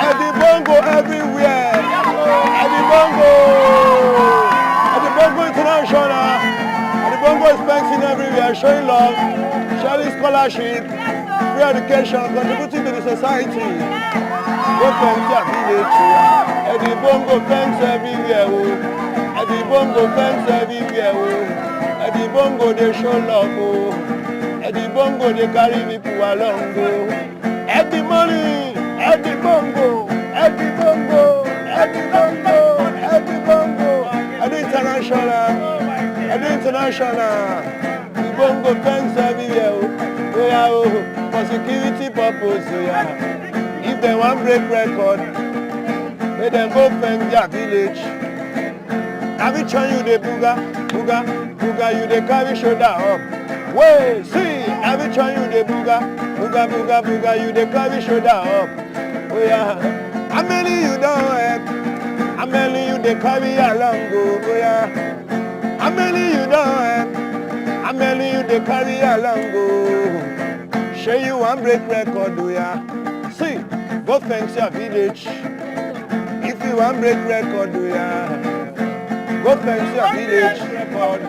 at the bongo everywhere, at the bongo international, at the bongo is fencing everywhere, showing love, sharing scholarship, free education, contributing to the society. Go fence your village, at the bongo fence everywhere, at the bongo fence everywhere, at the bongo they show love, at the bongo they carry people along, at the money, at the bongo, at the bongo, at the bongo, at the bongo, at the international, the bongo fence everywhere, for security purpose, If they want break record, let them go fence their village. I be trying you the booga, you the carry shoulder up. Wait, see, I be trying you the booga, you the carry shoulder up. Oh yeah, I'm telling you don't help. I'm telling you they carry along go. Oh yeah, I'm telling you don't help. I'm telling you they carry along go. Show you one break record, oh yeah. See, go fence your village. If you want break record, oh yeah. Go fence your village record.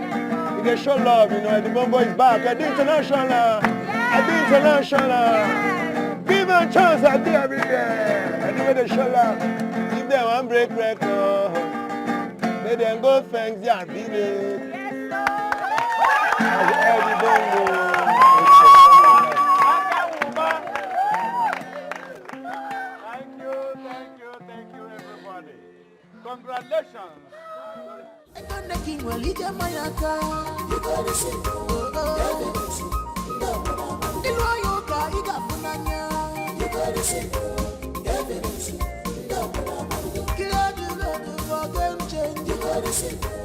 You can show love, you know, the bongo is back. At the international, at the international. Give them a chance at the every day. And the way they show love. If they want break record, May them go thanks their village. Thank you, everybody. Congratulations. You